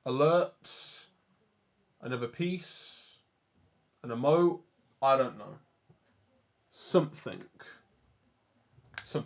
Alert, another piece, an emote, I don't know. Something.